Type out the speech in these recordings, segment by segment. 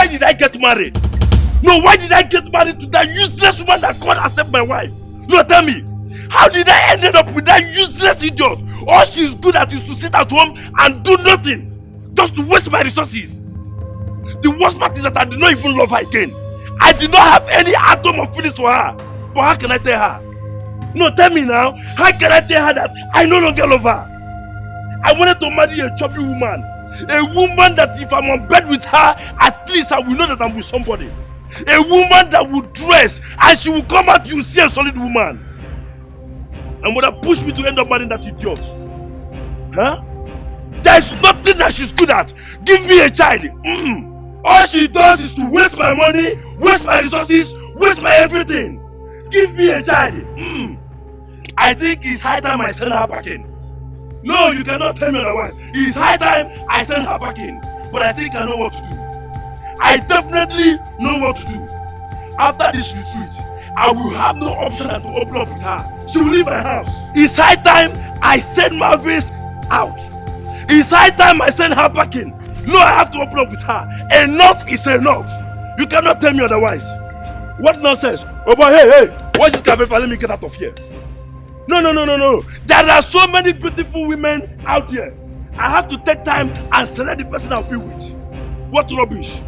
why did I get married? No, why did I get married to that useless woman that God accept my wife? No, tell me. How did I end up with that useless idiot? All she's good at is to sit at home and do nothing. Just to waste my resources. The worst part is that I did not even love her again. I did not have any atom of feelings for her. But how can I tell her? No, tell me now. How can I tell her that I no longer love her? I wanted to marry a chubby woman. A woman that if I'm on bed with her, at least I will know that I'm with somebody. A woman that will dress and she will come out, you will see a solid woman. And would have pushed me to end up marrying that idiot. Huh? There's nothing that she's good at. Give me a child. All she does is to waste my money, waste my resources, waste my everything. Give me a child. I think it's high time I send her back in. No, you cannot tell me otherwise. It's high time I send her back in. But I think I know what to do. I definitely know what to do. After this retreat, I will have no option than to open up with her. She will leave my house. It's high time I send Marvis out. It's high time I send her back in. No, I have to open up with her. Enough is enough. You cannot tell me otherwise. What nonsense? Oh boy, hey, what's this cafe? Let me get out of here. No. There are so many beautiful women out here. I have to take time and select the person I'll be with. What rubbish?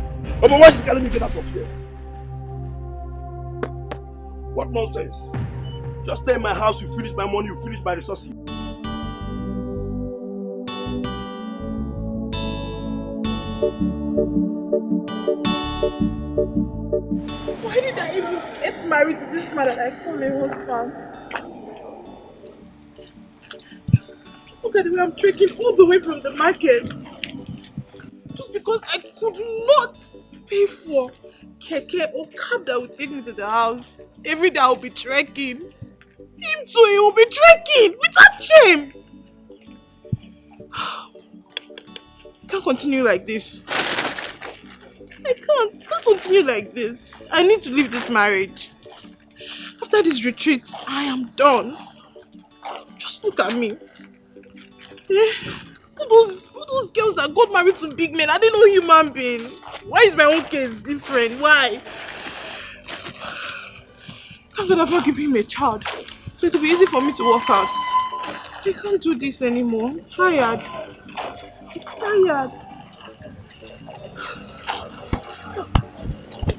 Oh boy, what's this? Let me get out of here. What nonsense? Just stay in my house, you finish my money, you finish my resources. Why did I even get married to this man that I call a husband? Just look at the way I'm trekking all the way from the market. Just because I could not pay for keke or cab that would take me to the house. Every day I'll be trekking. Him too, he will be trekking without shame. I can't continue like this. I can't continue like this. I need to leave this marriage. After this retreat, I am done. Just look at me. All those girls that got married to big men, are they no human being? Why is my own case different? Why? Thank God I've not given him a child, so it will be easy for me to work out. I can't do this anymore. I'm tired.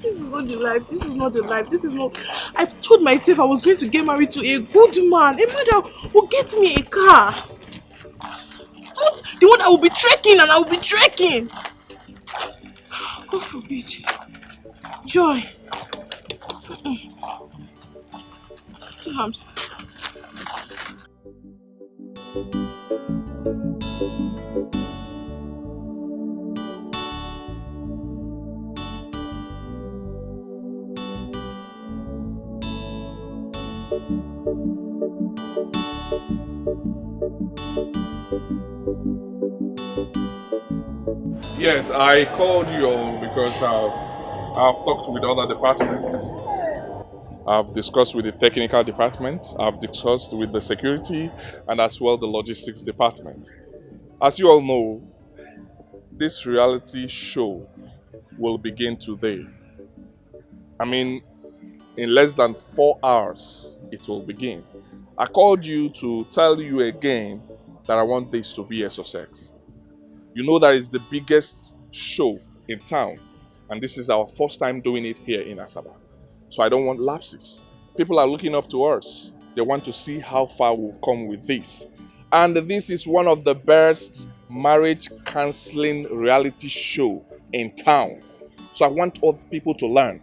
This is not the life. This is not. I told myself I was going to get married to a good man. A man that will get me a car. Not the one that will be trekking and I will be trekking. God forbid. Joy. Sometimes. Yes, I called you all because I've talked with other departments. I've discussed with the technical department, I've discussed with the security, and as well the logistics department. As you all know, this reality show will begin today. I mean, in less than 4 hours, it will begin. I called you to tell you again that I want this to be a success. You know that it's the biggest show in town, and this is our first time doing it here in Asaba. So I don't want lapses. People are looking up to us. They want to see how far we've come with this. And this is one of the best marriage counseling reality show in town. So I want other people to learn.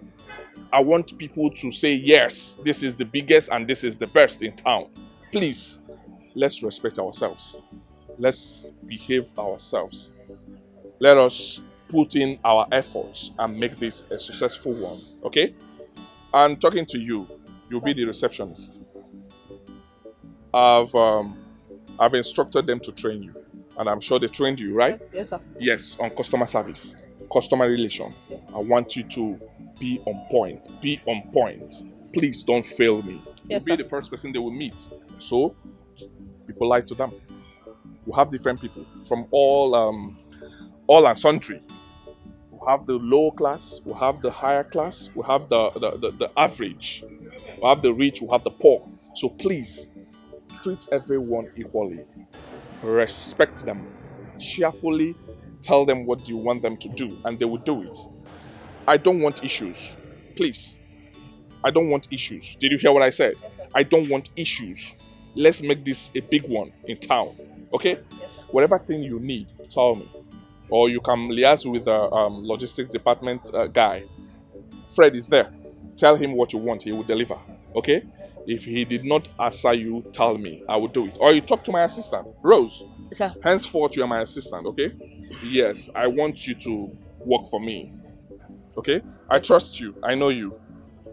I want people to say, yes, this is the biggest and this is the best in town. Please, let's respect ourselves. Let's behave ourselves. Let us put in our efforts and make this a successful one, okay? And talking to you, you'll be the receptionist. I've instructed them to train you, and I'm sure they trained you, right? Yes, sir. Yes, on customer service, customer relation. Yeah. I want you to be on point. Be on point. Please don't fail me. Yes, you'll be the first person they will meet. So, be polite to them. We have different people from all and sundry. We We have the low class, we have the higher class, we have the average, we have the rich, we have the poor. So please, treat everyone equally. Respect them. Cheerfully tell them what you want them to do, and they will do it. I don't want issues. Please. I don't want issues. Did you hear what I said? I don't want issues. Let's make this a big one in town. Okay? Whatever thing you need, tell me. Or you can liaise with the logistics department guy. Fred is there. Tell him what you want. He will deliver. Okay? If he did not answer you, tell me. I will do it. Or you talk to my assistant, Rose. Sir. Henceforth, you are my assistant. Okay? Yes, I want you to work for me. Okay? I trust you. I know you.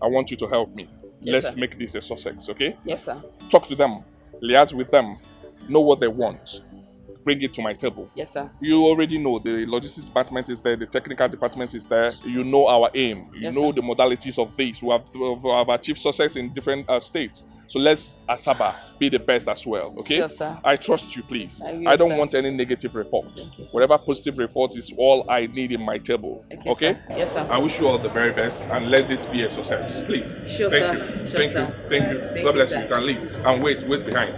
I want you to help me. Yes, Let's sir. make this a success, okay? Yes, sir. Talk to them, liaise with them, know what they want, bring it to my table. Yes, sir. You already know the logistics department is there, the technical department is there. You know our aim. You Yes, know sir. the modalities of this. We have achieved success in different states. So let's Asaba be the best as well, okay? Sure, sir. I trust you, please. I will, I don't sir. want any negative report. Thank you, sir. Whatever positive report is all I need in my table, okay? Sir. Yes, sir. I wish you all the very best and let this be a success, please. Sure, Thank sir. you. Sure, Thank sir. you. Thank you. Thank God you, bless sir. you. You can leave. And wait behind.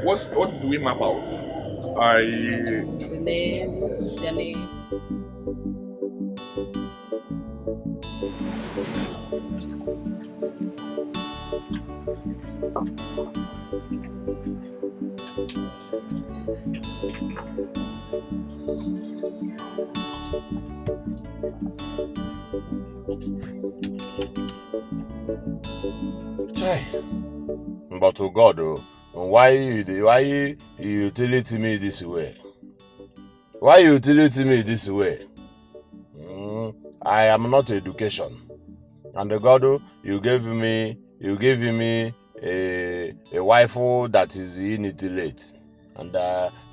What did we map out? The name. But to God, why you utility me this way? Why you utility me this way? I am not education, and the God you gave me a wife that is initiate, and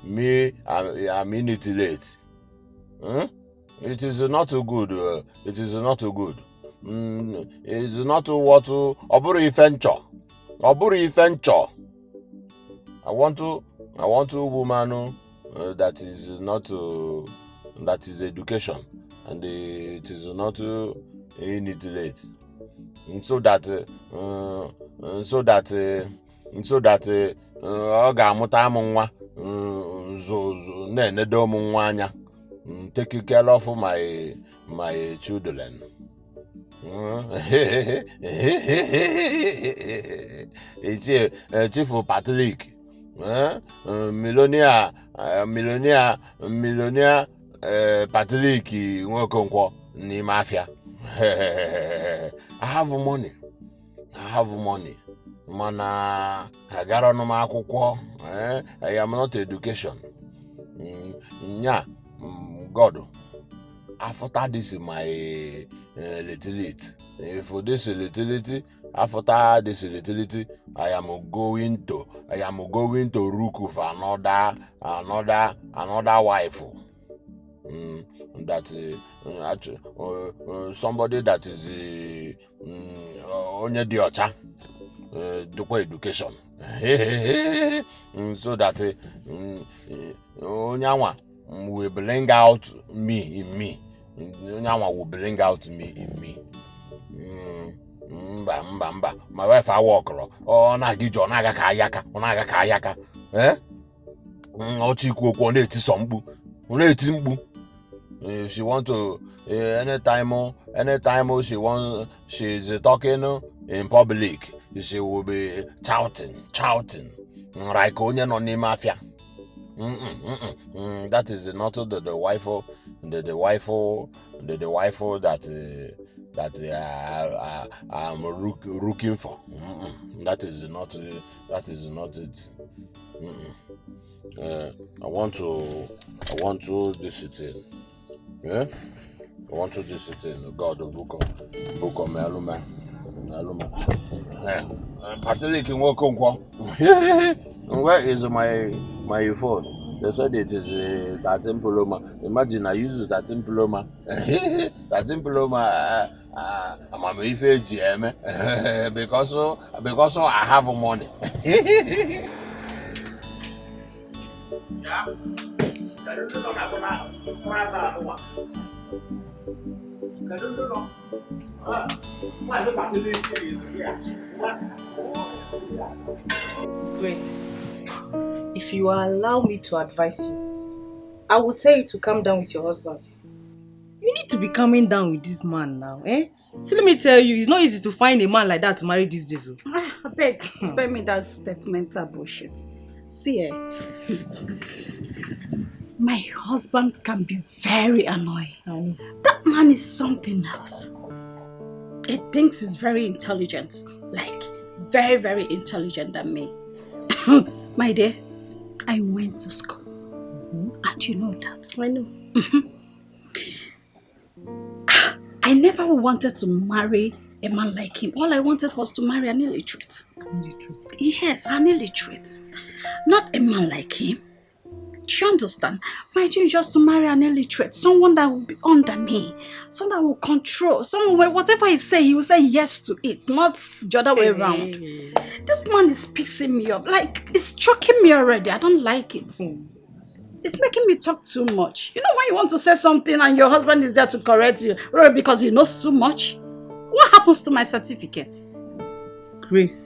me I'm initiate. It is not good. It is not good. It is not what oburu ifencho. Oburu ifencho. I want to woman that is not that is education, and it is not illiterate, so that ọ ga-amụta m nwa na-enedo m nwa anya, take care of my children. Chief Patrick, millionaire Patrick Nwokonkwo n'ime afia. I have money. Mana agara no akwụkwọ. I am not education. God, after this my utility. For this utility, after this utility, I am going to look for another wife. That somebody that is onye dị ọcha, dukwa education. So that onye anwa will bring out me in me. Onye anwa will bring out me in me. Mba. My wife I walk ọ na-aga ije, ọ na-aga ka ayaka. Ọchị ikwu okwu, ọ na-eti mkpu. She want to anytime she's talking in public, she will be shouting like onye nọ n'ime afia. That is not the wife that I'm looking for. That is not it. I want to discipline. Yeah? I want to discipline. God, the book of Meluma. Patrick Nwokonkwo. Where is my phone? They said it is 13 Paloma. Imagine I use 13 Paloma. 13 Paloma. I'm a GM because I have money. Yeah. Grace, if you allow me to advise you, I will tell you to calm down with your husband. You need to be calming down with this man now, eh? See, let me tell you, it's not easy to find a man like that to marry these days. I beg, spare me that statemental bullshit. See, my husband can be very annoying. That man is something else. He thinks he's very intelligent. Like, very, very intelligent than me. My dear, I went to school. And you know that. I know. I never wanted to marry a man like him. All I wanted was to marry an illiterate. Yes, an illiterate. Not a man like him. Do you understand? My dream is just to marry an illiterate. Someone that will be under me. Someone that will control. Someone where whatever I say, he will say yes to it. Not the other way around. This man is pissing me up. Like, it's choking me already. I don't like it. It's making me talk too much. You know when you want to say something and your husband is there to correct you because he knows too much? What happens to my certificates? Grace,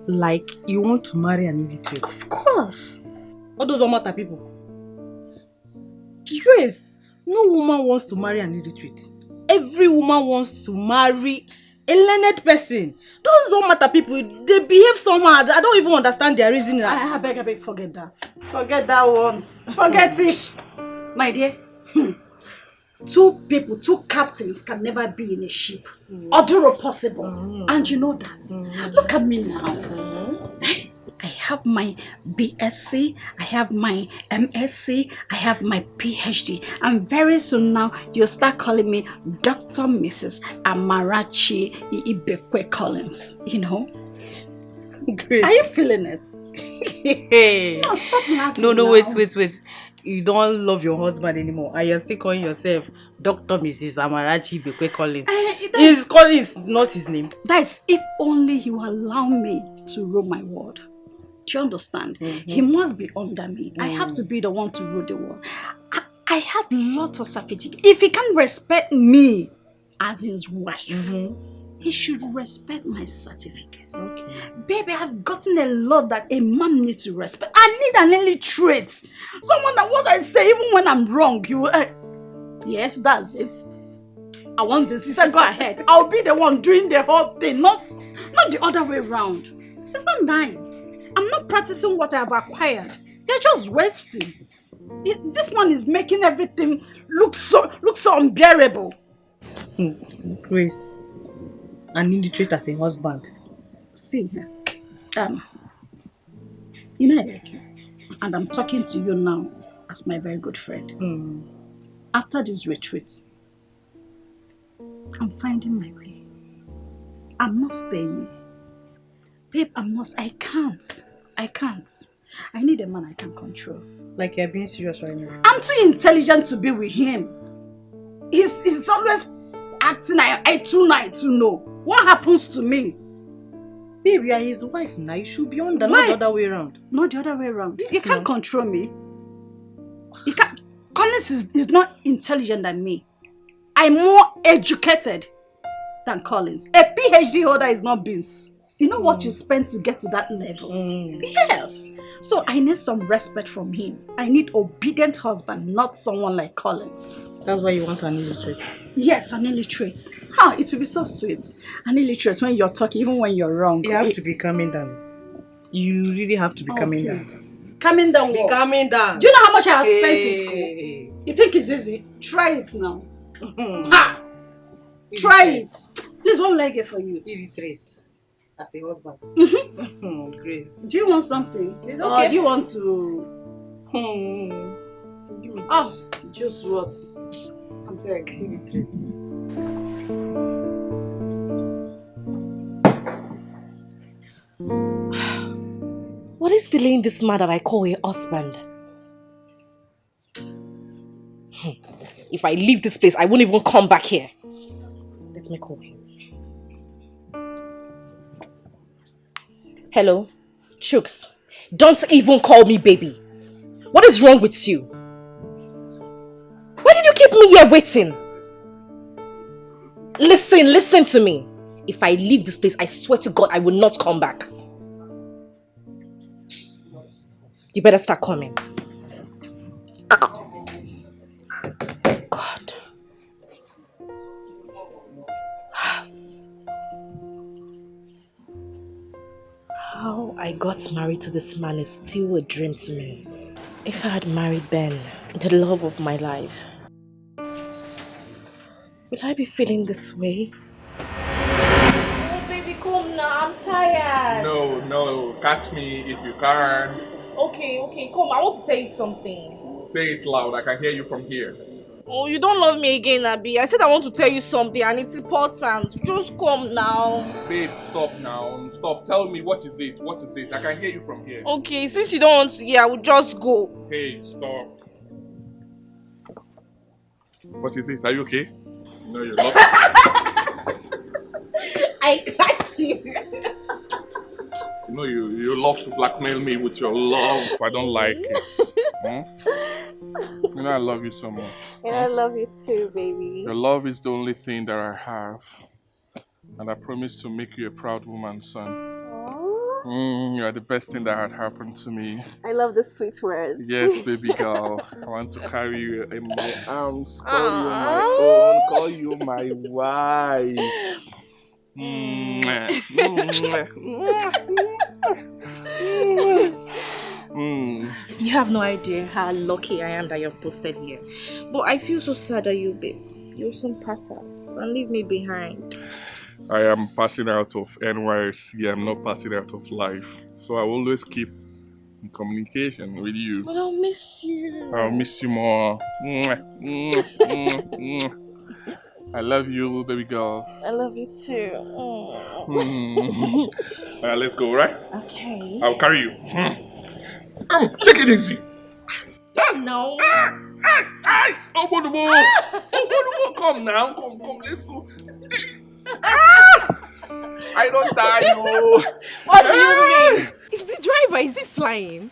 like you want to marry an illiterate? Of course. All those Omata people. Grace, no woman wants to marry an illiterate. Every woman wants to marry a learned person. Those Omata people, they behave somehow. I don't even understand their reasoning. I beg, forget that. Forget that one. Forget it. My dear, two captains can never be in a ship. Although possible. And you know that. Look at me now. I have my BSc, I have my MSc, I have my PhD. And very soon now, you'll start calling me Dr. Mrs. Amarachi Ibekwe Collins. You know? Grace. Are you feeling it? No, stop laughing. No, now. wait. You don't love your husband anymore. And you're still calling yourself Dr. Mrs. Amarachi Ibekwe Collins. His Collins, not his name. That is if only he will allow me to rule my world. Do you understand? He must be under me. I have to be the one to rule the world. I have lots of certificates. If he can respect me as his wife, he should respect my certificate. Okay. Baby, I've gotten a lot that a man needs to respect. I need an illiterate. Someone that what I say, even when I'm wrong, he will... yes, that's it. I want this. He said, go ahead. I'll be the one doing the whole thing, not the other way around. It's not nice. I'm not practicing what I have acquired. They're just wasting. This man is making everything look so unbearable. Grace, an illiterate as a husband. See here, you know I like you, and I'm talking to you now as my very good friend. After this retreat, I'm finding my way. I'm not staying. Babe, I can't. I need a man I can control. Like you're being serious right now. I'm too intelligent to be with him. He's always acting I too know. What happens to me? Babe, you are his wife now. You should be under, not the other way around. Not the other way around. Yes, you can't control me. You can't. Collins is not intelligent than me. I'm more educated than Collins. A PhD holder is not beans. You know what you spend to get to that level? Yes. So I need some respect from him. I need obedient husband, not someone like Collins. That's why you want an illiterate? Yes, an illiterate. It will be so sweet. An illiterate when you're talking, even when you're wrong. You have to be calming down. You really have to be calming down. Calming down what? Calming down. Do you know how much I have spent in school? You think it's easy? Try it now. Try it. Please, what will I get for you? Illiterate. As a husband. Grace. Do you want something? It's okay. Or do you want to... just what? I'm beg. Illiterate. What is delaying this man that I call a husband? If I leave this place, I won't even come back here. Let me call him. Hello? Chooks, don't even call me baby. What is wrong with you? Why did you keep me here waiting? Listen to me. If I leave this place, I swear to God, I will not come back. You better start coming. God. How I got married to this man is still a dream to me. If I had married Ben, the love of my life, will I be feeling this way? Oh, baby, come now. I'm tired. No, catch me if you can. Okay, come. I want to tell you something. Say it loud, I can hear you from here. Oh, you don't love me again, Abby. I said I want to tell you something and it's important. Just come now. Babe, stop now. Stop. Tell me, what is it? What is it? I can hear you from here. Okay, since you don't want to hear, I will just go. Hey, stop. What is it? Are you okay? No, you're not. I got you. You know, you love to blackmail me with your love. I don't like it. You know I love you so much. And I love you too, baby. Your love is the only thing that I have. And I promise to make you a proud woman, son. You are the best thing that had happened to me. I love the sweet words. Yes, baby girl. I want to carry you in my arms. Call you my own. Call you my wife. You have no idea how lucky I am that you're posted here. But I feel so sad that you'll soon pass out and leave me behind. I am passing out of NYC. I'm not passing out of life. So I will always keep in communication with you. But I'll miss you. I'll miss you more. I love you, baby girl. I love you too. Alright, let's go, right? Okay. I'll carry you. Come, take it easy. No. Come now. Come, let's go. I don't die, you. What do you mean? Is the driver, is he flying?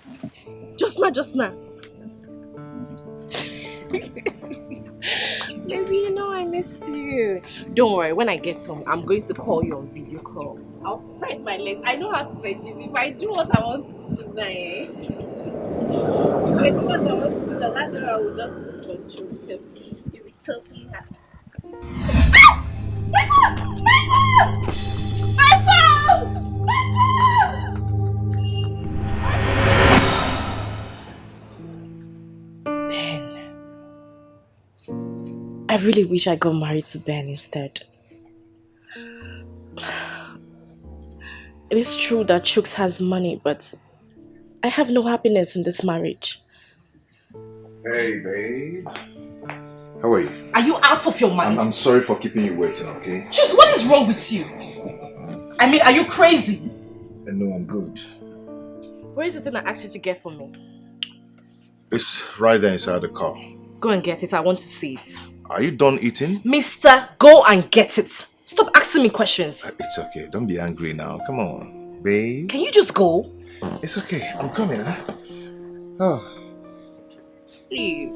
Just now. Baby, you know I miss you. Don't worry, when I get home, I'm going to call you on video call. I'll spread my legs. I know how to say this. If I do what I want to do now, if I do what I want to do, that girl I will just lose control because you'll be totally happy. My phone! Ben. I really wish I got married to Ben instead. It is true that Chooks has money, but I have no happiness in this marriage. Hey, babe. How are you? Are you out of your mind? I'm sorry for keeping you waiting, okay? Just what is wrong with you? I mean, are you crazy? No, I'm good. Where is the thing I asked you to get for me? It's right there inside the car. Go and get it. I want to see it. Are you done eating? Mister, go and get it. Stop asking me questions. It's okay. Don't be angry now. Come on, babe. Can you just go? It's okay. I'm coming, huh? Oh. Please.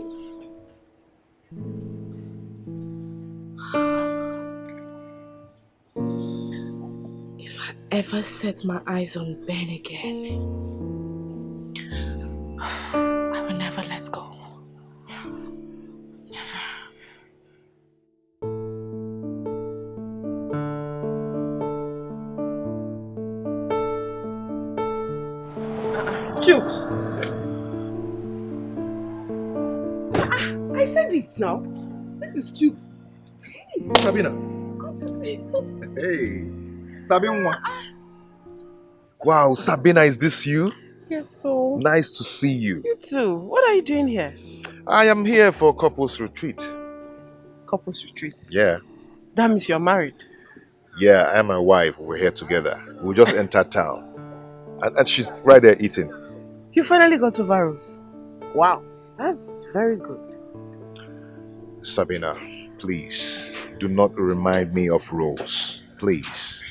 If I ever set my eyes on Ben again, I will never let go. Never. Chooks. I said it now. This is Chooks. Sabina. Good to see you. Hey. Sabina. Wow, Sabina, is this you? Yes, so. Nice to see you. You too. What are you doing here? I am here for a couple's retreat. Couples retreat. Yeah. That means you're married. Yeah, I and my wife, we're here together. We just entered town. And she's right there eating. You finally got over Rose. Wow, that's very good. Sabina, please, do not remind me of Rose. Please.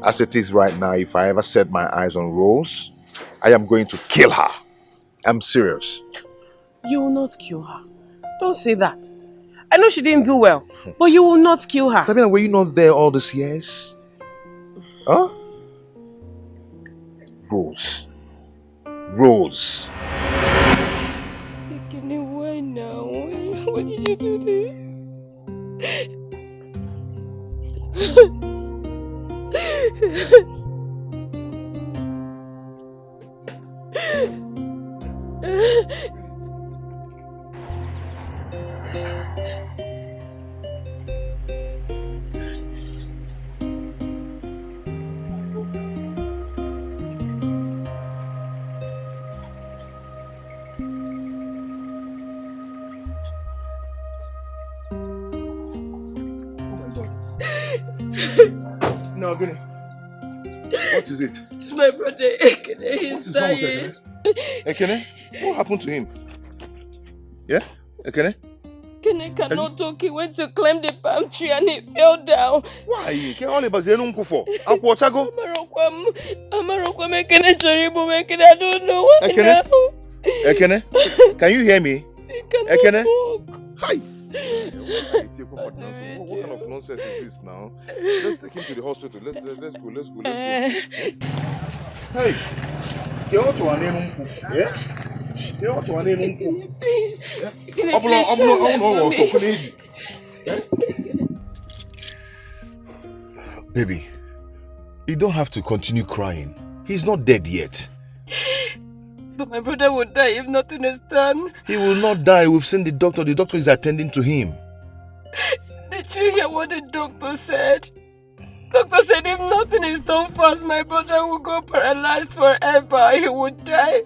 As it is right now, if I ever set my eyes on Rose, I am going to kill her. I'm serious. You will not kill her. Don't say that. I know she didn't do well, but you will not kill her. Sabina, were you not there all these years? Huh? Rose. Rose. Why now? Why did you do this? No, Gini. What is it? It's my brother Ekene. He's dying. Ekene? What happened to him? Yeah? Ekene? Ekene cannot talk. He went to climb the palm tree and he fell down. Why? Can only baze no nkufo. Akwo chago. Amarokwam Ekene choribo Ekene. I don't know what Ekene? now. Ekene? Can you hear me? Ekene? Hi. What kind of nonsense is this now? Let's take him to the hospital. Let's go. Hey, please. Baby, you don't have to continue crying. He's not dead yet. But my brother will die if nothing is done. He will not die. We've seen the doctor. The doctor is attending to him. Did you hear what the doctor said? Doctor said if nothing is done fast, my brother will go paralyzed forever. He would die.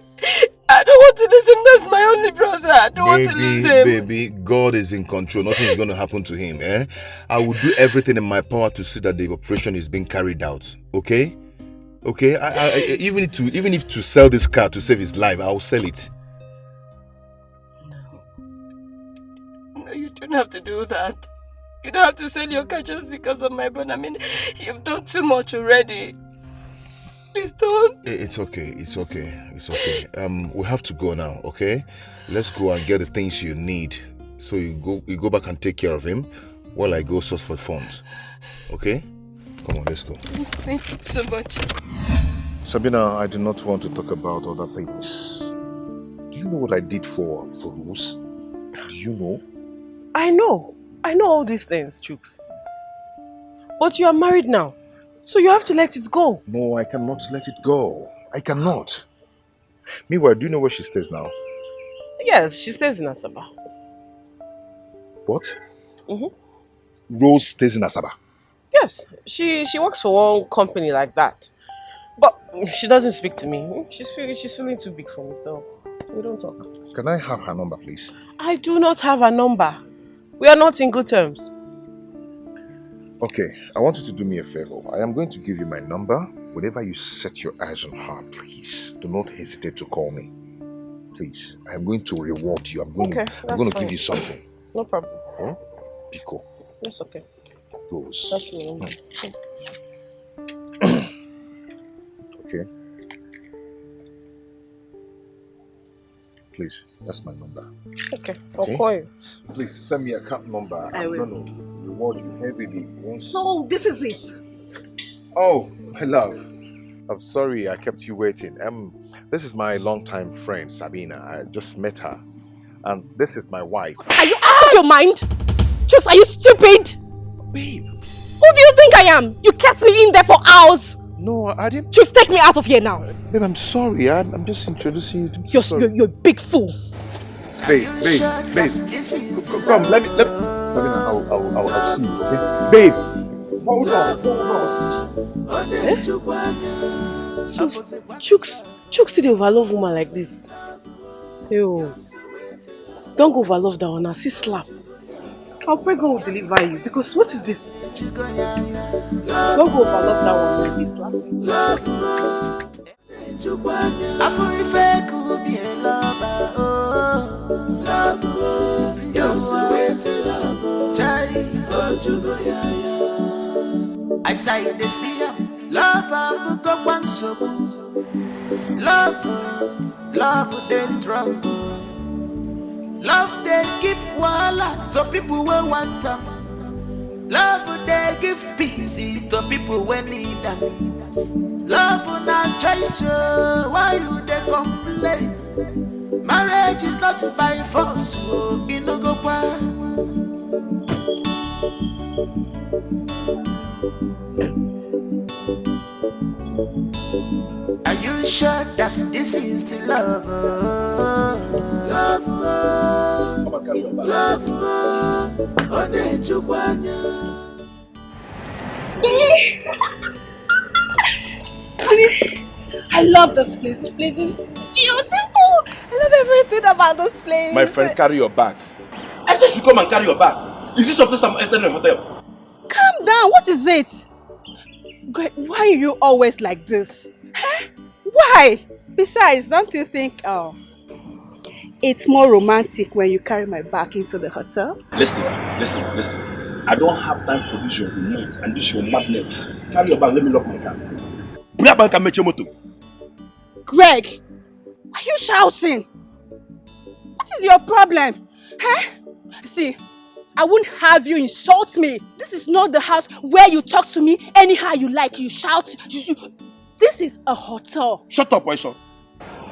I don't want to lose him. That's my only brother. I don't want to lose him. Baby, God is in control. Nothing is going to happen to him. I will do everything in my power to see that the operation is being carried out. Okay? Okay? Even if to sell this car to save his life, I'll sell it. No, you don't have to do that. You don't have to sell your car just because of my brother. I mean, you've done too much already. Please don't. It's okay. We have to go now, okay? Let's go and get the things you need. So you go back and take care of him while I go source for funds. Okay? Come on, let's go. Thank you so much. Sabina, I do not want to talk about other things. Do you know what I did for Rose? Do you know? I know all these things, Chooks. But you are married now, so you have to let it go. No, I cannot let it go. I cannot. Meanwhile, do you know where she stays now? Yes, she stays in Asaba. What? Rose stays in Asaba? Yes, she works for one company like that. But she doesn't speak to me. She's feeling too big for me, so we don't talk. Can I have her number, please? I do not have her number. We are not in good terms. Okay, I want you to do me a favor. I am going to give you my number. Whenever you set your eyes on her, please do not hesitate to call me. Please, I am going to reward you. I'm going to give you something. No problem. Huh? Pico. That's okay. Rose. That's your number. Okay. Please, that's my number. Okay, I'll call you. Please send me a account number. I will. I'm going to reward you heavily. So, this is it. Oh, my love. I'm sorry I kept you waiting. This is my longtime friend, Sabina. I just met her. And this is my wife. Are you out of your mind? Chooks, are you stupid? Babe. Who do you think I am? You kept me in there for hours. No, I didn't. Chooks, take me out of here now. Babe, I'm sorry. I'm just introducing you to... You're a big fool. Babe. Come, let me... Sabina, I'll see you, okay? Babe, hold on. Eh? So, Chooks did overlove woman like this. Yo, don't go overlove that one. See slap. I'll pray God will deliver you. Because what is this? Don't go overlove that one. I say the sea, love and book one so love, they strong. Love they give wahala to people who want them. Love they give peace to people who need them. Love na choice, why you they complain? Marriage is not by force, so it no go far. Are you sure that this is love? Love, love, I love this place. This place is beautiful. I love everything about this place. My friend, carry your bag. I said you come and carry your bag. Is this your first time entering a hotel? Calm down. What is it? Why are you always like this? Huh? Why? Besides, don't you think it's more romantic when you carry my bag into the hotel? Listen. I don't have time for this your romance and this your madness. Carry your bag, let me lock my car. Greg, why are you shouting? What is your problem? Huh? See, I won't have you insult me. This is not the house where you talk to me anyhow you like. You shout. This is a hotel. Shut up, Aisha.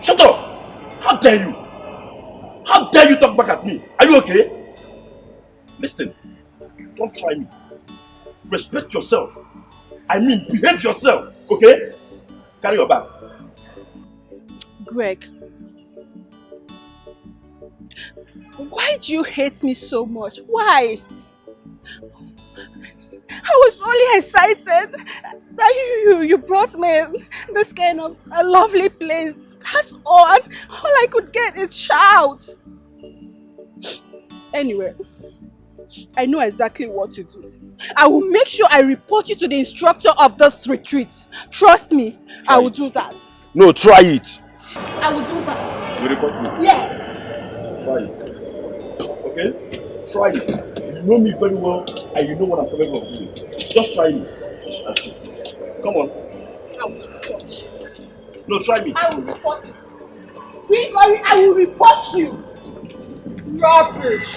Shut up! How dare you? How dare you talk back at me? Are you okay? Listen, don't try me. Respect yourself. I mean, behave yourself, okay? Carry your bag. Greg, why do you hate me so much? Why? I was only excited that you brought me this kind of a lovely place. That's all. All I could get is shout. Anyway, I know exactly what to do. I will make sure I report you to the instructor of this retreat. Trust me, I will do that. No, try it. I will do that. You report me? Yes. Try it. Okay? Try it. You know me very well and you know what I'm capable of doing. Just try me. That's it. Come on. I will report you. No, try me. I will report you. Gregory, I will report you. Rubbish.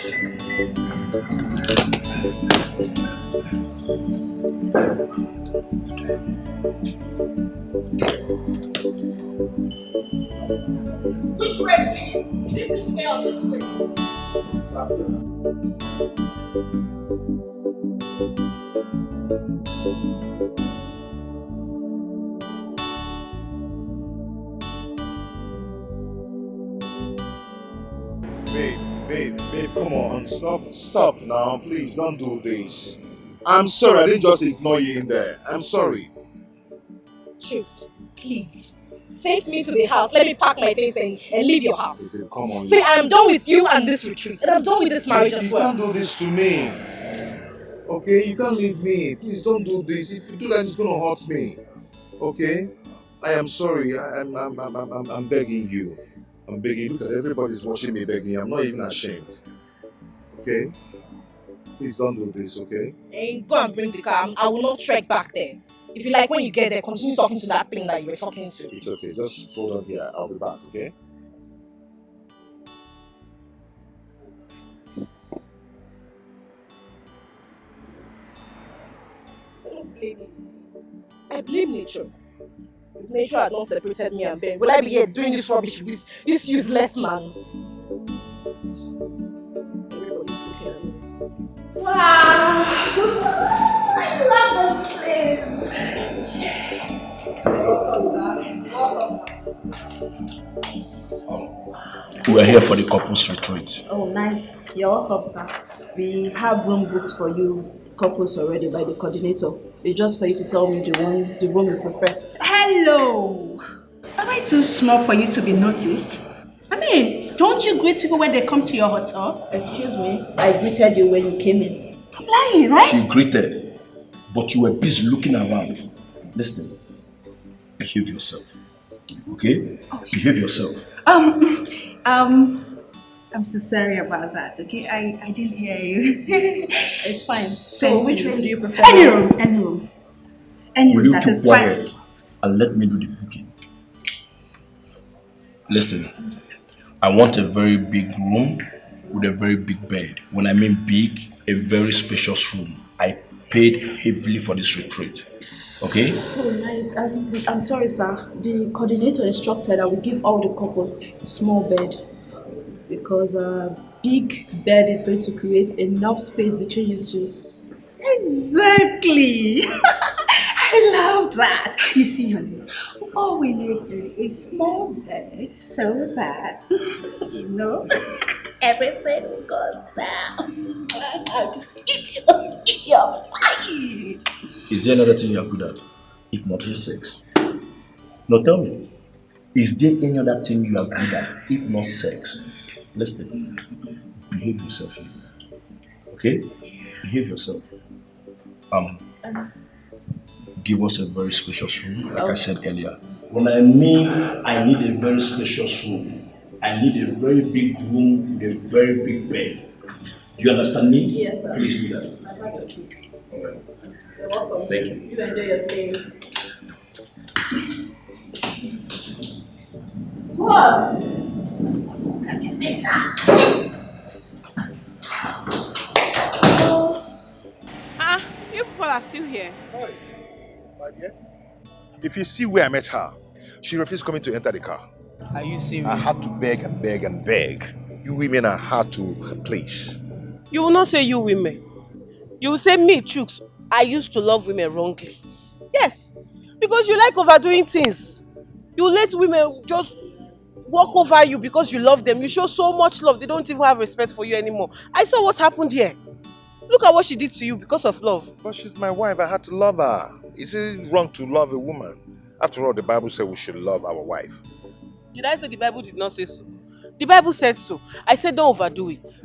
Which way, please? This way or this way? Babe, come on, stop now, please, don't do this. I'm sorry, I didn't just ignore you in there. I'm sorry. Chips, please. Take me to the house, let me pack my things and leave your house. Babe, come on. See, I'm done with you and this retreat, and I'm done with this marriage as well. You can't do this to me. Okay, you can't leave me. Please don't do this. If you do that, it's gonna hurt me. Okay? I am sorry. I'm begging you. I'm begging you because everybody's watching me begging. I'm not even ashamed. Okay? Please don't do this, okay? Hey, go and bring the car. I will not trek back there. If you like, when you get there, continue talking to that thing that you were talking to. It's okay. Just hold on here. I'll be back, okay? I don't blame you. I blame nature. If nature had not separated me and Ben, would I be here doing this rubbish with this useless man? Everybody's looking at me. Wow! I love this place! We are here for the couples retreat. Oh, nice. You're welcome, sir. We have room booked for you, couples already by the coordinator. It's just for you to tell me the room you prefer. Hello! Am I too small for you to be noticed? I mean, don't you greet people when they come to your hotel? Excuse me, I greeted you when you came in. I'm lying, right? She greeted, but you were busy looking around. Listen, behave yourself. Okay? Oh, behave yourself. I'm so sorry about that, okay? I didn't hear you. It's fine. So which room do you prefer? Any room. Any Will room, you that keep is fine. quiet and let me do the cooking? Listen, I want a very big room with a very big bed. When I mean big, a very spacious room. I paid heavily for this retreat. Okay? Oh, nice. I'm sorry, sir. The coordinator instructed I will give all the couples small bed because a big bed is going to create enough space between you two. Exactly. I love that. You see, honey, all we need is a small bed so that, everything goes down. I'll just eat your bite. Is there another thing you are good at, if not sex? No, tell me. Is there any other thing you are good at, if not sex? Listen, behave yourself here. Okay? Behave yourself. Give us a very spacious room, like I said earlier. When I mean I need a very spacious room, I need a very big room with a very big bed. Do you understand me? Yes, sir. Please do that. You're welcome. Thank you. You enjoy your stay. What? You people are still here. Hi, my dear. If you see where I met her, she refused coming to enter the car. Are you serious? I had to beg and beg and beg. You women are hard to please. You will not say you women. You will say me, Chooks. I used to love women wrongly. Yes, because you like overdoing things. You let women just walk over you because you love them. You show so much love, they don't even have respect for you anymore. I saw what happened here. Look at what she did to you because of love. But she's my wife, I had to love her. Is it wrong to love a woman? After all, the Bible said we should love our wife. Did I say the Bible did not say so? The Bible said so. I said don't overdo it.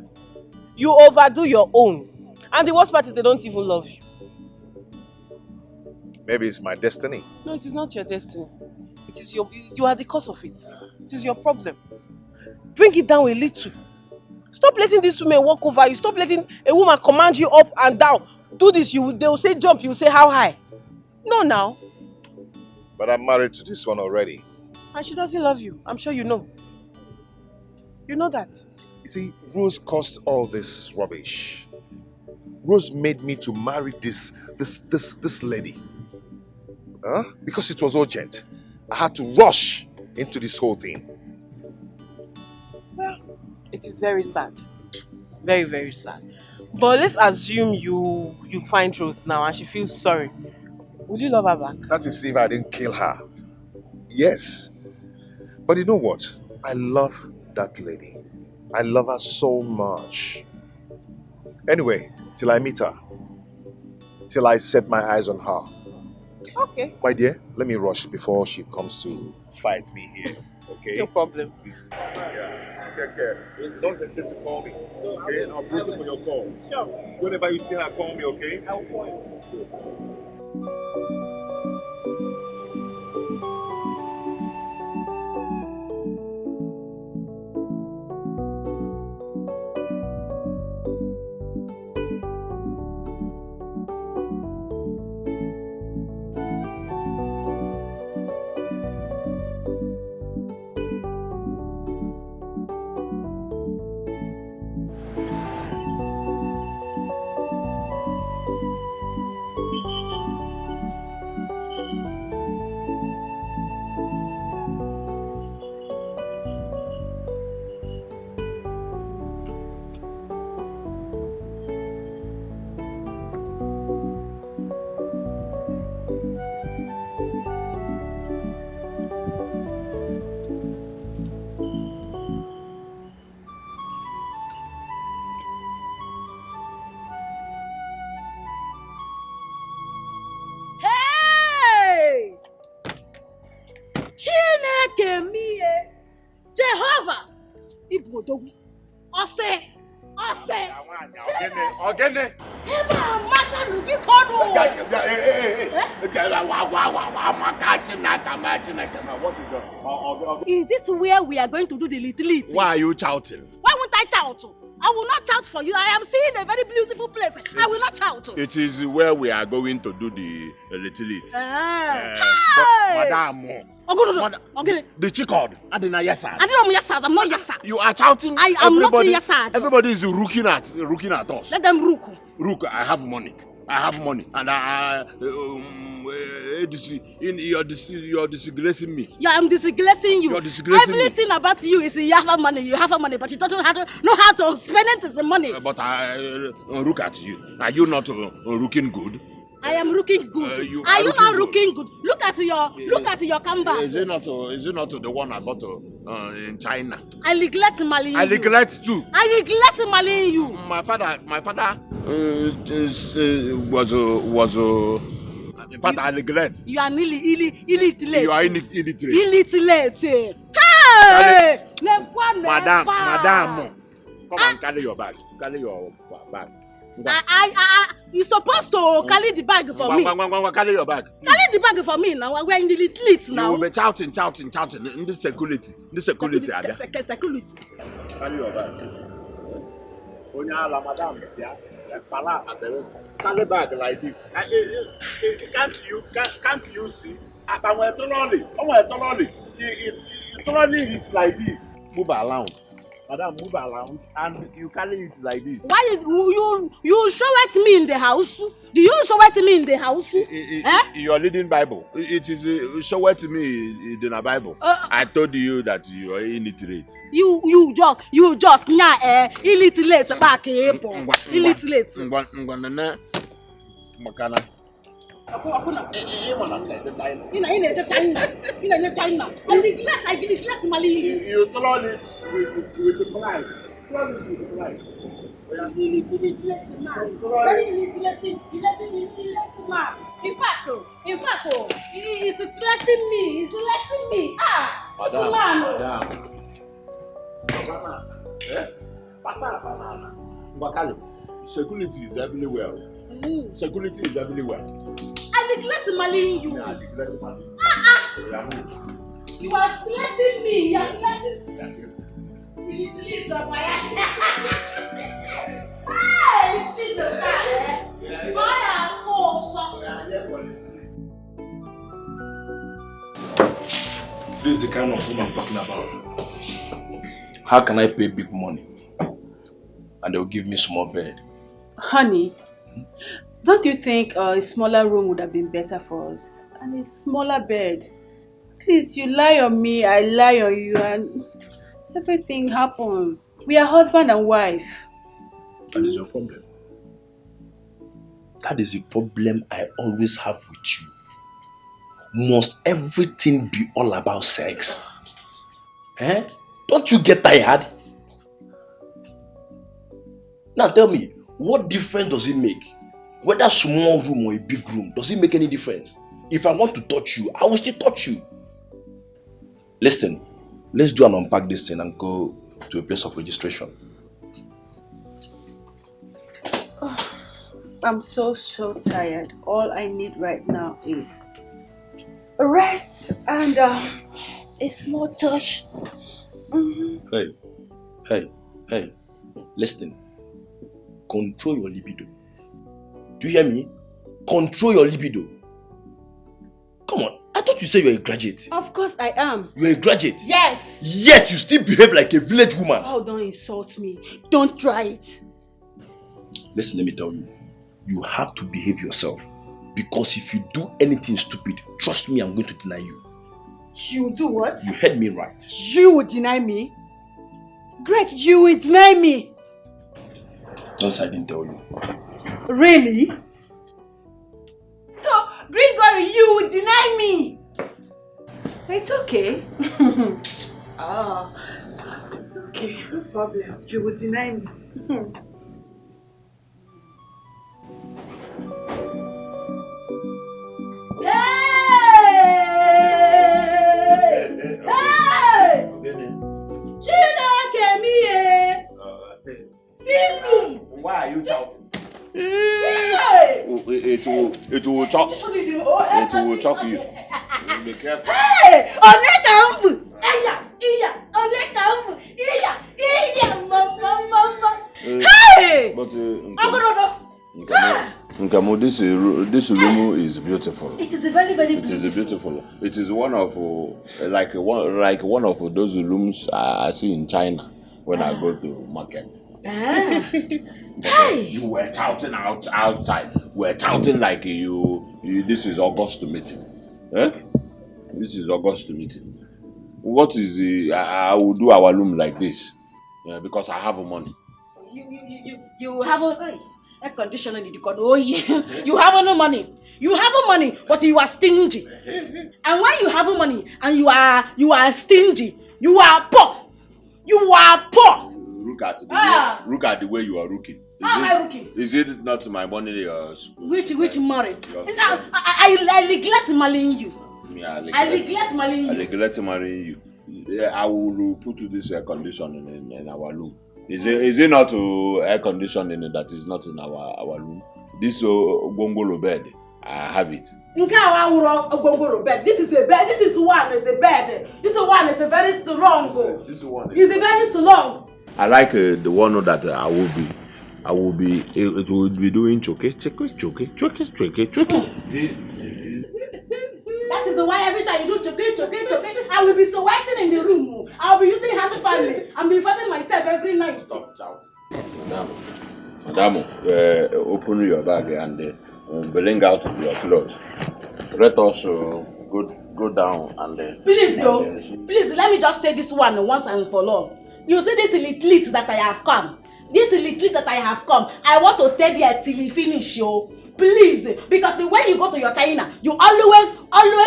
You overdo your own. And the worst part is they don't even love you. Maybe it's my destiny. No, it is not your destiny. It is you are the cause of it. It is your problem. Bring it down a little. Stop letting these women walk over you. Stop letting a woman command you up and down. Do this, they will say jump, you will say how high. No, now. But I'm married to this one already. And she doesn't love you. I'm sure you know. You know that. You see, Rose caused all this rubbish. Rose made me to marry this lady. Because it was urgent. I had to rush into this whole thing. Well, it is very sad. Very, very sad. But let's assume you find Rose now and she feels sorry. Would you love her back? That is if I didn't kill her. Yes. But you know what? I love that lady. I love her so much. Anyway, till I meet her. Till I set my eyes on her. Okay. My dear, let me rush before she comes to fight me here. Okay? No problem. Please. Yeah. Take care. Don't hesitate to call me. Okay? I'm waiting for your call. Sure. Whenever you see her, call me, okay? I will call you. Jehovah! Ibodogwu. Ose! Ogene! Eba amasa nubi kono! Is this where we are going to do the little? Why are you shouting? Why won't I shout? I will not shout for you. I am seeing a very beautiful place. I will not shout. It is where we are going to do the retreat. Hey! Madam, the chicken. I didn't yes sir. I didn't yes sir. I'm not yes sir. You are shouting. I am not yes sir. Everybody is looking at us. Let them rook. Rook, I have money, and you're disgracing me. Yeah, I'm disgracing you. You're disgracing Everything about you is you have money, but you don't know how to spend it the money. But I look at you. Are you not looking good? I am looking good. Are you not looking good? Look at your canvas. Is it not the one I bought in China? I regret marrying you. I regret too. I regret marrying you. My father was in fact, I regret. You are really illiterate. You are illiterate. Illiterate. Hey! Madam, come and carry your bag. Carry your bag. You're supposed to carry the bag for me. Carry your bag. Carry the bag for me now. We're in the lit now. You will be shouting. In the security. Security. Carry your bag. Madam, yeah. Carry bag like this. Can't you see? I'm thoroughly. It's like this. Move around. Madam, move around and you carry it like this. Why you show it to me in the house? Do you show it to me in the house? You are reading Bible. It is show it to me in the Bible. I told you that you are illiterate. You just illiterate back illiterate. Makana. In China. I regret Mali. You told it with the pride. In fact, he's stressing me. This man. Security is everywhere. Security is everywhere. I neglect marrying you. I neglect marrying you. You are stressing me. You are stressing me. It's a This is the kind of woman I'm talking about. How can I pay big money and they'll give me small bed? Honey, don't you think a smaller room would have been better for us? And a smaller bed. Please, you lie on me, I lie on you, and everything happens. We are husband and wife. That is your problem. That is the problem I always have with you. Must everything be all about sex? Don't you get tired? Now tell me, what difference does it make? Whether a small room or a big room, does it make any difference? If I want to touch you, I will still touch you. Listen, let's do an unpack this thing and go to a place of registration. I'm so tired. All I need right now is a rest and a small touch. Hey, listen. Control your libido. Do you hear me? Control your libido. Come on, I thought you said you're a graduate. Of course I am. You're a graduate? Yes. Yet you still behave like a village woman. Oh, don't insult me. Don't try it. Listen, let me tell you. You have to behave yourself. Because if you do anything stupid, trust me, I'm going to deny you. You will do what? You heard me right. You will deny me? Greg, you will deny me? Don't I didn't tell you. Really? No, Gregory, you will deny me. It's okay. It's okay, no problem. You will deny me. Why are you shouting? It will choke. It will choke you. Be careful. Hey! Onekambu! Iya! Onekambu! Iya! Mama! Madam, this room is beautiful. It is a very, very beautiful. beautiful. It is beautiful. It is one of one of those rooms I see in China when I go to market. Hey! You were shouting outside. You were shouting like you this is August meeting. Eh? This is August meeting. What is the I will do our room like this because I have money. You have a conditioner. You have no money. You have money, but you are stingy. And when you have money and you are stingy, you are poor. You are poor. Look at the way you are looking. How am I looking? Is it not my money? Which money? I neglect marrying you. Yeah, I neglect marrying you. I neglect marrying you. Yeah, I will put this air conditioning in our room. Is it not air conditioning that is not in our room? This gongolo bed, I have it. This is a bed. This one is a bed. This one is a very strong. This one is a very strong. I like the one that it will be doing choke. That is why every time you do choke, I will be sweating in the room. I'll be using hand family. I'm be fighting myself every night. Stop shouting. Madam, open your bag and bring out your clothes. Let us go down and please, please let me just say this one once and for all. You see this little that I have come. I want to stay there till we finish, yo. Please, because when you go to your China, you always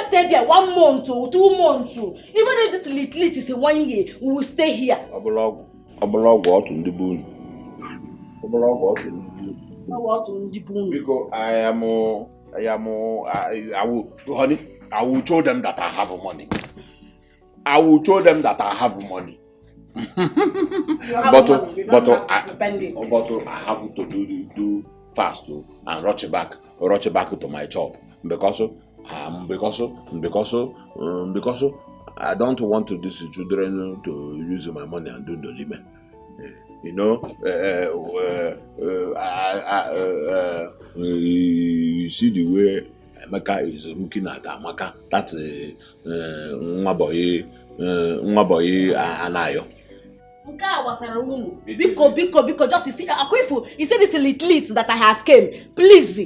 stay there 1 month or 2 months. Even if this little is 1 year, we will stay here. Because I will show them that I have money. But I have to do fast and rush back to my job because I don't want these children to use my money and do the limit. You know, you see the way Emeka is looking at Amaka. That's Nwaboye Anayo. Because just you see, Akwifu, you see this little that I have came. Please,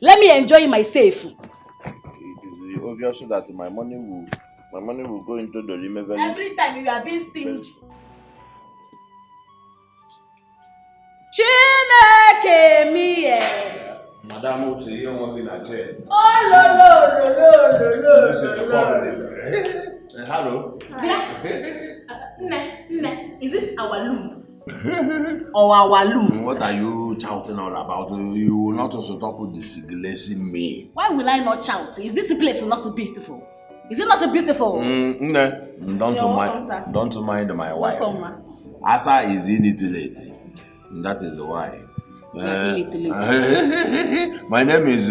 let me enjoy myself. It is obvious that my money will go into the limit. Every time you are being stingy. Chineke miye. Madam, you want me to chair? Oh lo. Hello. Is this our room? Or our room? What are you shouting all about? You will not also stop disgracing me. Why will I not shout? Is this place not beautiful? Is it not beautiful? Don't mind my wife. Welcome, Asa is illiterate. That is why. My name is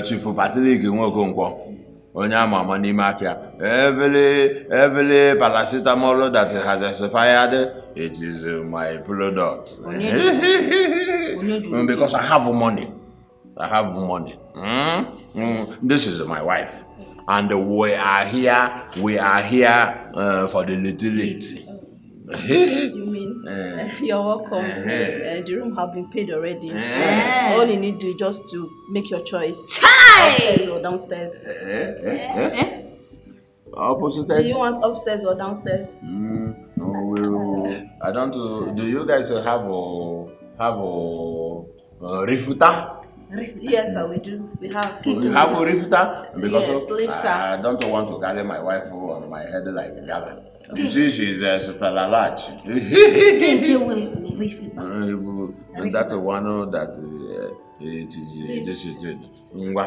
Chief Patrick Nwokonkwo. Onyama money mafia. Every paracetamol that has expired, it is my product. Because I have money. This is my wife, and we are here for the little. You mean you're welcome. The room have been paid already. All you need to do is just to make your choice. Upstairs or downstairs. Opposite. Do you want upstairs or downstairs? I don't. Do you guys have a refuter? Yes, we do. We have. You have a refuter? Because yes, lifter. I don't want to carry my wife on my head like a gala. You see, she's super large. That's one that it is. This is it. Ngwa.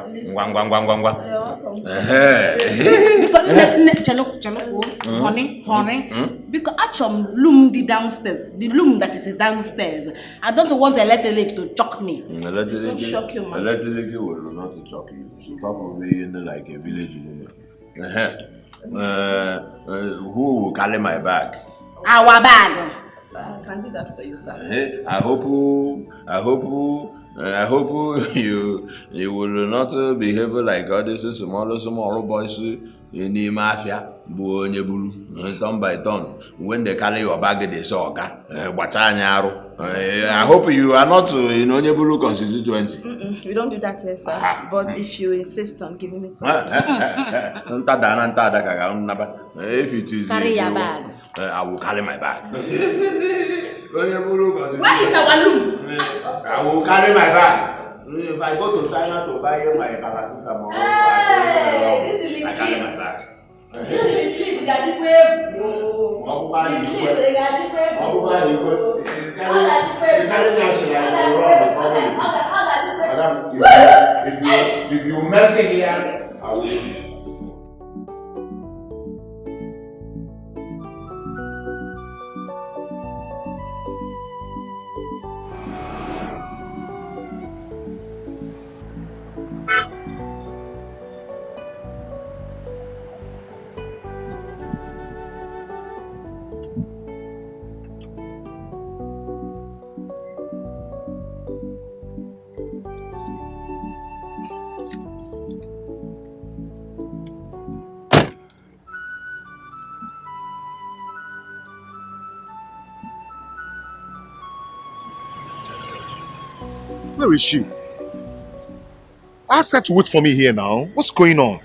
Honey. Because actually, loom the downstairs, the loom that is downstairs. I don't want electric to choke me. Don't shock you, man. Electric will not choke you. She's probably in like a village woman. Who will carry my bag? Our bag. I can do that for you, sir. I hope I hope you will not behave like all these small boys in the mafia, turn by turn. When they carry your bag, they say, I hope you are not in Onyebulu constituency. We don't do that here, sir. But if you insist on giving me something. If it is Carry your bag. I will carry my bag. Where is our room? I will carry my bag. If I go to China to buy my paracetamol, I carry my bag. Please, if you mess it here, I will. Where is she? Ask her to wait for me here now. What's going on?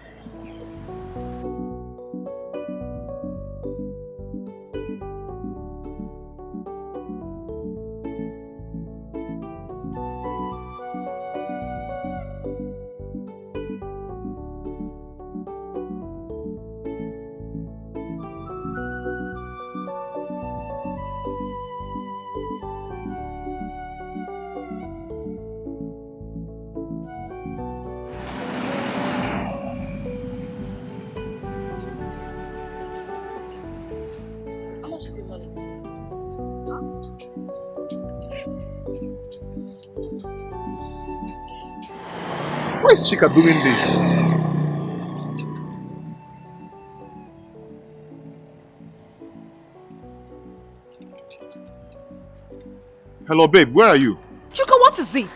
Why is Chika doing this? Hello, babe, where are you? Chuka, what is it?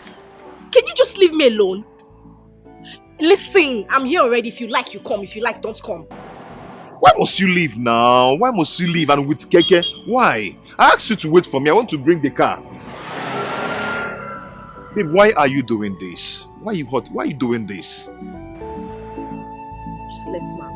Can you just leave me alone? Listen, I'm here already. If you like, you come. If you like, don't come. Why must you leave now? Why must you leave and with Keke? Why? I asked you to wait for me. I want to bring the car. Babe, why are you doing this? Why are you hot? Why are you doing this? Useless man.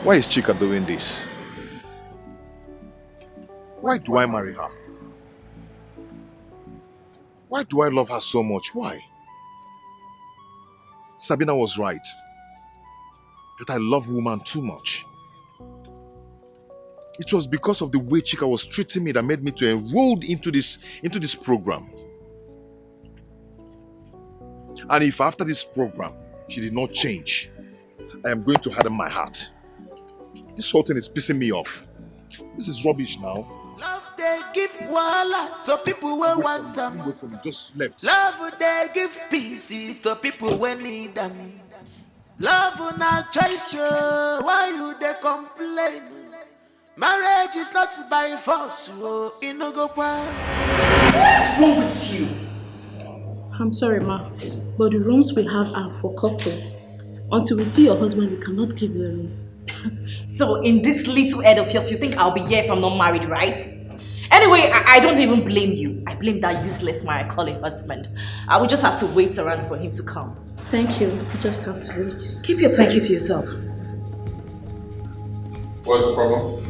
Why is Chika doing this? Why do I marry her? Why do I love her so much? Why? Sabina was right. That I love woman too much. It was because of the way Chika was treating me that made me to enroll into this program. And if after this program she did not change, I am going to harden my heart. This whole thing is pissing me off. This is rubbish now. Love they give wala to people who want them. Just left. Love they give peace to people who need them. Love not choice, why you they complain? Marriage is not by force, it no go well. What is wrong with you? I'm sorry, ma, but the rooms we have are for couple. Until we see your husband, we cannot give you a room. So in this little head of yours, you think I'll be here if I'm not married, right? Anyway, I don't even blame you. I blame that useless man I call a husband. I will just have to wait around for him to come. Thank you. You just have to wait. Keep your thank you to yourself. What's the problem?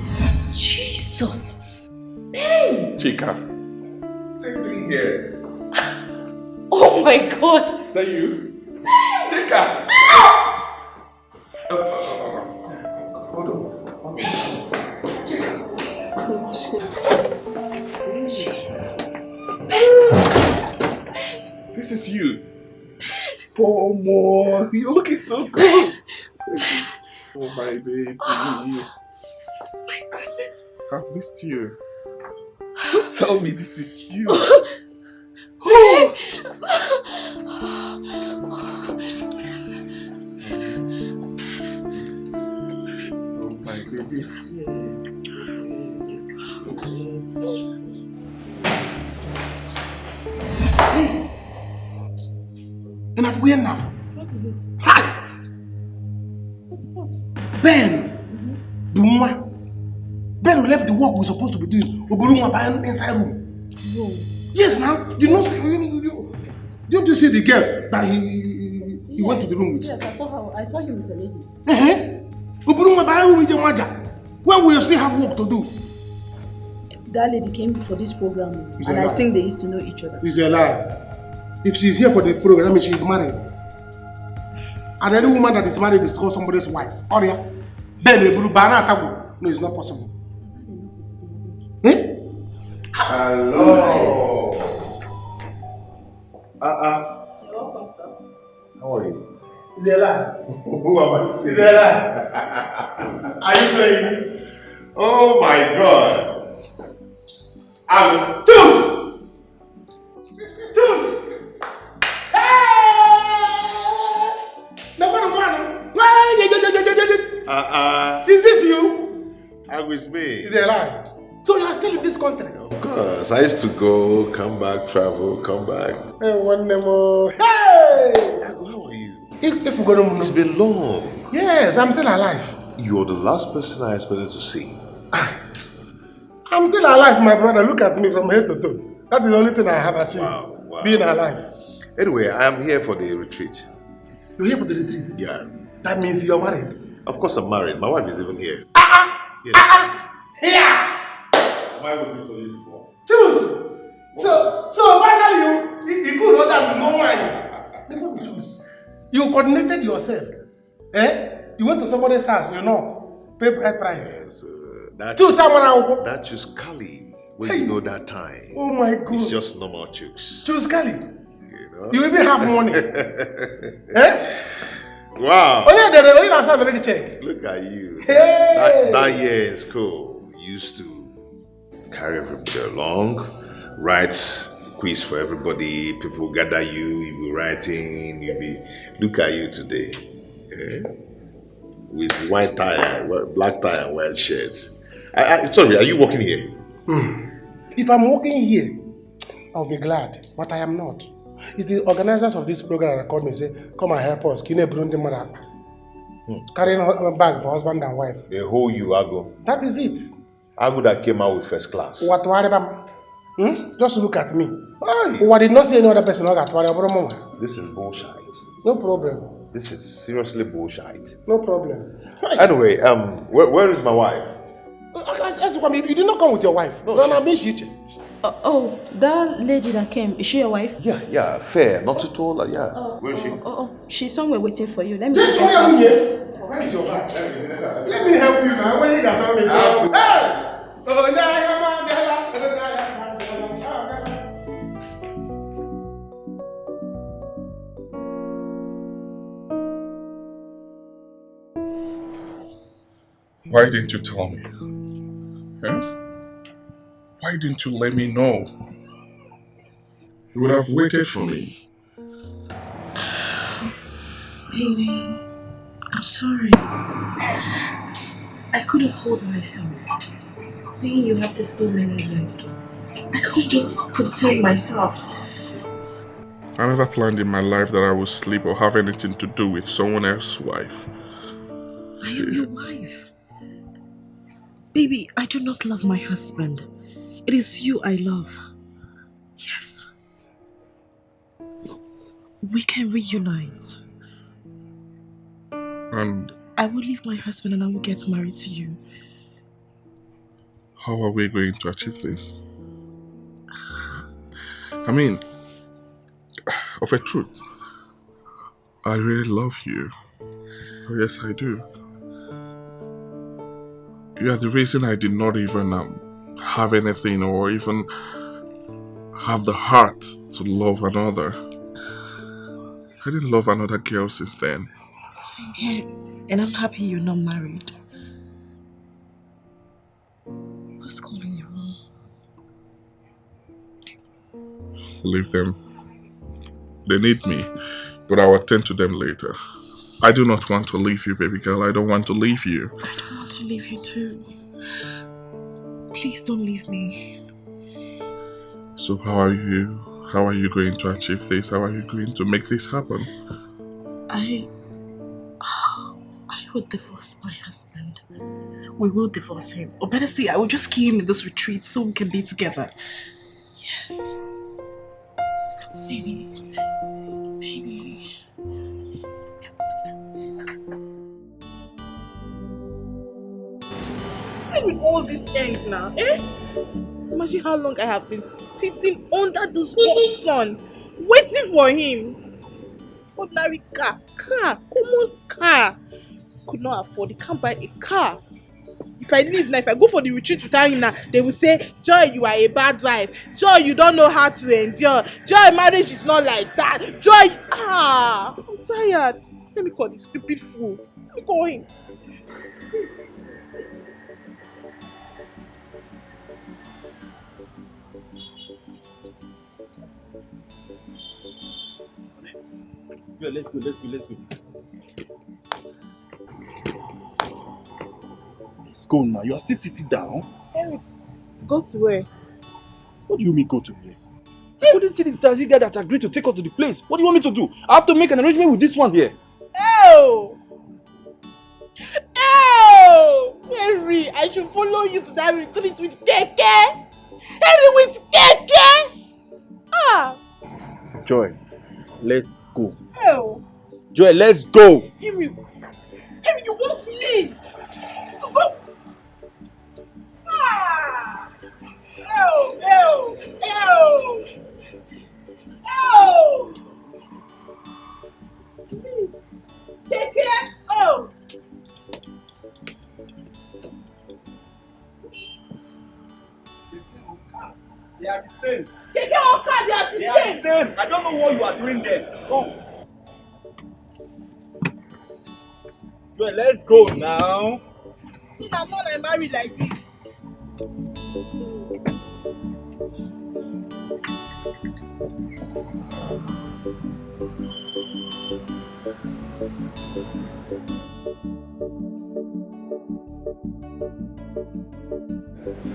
Jesus. Hey! Chika. What are you doing here? Oh my God. Is that you? Chika! Hold on. Jesus. This is you. Oh, more. You're looking so good. Oh, my baby. My goodness. I've missed you. Don't tell me this is you. And I've went now. What is it? Hi! What? Ben! Bunwa. Ben left the work we're supposed to be doing. Oburunwa by inside room. No. Yes, now. You know, don't you see the girl that he went to the room with? Yes, I saw her. I saw him with a lady. Oburunwa by room with your mother. When we still have work to do. That lady came for this program, It's and a I lie. think they used to know each other. It's a lie. If she's here for the program, that means she's married. And any woman that is married is called somebody's wife. Oria. Ben Bana Tabu. No, it's not possible. Hello. You're welcome, sir. How are you? It's a lie. Who am I saying? It's a lie. Are you playing? Oh my God. Choose! Choose! Is this you? How is me? It's a lie. So you are still in this country? Of course. I used to go, come back, travel, come back. Hey, one more. Hey! How are you? If we go to It's been long. Yes, I'm still alive. You're the last person I expected to see. I'm still alive, my brother. Look at me from head to toe. That is the only thing I have achieved. Wow. Being alive. Anyway, I am here for the retreat. You're here for the retreat? Yeah. That means you're married? Of course I'm married. My wife is even here. Here! Am I waiting for you before? Choose! So finally you could order with no wine. Choose. You coordinated yourself. You went to somebody's house, you know, pay bride price. Yes, Choose someone else. That choose Kali. When you know that time. Oh my God. It's just normal chooks. Choose Kali. You know? You even have money. Wow. Oh yeah, check. Look at you. Hey. That year in school, we used to carry everybody along, write quiz for everybody, people gather you be writing, look at you today. With white tie, black tie and white shirts. Sorry, are you working here? If I'm working here, I'll be glad, but I am not. It's the organizers of this program that called me and say, come and help us. Carrying a bag for husband and wife. A whole you, Ago. That is it. Ago that came out with first class. What? Just look at me. I did not see any other person. This is bullshit. No problem. This is seriously bullshit. No problem. Anyway, where is my wife? You did not come with your wife. No, Oh, that lady that came, is she your wife? Yeah, fair, not at all. Yeah. Where is she? She's somewhere waiting for you. Let me get her. Where is your wife? Let me help you now. When you got to me, Why didn't you tell me? Why didn't you let me know? You would have waited for me. Baby, I'm sorry. I couldn't hold myself. Seeing you after so many years, I couldn't just protect myself. I never planned in my life that I would sleep or have anything to do with someone else's wife. I am your wife. Baby, I do not love my husband. It is you I love. Yes. We can reunite. And I will leave my husband and I will get married to you. how are we going to achieve this? I mean, of a truth, I really love you. Oh, yes, I do. You are the reason I did not even have anything or even have the heart to love another. I didn't love another girl since then. Same here. And I'm happy you're not married. Who's calling you? Leave them. They need me, but I'll attend to them later. I do not want to leave you, baby girl. I don't want to leave you. I don't want to leave you too. Please don't leave me. So how are you? How are you going to achieve this? How are you going to make this happen? I will divorce my husband. We will divorce him. Or better still, I will just keep him in this retreat so we can be together. Yes. Baby. When will all this end now, eh? Imagine how long I have been sitting under this hot sun, waiting for him. Ordinary common car. Could not afford, he can't buy a car. If I leave now, if I go for the retreat without him now, they will say, Joy, you are a bad wife. Joy, you don't know how to endure. Joy, marriage is not like that. Joy, I'm tired. Let me call this stupid fool. Let me call him. Let's go. Let's go now. You are still sitting down. Eric, go to where? What do you mean go to where? I couldn't see the taxi guy that agreed to take us to the place. What do you want me to do? I have to make an arrangement with this one here. Oh! Henry, I should follow you to that retreat with Dikeh. Henry with Dikeh. Joy, let's go. Oh! Joy, let's go. Henry, you want me to go? Take care. They are the same. Take care of car, they are the same. I don't know what you are doing there. Come. Joy, let's go now. See, I'm not married like this.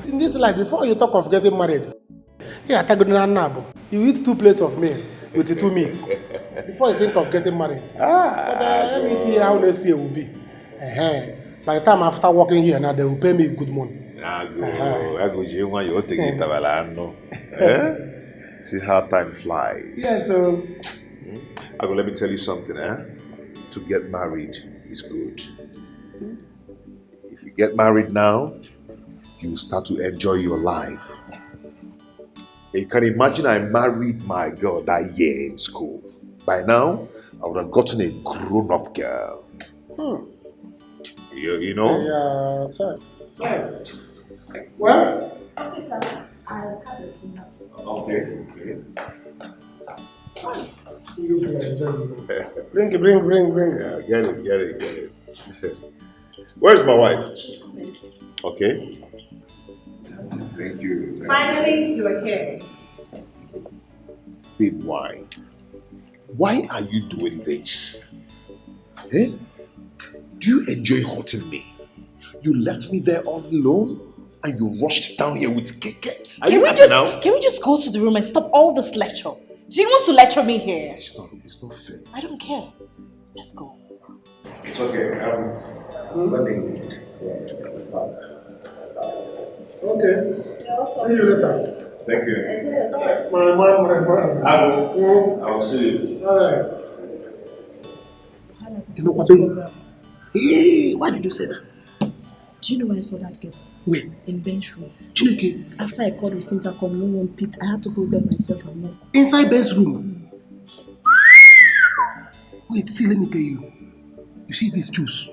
In this life, before you talk of getting married, you eat 2 plates of meal with the 2 meats before you think of getting married. But let me see how next year will be. By the time after working here now, they will pay me good money. See how time flies. Yes, Let me tell you something, To get married is good. If you get married now, you will start to enjoy your life. You can imagine I married my girl that year in school. By now, I would have gotten a grown-up girl. You know? Yeah, sorry. Well? Okay, sir. I'll have the key now. Okay. Bring it. Yeah, get it. Where's my wife? She's coming. Okay. Thank you. Finally, you're here. Babe, why? Why are you doing this? Eh? Do you enjoy hurting me? You left me there all alone and you rushed down here with Dikeh. Can we just go to the room and stop all this lecture? Do you want to lecture me here? It's not fair. I don't care. Let's go. It's okay. Let me. Okay. See you later. Thank you. My man. I'll see you. All right. You know what? Hey, why did you say that? Do you know where I saw that girl? Where? In Ben's room. Chineke. After I called with intercom, no one picked. I had to go there myself and knock. Inside Ben's room. Wait, see, let me tell you. You see this juice?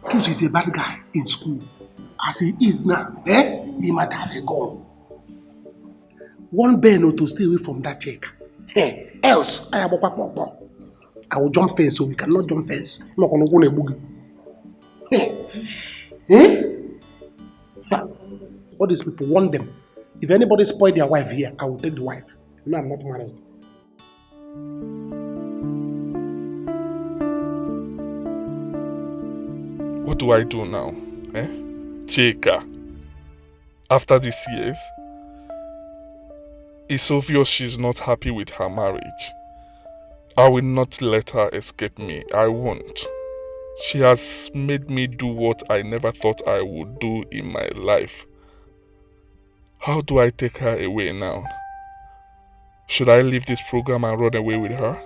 Juice is a bad guy in school. As he is now, he might have a gun. One bear to stay away from that chick. Else, I will jump fence, so we cannot jump fence. I'm not going to go a boogie. All these people want them. If anybody spoil their wife here, I will take the wife. You know I'm not married. What do I do now? Chika. After these years? It's obvious she's not happy with her marriage. I will not let her escape me. I won't. She has made me do what I never thought I would do in my life. How do I take her away now? Should I leave this program and run away with her?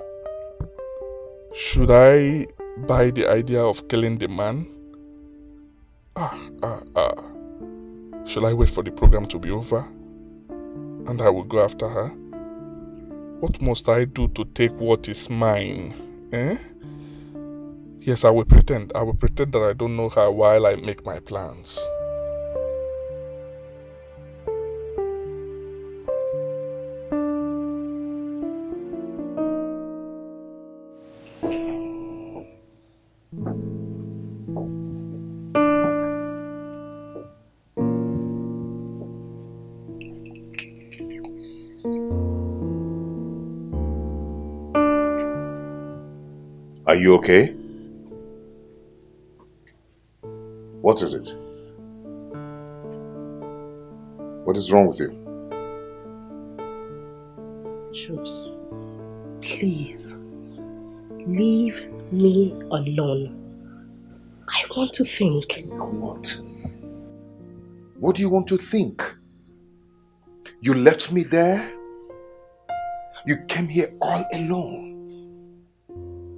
Should I buy the idea of killing the man? Should I wait for the program to be over? And I will go after her? What must I do to take what is mine? Yes, I will pretend. I will pretend that I don't know her while I make my plans. Are you okay? What is it? What is wrong with you? Chooks, please, leave me alone. I want to think. What? What do you want to think? You left me there? You came here all alone,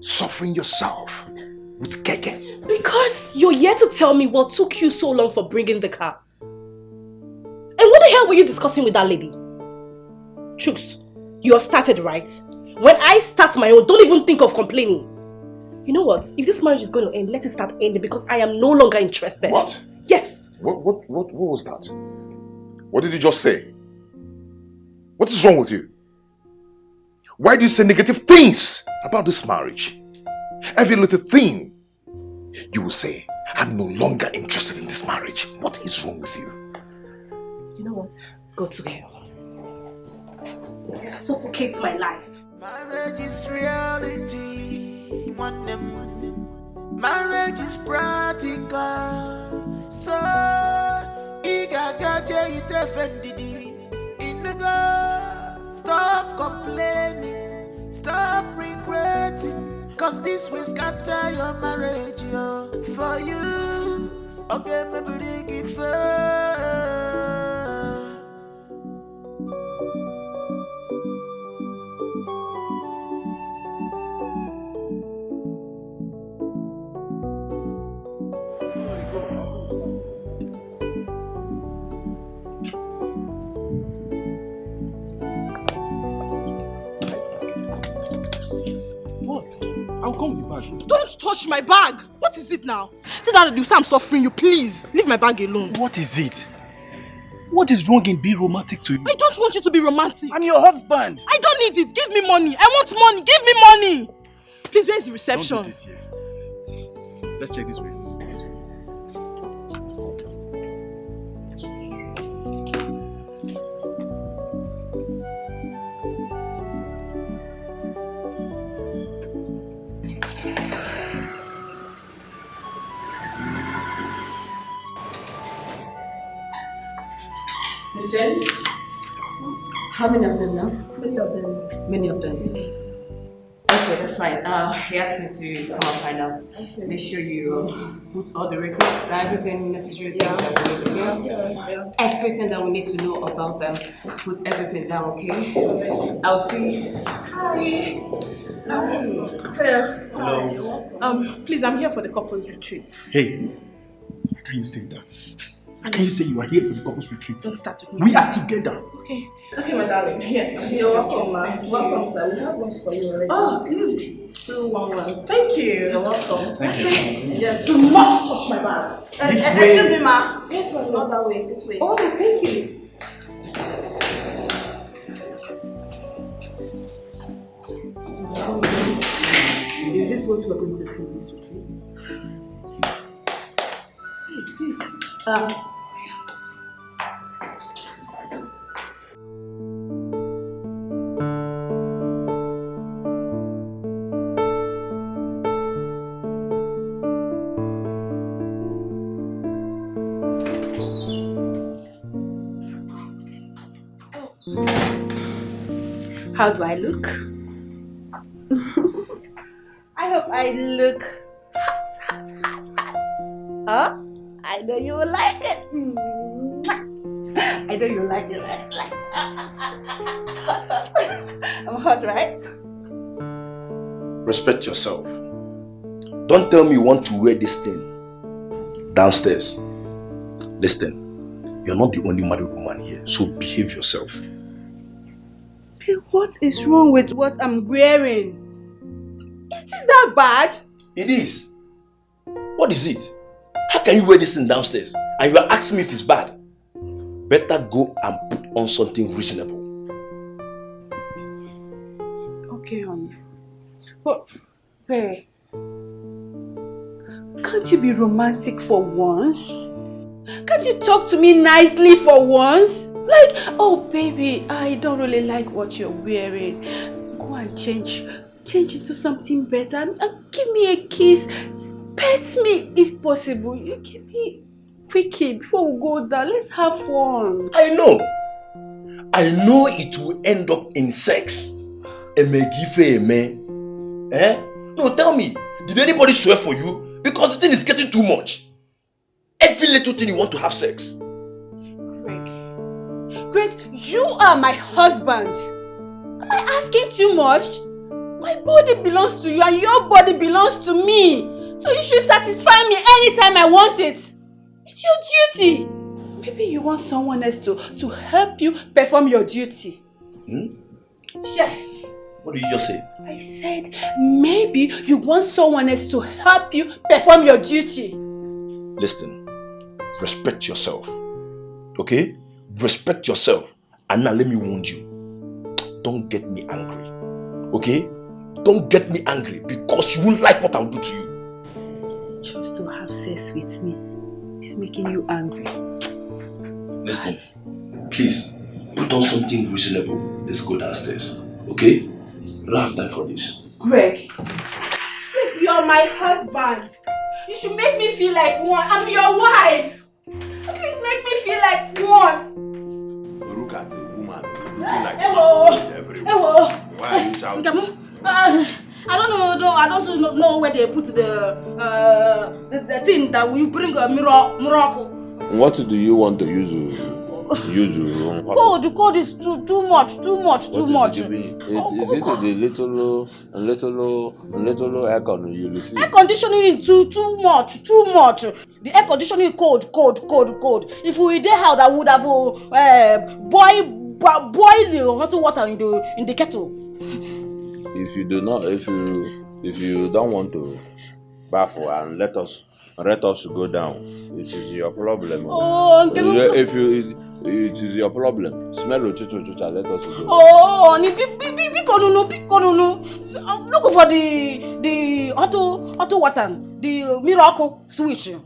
suffering yourself with Dikeh. Because you're here to tell me what took you so long for bringing the car. And what the hell were you discussing with that lady? Chooks, you have started, right? When I start my own, don't even think of complaining. You know what? If this marriage is going to end, let it start ending because I am no longer interested. What? Yes. What was that? What did you just say? What is wrong with you? Why do you say negative things about this marriage? Every little thing you will say, I'm no longer interested in this marriage. What is wrong with you? You know what? Go to hell. You suffocate my life. Marriage is reality. Marriage is practical. So, stop complaining, stop regretting, cause this will scatter your marriage, yo. For you, okay, maybe give What? I'll come with the bag. Don't touch my bag! What is it now? Sit down, you say I'm suffering you, please. Leave my bag alone. What is it? What is wrong in being romantic to you? I don't want you to be romantic. I'm your husband. I don't need it. Give me money. I want money. Give me money. Please, where is the reception? Don't do this here. Let's check this way. Michelle? How many of them now? Many of them. Many of them. Okay, that's fine. He asked me to come and find out. Okay. Make sure you put all the records, everything necessary things that we need, okay? Everything that we need to know about them. Put everything down, okay? I'll see. Hi. Hello. Please, I'm here for the couples retreat. Hey, how can you say that? How can you say you are here for the couples retreat? Don't start with me. We are together. Okay. Okay, my darling. Yes. You're welcome, ma. Welcome, sir. We have rooms for you already. Oh, good. 211. Thank you. You're welcome. Thank you. Yes. Do not touch my bag. This way. Excuse me, ma. Yes, ma'am. Not that way. This way. Oh, thank you. Is this what we're going to see in this retreat? See, please. How do I look? I hope I look hot. Huh? I know you will like it. I know you like it, right? I'm hot, right? Respect yourself. Don't tell me you want to wear this thing downstairs. Listen, you're not the only married woman here, so behave yourself. Babe, what is wrong with what I'm wearing? Is this that bad? It is. What is it? How can you wear this thing downstairs and you are asking me if it's bad? Better go and put on something reasonable. Okay, honey. But, babe, can't you be romantic for once? Can't you talk to me nicely for once? Like, oh baby, I don't really like what you're wearing. Go and change into something better and give me a kiss. Pet me if possible. You give me quickie before we go down. Let's have fun. I know it will end up in sex. No, tell me, did anybody swear for you? Because the thing is getting too much. Every little thing you want to have sex. Greg, you are my husband. Am I asking too much? My body belongs to you and your body belongs to me. So you should satisfy me anytime I want it. It's your duty. Maybe you want someone else to help you perform your duty. Yes. What did you just say? I said maybe you want someone else to help you perform your duty. Listen, respect yourself. Okay? Respect yourself. And now let me warn you. Don't get me angry. Okay? Don't get me angry because you won't like what I'll do to you. Just to have sex with me is making you angry. Listen, please, put on something reasonable. Let's go downstairs. Okay? I don't have time for this. Greg, you're my husband. You should make me feel like one. I'm your wife. At least make me feel like one. Look at the woman looking like Hello. Why are you shouting? I don't know where they put the thing that will bring a miracle. What do you want to use? Code is too much. Is it the little aircon you receive? Air conditioning is too much. The air conditioning cold. If we did how that would have boil the hot water in the kettle. If you don't want to bath and let us go down, it is your problem. It is your problem. Smell chucha, let us go. Oh, big. Look for the auto water, the miracle switch. No.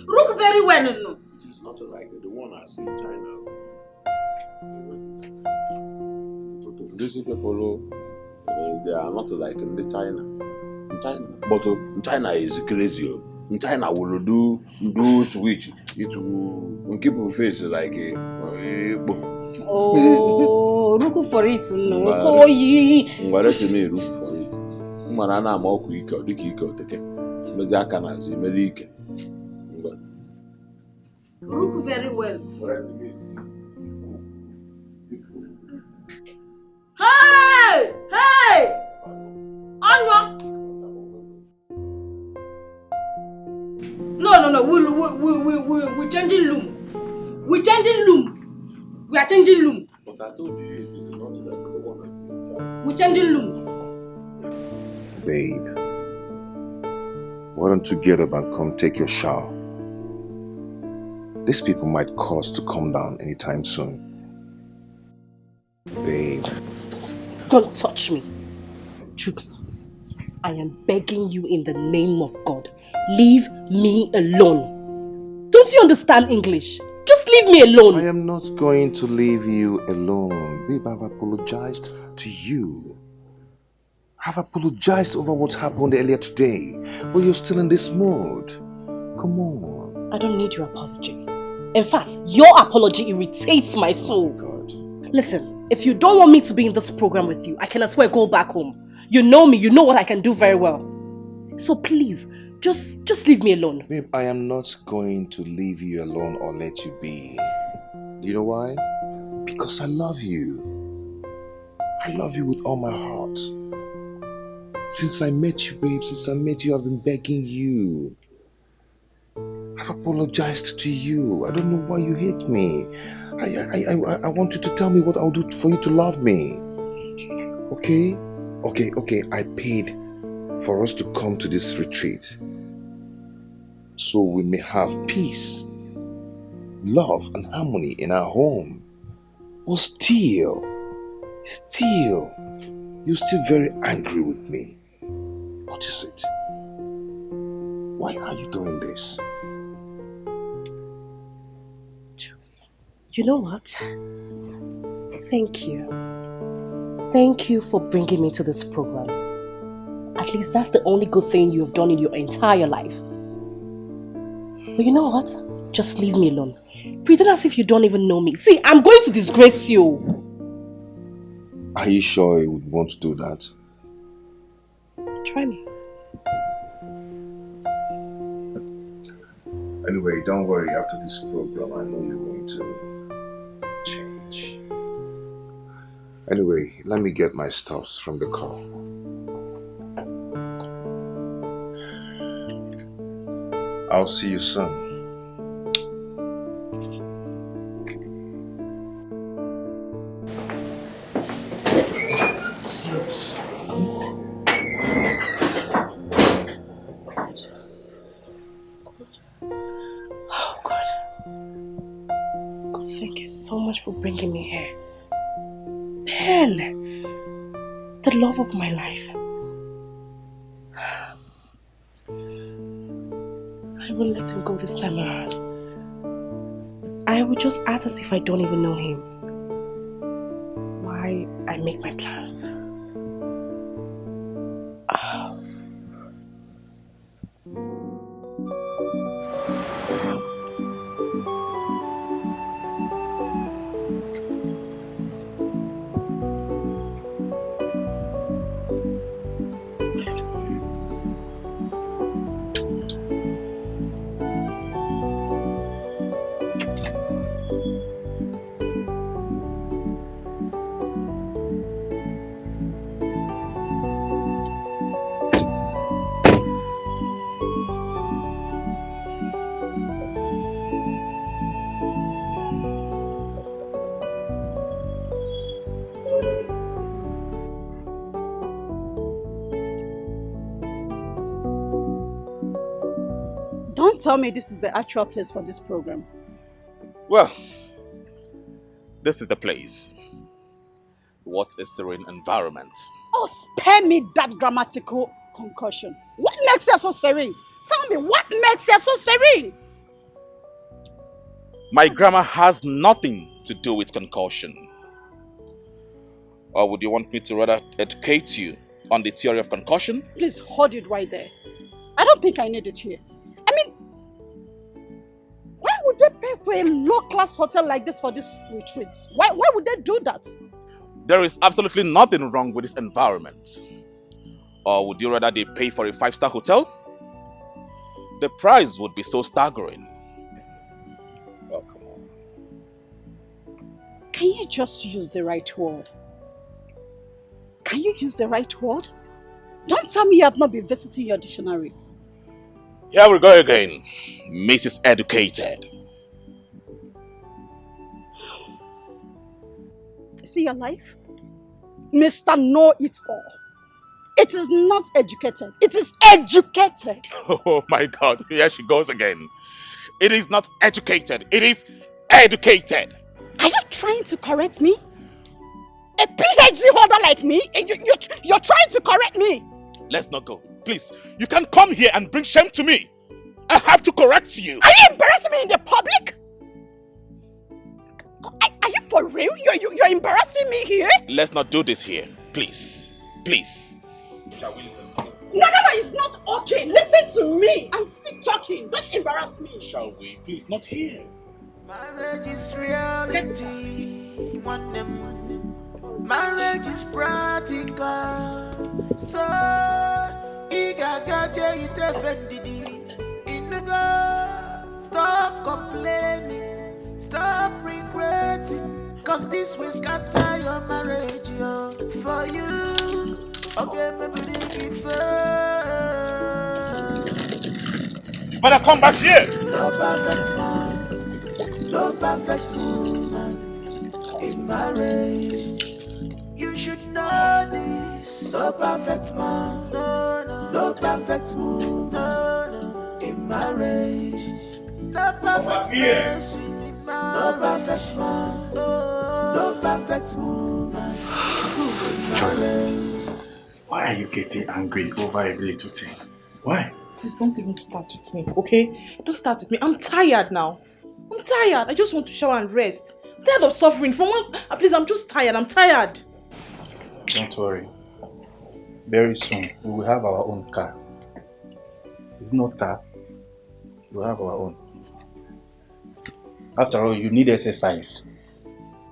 Look very well. No. It is not like the one I see in China. These people, they are not like in the China. But China is crazy. In China, will do switch. It will keep your face like a. Oh, look for it. No, look for it. Manana moku iko dikiko teke. Mezi akana zi melike. Look very well. Hey! Onyo! No. We're changing loom. We are changing loom. But I told you it is not like the one I see. We're changing loom. Babe, why don't you get up and come take your shower? These people might call us to come down anytime soon. Babe. Don't touch me. Troops, I am begging you in the name of God. Leave me alone. Don't you understand English? Just leave me alone. I am not going to leave you alone. Babe, I've apologized to you. I've apologized over what happened earlier today. But you're still in this mood. Come on. I don't need your apology. In fact, your apology irritates my soul. God. Listen, if you don't want me to be in this program with you, I can as well go back home. You know me, you know what I can do very well. So please, just leave me alone. Babe, I am not going to leave you alone or let you be. Do you know why? Because I love you. I love you with all my heart. Since I met you, babe, since I met you, I've been begging you. I've apologized to you. I don't know why you hate me. I want you to tell me what I'll do for you to love me. Okay? Okay. I paid for us to come to this retreat so we may have peace, love, and harmony in our home. But still, you're still very angry with me. What is it? Why are you doing this? Jules, you know what? Thank you. Thank you for bringing me to this program. At least that's the only good thing you have done in your entire life. But you know what? Just leave me alone. Pretend as if you don't even know me. See, I'm going to disgrace you. Are you sure you would want to do that? Try me. Anyway, don't worry. After this program, I know you're going to change. Anyway, let me get my stuffs from the car. I'll see you soon. So much for bringing me here. Ben, the love of my life. I won't let him go this time around. I will just act as if I don't even know him. Why I make my plans. Don't tell me this is the actual place for this program. Well, this is the place. What a serene environment. Oh, spare me that grammatical concussion. What makes you so serene? Tell me, what makes you so serene? My grammar has nothing to do with concussion. Or would you want me to rather educate you on the theory of concussion? Please hold it right there. I don't think I need it here. I mean, why would they pay for a low-class hotel like this for this retreat? Why would they do that? There is absolutely nothing wrong with this environment. Or would you rather they pay for a 5-star hotel? The price would be so staggering. Oh, come on. Can you just use the right word? Can you use the right word? Don't tell me you have not been visiting your dictionary. Here we go again, Mrs. Educated. See your life? Mr. Know-it-all. It is not educated. It is educated. Oh my God, here she goes again. It is not educated. It is educated. Are you trying to correct me? A PhD holder like me? You're trying to correct me? Let's not go. Please, you can't come here and bring shame to me. I have to correct you. Are you embarrassing me in the public? Are you for real? You're embarrassing me here? Let's not do this here. Please. Please. Shall we No, it's not okay. Listen to me. I'm still talking. Don't embarrass me. Shall we? Please, not here. Marriage is reality. One them. Marriage is practical. So, igagaje itefendidi. Stop complaining. Stop regretting. Cause this will scatter your marriage, yo. For you. Okay, maybe it first. You better come back here. No perfect man. No perfect woman in marriage. You should know this. No perfect man, no perfect woman in marriage. No perfect person in marriage. No perfect man, no perfect woman in marriage. Why are you getting angry over every little thing? Why? Please don't even start with me, okay? Don't start with me. I'm tired now. I'm tired. I just want to shower and rest. I'm tired of suffering. Please, I'm just tired. I'm tired. Don't worry. Very soon, we will have our own car. It's not car. We will have our own. After all, you need exercise.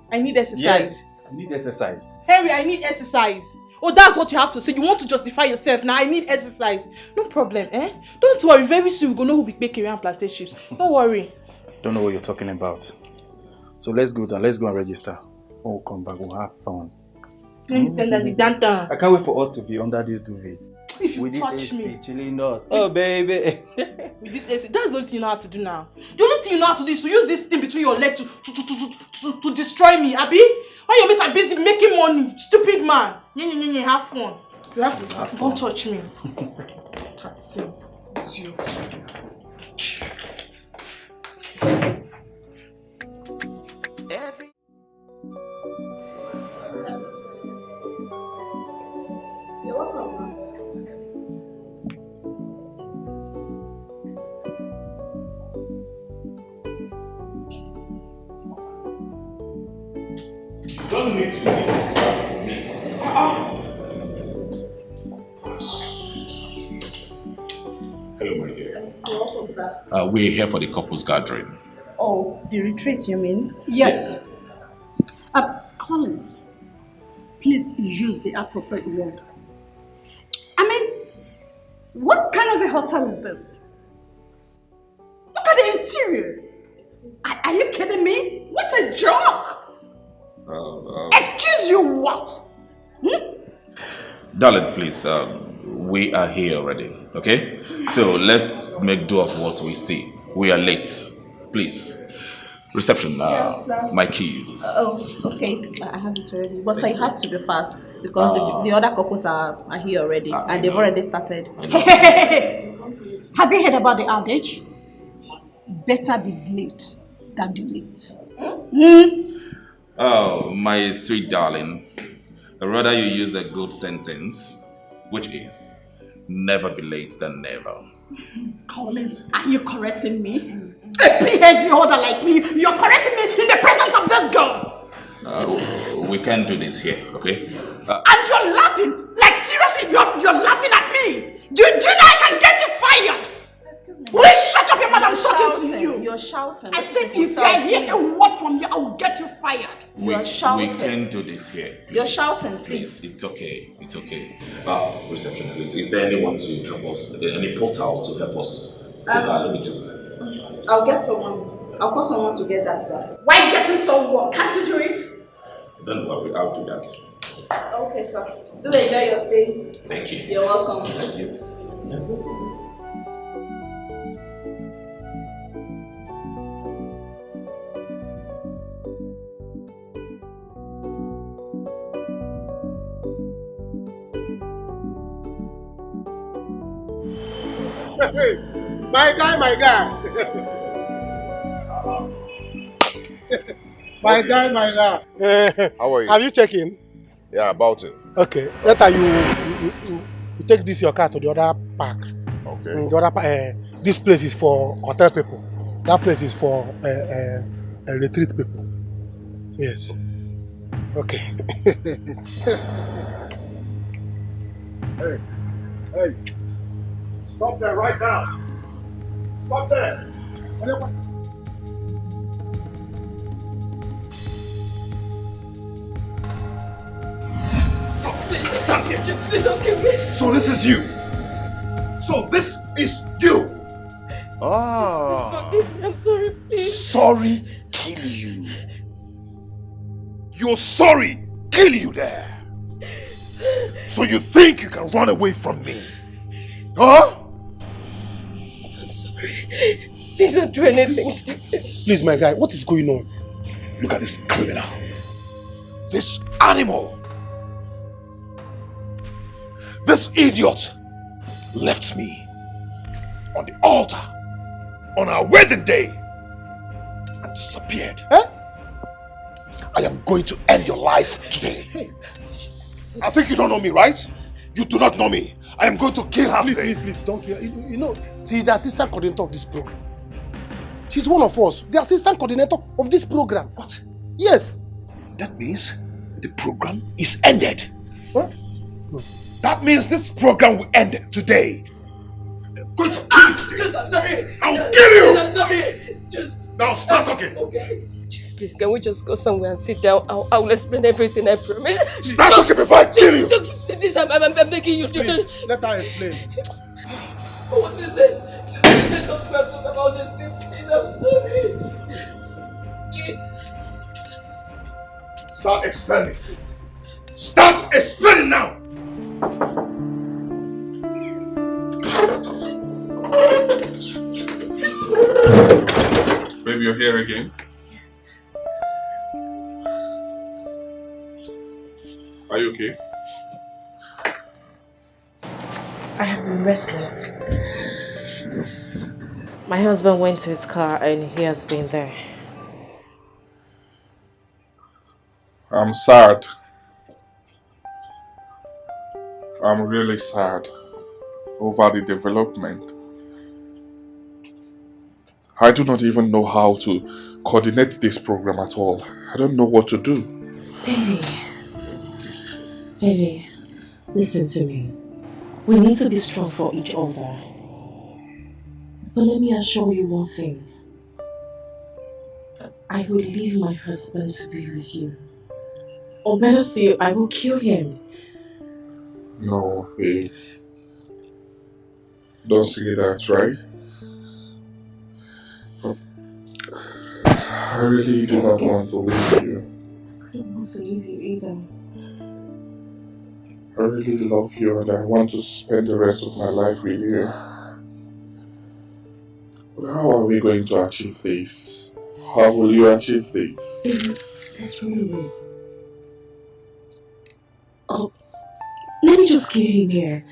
I need exercise. Yes, I need exercise. Henry, I need exercise. Oh, that's what you have to say. You want to justify yourself. Now, I need exercise. No problem, eh? Don't worry. Very soon, we're going to know who will make and plantain chips. Don't worry. Don't know what you're talking about. So let's go down. Let's go and register. When we come back, we'll have fun. I can't wait for us to be under this duvet. If you with touch this AC me. chilling us. Oh, baby. With this AC, that's the only thing you know how to do now. The only thing you know how to do is to use this thing between your legs to destroy me, Abi? Why your mates are busy making money? Stupid man. Have fun. You have to have fun. Don't touch me. That's it. Idiot. You're welcome. You don't need to make this happen for me. Hello, my dear. You're welcome, sir. We're here for the couples gathering. Oh, the retreat, you mean? Yes. Collins, please use the appropriate word. I mean, what kind of a hotel is this? Look at the interior. Are you kidding me? What a joke! Excuse you, what? Darling, please, we are here already, okay? So let's make do of what we see. We are late. Please. Reception, my keys. Oh, okay. I have it already. But I have to be fast because the other couples are here already and they've already started. Hey. Have you heard about the adage? Better be late than delayed. Oh, my sweet darling. Rather you use a good sentence, which is, never be late than never. Collins, are you correcting me? A PhD holder like me, you're correcting me in the presence of this girl! We can't do this here, okay? And you're laughing? Like seriously, you're laughing at me? Do you know I can get you fired? Excuse me. Will you shut up your mouth? I'm talking to you. You're shouting. I said if I hear a word from you, I will get you fired. You're shouting. We can't do this here. Please. You're shouting, please. It's okay. It's okay. Reception, please. Is there anyone to help us? Any portal to help us? Let me just... I'll get someone. I'll call someone to get that, sir. Why getting someone? Can't you do it? Don't worry, I'll do that. Okay, sir. Do enjoy your stay. Thank you. You're welcome. Thank you. Yes. My guy. My guy. How are you? Have you checked in? Yeah, about it. Okay. Later you take this your car to the other park. Okay. The other this place is for hotel people. That place is for retreat people. Yes. Okay. Hey. Stop there right now. Stop there. stand here. Please don't kill me. So this is you. So this is you. Ah. I'm sorry, please. Sorry, kill you. You're sorry, kill you there. So you think you can run away from me? Huh? I'm sorry. Please don't do anything stupid. Please, my guy, what is going on? Look at this criminal. This animal. This idiot left me on the altar on our wedding day and disappeared. Eh? I am going to end your life today. Hey. I think you don't know me, right? You do not know me. I am going to kill her today. Please, don't kill her. You know, she's the assistant coordinator of this program. She's one of us, the assistant coordinator of this program. What? Yes. That means the program is ended. What? No. That means this program will end today. I'm going to kill you today. I'm sorry. I'll kill you. I'm sorry. Now start talking. Okay. Please, can we just go somewhere and sit down? I'll explain everything, I promise. Start talking before I kill you. Please, I'm begging you to Please, let her explain. What is it? Please don't talk about this thing. Please, I'm sorry. Please. Start explaining. Start explaining now. Baby, you're here again? Yes. Are you okay? I have been restless. My husband went to his car and he has been there. I'm sad. I'm really sad over the development. I do not even know how to coordinate this program at all. I don't know what to do. Baby, listen to me. We need to be strong for each other. But let me assure you one thing. I will leave my husband to be with you. Or better still, I will kill him. No, babe. Don't say that, right? I really do not want to leave you. I don't want to leave you either. I really love you and I want to spend the rest of my life with you. But how are we going to achieve this? How will you achieve this? Let's run away. Oh, let me just kill him here.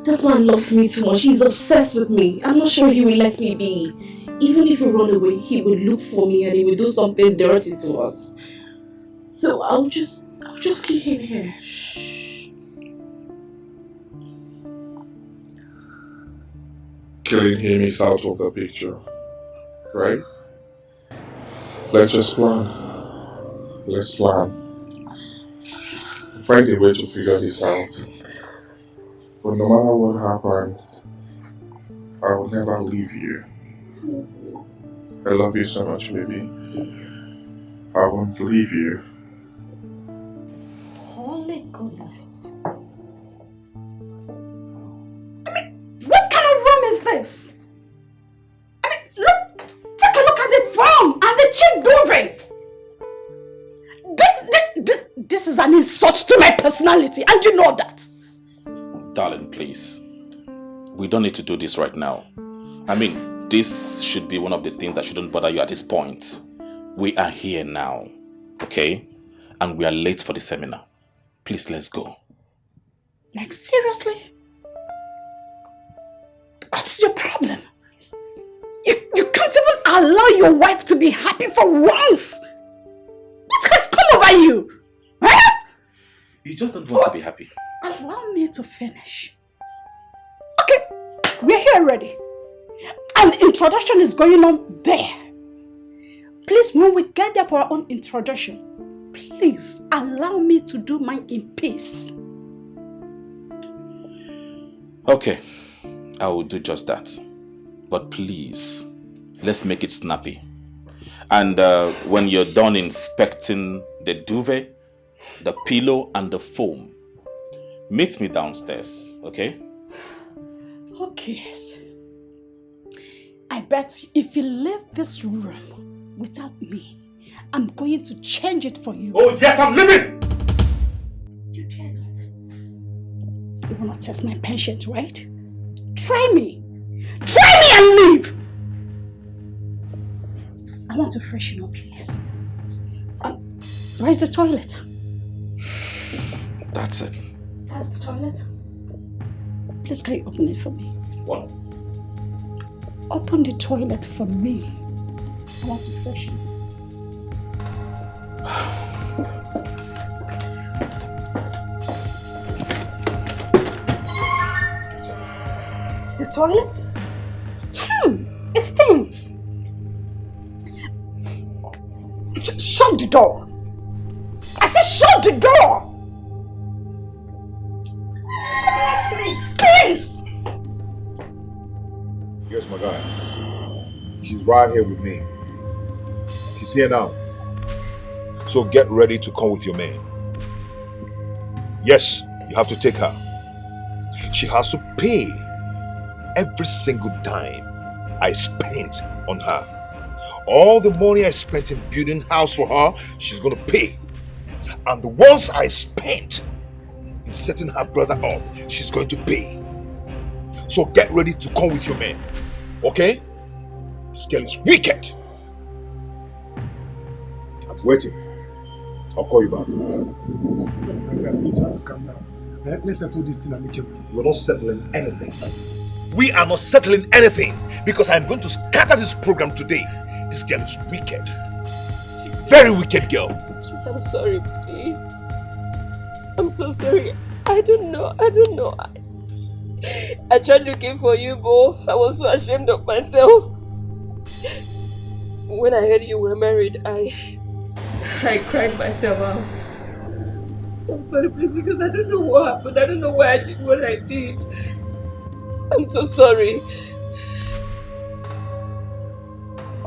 That man loves me too much. He's obsessed with me. I'm not sure he will let me be. Even if we run away, he will look for me and he will do something dirty to us. So I'll just kill him here. Killing him is out of the picture, right? Let's just plan. Let's plan. Find a way to figure this out. But no matter what happens, I will never leave you. I love you so much, baby. I won't leave you. Holy goodness. I mean, what kind of room is this? I mean, look, take a look at the form and the cheap duvet. This is an insult to my personality, and you know that. Darling, please. We don't need to do this right now. I mean, this should be one of the things that shouldn't bother you at this point. We are here now, okay? And we are late for the seminar. Please, let's go. Like, seriously? What's your problem? You can't even allow your wife to be happy for once. What has come over you? Huh? You just don't want to be happy. Allow me to finish. Okay, we're here already. And the introduction is going on there. Please, when we get there for our own introduction, please allow me to do mine in peace. Okay, I will do just that. But please, let's make it snappy. And when you're done inspecting the duvet, the pillow and the foam, Meet me downstairs, okay? Okay. I bet if you leave this room without me, I'm going to change it for you. Oh yes, I'm leaving! You dare not. You want to test my patience, right? Try me! Try me and leave! I want to freshen up, please. Where's the toilet? That's it. That's the toilet? Please, can you open it for me? What? Open the toilet for me. I want to freshen. The toilet? It stinks. Shut the door. I said shut the door. It stinks. Here's my guy. She's right here with me. She's here now. So get ready to come with your man. Yes, you have to take her. She has to pay every single dime I spent on her. All the money I spent in building house for her, she's gonna pay. And the ones I spent in setting her brother up, she's going to pay. So get ready to come with your man. Okay? This girl is wicked. I'm waiting. I'll call you back. Please, you have to calm down. Let's settle this thing and make it. We're not settling anything. We are not settling anything because I'm going to scatter this program today. This girl is wicked. Very wicked girl. Please, I'm sorry, please. I'm so sorry. I don't know. I tried looking for you, Bo. I was so ashamed of myself. When I heard you were married, I cried myself out. I'm sorry, please, because I don't know what happened. I don't know why I did what I did. I'm so sorry.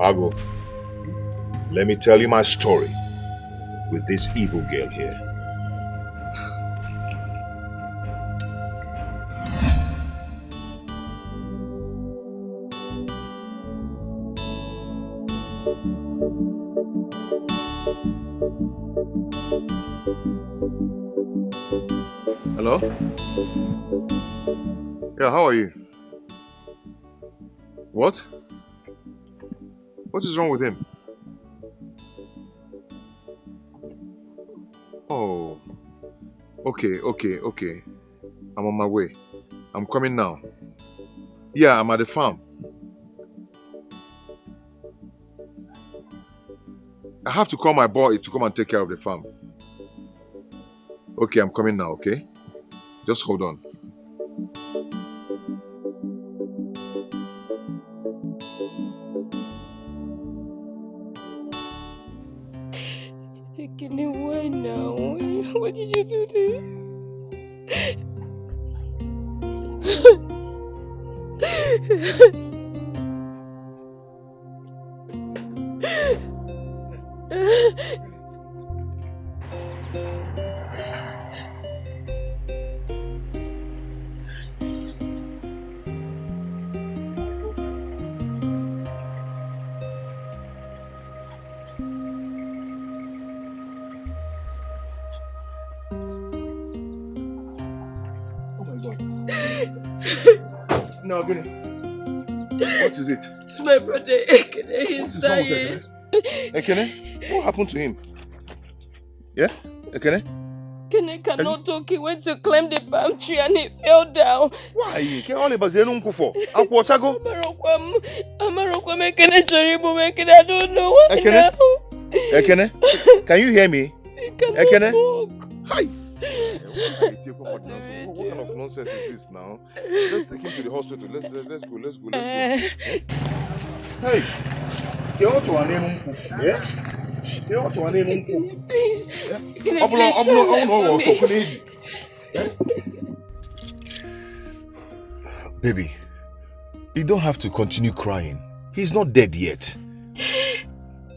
Ago, let me tell you my story with this evil girl here. Hello? Yeah, how are you? What? What is wrong with him? Oh. Okay. I'm on my way. I'm coming now. Yeah, I'm at the farm. I have to call my boy to come and take care of the farm. Okay, I'm coming now, okay? Just hold on. Ekene, why now? Why did you do this? No, Gini. What is it? It's my brother Ekene. He's dying. Ekene? What happened to him? Yeah? Ekene? Ekene cannot talk. He went to climb the palm tree and he fell down. Why? Amarokwam Ekene Choribu Ekene. I don't know why Ekene? now. Ekene? Can you hear me? Ekene? Hi! What kind of nonsense is this now? Let's take him to the hospital. Let's go. Hey! Yeah? Please. Baby, you don't have to continue crying. He's not dead yet.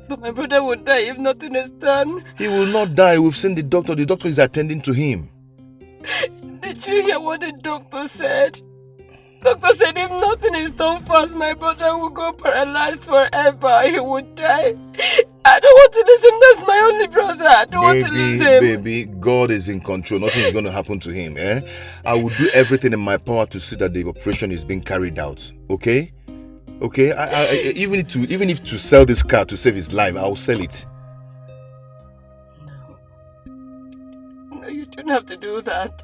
But my brother would die if nothing is done. He will not die. We've seen the doctor. The doctor is attending to him. The Did you hear what the doctor said? Doctor said if nothing is done fast, my brother will go paralyzed forever. He would die. I don't want to lose him. That's my only brother. I don't want to lose him. Baby, God is in control. Nothing is going to happen to him. I will do everything in my power to see that the operation is being carried out. Okay? Okay? Even if to sell this car to save his life, I'll sell it. No, you don't have to do that.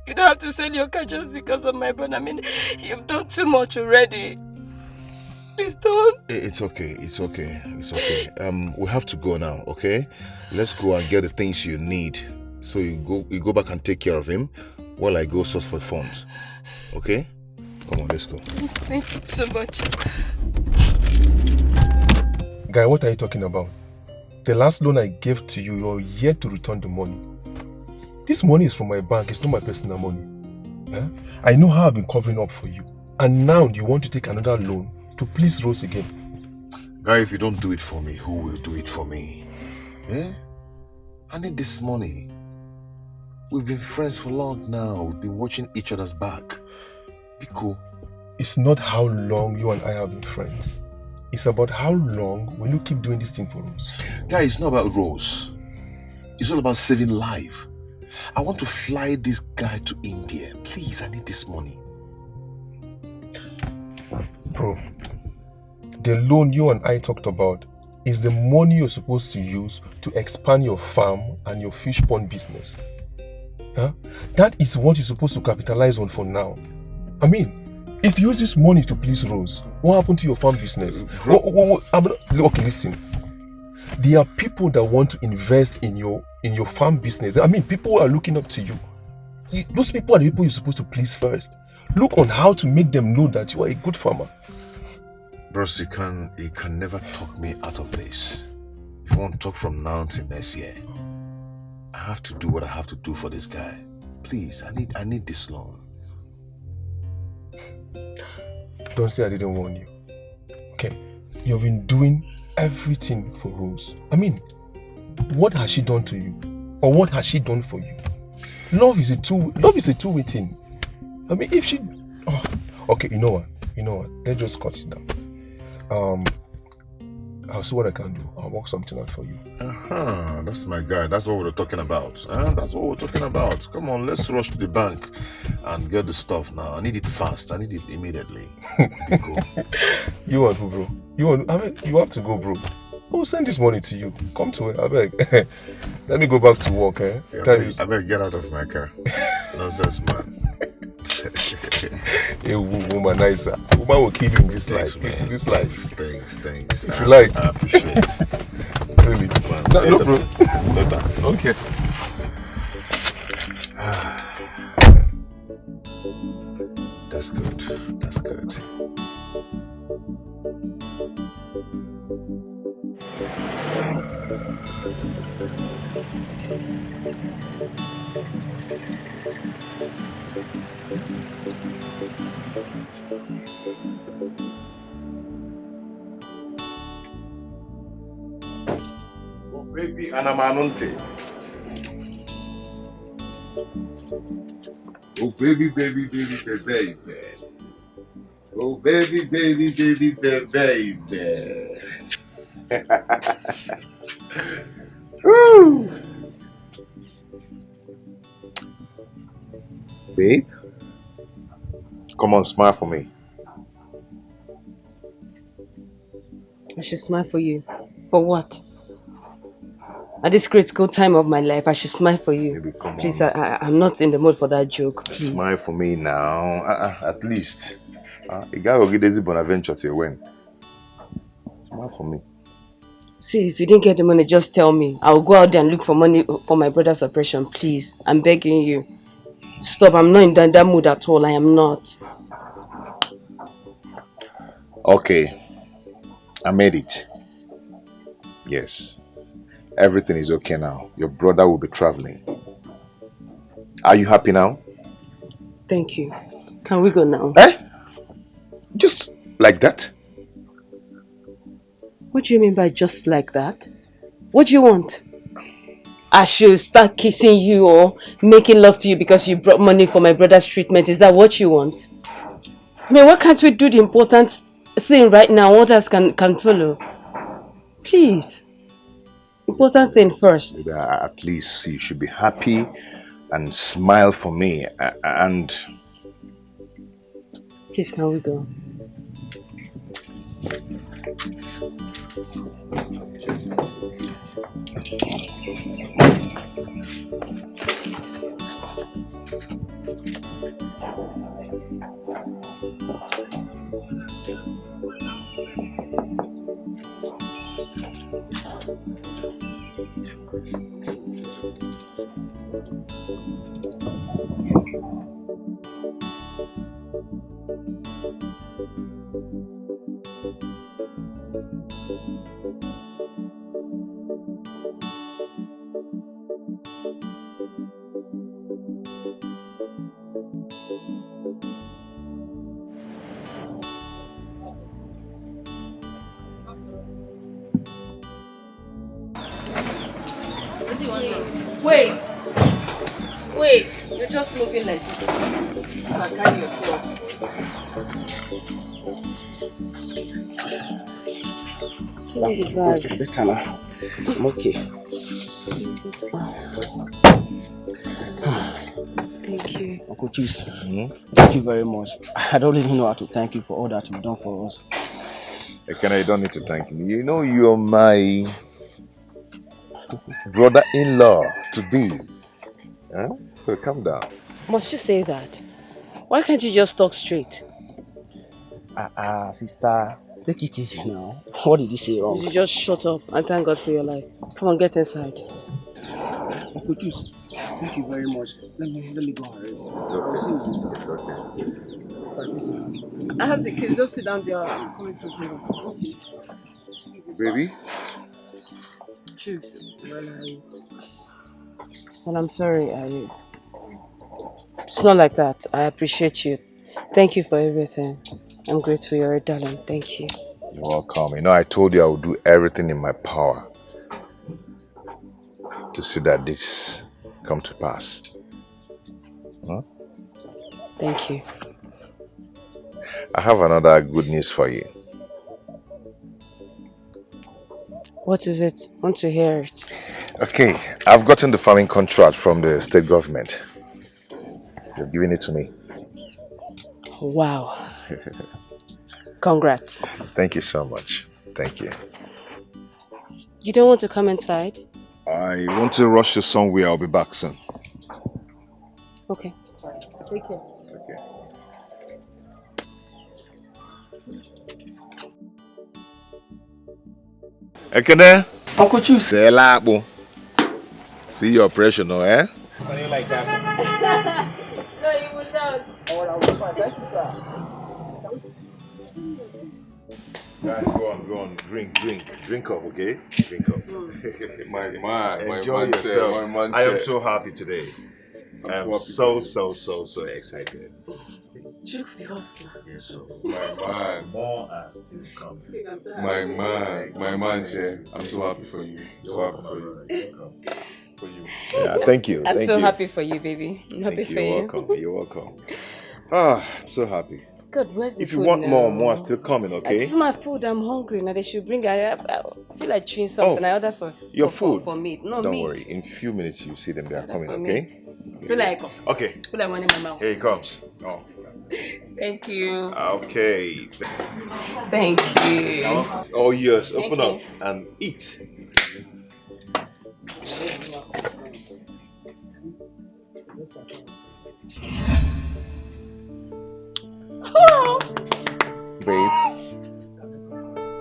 You don't have to sell your car just because of my brother. I mean, you've done too much already. Please don't. It's okay. It's okay. It's okay. We have to go now, okay? Let's go and get the things you need. So you go back and take care of him while I go source for funds. Okay? Come on, let's go. Thank you so much. Guy, what are you talking about? The last loan I gave to you, you're yet to return the money. This money is from my bank, it's not my personal money. I know how I've been covering up for you. And now you want to take another loan to please Rose again. Guy, if you don't do it for me, who will do it for me? I need this money. We've been friends for long now. We've been watching each other's back. Be cool. It's not how long you and I have been friends. It's about how long will you keep doing this thing for Rose. Guy, it's not about Rose. It's all about saving life. I want to fly this guy to India. Please, I need this money. Bro, the loan you and I talked about is the money you're supposed to use to expand your farm and your fish pond business. That is what you're supposed to capitalize on for now. I mean, if you use this money to please Rose, what happened to your farm business? Okay, listen. There are people that want to invest in your farm business. I mean, people are looking up to you. Those people are the people you're supposed to please first. Look on how to make them know that you are a good farmer. Bros, you can never talk me out of this. If you want to talk from now till next year, I have to do what I have to do for this guy. Please, I need this loan. Don't say I didn't warn you. Okay, you've been doing everything for Rose. I mean, what has she done to you? Or what has she done for you? Love is a two-way thing. I mean, if she... Oh, okay, you know what? Let's just cut it down. I'll see what I can do. I'll work something out for you. That's my guy. That's what we're talking about. That's what we're talking about. Come on, let's rush to the bank and get the stuff now. I need it fast. I need it immediately. Be cool. You want who, bro? You have to go, bro. I'll send this money to you. Come to it, I beg. Let me go back to work, I beg, get out of my car. Nonsense, man. A womanizer. Woman will kill you in this life. You see this life. Thanks. If you like. I appreciate it. Really? Man, No, bro. Later. Okay. That's good. That's good. Oh, baby, Anamanunte. Oh, baby. Oh, baby. Woo! Babe, come on, smile for me. I should smile for you. For what? At this critical time of my life, I should smile for you. Baby, come please, on. I'm not in the mood for that joke. Please. Smile for me now. At least. You gotta get this Bonaventure till when? Smile for me. See, if you didn't get the money, just tell me. I'll go out there and look for money for my brother's operation. Please, I'm begging you. Stop, I'm not in that mood at all. I am not. Okay. I made it. Yes. Everything is okay now. Your brother will be traveling. Are you happy now? Thank you. Can we go now? Just like that? What do you mean by just like that? What do you want? I should start kissing you or making love to you because you brought money for my brother's treatment. Is that what you want? I mean, why can't we do the important thing right now? What else can follow? Please. Important thing first. At least you should be happy and smile for me. And please, can we go? Wait, you're just moving like this. Carry yourself. Okay, better now. I'm okay. Thank you. Uncle Juice, thank you very much. I don't even know how to thank you for all that you've done for us. Ekene, you don't need to thank me. You know you're my brother-in-law to be. Huh? So calm down. Must you say that? Why can't you just talk straight? Sister, take it easy now. What did he say wrong? You just shut up and thank God for your life. Come on, get inside. Uncle Juice, thank you very much. Let me go and rest. I'll see you. It's okay. I have the kids. Just sit down there. I'm coming to you. Okay. Baby? Choose. Well, I'm sorry. It's not like that. I appreciate you. Thank you for everything. I'm grateful. You're a darling. Thank you. You're welcome. You know, I told you I would do everything in my power to see that this come to pass. Huh? Thank you. I have another good news for you. What is it? I want to hear it. Okay, I've gotten the farming contract from the state government. They're giving it to me. Wow. Congrats. Thank you so much. Thank you. You don't want to come inside? I want to rush you somewhere. I'll be back soon. Okay. Take care. Okay. Ekene? Uncle Juice. Say labo. See your pressure now, eh? How do you like that? No, you will not. Oh, that was fine. Thank you, sir. Guys, go on. Drink up, okay? Drink up. My man, Enjoy my yourself. man, my man I am said. so happy today. I'm so excited. Jukes the hustler. Yes, so My man. More are still coming. My man said, I'm so happy for you. So happy for you. For you. Yeah, thank you. I'm thank so you. happy for you, baby. I'm happy Thank you. for you. You're welcome. You're welcome. I'm so happy. God, where's the If food you want now? more are still coming, okay? This is my food. I'm hungry. Now they should bring. I feel like chewing something. I order for your for, food. for meat. No Don't meat. worry. In a few minutes you see them. They are coming, For okay? Feel like Okay. Feel like one in my mouth. Here it comes. Oh. Thank you. Okay. Thank you. It's all yours. Thank Open you. up and eat. Babe,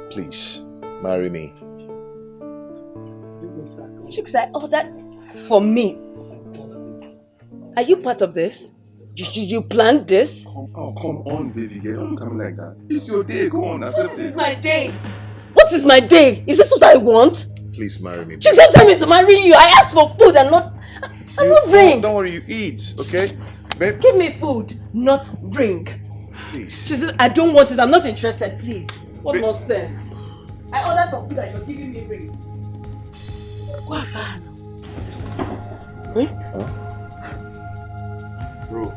please marry me. Chicks, I ordered for me. Are you part of this? You planned this? Oh, come on, baby girl. Don't come like that. It's your day. Go on, accept This it. is my day. What is my day? Is this what I want? Please marry me. Chicks, don't tell me to marry you. I asked for food and not. I'm not ring. Don't worry, you eat, okay? Babe. Give me food, not ring. Please. She said, I don't want it. I'm not interested, please. What nonsense? I ordered for food and you're giving me ring. Eh? Huh? Bro.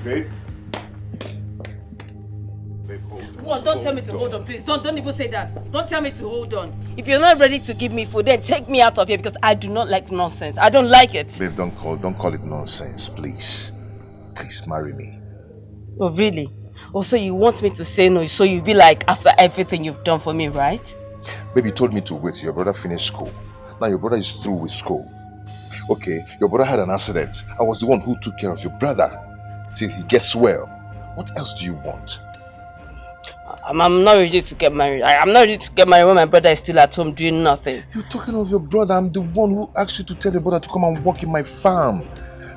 Babe? One, don't tell me to hold on, please. Don't even say that. Don't tell me to hold on. If you're not ready to give me food, then take me out of here because I do not like nonsense. I don't like it. Babe, don't call it nonsense, please. Please marry me. Oh, really? Also, you want me to say no, so you'll be like, after everything you've done for me, right? Babe, you told me to wait till your brother finished school. Now your brother is through with school. Okay, your brother had an accident. I was the one who took care of your brother till he gets well. What else do you want? I'm not ready to get married. I'm not ready to get married when my brother is still at home doing nothing. You're talking of your brother. I'm the one who asked you to tell your brother to come and work in my farm.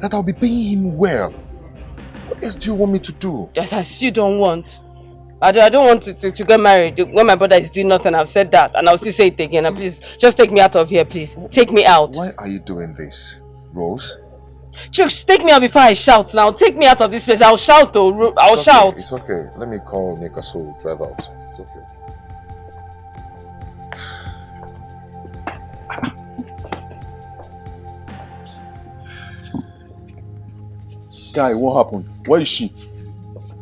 That I'll be paying him well. What else do you want me to do? Just as you don't want. I don't want to get married when my brother is doing nothing. I've said that and I'll still say it again. And please, just take me out of here, please. Take me out. Why are you doing this, Rose? Chooks, take me out before I shout now. Take me out of this place. I'll shout though. I'll shout. It's okay. Let me call Nika so we'll drive out. It's okay. Guy, what happened? Where is she?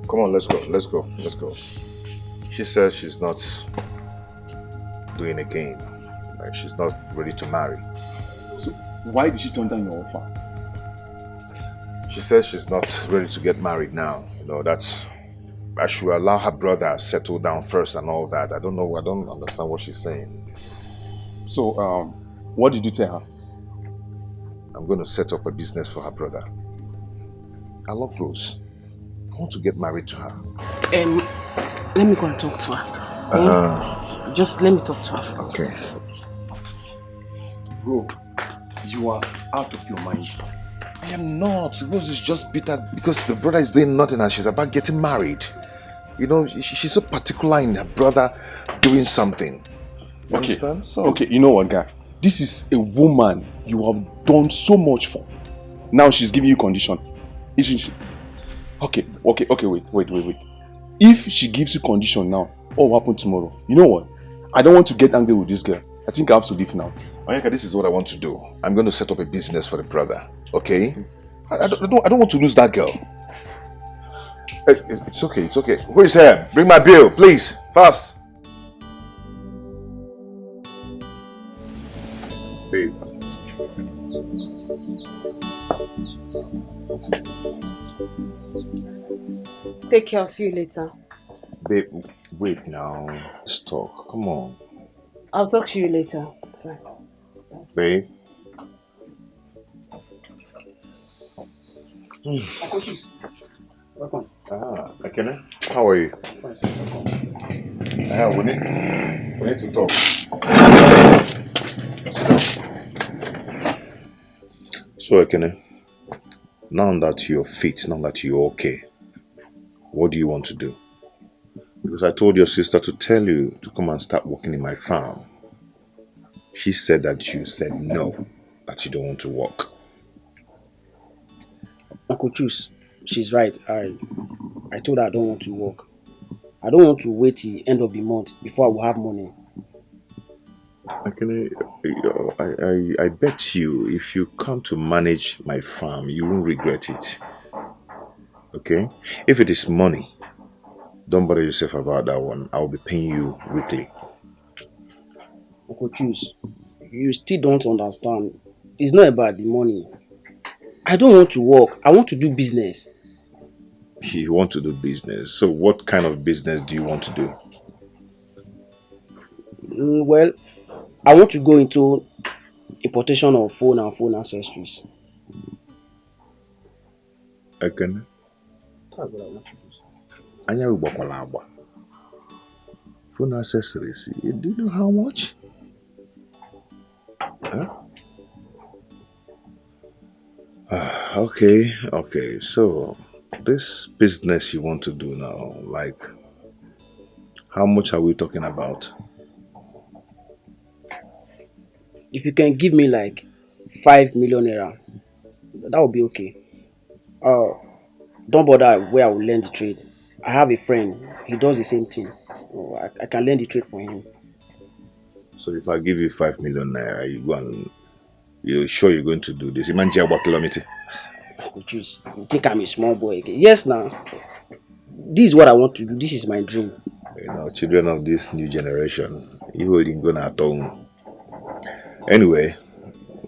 Come on, let's go. She says she's not doing a game. Like she's not ready to marry. So why did she turn down your offer? She says she's not ready to get married now. You know, that's... I should allow her brother settle down first and all that. I don't know. I don't understand what she's saying. So, what did you tell her? I'm going to set up a business for her brother. I love Rose. I want to get married to her. Let me go and talk to her. Just let me talk to her. Okay. Bro, you are out of your mind. I am not. Rose is just bitter because the brother is doing nothing and she's about getting married. You know, she's so particular in her brother doing something. You understand? So, okay, you know what, guy? This is a woman you have done so much for. Now she's giving you condition. Isn't she? Okay, wait. If she gives you condition now, what will happen tomorrow? You know what? I don't want to get angry with this girl. I think I have to leave now. Onyeka, this is what I want to do. I'm going to set up a business for the brother. Okay? I don't want to lose that girl. It's okay. Who is here? Bring my bill, please. Fast. Babe. Take care. I'll see you later. Babe, wait now. Let's talk. Come on. I'll talk to you later. Bye. Babe. Welcome. Akene, how are you? We need to talk. So Akene, now that you're fit, now that you're okay, what do you want to do? Because I told your sister to tell you to come and start working in my farm. She said that you said no, that you don't want to work. Uncle Choose, she's right. I told her I don't want to work. I don't want to wait till the end of the month before I will have money. I bet you if you come to manage my farm, you won't regret it. Okay? If it is money, don't bother yourself about that one. I'll be paying you weekly. Uncle Choose, you still don't understand. It's not about the money. I don't want to work. I want to do business. You want to do business? So what kind of business do you want to do? Well, I want to go into importation of phone and phone accessories. Again? That's what I want to do. Phone accessories. Do you know how much? Huh? Okay. So, this business you want to do now, like, how much are we talking about? If you can give me like 5 million naira, that would be okay. Don't bother where I will learn the trade. I have a friend, he does the same thing. I can learn the trade for him. So if I give you 5 million naira, you go and you're sure you're going to do this? Imagine about kilometer. Choose. You think I'm a small boy again? Yes, now. This is what I want to do. This is my dream. You know, children of this new generation, you will go na home. Anyway,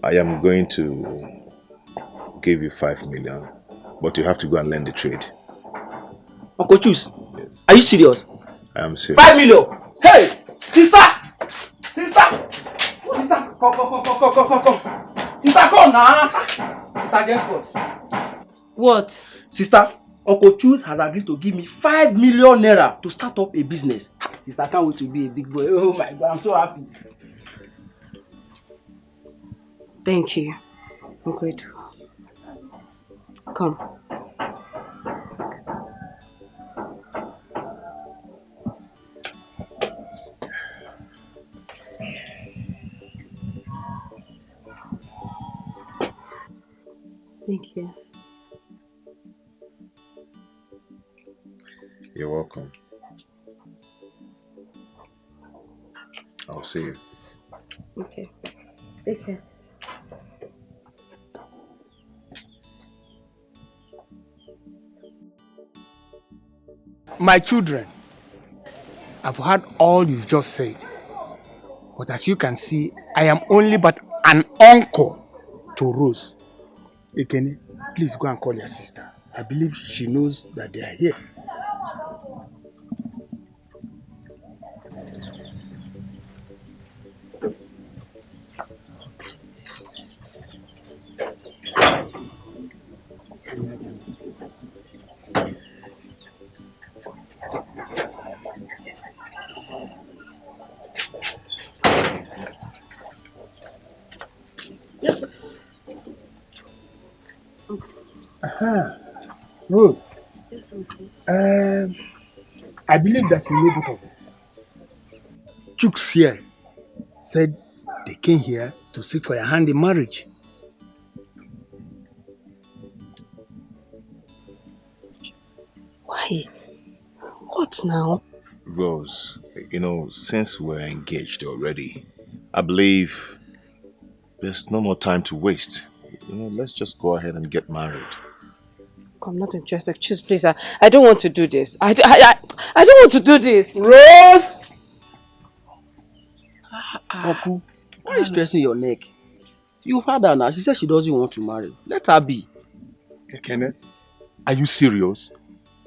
I am going to give you 5 million, but you have to go and learn the trade. Uncle Choose, yes. Are you serious? I am serious. 5 million! Hey! Sister! Sister! Sister! Come. Sister, come now! Sister, guess what? What? Sister, Uncle Choose has agreed to give me 5 million naira to start up a business. Sister, I can't wait to be a big boy. Oh my God, I'm so happy. Thank you. I'm grateful. Come. Thank you. You're welcome. I'll see you. Okay. Take care. My children, I've heard all you've just said. But as you can see, I am only but an uncle to Rose. Ekene, please go and call your sister. I believe she knows that they are here. Yes, sir. Rose. Yes, sir. I believe that you know both of them. Chooks here said they came here to seek for your hand in marriage. Why? What now? Rose, you know, since we're engaged already, I believe there's no more time to waste. You know, let's just go ahead and get married. I'm not interested. Choose, please. I don't want to do this. I don't want to do this. Rose! Uncle, why are you stressing your neck? You've heard her now. She said she doesn't want to marry. Let her be. Kenneth, are you serious?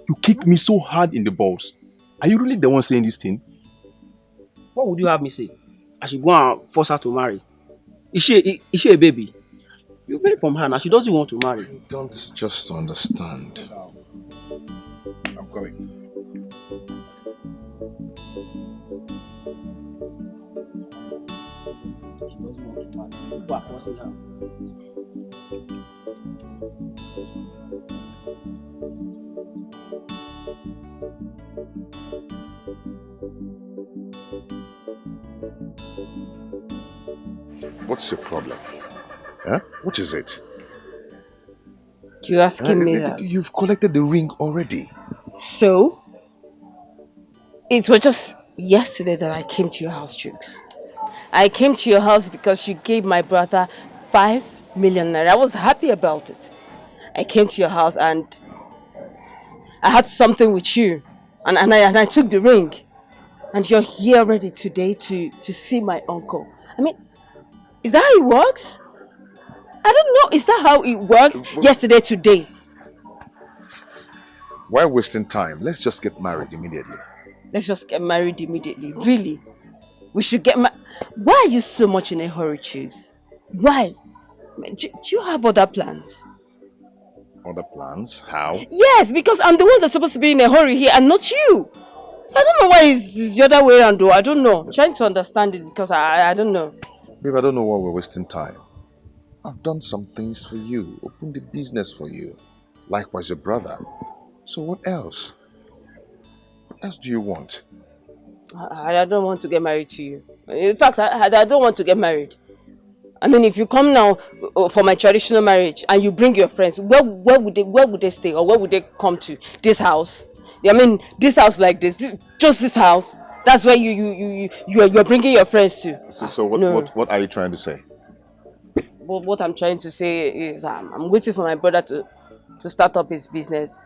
You kicked me so hard in the balls. Are you really the one saying this thing? What would you have me say? I should go and force her to marry. Is she a baby? You pay from her now. She doesn't want to marry. You don't just understand. I'm coming. She doesn't want to marry. People are forcing her. What's your problem? Huh? What is it? You asking me that? You've collected the ring already. So? It was just yesterday that I came to your house, Jukes. I came to your house because you gave my brother 5 million naira. I was happy about it. I came to your house and I had something with you. And I took the ring. And you're here already today to see my uncle. I mean, is that how it works? I don't know. Is that how it works? Yesterday, today. Why wasting time? Let's just get married immediately. Let's just get married immediately. Really? We should get married. Why are you so much in a hurry, Choose? Why? Do you have other plans? Other plans? How? Yes, because I'm the one that's supposed to be in a hurry here and not you. So I don't know why it's the other way around though. I don't know. I'm trying to understand it because I don't know. Babe, I don't know why we're wasting time. I've done some things for you. Opened the business for you. Likewise your brother. So what else? What else do you want? I don't want to get married to you. In fact, I don't want to get married. I mean, if you come now for my traditional marriage and you bring your friends, where would they stay or where would they come to? This house? I mean, this house like this, just this house. That's where you're bringing your friends to. So what are you trying to say? But what I'm trying to say is I'm waiting for my brother to start up his business.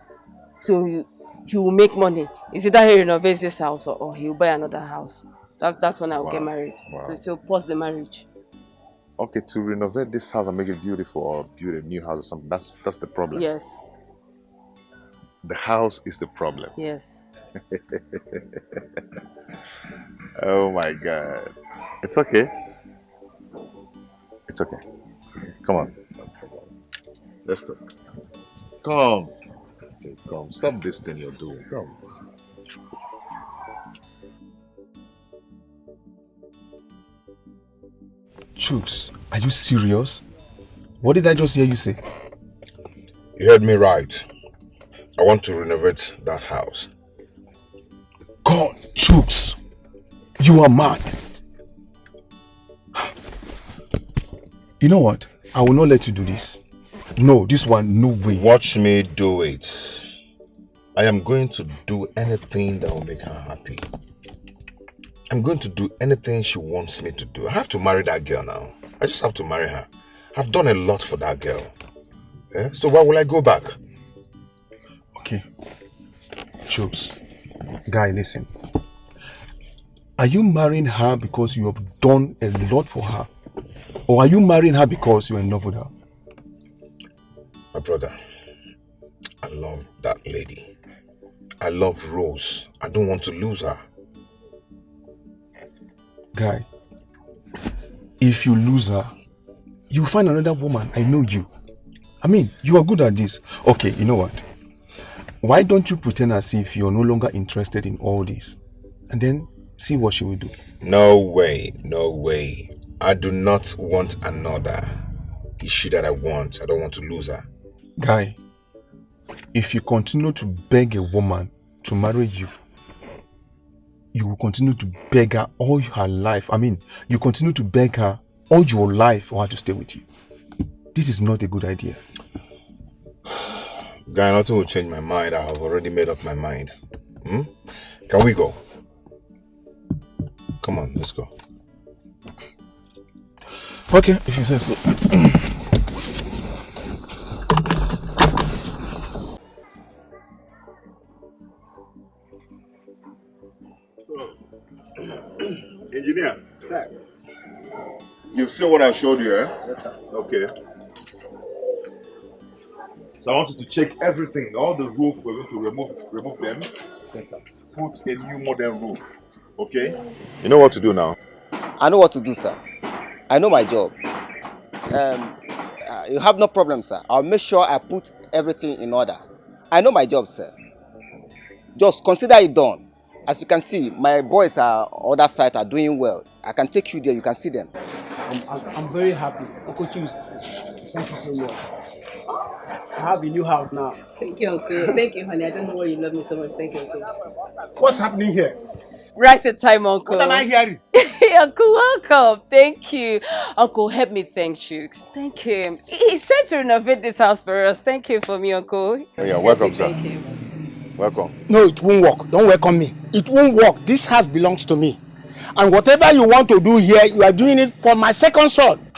So he will make money. It's either he renovates this house or he will buy another house. That's when I will get married. Wow. So he'll pause the marriage. Okay, to renovate this house and make it beautiful or build a new house or something, that's the problem. Yes. The house is the problem. Yes. Oh my God. It's okay. It's okay. It's okay. Come on. Let's go. Come. Okay, come. Stop this thing you're doing. Come. Chooks, are you serious? What did I just hear you say? You heard me right. I want to renovate that house. God, Chooks, you are mad. You know what? I will not let you do this. No, this one, no way. Watch me do it. I am going to do anything that will make her happy. I'm going to do anything she wants me to do. I have to marry that girl now. I just have to marry her. I've done a lot for that girl. Yeah? So why will I go back? Okay. Chooks, guy, listen. Are you marrying her because you have done a lot for her? Or are you marrying her because you're in love with her? My brother, I love that lady. I love Rose. I don't want to lose her. Guy, if you lose her, you'll find another woman. I know you. I mean, you are good at this. Okay, you know what? Why don't you pretend as if you're no longer interested in all this? And then see what she will do. No way, no way. I do not want another. It's she that I want. I don't want to lose her. Guy, if you continue to beg a woman to marry you, you will continue to beg her all her life. I mean, you continue to beg her all your life for her to stay with you. This is not a good idea. Guy, nothing will change my mind. I have already made up my mind. Can we go? Come on, let's go. Okay, if you say so. Engineer. Sir. You've seen what I showed you, eh? Yes, sir. Okay. So I want you to check everything. All the roof, we're going to remove them. Yes, sir. Put a new modern roof. Okay? You know what to do now? I know what to do, sir. I know my job. You have no problem, sir. I'll make sure I put everything in order. I know my job, sir. Just consider it done. As you can see, my boys are other side are doing well. I can take you there. You can see them. I'm very happy. Uncle Choose, thank you so much. I have a new house now. Thank you, Uncle. Thank you, honey. I don't know why you love me so much. Thank you, Uncle. What's happening here? Right at time, Uncle. What am I hearing? Uncle, welcome. Thank you. Uncle, help me thank Chooks. Thank him. He's trying to renovate this house for us. Thank you for me, Uncle. Oh, yeah, welcome, sir. Thank you. Welcome. No, it won't work. Don't welcome me. It won't work. This house belongs to me. And whatever you want to do here, you are doing it for my second son.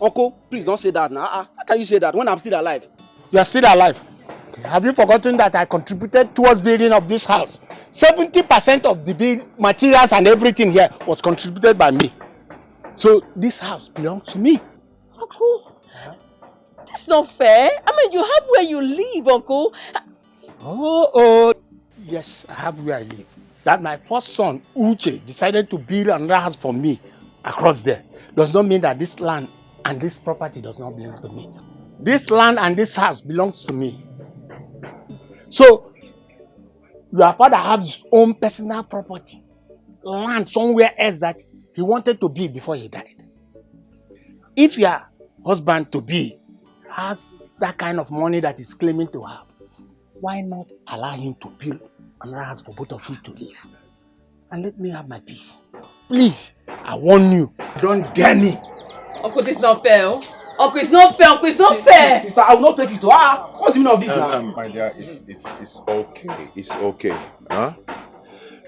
Uncle, please don't say that now. How can you say that when I'm still alive? You are still alive. Okay. Have you forgotten that I contributed towards building of this house? 70% of the build materials and everything here was contributed by me. So this house belongs to me. Uncle, that's not fair. I mean, you have where you live, Uncle. Oh, yes, I have where I live. That my first son, Uche, decided to build another house for me across there does not mean that this land and this property does not belong to me. This land and this house belongs to me. So, your father has his own personal property, land somewhere else that he wanted to build before he died. If your husband to be has that kind of money that he's claiming to have, why not allow him to build another house for both of you to live? And let me have my peace. Please, I warn you, don't dare me. Uncle, this is not fair. Uncle, it's not fair. Uncle, it's not fair. Sister, I will not take it to what's the meaning of this now? My dear, it's okay. It's okay. Huh?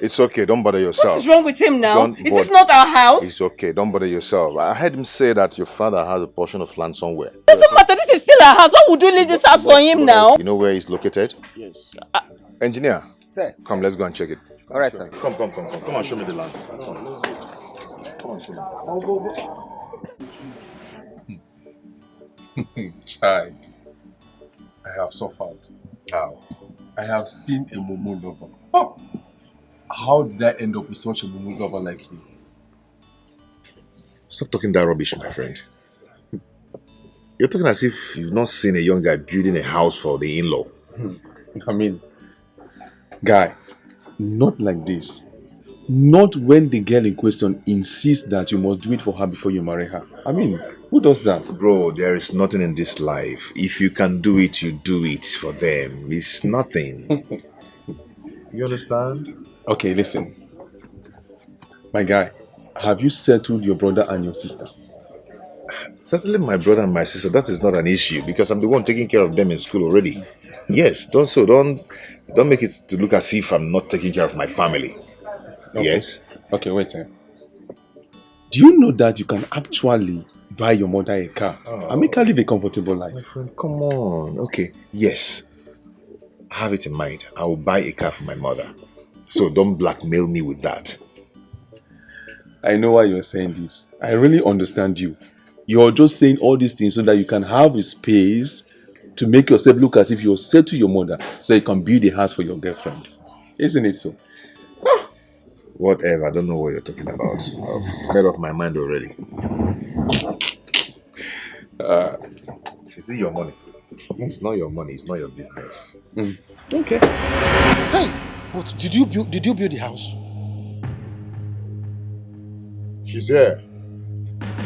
It's okay, don't bother yourself. What is wrong with him now? Is this not our house? It's okay, don't bother yourself. I heard him say that your father has a portion of land somewhere. Doesn't matter, this is still our house. Why would you leave this house for him now? You know where he's located? Yes. Engineer, Sir. Come, let's go and check it. All right, sir. Come and show me the land. Come and show me. Child, I have suffered. How? I have seen a Momo lover. Oh. How did I end up with such a Momo lover like you? Stop talking that rubbish, my friend. You're talking as if you've not seen a young guy building a house for the in-law. I mean, guy, not like this. Not when the girl in question insists that you must do it for her before you marry her. I mean, who does that? Bro, there is nothing in this life. If you can do it, you do it for them. It's nothing. You understand? Okay, listen. My guy, have you settled your brother and your sister? Settling my brother and my sister, that is not an issue because I'm the one taking care of them in school already. Yes, don't make it to look as if I'm not taking care of my family. Okay. Yes? Okay, wait. Do you know that you can actually buy your mother a car and make her live a comfortable life? My friend, come on. Okay, yes. I have it in mind. I will buy a car for my mother. So don't blackmail me with that. I know why you're saying this. I really understand you. You're just saying all these things so that you can have a space to make yourself look as if you're set to your mother so you can build a house for your girlfriend. Isn't it so? Whatever, I don't know what you're talking about. I've made up my mind already. Is it your money? It's not your money, it's not your business. Okay. Hey, but did you build the house? She's here.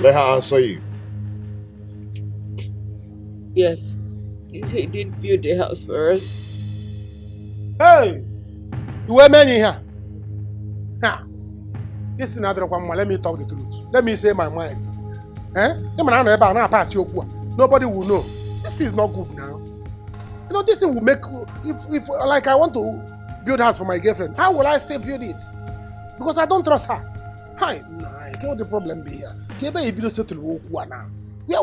Let her answer you. Yes, he did build the house for us. Hey, you were many here. This is another one. Let me talk the truth. Let me say my mind. Nobody will know. This is not good now. You know, this thing will make, if like I want to build a house for my girlfriend, how will I still build it? Because I don't trust her. Hi, what the problem be here? Where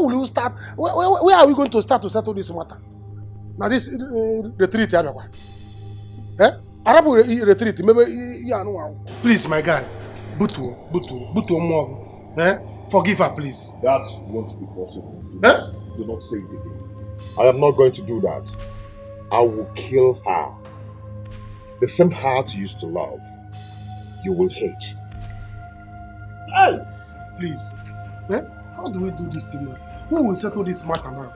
will you start? Where are we going to start to settle this matter? Now this retreat, Arab retreat, maybe please, my guy, Butu more. Forgive her, please. That won't be possible. Do not say it again. I am not going to do that. I will kill her. The same heart you used to love, you will hate. Hey, please. How do we do this thing now? Who will settle this matter now?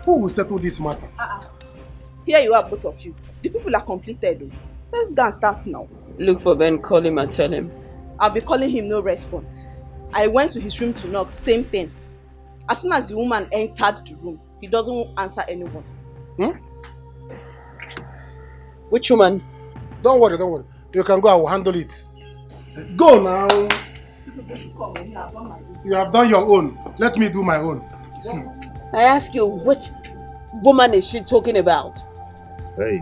Who will settle this matter? Here you are, both of you. The people are completed. Let's go and start now. Look for Ben, call him and tell him. I'll be calling him, no response. I went to his room to knock, same thing. As soon as the woman entered the room, he doesn't answer anyone. Which woman? Don't worry. You can go, I will handle it. Go now. You have done your own. Let me do my own. See. I ask you, which woman is she talking about? Hey.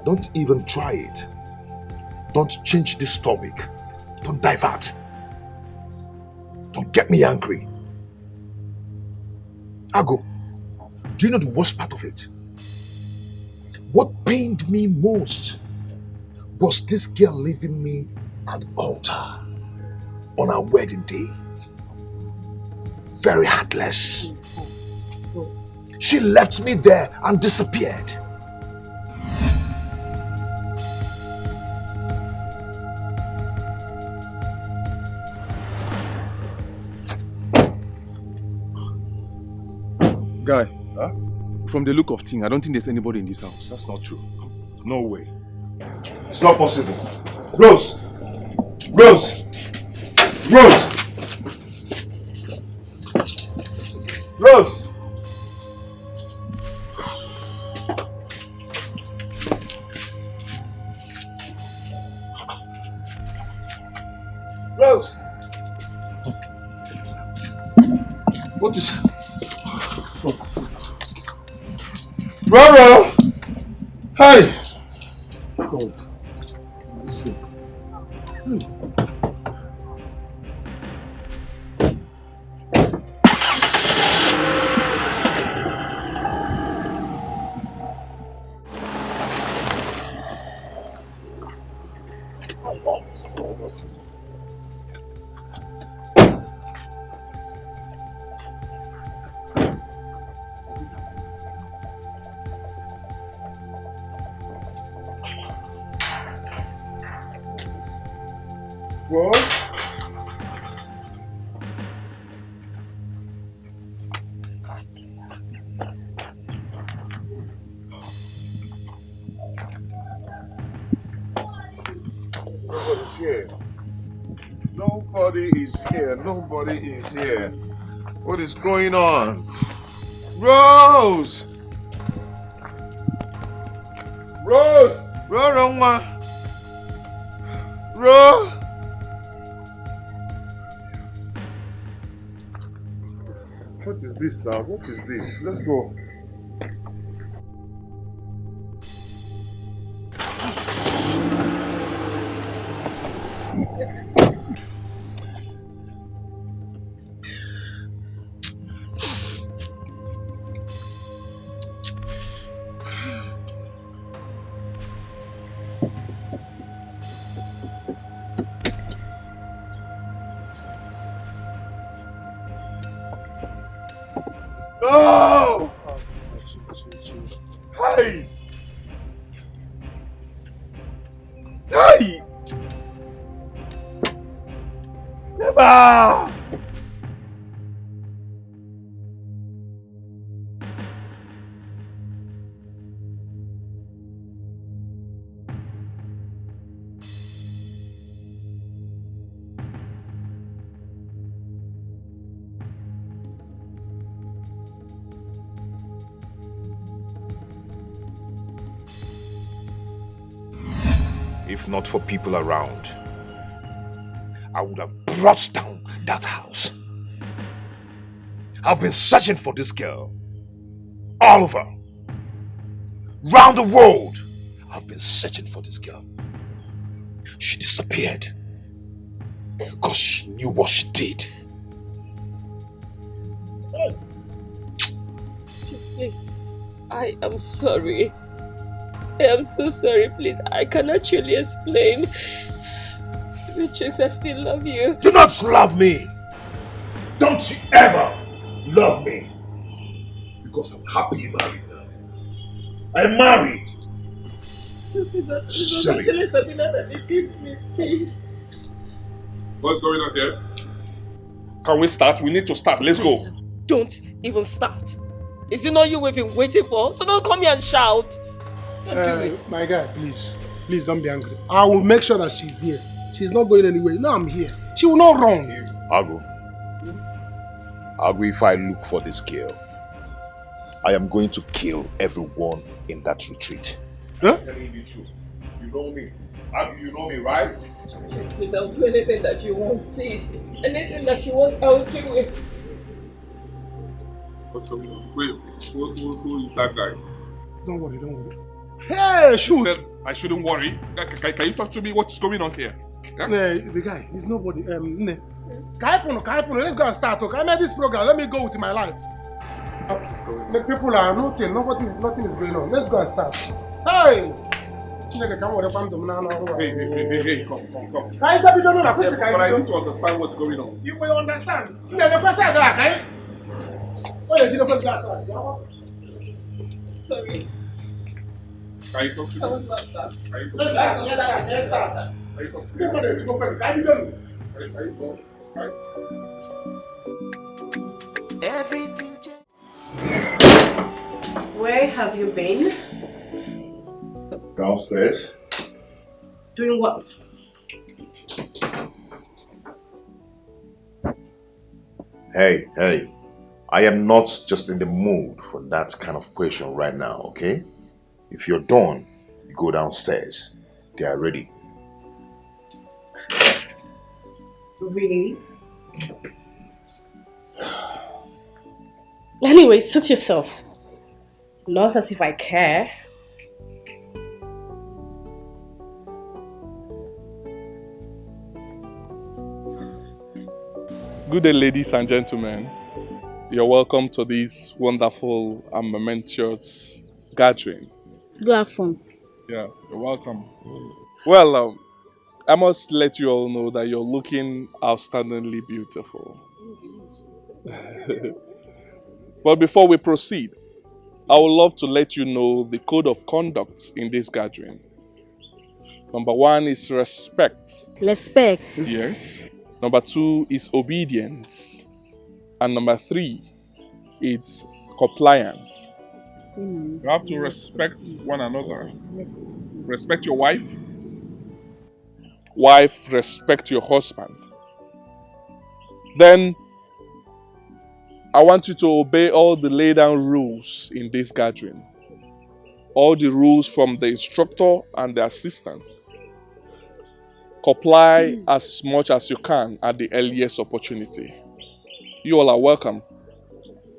Don't even try it. Don't change this topic. Don't divert. Don't get me angry. Ago, do you know the worst part of it? What pained me most was this girl leaving me at the altar on our wedding day. Very heartless. She left me there and disappeared. Guy, from the look of things, I don't think there's anybody in this house. That's not true. No way. It's not possible. Rose! Rose! Rose! What is... Roro! Hey! God. What? Nobody's here. Nobody is here. Nobody is here. What is going on? Rose! Rose! Rose! Rose! What is this now? What is this? Let's go. No! Hey! Hey! Never! If not for people around, I would have brought down that house. I've been searching for this girl all over, round the world. I've been searching for this girl. She disappeared because she knew what she did. Please, I am sorry. I am so sorry, please. I can actually explain. The chicks, I still love you. Do not love me! Don't you ever love me! Because I'm happily married now. I'm married! Silly. Actually, Sabina that deceived me, please. What's going on here? Can we start? We need to start. Let's go. Don't even start. Is it not you we've been waiting for? So don't come here and shout. Don't do it. My guy, please. Please don't be angry. I will make sure that she's here. She's not going anywhere. No, I'm here. She will not run. Agu, if I look for this girl, I am going to kill everyone in that retreat. Huh? I'm telling you the truth. You know me. Agu, you know me, right? Please, I'll do anything that you want, please. Anything that you want, I'll do it. What's going on? Wait, who is that guy? Don't worry, don't worry. Hey, shoot! You said I shouldn't worry. Can you talk to me? What's going on here? Yeah? The guy, he's nobody. Kaipuno, let's go and start. Okay, I made this program. Let me go with my life. The people are nothing. Nothing is going on. Let's go and start. Hey! Hey, come. Guys, but I need to understand what's going on. You will understand. Sorry. Can you talk to me? Let's start. Everything. Where have you been? Downstairs. Doing what? Hey. I am not just in the mood for that kind of question right now, okay? If you're done, you go downstairs. They are ready. Really? Anyway, suit yourself. Not as if I care. Good day, ladies and gentlemen. You're welcome to this wonderful and momentous gathering. Go have fun. Yeah, you're welcome. Well, I must let you all know that you're looking outstandingly beautiful. But before we proceed, I would love to let you know the code of conduct in this gathering. Number 1 is respect. Respect. Yes. Number 2 is obedience. And number 3, it's compliance. You have to respect one another. Respect your wife. Wife, respect your husband. Then, I want you to obey all the laid down rules in this gathering. All the rules from the instructor and the assistant. Comply as much as you can at the earliest opportunity. You all are welcome.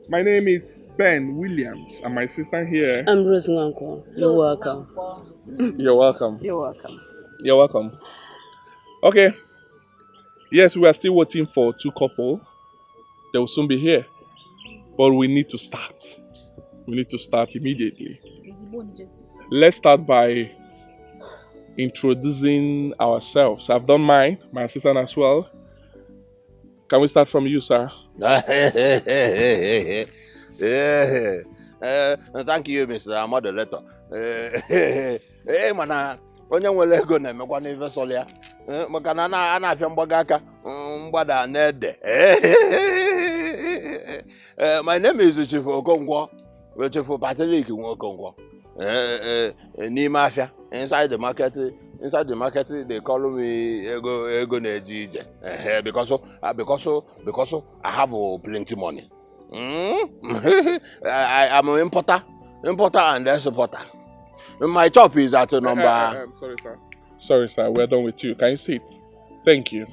My name is Ben Williams, and my sister here. I'm Rose Nwanko. You're welcome. You're welcome. You're welcome. You're welcome. Okay. Yes, we are still waiting for 2 couples. They will soon be here. But we need to start. We need to start immediately. Let's start by introducing ourselves. I've done mine, my assistant as well. Can we start from you, sir? Thank you, Mr. Moderator. Mana onye nwere ego na-emekwa n'ife sọlị ya maka na a na-afịa mgbaga aka mgbada na-ede. My name is Chief Okonkwo, Chief Patrick Okonkwo. N'ime afịa, inside the market they call me ego na-eji ije because I have plenty money. I am an importer and exporter. My job is at number. Sorry, sir. We're done with you. Can you sit? Thank you.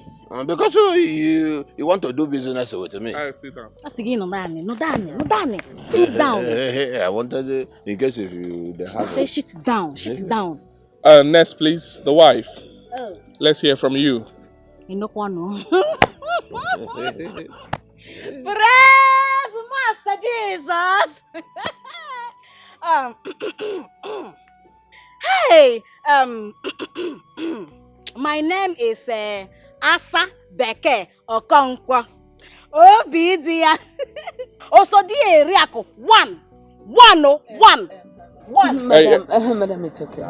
Because you want to do business with me. Sit down. No, sit down. I wanted in case if you have. Say shit down. Next, please, the wife. Oh. Let's hear from you. Praise Master Jesus. Hey, my name is Asa Dikeh Okonkwo. Obidia. Osodi Eriako 1. Madam, it's okay.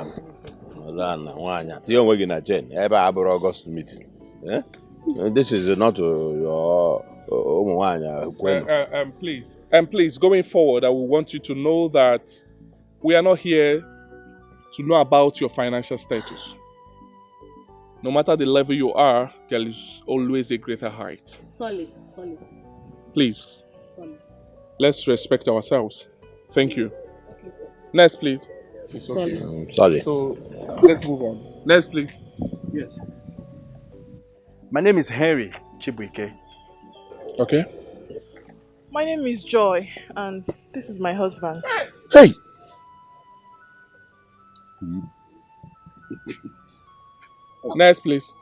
August meeting. This is not your please, going forward, I will want you to know that we are not here to know about your financial status. No matter the level you are, there is always a greater height. Solid. Please, Solid. let's respect ourselves. Thank you. Okay, sir. Next, please. It's Sorry. okay. Sorry. So, let's move on. Next, please. Yes. My name is Henry Chibuike. Okay. My name is Joy, and this is my husband. Hey! Next, please.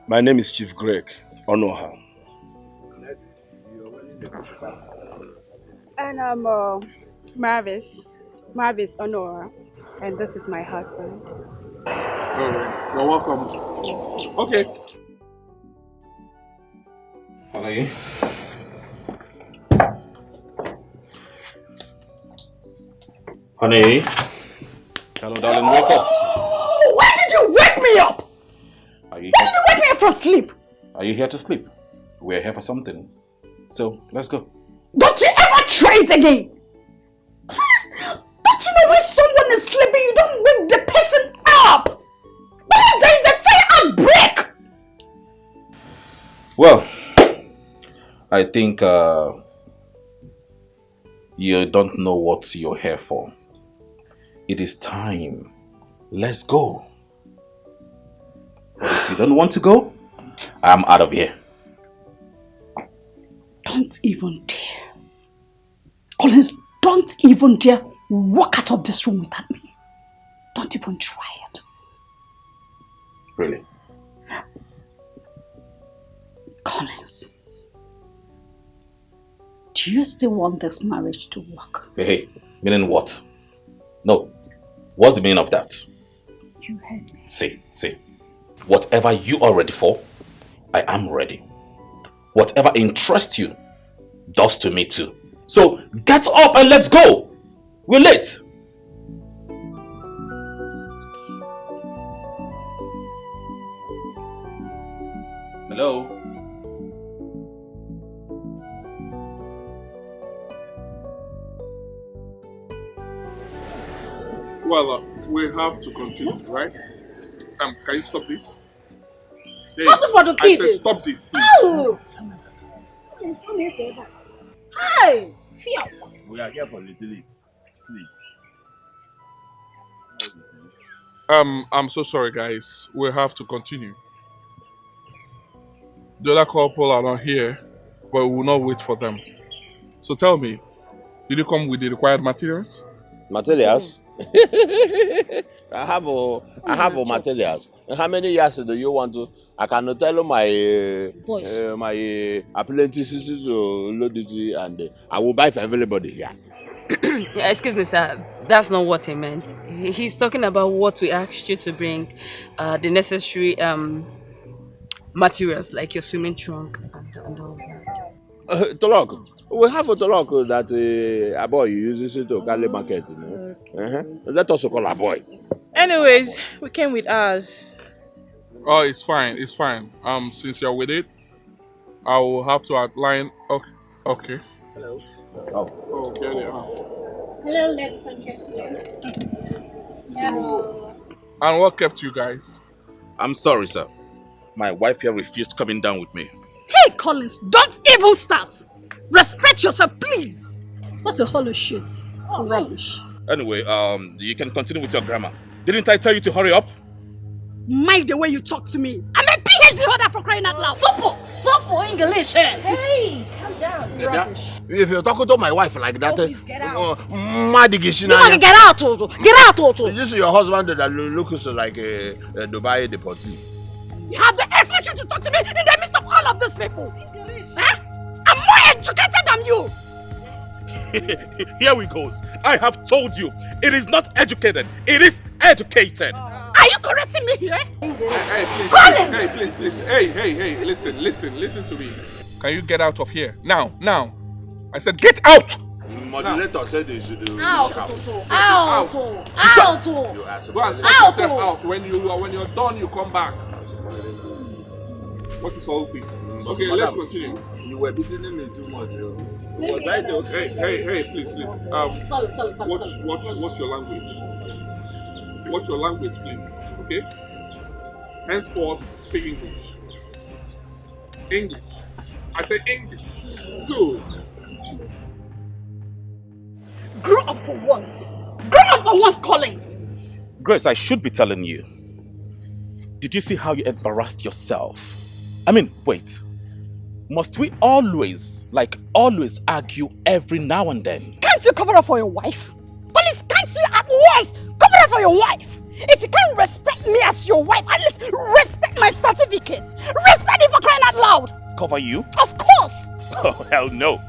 My name is Chief Greg Onoha. And I'm Marvis Honora, and this is my husband. Alright, you're welcome. Okay. Honey. Honey. Hello, darling, wake up. Why did you wake me up? Are you Why did you wake me up from sleep? Are you here to sleep? We're here for something. So, let's go. Don't you ever try it again! Please, don't you know when someone is sleeping, you don't wake the person up! Please, there is a fire outbreak! Well, I think you don't know what you're here for. It is time. Let's go. But if you don't want to go, I'm out of here. Don't even dare. Collins, don't even dare walk out of this room without me. Don't even try it. Really? Collins, do you still want this marriage to work? Hey, meaning what? No. What's the meaning of that? You heard me. See. Whatever you are ready for, I am ready. Whatever interests you, does to me too. So get up and let's go. We're late. Hello? Well, we have to continue, right? Can you stop this? Hey, What's for the I kid? said stop this, please. Oh! Hi! Fear. We are here for the please. I'm so sorry, guys. We have to continue. The other couple are not here, but we will not wait for them. So tell me, did you come with the required materials? Materials? I have materials. How many years do you want to? I can tell my apprentices to load it, and I will buy for everybody here. Yeah, excuse me, sir. That's not what he meant. He's talking about what we asked you to bring, the necessary materials like your swimming trunk and all that. Tolok. We have a Tolok that a boy uses it to carry market. Let us call a boy. Anyways, we came with us. Oh, it's fine. It's fine. Since you're with it, I will have to outline. Okay. Hello. Oh, get it. Hello, ladies and gentlemen. Hello. And what kept you guys? I'm sorry, sir. My wife here refused coming down with me. Hey, Collins, don't even start. Respect yourself, please. What a hollow shit. Rubbish. Anyway, you can continue with your grammar. Didn't I tell you to hurry up? Mind the way you talk to me. I'm a PhD holder for crying out loud. Supple English. Hey, calm down. Rubbish. If you're talking to my wife like that, get out. you get out, Toto. Get out, Toto. This is your husband that looks like a Dubai deportee. You have the effort to talk to me in the midst of all of these people. Huh? I'm more educated than you. Here we goes. I have told you, it is not educated, it is educated. Are you correcting me here? Hey, Collins! please. Hey, listen to me. Can you get out of here? Now. I said get out! Modulator said they should do Out! Go and sort yourself out. When you're done, you come back. What is all this? Okay, let's continue. You were beating me too much. Hey, please. Sorry. What's your language? What's your language, please? Okay? Henceforth, speak English. English. I say English. Good. Grow up for once. Grow up for once, Collins. Grace, I should be telling you. Did you see how you embarrassed yourself? I mean, wait. Must we always argue every now and then? Can't you cover up for your wife? Collins, can't you at once cover up for your wife? If you can't respect me as your wife, at least respect my certificate. Respect it for crying out loud. Cover you? Of course. Oh, hell no.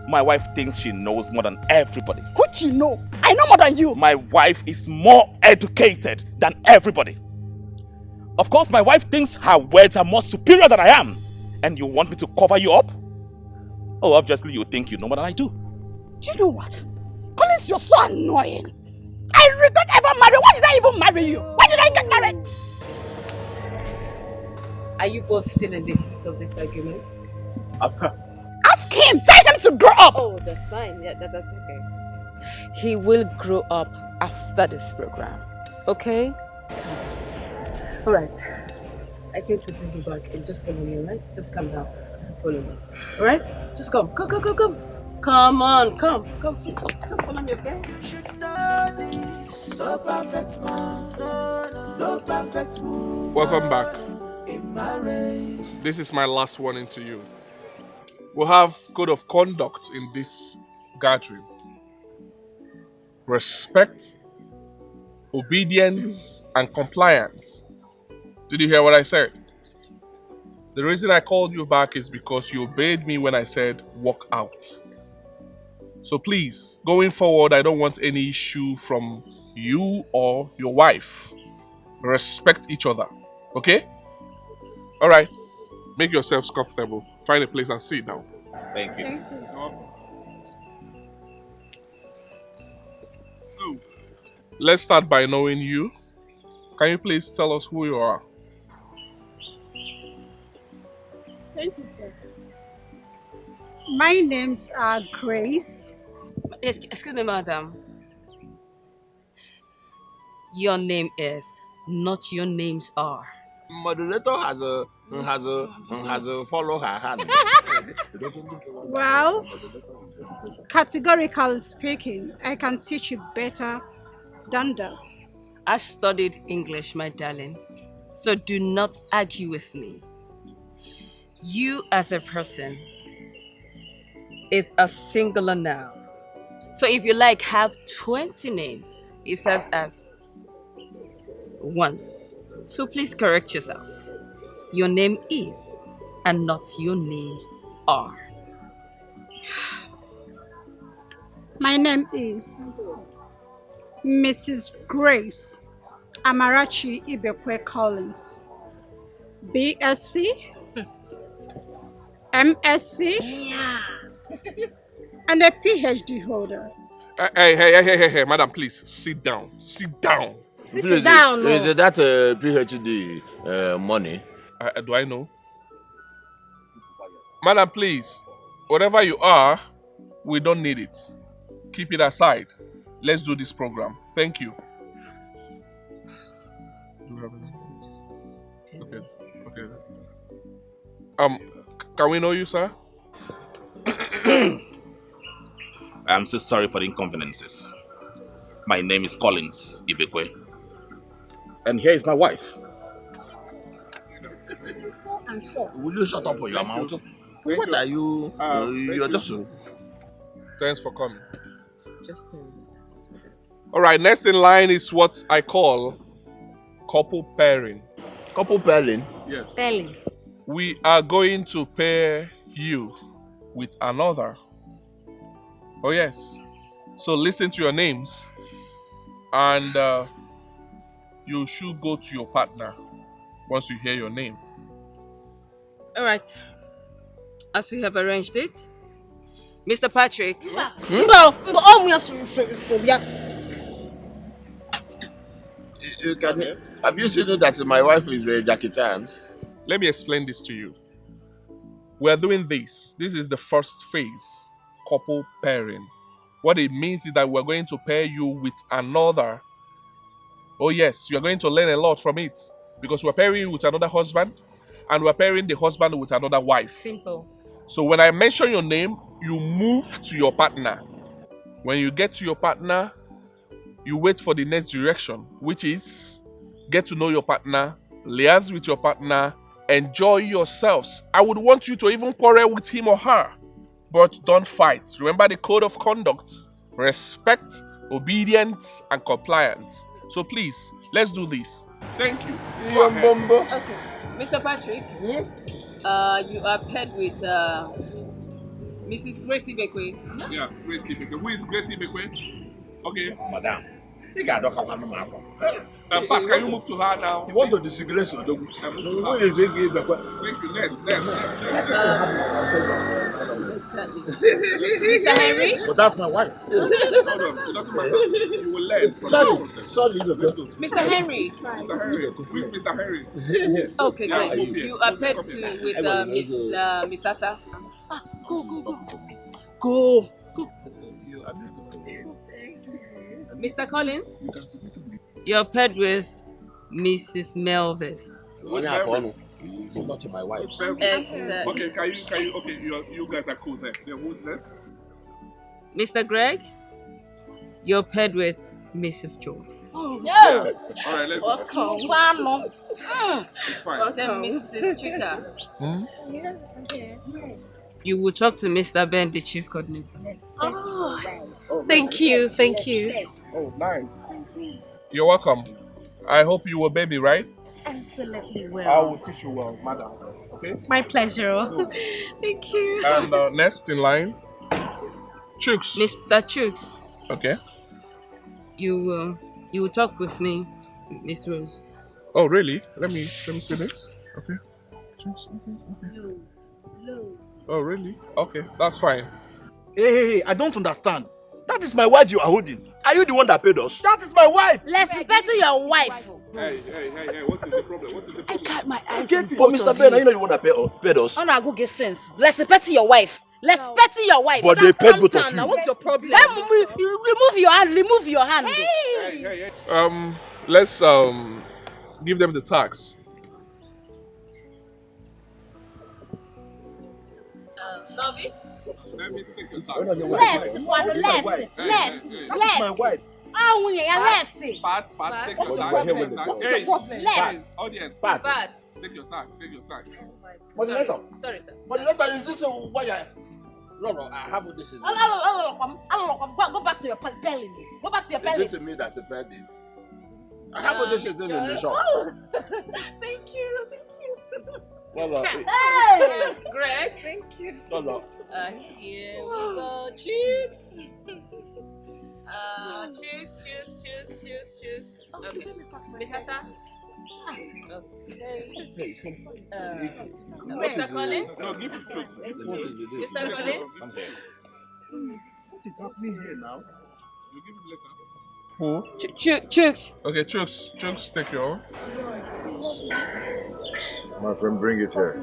My wife thinks she knows more than everybody. What you know? I know more than you. My wife is more educated than everybody. Of course, my wife thinks her words are more superior than I am. And you want me to cover you up? Oh, obviously you think you know more than I do. Do you know what? Collins, you're so annoying. I regret ever marrying. Why did I even marry you? Why did I get married? Are you both still in the heat of this argument? Ask her. Ask him. Tell him to grow up. Oh, that's fine. Yeah, that's okay. He will grow up after this program. Okay? Alright. I came to bring you back and just follow me, alright? Just come down and follow me. Alright? Just come. Come. Come on, come. Just follow me, okay? No perfect man, no perfect woman. Welcome back. In marriage. This is my last warning to you. We'll have code of conduct in this gathering. Respect, obedience, and compliance Did you hear what I said? The reason I called you back is because you obeyed me when I said walk out. So please, going forward, I don't want any issue from you or your wife. Respect each other. Okay? Alright. Make yourselves comfortable. Find a place and sit down. Thank you. So, let's start by knowing you. Can you please tell us who you are? Thank you, sir. My name's Grace. Excuse me, madam. Your name is, not your names are. Moderator has a follow her hand. Well, categorically speaking, I can teach you better than that. I studied English, my darling. So do not argue with me. You as a person is a singular noun. So if you like, have 20 names. It serves as one. So please correct yourself. Your name is, and not your names are. My name is Mrs. Grace Amarachi Ibekwe Collins, BSc, MSc, and a PhD holder. Hey, madam, please, sit down. Sit down. Please, down, is that PhD money? Do I know? Madam, please, whatever you are, we don't need it. Keep it aside. Let's do this program. Thank you. Okay. Can we know you, sir? I'm so sorry for the inconveniences. My name is Collins Ibekwe. And here is my wife. I'm sure. Will you shut up for your mouth? What are you? You're just. Thanks for coming. Just All right, next in line is what I call couple pairing. Couple pairing? Yes. Pairing. We are going to pair you with another. Oh yes. So listen to your names and you should go to your partner once you hear your name. All right. As we have arranged it, Mr. Patrick. Have you seen that my wife is Jackie Chan? Let me explain this to you. We're doing this. This is the first phase, couple pairing. What it means is that we're going to pair you with another. Oh yes, you're going to learn a lot from it because we're pairing you with another husband and we're pairing the husband with another wife. Simple. So when I mention your name, you move to your partner. When you get to your partner, you wait for the next direction, which is get to know your partner, liaise with your partner, enjoy yourselves. I would want you to even quarrel with him or her, but don't fight. Remember the code of conduct: respect, obedience, and compliance. So please, let's do this. Thank you. Okay, Mr. Patrick. You are paired with Mrs. Grace Ibekwe. Yeah, Grace Ibekwe. Who is Grace Ibekwe? Okay. Madam. You got to come on. Pass, can you move to her now? You want to disgrace your dog? Who is it? Thank you. Next. Exactly. Mr. Henry? But that's my wife. Hold on. It doesn't matter. You will learn from the process. Sorry. Mr. Henry? Mr. Henry. Who is Mr. Henry? Okay, Yeah, great. You are paired with Miss Asa. Go. Mr. Collins? You're paired with Mrs. Melvis. Not my wife. Exactly. Okay, can you? Okay, you guys are cool there. Then who's next? Mr. Greg? You're paired with Mrs. George. Oh, yeah. All right, let's go. It's fine. Then Mrs. Chika. Yeah, okay. You will talk to Mr. Ben, the chief coordinator. Oh, thank you. Oh, nice. You're welcome. I hope you obey me, right? Excellently I well. will teach you well, madam. Okay? My pleasure. Thank you. And next in line, Chooks. Mr. Chooks, Okay. you will talk with me, Miss Rose. Oh, really? Let me see this. Okay. Chooks. Okay. Oh, really? Okay, that's fine. Hey, I don't understand. That is my wife you are holding. Are you the one that paid us? That is my wife. Respect your wife. Hey, what is the problem? What is the problem? I got my eyes Okay, on but both Mr. of Ben, are you. you not the one that paid us? Oh, no, go get sense. Respect your wife. Respect your wife. But they paid both of you. Now, what's your problem? Remove your hand. Remove your hand. Hey. Let's give them the tax. Novice? Let me take your tax. Less. My wife. Oh, yeah, less. Pat, take your What's tax. your problem? What's your problem? Less. Audience, Pat. take your tax. Moderator. Sorry, sir. Moderator, is this why I... No, I have this in Go back to your belly. Go back to your Is belly. it to me that you paid it? I have this is in the shop. Thank you. No. Hey! Greg? Thank you. No. Here we go. Chooks. Chooks. Okay. Miss Hassa? Okay. Mr. Collins? No, give it to Chooks. Mr. Collins? What is happening here now? You give it later. Chooks. Okay, Chooks, take your own. My friend, bring it here.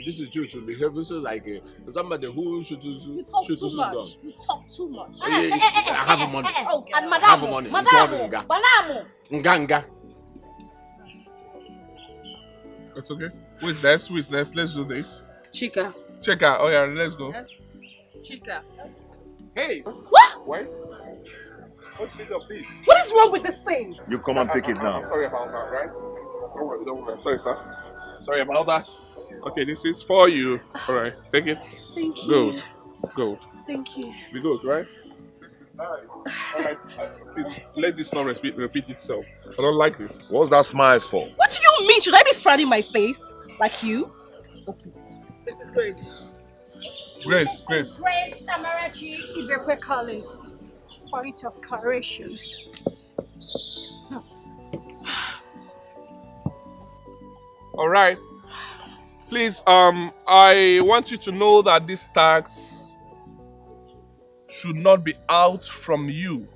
This is true. To behave like somebody who should You talk too much. You talk too much. I have money. And I have money. Madame. Nga. That's okay. Who is next? Let's do this. Chika. Cheka. Oh yeah, let's go. Chika. Hey. What? Wait. What's the of this? What is wrong with this thing? You come and pick it now. Sorry about that, right? Don't worry. Sorry, sir. Sorry about that. Okay, this is for you. All right, take it. Thank you. Good. Thank you. Be good, right? All right. Please, let this not repeat itself. I don't like this. What's that smiles for? What do you mean? Should I be frowning my face like you? Oh, please. This is Grace. Grace. Grace Tamarachi Ibekwe Collins. Point of correction. All right. Please, I want you to know that this tax should not be out from you.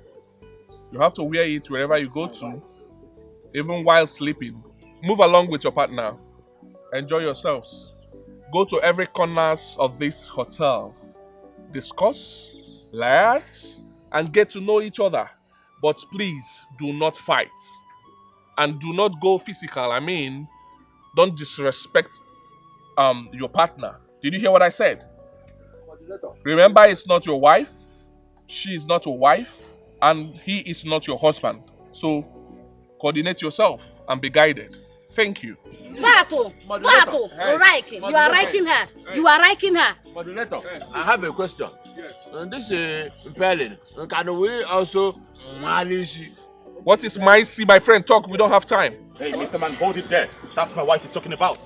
You have to wear it wherever you go to, even while sleeping. Move along with your partner. Enjoy yourselves. Go to every corners of this hotel. Discuss, liaise, and get to know each other. But please do not fight. And do not go physical. I mean, don't disrespect your partner. Did you hear what I said? Remember, it's not your wife, she is not your wife, and he is not your husband. So coordinate yourself and be guided. Thank you. Bato, you are liking her. You are liking her. Moderator, I have a question. This is Pelin. Can we also What is my friend? Talk. We don't have time. Hey, Mr. Man, hold it there. That's my wife you're talking about.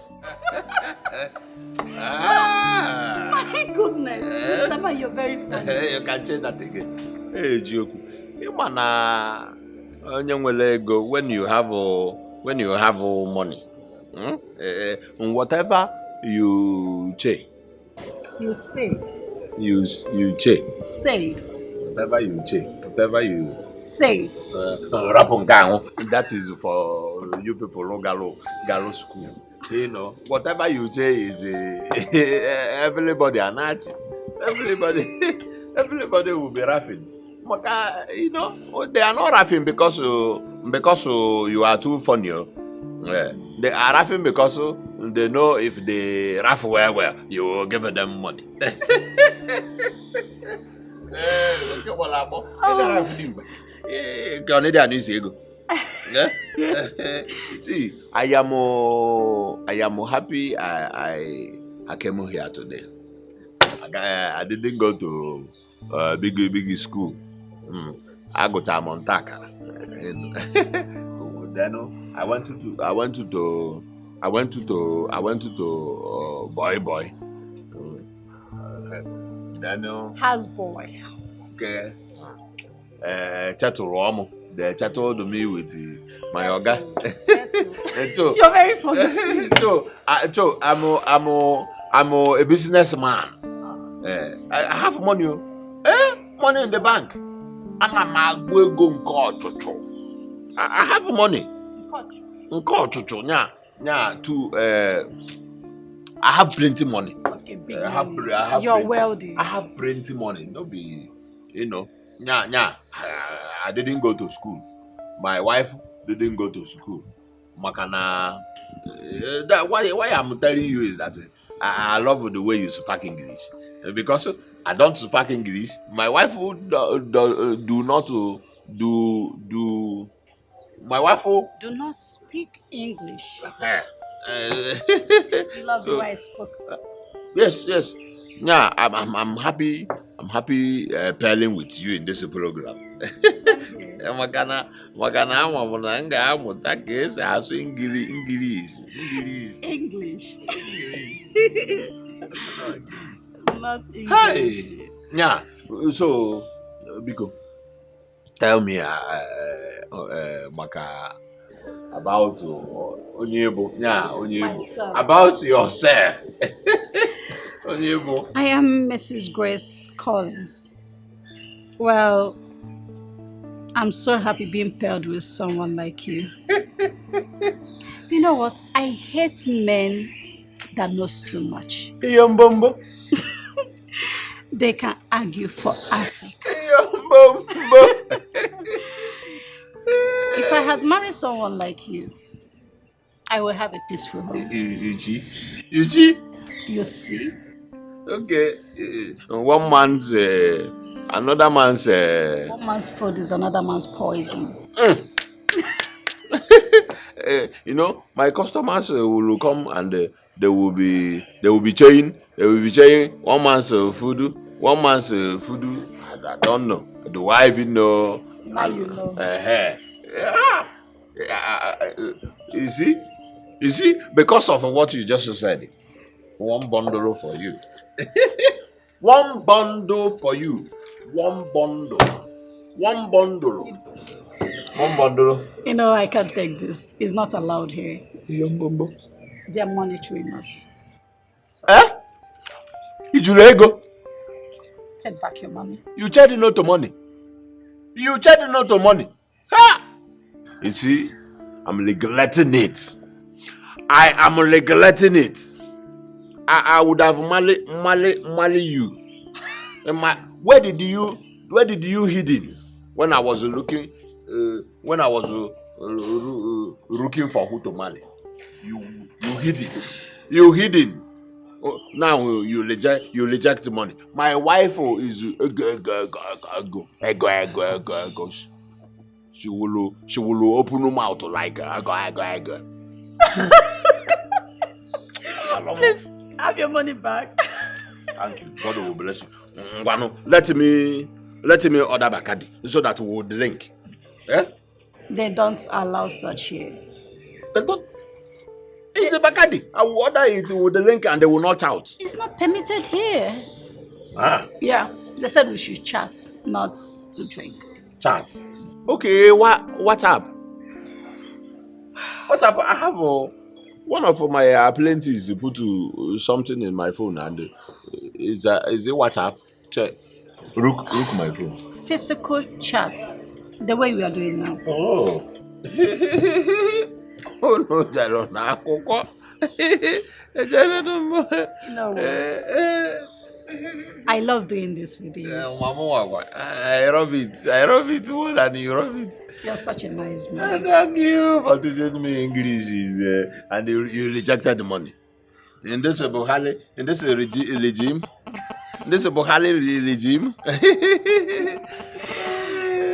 My goodness. Mr. Man, you're very funny. You can change that again. Hey, Joku. You wanna ego when you have money. Whatever you say. You say. You say. Say. Whatever you say. Whatever you say. That is for you people who Galo school. You know, whatever you say is everybody are not. Everybody will be laughing. But you know, they are not laughing because you are too funny. They are laughing because they know if they laugh well, you will give them money. Canadian is ego. See, I am happy I came here today. I didn't go to big school. agụcha m nta akara. Then I went to boy. Then Has boy. okay. Chatụrụ ọmụ. They chatted me with my oga. So, you're very funny. So I'm a businessman. I have money. Money in the bank. And I'm going to go. I have money. I have plenty money. Okay, big money. You're wealthy. I have plenty money. No be, I didn't go to school. My wife didn't go to school. Makana, why I'm telling you is that I love the way you speak English. Because I don't speak English. My wife do not. My wife do not speak English. Love the way I spoke. Yes. Yeah, I'm happy. I'm happy pairing with you in this program. Makana amụta ka esi asụ English. Not English. Hey. Yeah. So, Biko, tell me about Myself. About yourself. I am Mrs. Grace Collins. Well, I'm so happy being paired with someone like you. You know what? I hate men that knows too much. They can argue for Africa. If I had married someone like you, I would have a peaceful home. You see? Okay. One man's another man's one man's food is another man's poison. My customers will come and they will be checking one man's food. I don't know. Do I even know? Now you know. You see, because of what you just said, one bundle for you. One bundle for you. One bundle. You know, I can't take this. It's not allowed here. They are monitoring us. Ego. Take back your money. You charge no to money. Ha! You see, I'm regretting it. I am regretting it. I would have marry you. Where did you hidden when I was looking looking for who to marry? You hidden. Oh, now you reject money. My wife is ego. She will open her mouth like ego. Please have your money back. Thank you. God will bless you. Let me order Bacardi so that we will drink. They don't allow such here. They don't. It's a Bacardi. I will order it with the link and they will not out. It's not permitted here. Yeah. They said we should chat, not to drink. Chat. Okay, what's up? What's up? I have one of my apprentices put something in my phone and is it WhatsApp? Check. Look my phone. Physical chats, the way we are doing now. Oh. Oh no, No worries. I love doing this with you. I love it more than you love it. You're such a nice man. Thank you for teaching me English, and you rejected the money. In this Buhari, in this regime,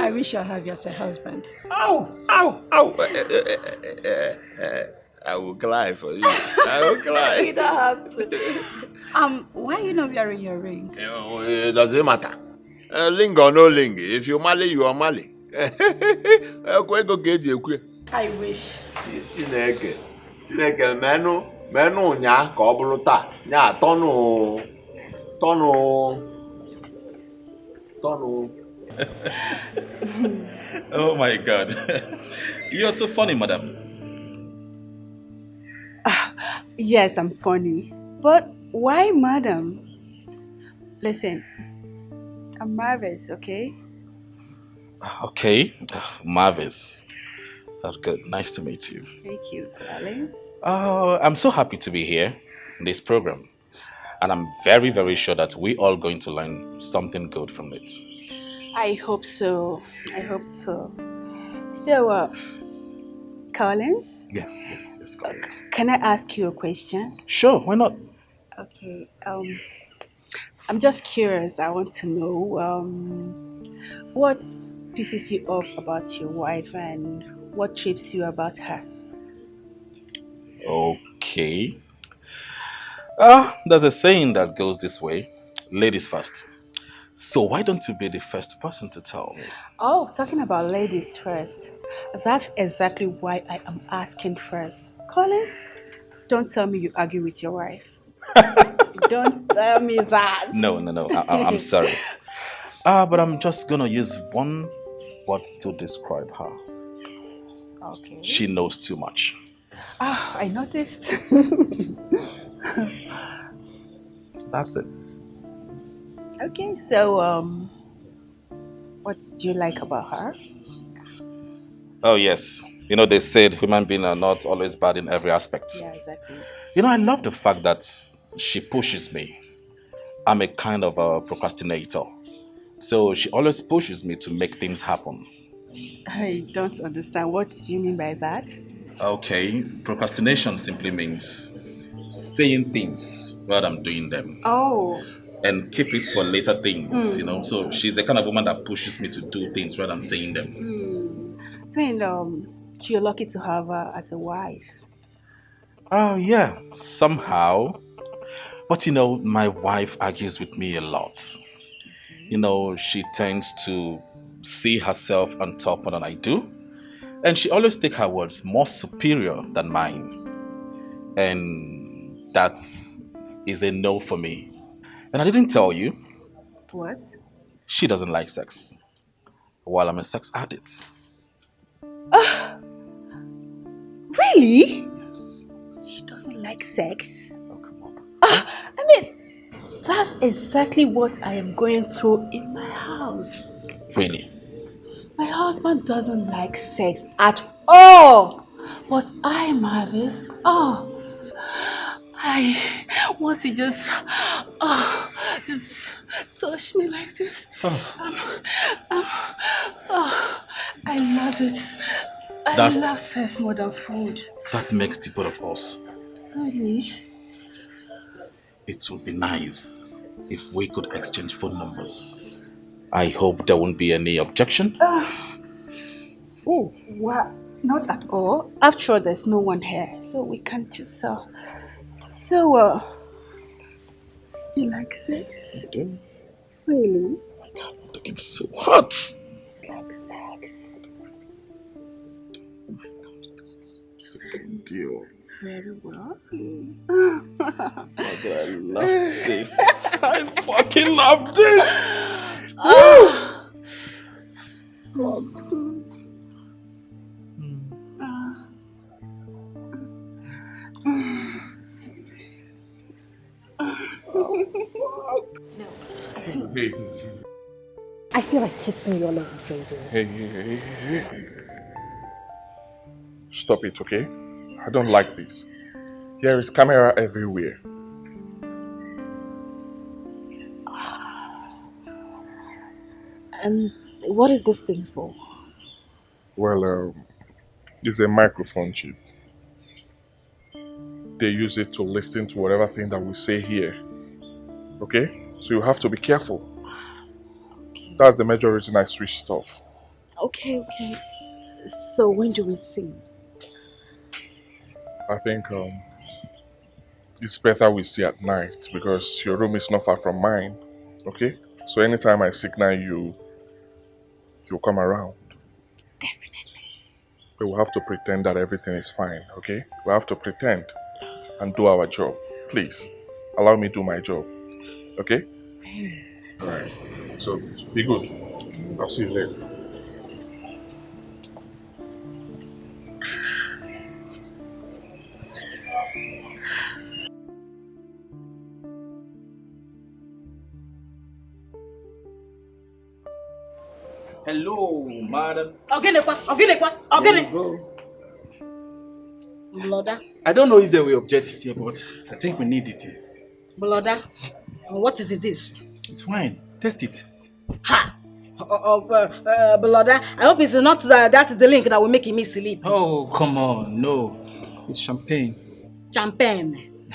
I wish I have you as a husband. Ow! I will cry for you. I will cry. You don't have to. Why are you not wearing your ring? It doesn't matter. Ling or no ling, if you marry, you are marry. Go get you. I wish. Chineke, menu nya ka ọ bụrụ taa. Nya tọnụ. Oh my God. You're so funny, madam. Yes, I'm funny. But why, madam? Listen, I'm Marvis, okay? Okay, Marvis. That's good. Nice to meet you. Thank you, Alice. I'm so happy to be here in this program. And I'm very, very sure that we all going to learn something good from it. I hope so. I hope so. So, Collins? Yes, Collins. Can I ask you a question? Sure, why not? Okay, I'm just curious. I want to know what pisses you off about your wife and what trips you about her. Okay. There's a saying that goes this way. Ladies first. So why don't you be the first person to tell me? Oh, talking about ladies first. That's exactly why I am asking first. Collins, don't tell me you argue with your wife. Don't tell me that. No. I'm sorry. But I'm just gonna use one word to describe her. Okay. She knows too much. I noticed. That's it. Okay, so what do you like about her? Oh yes. You know, they said human beings are not always bad in every aspect. Yeah, exactly. You know, I love the fact that she pushes me. I'm a kind of a procrastinator. So she always pushes me to make things happen. I don't understand. What do you mean by that? Okay, procrastination simply means saying things rather than doing them. Oh. And keep it for later things, you know. So she's the kind of woman that pushes me to do things rather than saying them. Then you're lucky to have her as a wife. Oh yeah, somehow. But you know, my wife argues with me a lot. You know, she tends to see herself on top more than I do. And she always takes her words more superior than mine. And that is a no for me. And I didn't tell you. What? She doesn't like sex. While I'm a sex addict. Really? Yes. She doesn't like sex? Oh, come on. I mean, that's exactly what I am going through in my house. Really? My husband doesn't like sex at all. But I, Marvis, once he just touch me like this. I love it. I love sex more than food. That makes the both of us. Really? It would be nice if we could exchange phone numbers. I hope there won't be any objection. Oh, what? Not at all. After all, there's no one here, so we can just. You like sex? I do. Really? Oh my God, I'm looking so hot. You like sex? Oh my God, this is a big deal. Very well. Oh, I love this. I fucking love this. I feel like kissing you all over the baby. Hey. Stop it, okay? I don't like this. There is camera everywhere. And what is this thing for? Well, it's a microphone chip. They use it to listen to whatever thing that we say here. Okay? So you have to be careful. Okay. That's the major reason I switched it off. Okay. So when do we see? I think it's better we see at night because your room is not far from mine. Okay? So anytime I signal you, you'll come around. But we'll have to pretend that everything is fine, okay? We'll have to pretend and do our job. Please, allow me to do my job, okay? Alright, so be good. I'll see you later. Hello, madam. Ogene. Go. Bloda. I don't know if they will object it here, but I think we need it here. Bloda. What is it this? It's wine. Taste it. Ha! Bloda. I hope it's not that's the link that will make me sleep. Oh, come on. No. It's champagne. Champagne.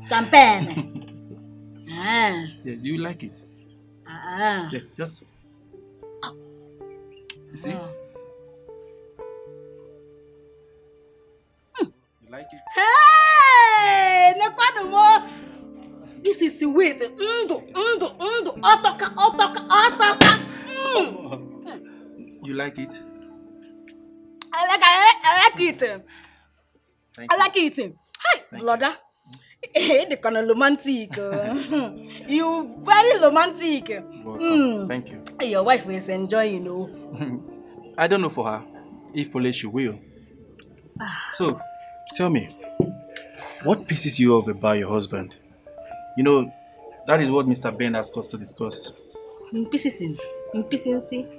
Champagne. Ah. Yes, you like it. Ah. Yeah, just... You see? You like it? Hey! Nekwadumo! This is sweet. Otoka. You like it? I like it. Thank I like it. Hi, Bloda. The kind of romantic. You very romantic. Welcome. Thank you. Your wife is enjoying, you know. I don't know for her. If only she will. So, tell me, what pisses you off about your husband? You know, that is what Mr. Ben asked us to discuss.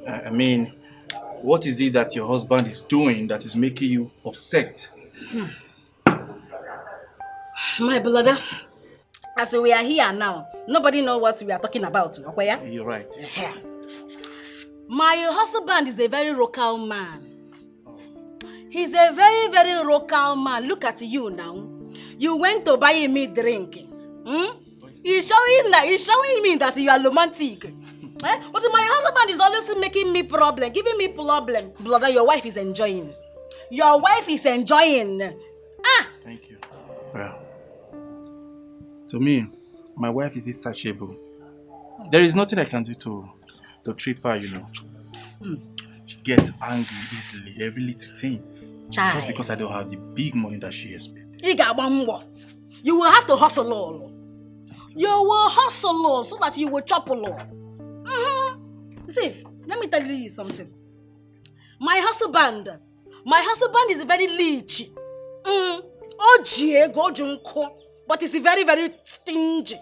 I mean, what is it that your husband is doing that is making you upset? My brother, as we are here now, nobody knows what we are talking about. Okay? You're right. My husband is a very local man. He's a very, very local man. Look at you now. You went to buy me drink. He's showing me that you are romantic. But my husband is always making me problem, giving me problem. Brother, your wife is enjoying. Your wife is enjoying. Thank you. Well, to me, my wife is insatiable. There is nothing I can do to trip her, you know. She gets angry easily, every little thing. Just because I don't have the big money that she expects. You will have to hustle all. You will hustle all so that you will chop all. See, let me tell you something. My husband is very rich. But he's very, very stingy.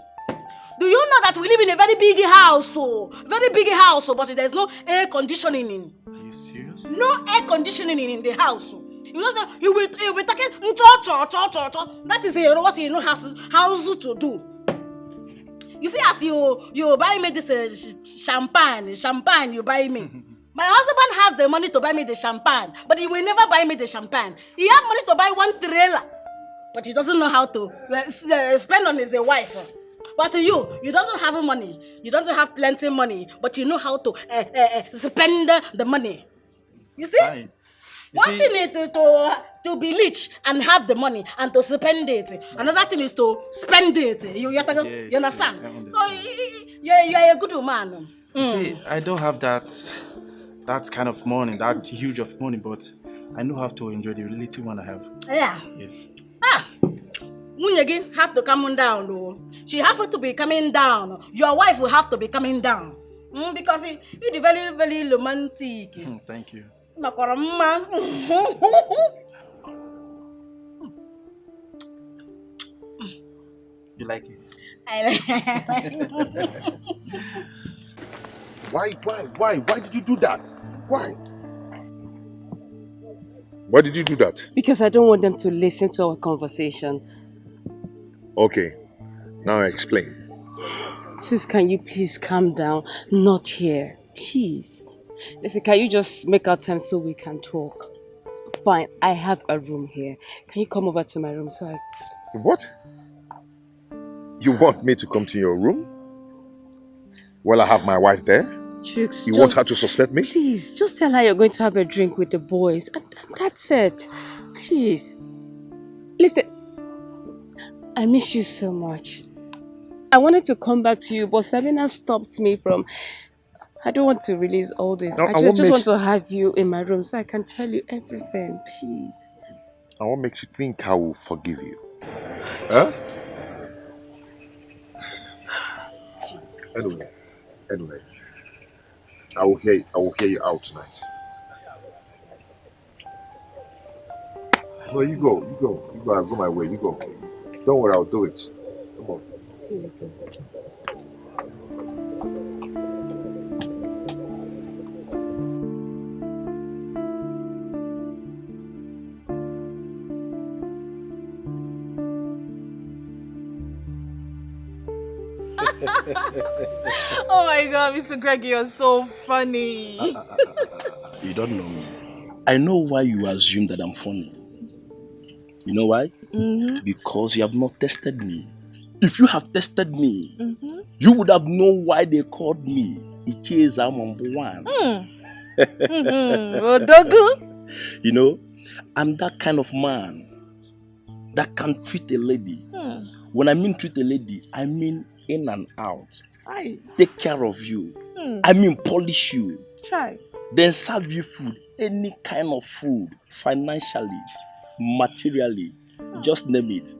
Do you know that we live in a very big house, but there's no air conditioning? Are you serious? No air conditioning in the house. You know that you will talking That is what you know how to do. You see, as you buy me this champagne you buy me. My husband has the money to buy me the champagne, but he will never buy me the champagne. He has money to buy one trailer, but he doesn't know how to spend on his wife. But you don't have money. You don't have plenty money, but you know how to spend the money. You see? One thing is to be rich and have the money and to spend it. Another thing is to spend it. You understand? Yes, so you're a good man. You see, I don't have that kind of money, that huge of money, but I know how to enjoy the little one I have. Yeah. Yes. Munyegi have to come down though. She have to be coming down. Your wife will have to be coming down. Because you're very, very romantic. Thank you. You like it? I like it. Why did you do that? Why did you do that? Because I don't want them to listen to our conversation. Okay, now explain. Sis, can you please calm down? Not here, please. Listen, can you just make our time so we can talk? Fine, I have a room here. Can you come over to my room so I... What? You want me to come to your room? Well, I have my wife there. Trix, you want her to suspect me? Please, just tell her you're going to have a drink with the boys. And that's it. Please. Listen, I miss you so much. I wanted to come back to you, but Sabina stopped me from. I don't want to release all this. Now, I and what just makes want to have you in my room so I can tell you everything, please. and what makes you think I will forgive you? Huh? Anyway, I will hear you out tonight. No, you go. I'll go my way. You go. Don't worry, I'll do it. Come on. See you later. Oh my god, Mr. Greg, you're so funny. You don't know me. I know why you assume that I'm funny. You know why? Because you have not tested me. If you have tested me, you would have known why they called me Icheza number one. You know, I'm that kind of man that can treat a lady. When I mean treat a lady, I mean in and out. Take care of you. I mean polish you. Then serve you food, any kind of food, financially, materially, just name it.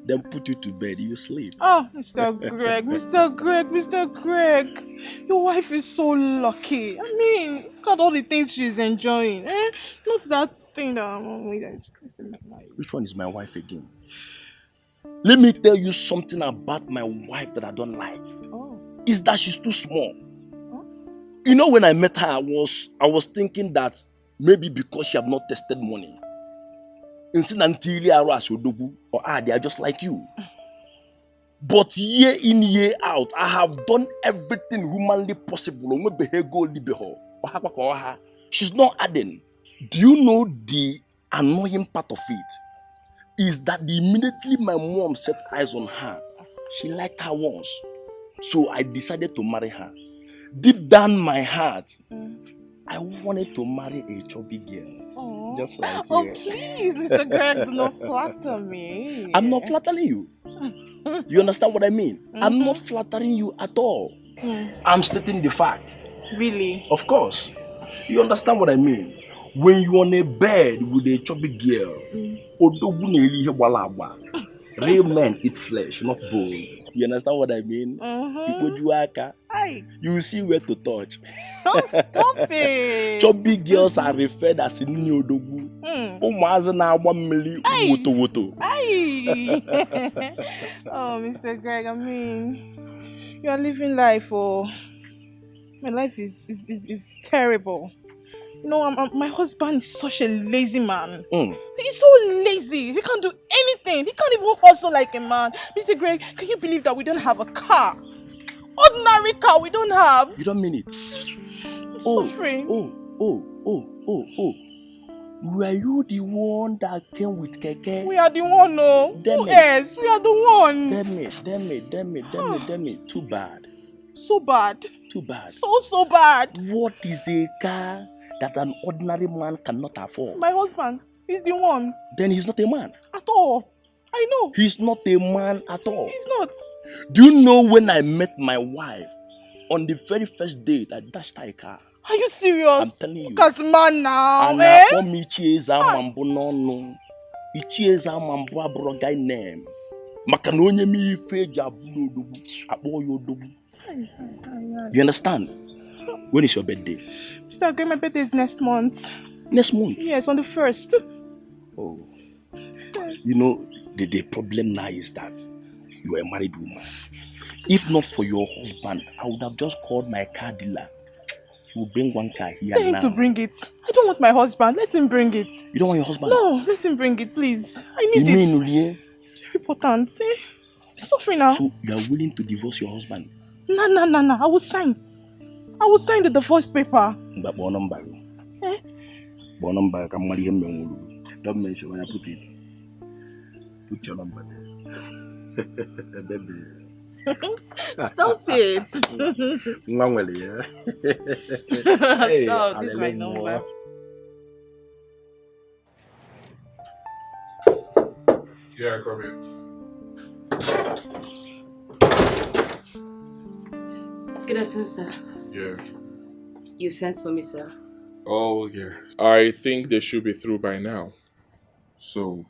Then put you to bed, you sleep. Oh, Mr. Greg, Mr. Greg. Your wife is so lucky. I mean, look at all the things she's enjoying. Not that thing that is stressing my life. Which one is my wife again? Let me tell you something about my wife that I don't like. Is that she's too small. You know, when I met her, I was thinking that maybe because she have not tested money. Instead until they are just like you. But year in, year out, I have done everything humanly possible. She's not adding. Do you know the annoying part of it? Is that immediately my mom set eyes on her, she liked her once. So I decided to marry her. Deep down my heart, I wanted to marry a chubby girl. Just like you. Oh, please, Mr. Greg, do not flatter me. I'm not flattering you. You understand what I mean? I'm not flattering you at all. I'm stating the fact. Really? Of course. You understand what I mean? When you're on a bed with a chubby girl, real men eat flesh, not bone. You understand what I mean? You see where to touch. Stop it. Chubby girls are referred as Nyodogu. Oh, Mr. Greg, I mean, you are living life, my life is terrible. You know, my husband is such a lazy man. He's so lazy. He can't do anything. He can't even hustle like a man. Mr. Greg, can you believe that we don't have a car? Ordinary car we don't have. You don't mean it. I'm suffering. Were you the one that came with Keke? We are the one, no. Yes, we are the one. Damn it. Too bad. So bad. Too bad. So bad. What is a car that an ordinary man cannot afford? My husband is the one. Then he's not a man. At all. I know. He's not a man at all. He's not. Do you know when I met my wife, on the very first date, I dashed her a car? Are you serious? I'm telling you. Look at man now, and eh? I me Ichieza Mambo no. Ichieza Mambo abro guy name. Makanonye mi feja abulo dobu. You understand? When is your birthday? Mr. Greg, my birthday is next month. Next month? Yes, on the 1st. Oh. Yes. You know, the problem now is that you are a married woman. If not for your husband, I would have just called my car dealer. He will bring one car here Tell him now. to bring it. I don't want my husband. Let him bring it. You don't want your husband? No, let him bring it, please. I need you it. Mean, Ulie? It's very important. I'm suffering now. So you are willing to divorce your husband? No. I will sign the divorce paper. But number. Eh? Number. Don't mention when I put it. Put your number there. Stop it. Stop, this is my number. Yeah, come in. Good afternoon, sir. Yeah. You sent for me, sir. Oh, yeah. I think they should be through by now. So,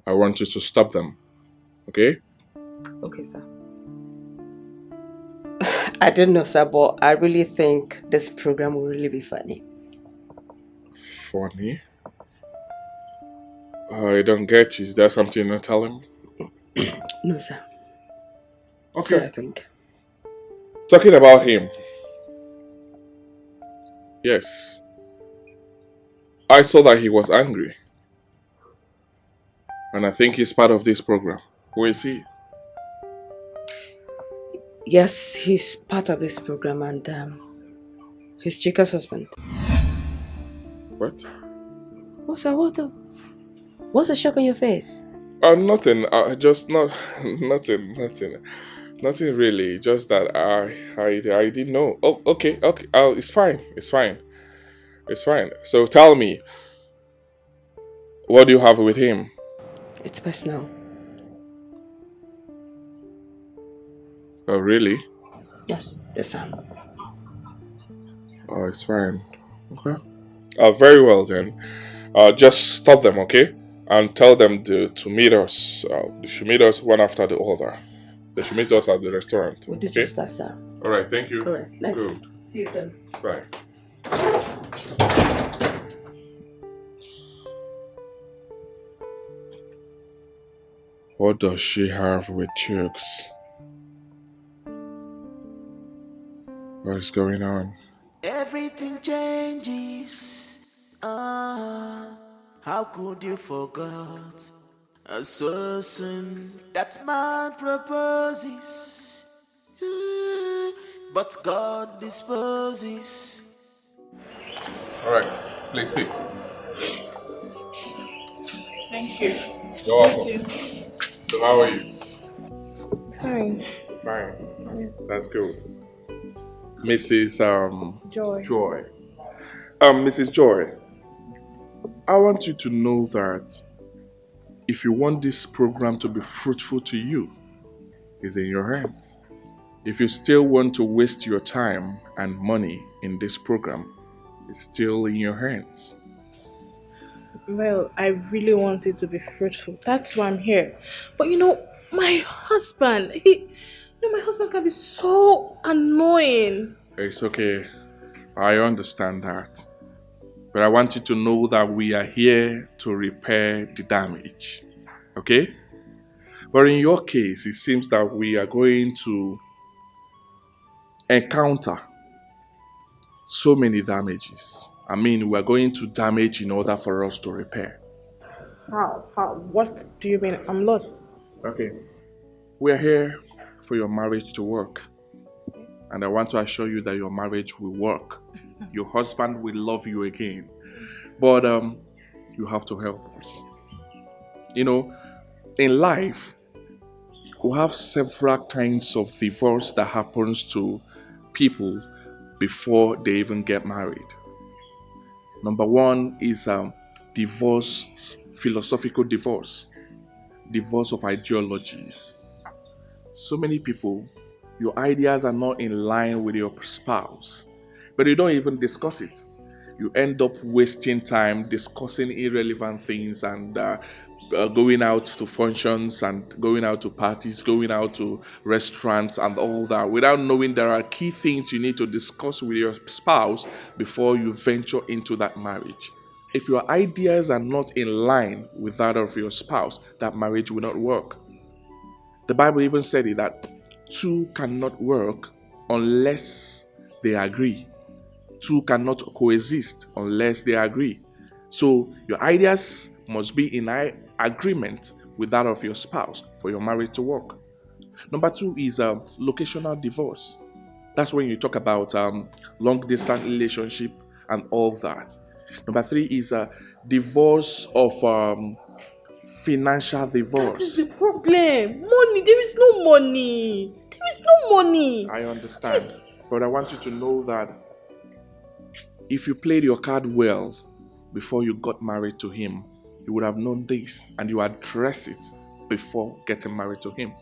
I want you to stop them. Okay? Okay, sir. I don't know, sir, but I really think this program will really be funny. Funny? I don't get you. Is there something you're not telling me? No, sir. Okay. So I think. Talking about him. Yes. I saw that he was angry. And I think he's part of this program. Who is he? Yes, he's part of this program and he's Chika's husband. What? What's that? What's the shock on your face? Nothing. Just not nothing. Nothing really. Just that I didn't know. Oh, okay. It's fine. So tell me, what do you have with him? It's personal. Oh, really? Yes, sir. Oh, it's fine. Okay. Very well then. Just stop them, okay? And tell them to meet us. They should meet us one after the other. They should meet us at the restaurant. We'll do okay? just that, sir. All right. Thank you. All right. Nice. Good. See you soon. Bye. What does she have with chicks? What is going on? Everything changes. How could you forget? So soon that man proposes, but God disposes. All right. Please sit. Thank you. You're welcome. You too. So how are you? Fine. Fine. That's good. Mrs. Joy. Mrs. Joy, I want you to know that if you want this program to be fruitful to you, it's in your hands. If you still want to waste your time and money in this program, it's still in your hands. Well, I really want it to be fruitful. That's why I'm here. But my husband, my husband can be so annoying. It's okay. I understand that. But I want you to know that we are here to repair the damage. Okay? But in your case, it seems that we are going to encounter so many damages. I mean, we are going to damage in order for us to repair. How? What do you mean? I'm lost. Okay. We are here for your marriage to work. And I want to assure you that your marriage will work. Your husband will love you again. But you have to help us. In life, we have several kinds of divorce that happens to people before they even get married. Number one is divorce, philosophical divorce of ideologies. So many people, your ideas are not in line with your spouse, but you don't even discuss it. You end up wasting time discussing irrelevant things and going out to functions and going out to parties, going out to restaurants and all that without knowing there are key things you need to discuss with your spouse before you venture into that marriage. If your ideas are not in line with that of your spouse, that marriage will not work. The Bible even said it that two cannot work unless they agree. Two cannot coexist unless they agree. So your ideas must be in agreement with that of your spouse for your marriage to work. Number two is locational divorce. That's when you talk about long distance relationship and all that. Number three is divorce of financial divorce. That is the problem. Money. There is no money. There is no money. I understand. But I want you to know that if you played your card well before you got married to him, you would have known this and you address it before getting married to him.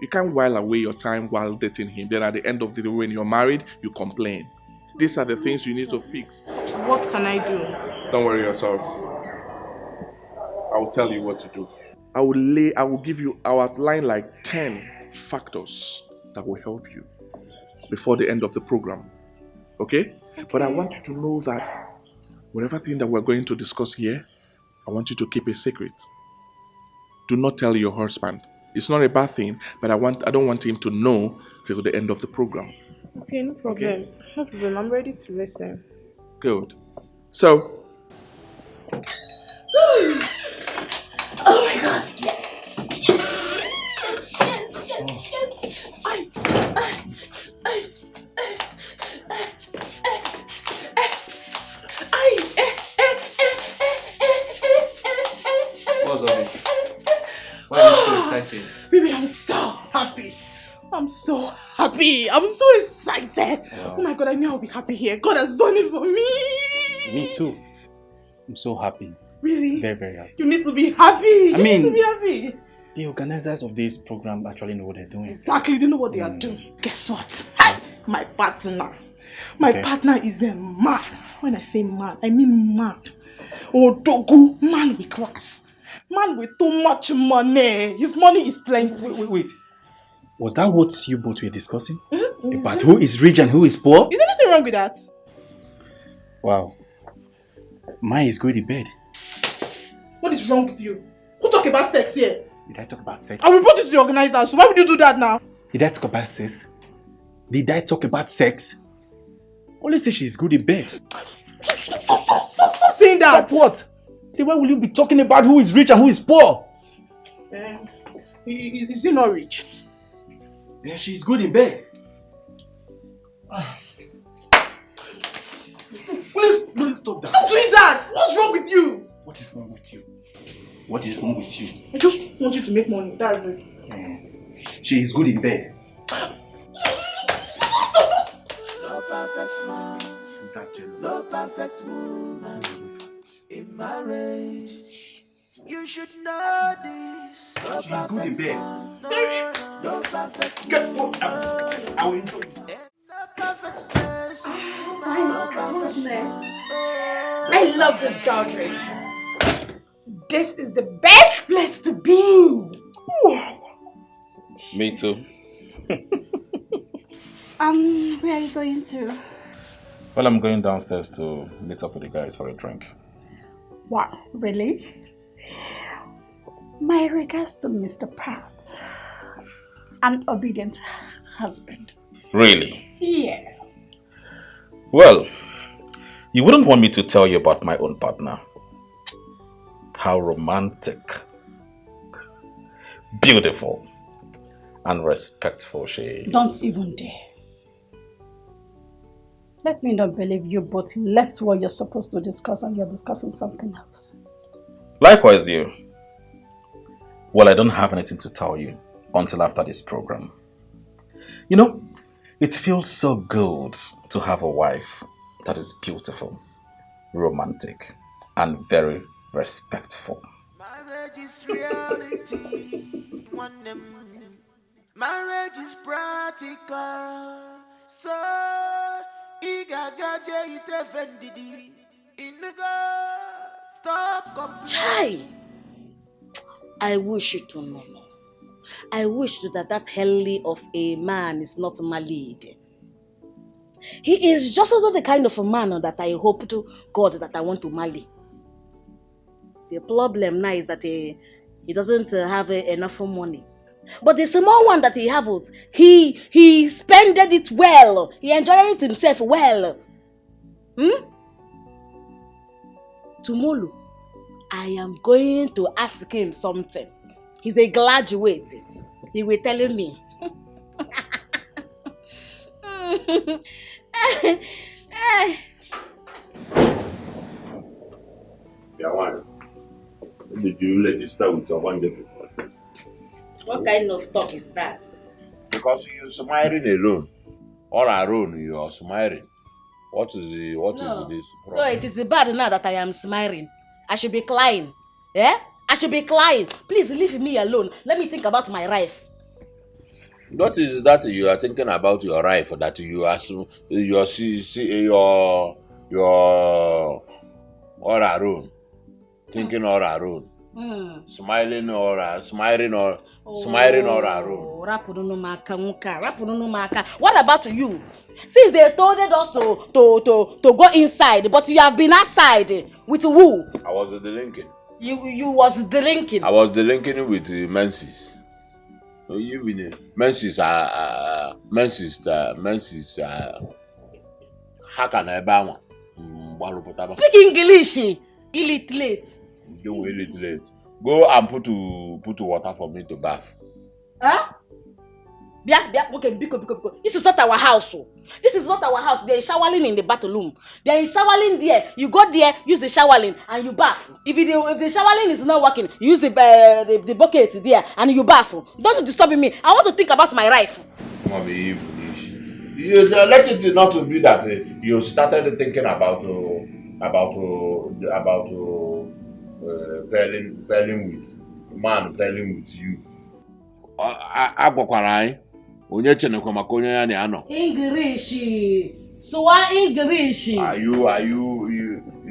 You can't while away your time while dating him. Then at the end of the day, when you're married, you complain. These are the things you need to fix. What can I do? Don't worry yourself. I will tell you what to do. I will outline like 10 factors that will help you before the end of the program. Okay? But I want you to know that whatever thing that we're going to discuss here, I want you to keep a secret. Do not tell your husband. It's not a bad thing, but I don't want him to know till the end of the program. Okay, no problem. Okay. No problem. I'm ready to listen. Good. So. Oh my God! Yes. What's all this? Why are you so excited? Baby, I'm so happy. I'm so happy. I'm so excited. Wow. Oh my God, I knew I'll be happy here. God has done it for me. Me too. I'm so happy. Really? Very, very happy. You need to be happy. I mean, you need to be happy. The organizers of this program actually know what they're doing. Exactly, they know what they are doing. Guess what? Hi, my partner. My partner is a man. When I say man, I mean man. Odogu, man with class. Man with too much money. His money is plenty. Wait. Was that what you both were discussing? Mm-hmm. About who is rich and who is poor? Is anything wrong with that? Wow. Mine is going to bed. What is wrong with you? Who talk about sex here? Did I talk about sex? I will report you to the organizers. Why would you do that now? Did I talk about sex? Did I talk about sex? Only say she's good in bed. Stop saying that. Stop what? Say, why will you be talking about who is rich and who is poor? Is he not rich? Yeah, she's good in bed. Please stop that. Stop doing that. What's wrong with you? What is wrong with you? What is wrong with you? I just want you to make money. That's it. She is good in bed. No perfect man, no perfect woman in marriage. You should know this. No perfect man, no perfect woman. I will enjoy it. No perfect person. I love this gathering. This is the best place to be. Me too. Where are you going to? Well, I'm going downstairs to meet up with the guys for a drink. Wow, really? My regards to Mr. Pratt, an obedient husband. Really? Yeah. Well, you wouldn't want me to tell you about my own partner. How romantic, beautiful, and respectful she is. Don't even dare. Let me not believe you both left what you're supposed to discuss and you're discussing something else. Likewise you. Well, I don't have anything to tell you until after this program. You know, it feels so good to have a wife that is beautiful, romantic, and very respectful. Marriage is reality. Marriage is practical. So, stop. Chai! I wish you to know. I wish that helly of a man is not married. He is just the kind of a man that I hope to God that I want to marry. The problem now is that he doesn't have enough money. But the small one that he has, he spended it well. He enjoyed it himself well. Tomorrow, I am going to ask him something. He's a graduate. He will tell me. Did you register with your one day before? What kind of talk is that? Because you're smiling alone. All alone, you are smiling. What is this problem? So it is bad now that I am smiling. I should be crying. I should be crying. Please leave me alone. Let me think about my life. What is that you are thinking about your wife that you assume your your all alone, thinking all alone, smiling or smiling all alone. What about you? Since they told us to go inside, but you have been outside with who? I was delinking. You was delinking. I was delinking with Menses. So even Menses how can I buy one? Speak English, illiterate. Don't illiterate. Go and put water for me to bath. Huh? Okay, biko. This is not our house. This is not our house. There is showering in the bathroom. There is showering there. You go there, use the showering, and you bath. If the showering is not working, you use the bucket there, and you bath. Don't disturb me. I want to think about my life. You let it not to be that you started thinking about pairing with man pairing with you. English. Swa English.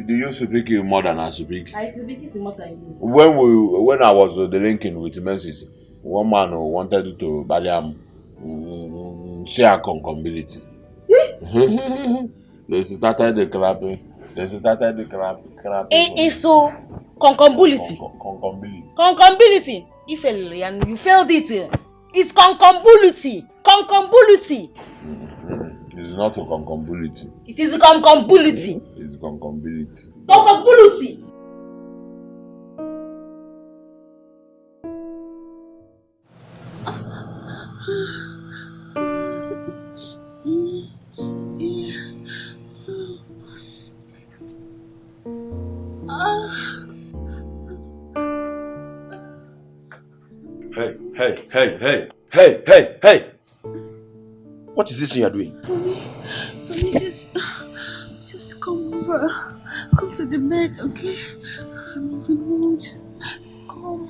Do you speak more than I speak? I speak it more than you. When I was delinking with Menses, one man wanted to Baliam share concombility. They started the clapping. It's so concombility. Concombility. You failed and you failed it. It's concombility. It's not a concombility. It is a concombility. It's concombility. Concombility. Hey! What is this you are doing? Honey, just come over. Come to the bed, okay? I'm in the mood. Come.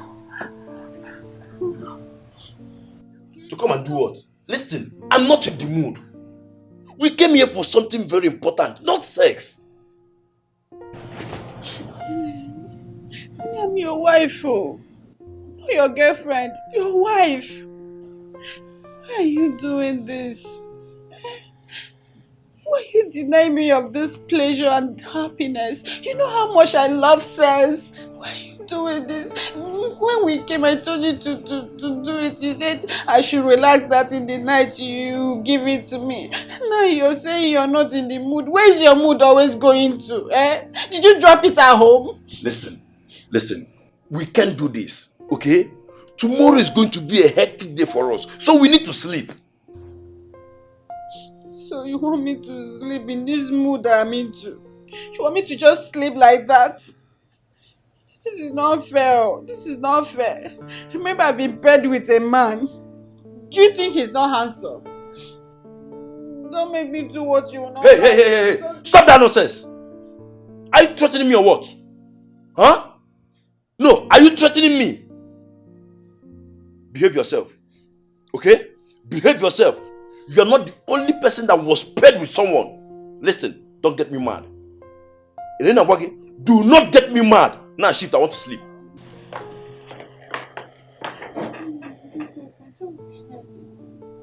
To come and do what? Listen, I'm not in the mood. We came here for something very important, not sex. I'm your wife, oh. Not your girlfriend, your wife. Why are you doing this? Why you deny me of this pleasure and happiness? You know how much I love sex. Why are you doing this? When we came, I told you to do it. You said I should relax, that in the night you give it to me. Now you're saying you're not in the mood. Where's your mood always going to? Did you drop it at home? Listen. We can't do this, okay? Tomorrow is going to be a hectic day for us, so we need to sleep. So you want me to sleep in this mood that I'm into? You want me to just sleep like that? This is not fair. This is not fair. Remember, I've been paired with a man. Do you think he's not handsome? Don't make me do what you want. Hey! Stop that nonsense! Are you threatening me or what? Huh? No, are you threatening me? Behave yourself. Okay? Behave yourself. You are not the only person that was paired with someone. Listen, don't get me mad. Elena Wagi, do not get me mad. Now shift, I want to sleep.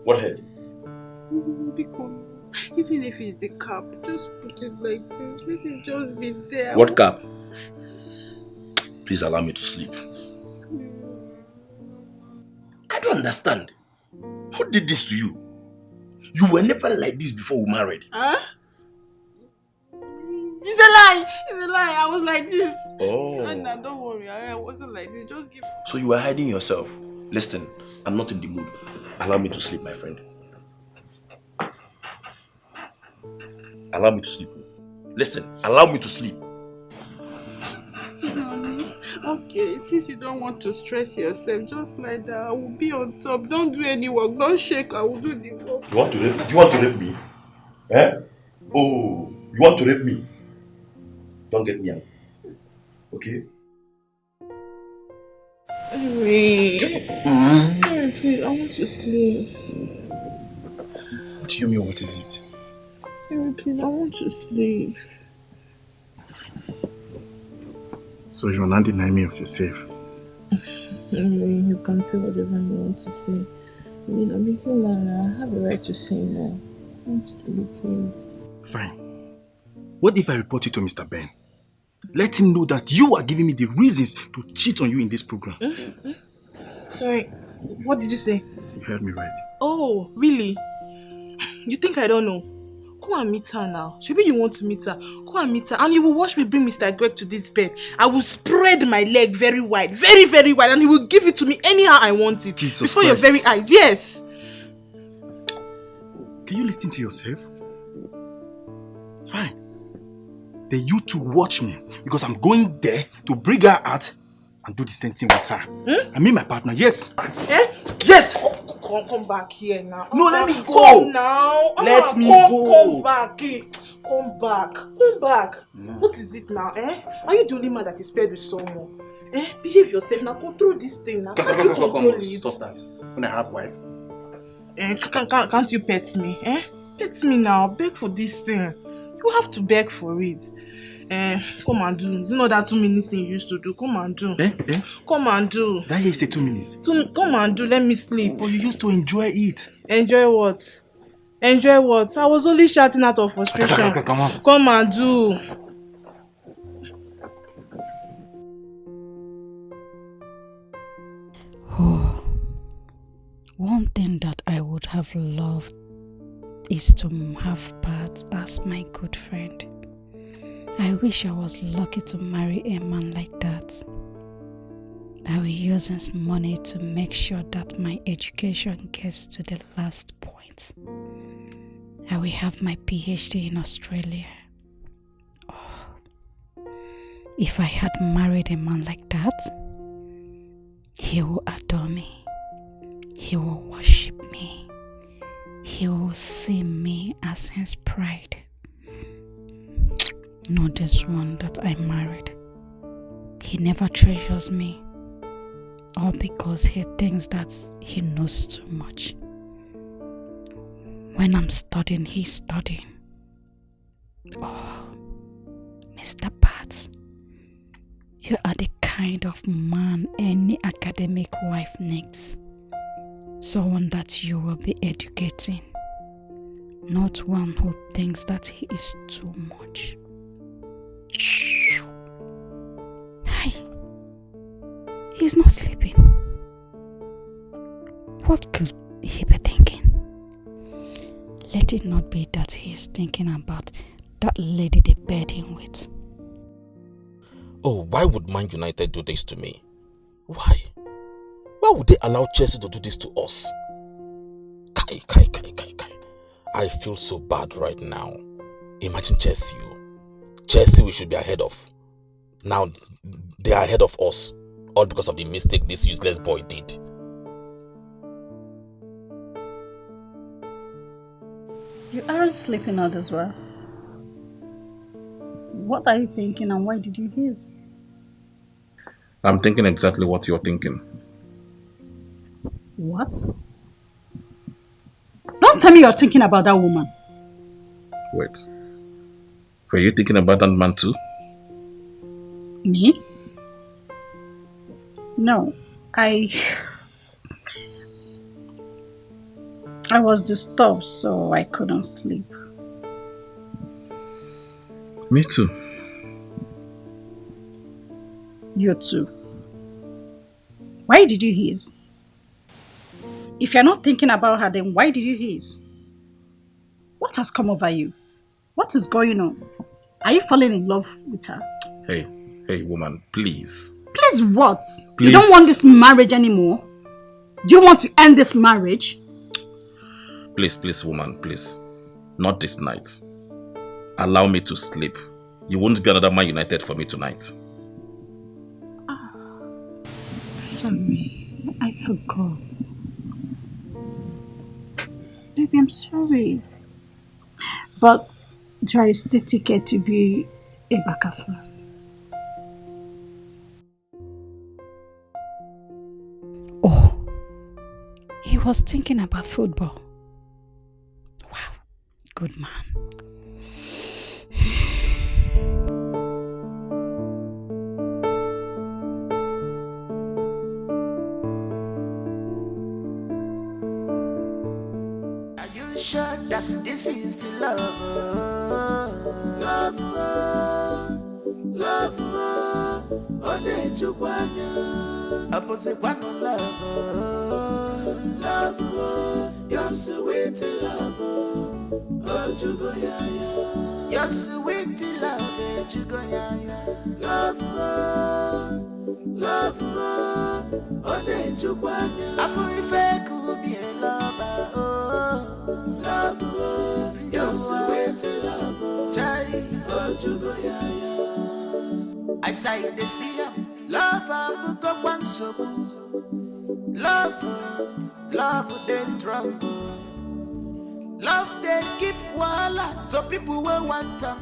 What head? Even if it's the cap, just put it like this. Let it just be there. What cap? Please allow me to sleep. I don't understand. Who did this to you? You were never like this before we married. Huh? It's a lie. I was like this. Oh. Anna, don't worry. I wasn't like this. Just give. So you were hiding yourself. Listen, I'm not in the mood. Allow me to sleep, my friend. Allow me to sleep. Listen, allow me to sleep. Okay, since you don't want to stress yourself, just like that, I will be on top. Don't do any work. Don't shake. I will do the work. Do you want to rape me? Oh, you want to rape me? Don't get me out. Okay? Henry. Henry, please, I want to sleep. What do you mean, what is it? Henry, please, I want to sleep. So you're not denying me of yourself? Henry, you can say whatever you want to say. I mean, I'm a human. I have the right to say no. I want to sleep, please. Fine. What if I report you to Mr. Ben? Let him know that you are giving me the reasons to cheat on you in this program. Sorry, what did you say? You heard me right. Oh, really? You think I don't know? Go and meet her now. Maybe you want to meet her. Go and meet her and you will watch me bring Mr. Greg to this bed. I will spread my leg very wide, very, very wide, and he will give it to me anyhow I want it. Jesus before Christ. Your very eyes. Yes. Can you listen to yourself? Fine. Then you two watch me because I'm going there to bring her out and do the same thing with her. I mean my partner, yes. Eh? Yes! Come back here now. No, let me go. Come now. Let me go. Come back. Come back. Come back. No. What is it now? Eh? Are you the only man that is paired with someone? Eh? Behave yourself now. Control this thing now. Can't you control it? Stop that. When I have wife. Eh? Can't you pet me? Eh? Pet me now. Beg for this thing. You have to beg for it. Come and do. You know that 2 minutes thing you used to do. Come and do. Come and do. That here say 2 minutes. Come and do. Let me sleep. But you used to enjoy it. Enjoy what? Enjoy what? I was only shouting out of frustration. Come on. Come and do. Oh, one thing that I would have loved is to have Pat as my good friend. I wish I was lucky to marry a man like that. I will use his money to make sure that my education gets to the last point. I will have my PhD in Australia. Oh, if I had married a man like that, he will adore me. He will worship me. He will see me as his pride. Not this one that I married. He never treasures me. All because he thinks that he knows too much. When I'm studying, he's studying. Oh, Mr. Pat, you are the kind of man any academic wife needs. Someone that you will be educating. Not one who thinks that he is too much. Hi. He's not sleeping. What could he be thinking? Let it not be that he is thinking about that lady they bed him with. Oh, why would Man United do this to me? Why? Why would they allow Chelsea to do this to us? Kai. I feel so bad right now. Imagine Chelsea. Chelsea we should be ahead of. Now they are ahead of us. All because of the mistake this useless boy did. You aren't sleeping out as well. What are you thinking and why did you hiss? I'm thinking exactly what you're thinking. What? Don't tell me you're thinking about that woman. Wait. Were you thinking about that man too? Me? No. I was disturbed, so I couldn't sleep. Me too. You too. Why did you hiss? If you're not thinking about her, then why did you hiss? What has come over you? What is going on? Are you falling in love with her? Hey woman, please. Please what? Please. You don't want this marriage anymore? Do you want to end this marriage? Please woman, please. Not this night. Allow me to sleep. You won't be another Man United for me tonight. Sorry, I forgot. Baby, I'm sorry. But there is still ticket to be a Bakafa. was thinking about football. Wow, good man. Are you sure that this is the love? Love, love, opposite one love, love, you're sweet love, oh Jugoyaya, you're sweet love, Jugoyaya, love, love, oh Jugoyaya, I feel if I could be a lover, oh love, you're sweet love, Chai, oh Jugoyaya. I say the sea, love and book up one so love, love they strong. Love they give wala to people who want them.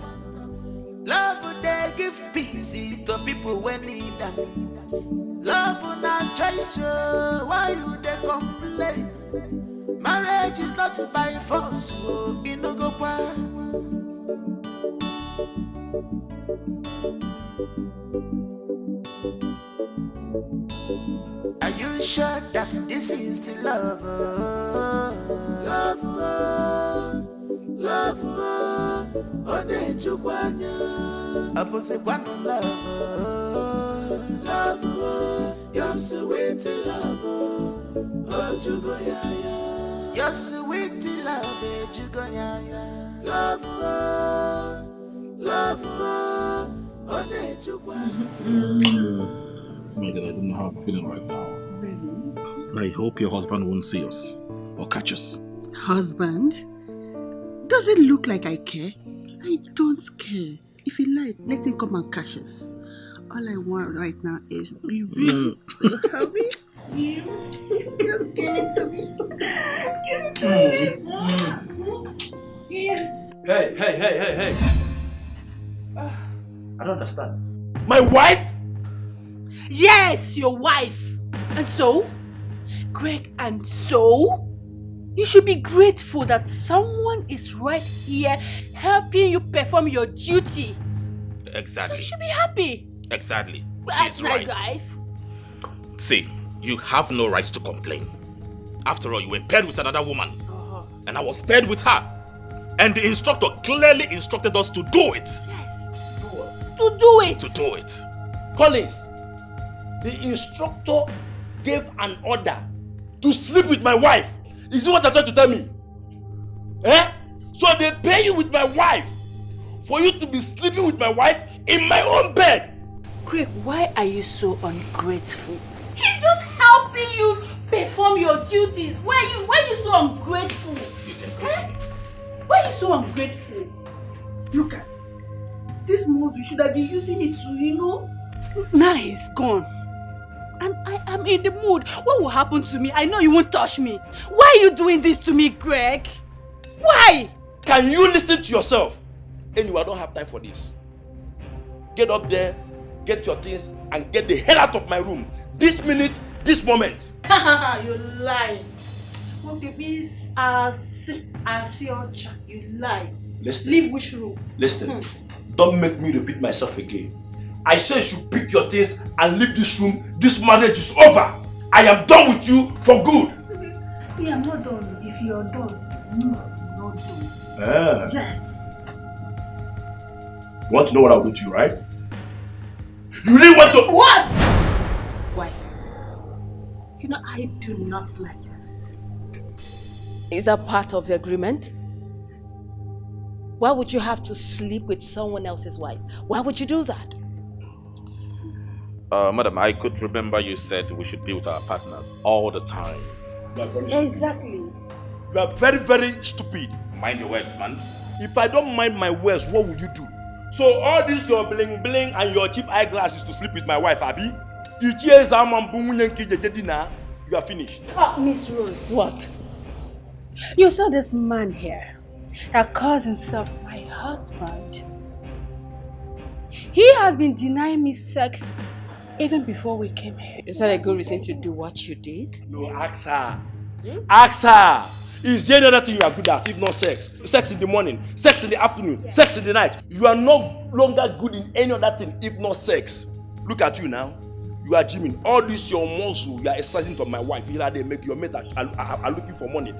Love they give peace to people who need them. Love not choice, why you they complain? Marriage is not by force, you no go far. Are you sure that this is the love? Love, love, oh Nejubanya, opposite one love, love, you're sweet love, oh Jugoyaya, you're sweet love, Jugoyaya, love, love, oh Nejubanya. My God, I don't know how I'm feeling right now. Really? I hope your husband won't see us or catch us. Husband? Does it look like I care? I don't care. If he like, let him come and catch us. All I want right now is you. Help me? You. Just give it to me. Give it to me. Hey. I don't understand. My wife? Yes, your wife. And so, Greg, and so, you should be grateful that someone is right here helping you perform your duty. Exactly. So you should be happy. Exactly. That's She's my right. wife. See, you have no right to complain. After all, you were paired with another woman. And I was paired with her. And the instructor clearly instructed us to do it. Yes. To do it. To do it. Collins, the instructor gave an order to sleep with my wife. Is it what you're trying to tell me? Eh? So they pay you with my wife for you to be sleeping with my wife in my own bed. Craig, why are you so ungrateful? He's just helping you perform your duties. Why are you so ungrateful? Eh? Why are you so ungrateful? Look at this mouse, you should have been using it to, Now he's gone. And I am in the mood. What will happen to me? I know you won't touch me. Why are you doing this to me, Greg? Why? Can you listen to yourself? Anyway, I don't have time for this. Get up there, get your things, and get the hell out of my room. This minute, this moment. You lie. You lie. Listen. Leave which room? Listen. Don't make me repeat myself again. I say you should pick your things and leave this room. This marriage is over. I am done with you for good. Yeah, I'm not done. If you're done, no, I'm not done. Yes. You want to know what I'll do to you, right? You really want to... What? Why? I do not like this. Is that part of the agreement? Why would you have to sleep with someone else's wife? Why would you do that? Madam, I could remember you said we should be with our partners all the time. Exactly. You are very, very stupid. Mind your words, man. If I don't mind my words, what will you do? So all this your bling bling and your cheap eyeglasses to sleep with my wife, Abby? You are finished. Oh, Miss Rose. What? You saw this man here that calls himself my husband. He has been denying me sex even before we came here. Is that a good reason to do what you did? No, ask her. Ask her. Is there any other thing you are good at if not sex? Sex in the morning, sex in the afternoon, sex in the night. You are no longer good in any other thing if not sex. Look at you now. You are gymming. All this your muscle, you are exercising to my wife. Here they make your mate are looking for money.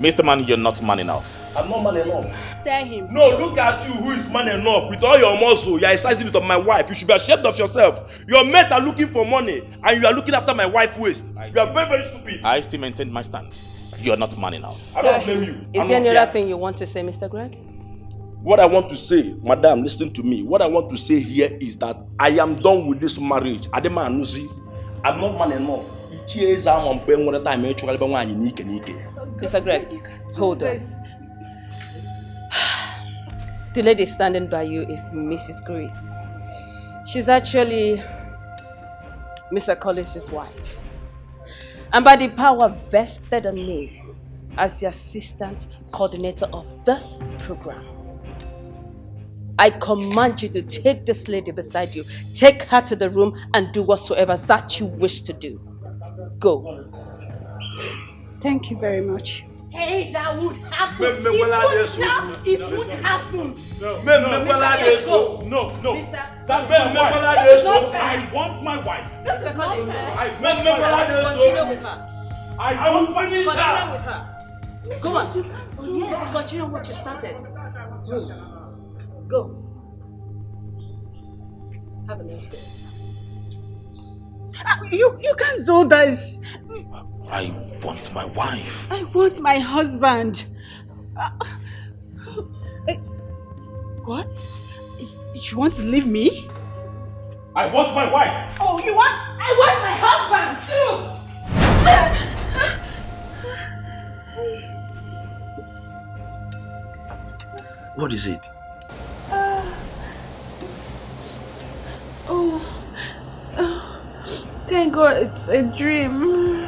Mr. Man, you're not man enough. I'm not man enough. Tell him. No, look at you who is man enough. With all your muscle, you are exercising it on my wife. You should be ashamed of yourself. Your mate are looking for money and you are looking after my wife's waist. You are very, very stupid. I still maintain my stand. You are not man enough. I don't blame you. Is there any other thing you want to say, Mr. Greg? What I want to say, madam, listen to me. What I want to say here is that I am done with this marriage. Adema Anusi, I'm not man enough. Mr. Greg, hold on. The lady standing by you is Mrs. Grace. She's actually Mr. Collis's wife. And by the power vested on me as the assistant coordinator of this program, I command you to take this lady beside you, take her to the room and do whatsoever that you wish to do. Go. Thank you very much. Hey, that would happen. It would happen. No. That's my wife. I want my wife. Mr. Collins, continue with her. I want my Continue child. with her. Go on. Yes, continue what you started. Go. Have a nice day. You can't do this. I want my wife. I want my husband. What? You want to leave me? I want my wife. Oh, you want? I want my husband What is it? Thank God it's a dream.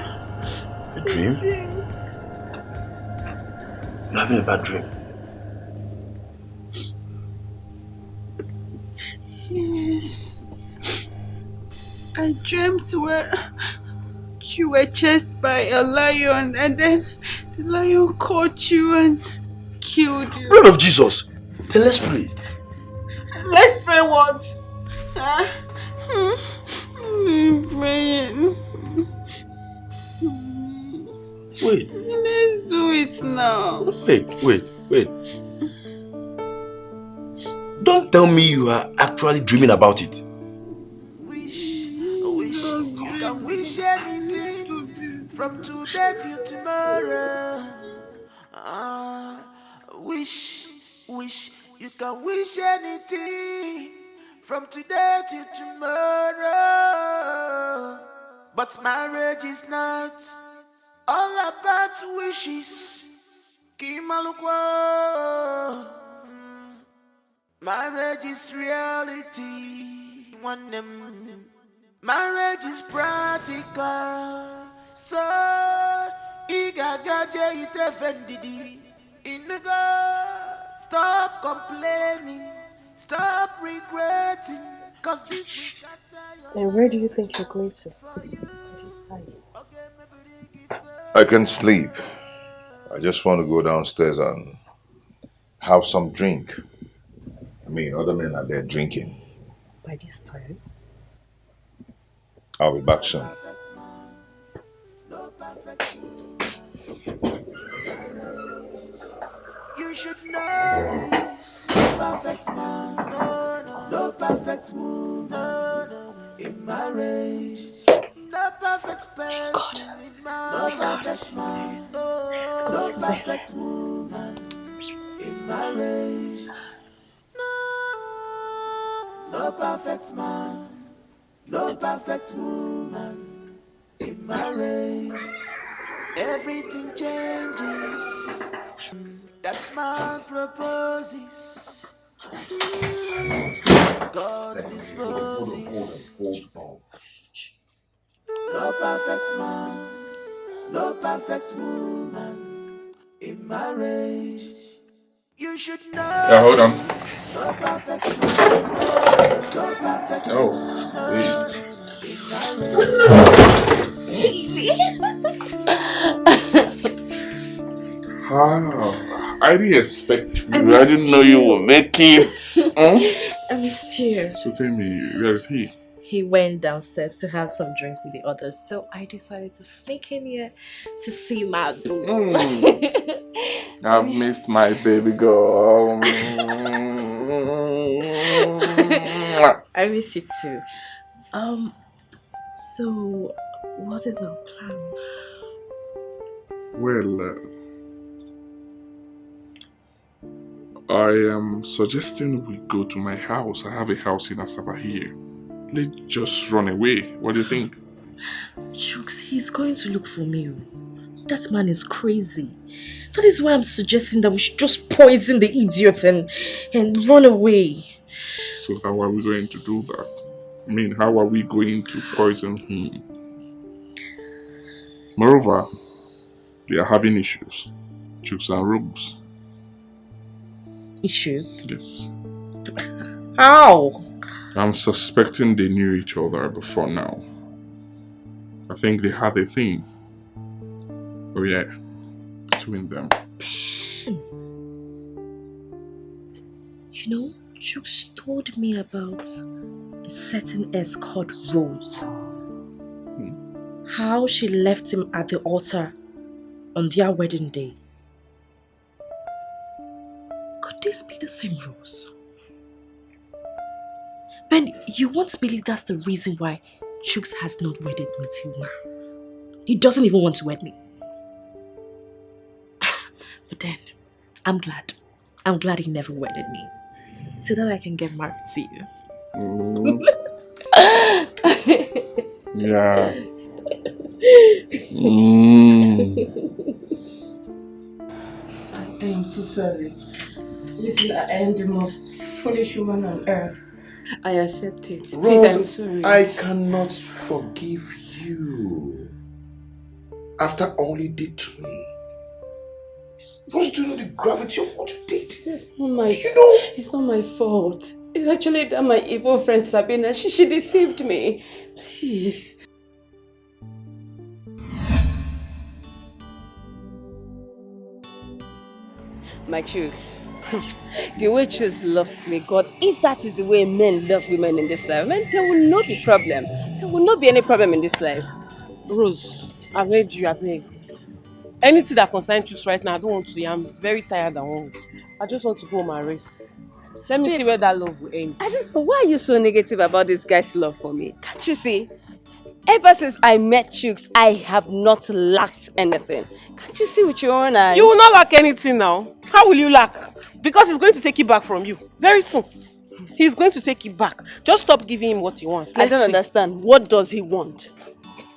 A dream? You're having a bad dream. Yes. I dreamt where you were chased by a lion and then the lion caught you and killed you. Blood of Jesus! Then let's pray. Let's pray what? Praying. Wait. Let's do it now. Wait. Don't tell me you are actually dreaming about it. You can wish anything from today till tomorrow. Wish. You can wish anything from today till tomorrow. But marriage is not all about wishes. Kimalukwa. Marriage is reality. Marriage is practical. So, igagaje itefendidi. Stop complaining. Stop regretting. Cause this will scatter your... And where do you think you're going to? I can sleep. I just want to go downstairs and have some drink. I mean, other men are there drinking. By this time? I'll be back soon. You should know this. No perfect man, no perfect woman, in marriage. No perfect person in marriage. No perfect man, no perfect woman, in marriage. No perfect man, no perfect woman, in marriage. Everything changes. That man proposes. God disposes. No perfect man, no perfect woman, in marriage. You should know. Yeah, hold on. No perfect man, no perfect woman, in marriage. Ah, I didn't expect you. I didn't know you would make it. I missed you. So tell me, where is he? He went downstairs to have some drink with the others, so I decided to sneak in here to see my boo. I've missed my baby girl. I miss you too. So what is our plan? Well, I am suggesting we go to my house. I have a house in Asaba here. Let's just run away. What do you think? Chooks, he's going to look for me. That man is crazy. That is why I'm suggesting that we should just poison the idiot and run away. So how are we going to do that? I mean, how are we going to poison him? Moreover, they are having issues. Chooks and Rubes. Issues? Yes. How? I'm suspecting they knew each other before now. I think they had a thing. Oh yeah, between them. You know, Chooks told me about a certain S called Rose. How she left him at the altar on their wedding day. Could this be the same Rose? Ben, you won't believe that's the reason why Chooks has not wedded me till now. He doesn't even want to wed me. But then, I'm glad. I'm glad he never wedded me. So that I can get married to you. Yeah. I am so sorry. Listen, I am the most foolish woman on earth. I accept it. Please, I'm sorry. I cannot forgive you. After all you did to me. Rose, do you know the gravity of what you did? It's not my It's not my fault. It's actually that my evil friend Sabina, she deceived me. Please. My Chooks. The way Chooks loves me, God, if that is the way men love women in this life, man, there will not be problem. There will not be any problem in this life. Rose, I've heard you, I beg. Anything that concerns Chooks right now, I don't want to. I'm very tired and hungry. I just want to go home and rest. Let me see where that love will end. I don't know. Why are you so negative about this guy's love for me? Can't you see? Ever since I met Chooks, I have not lacked anything. Can't you see with your own eyes? You will not lack anything now. How will you lack? Because he's going to take it back from you. Very soon. He's going to take it back. Just stop giving him what he wants. I don't understand. What does he want?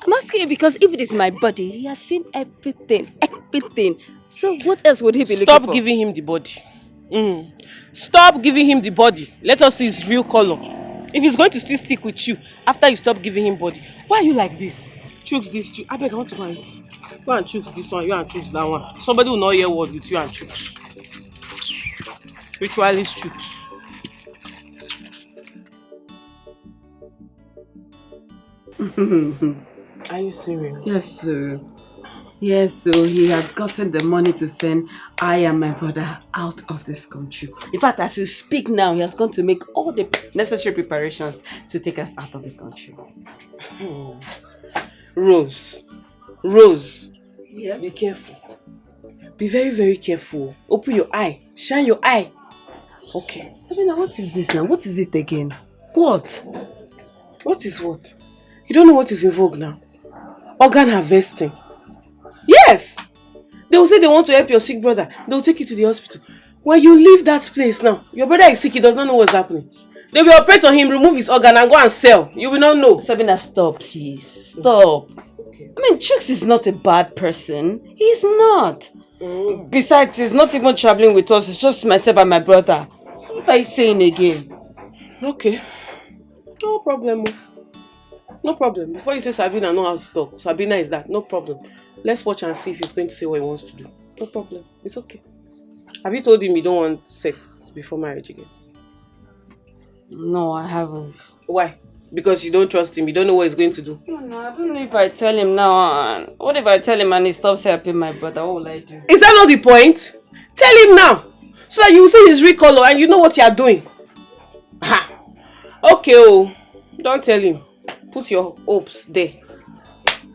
I'm asking you because if it is my body, he has seen everything. Everything. So what else would he be looking for? Stop giving him the body. Stop giving him the body. Let us see his real color. If he's going to still stick with you after you stop giving him body, why are you like this? Chooks this, Chooks. I beg, I want to go and eat. Go and Chooks this one, you and Chooks that one. Somebody will not hear word with you and Chooks. Ritualist Chooks. Are you serious? Yes, sir. Yes, so he has gotten the money to send I and my brother out of this country. In fact, as you speak now, he has gone to make all the necessary preparations to take us out of the country. Rose. Yes? Be careful. Be very, very careful. Open your eye. Shine your eye. Okay. Sabina, what is this now? What is it again? What? What is what? You don't know what is in vogue now? Organ harvesting. Yes! They will say they want to help your sick brother. They will take you to the hospital. When you leave that place now, your brother is sick, he does not know what's happening. They will operate on him, remove his organ and go and sell. You will not know. Sabina, stop, please. Stop. I mean, Chooks is not a bad person. He's not. Besides, he's not even traveling with us. It's just myself and my brother. What are you saying again? Okay. No problem. No problem. Before you say Sabina know how to talk, Sabina is that. No problem. Let's watch and see if he's going to say what he wants to do. No problem. It's okay. Have you told him you don't want sex before marriage again? No, I haven't. Why? Because you don't trust him, you don't know what he's going to do. No, I don't know if I tell him now. What if I tell him and he stops helping my brother? What will I do? Is that not the point? Tell him now, so that you will see his real color and you know what you are doing. Ha! Okay, don't tell him. Put your hopes there.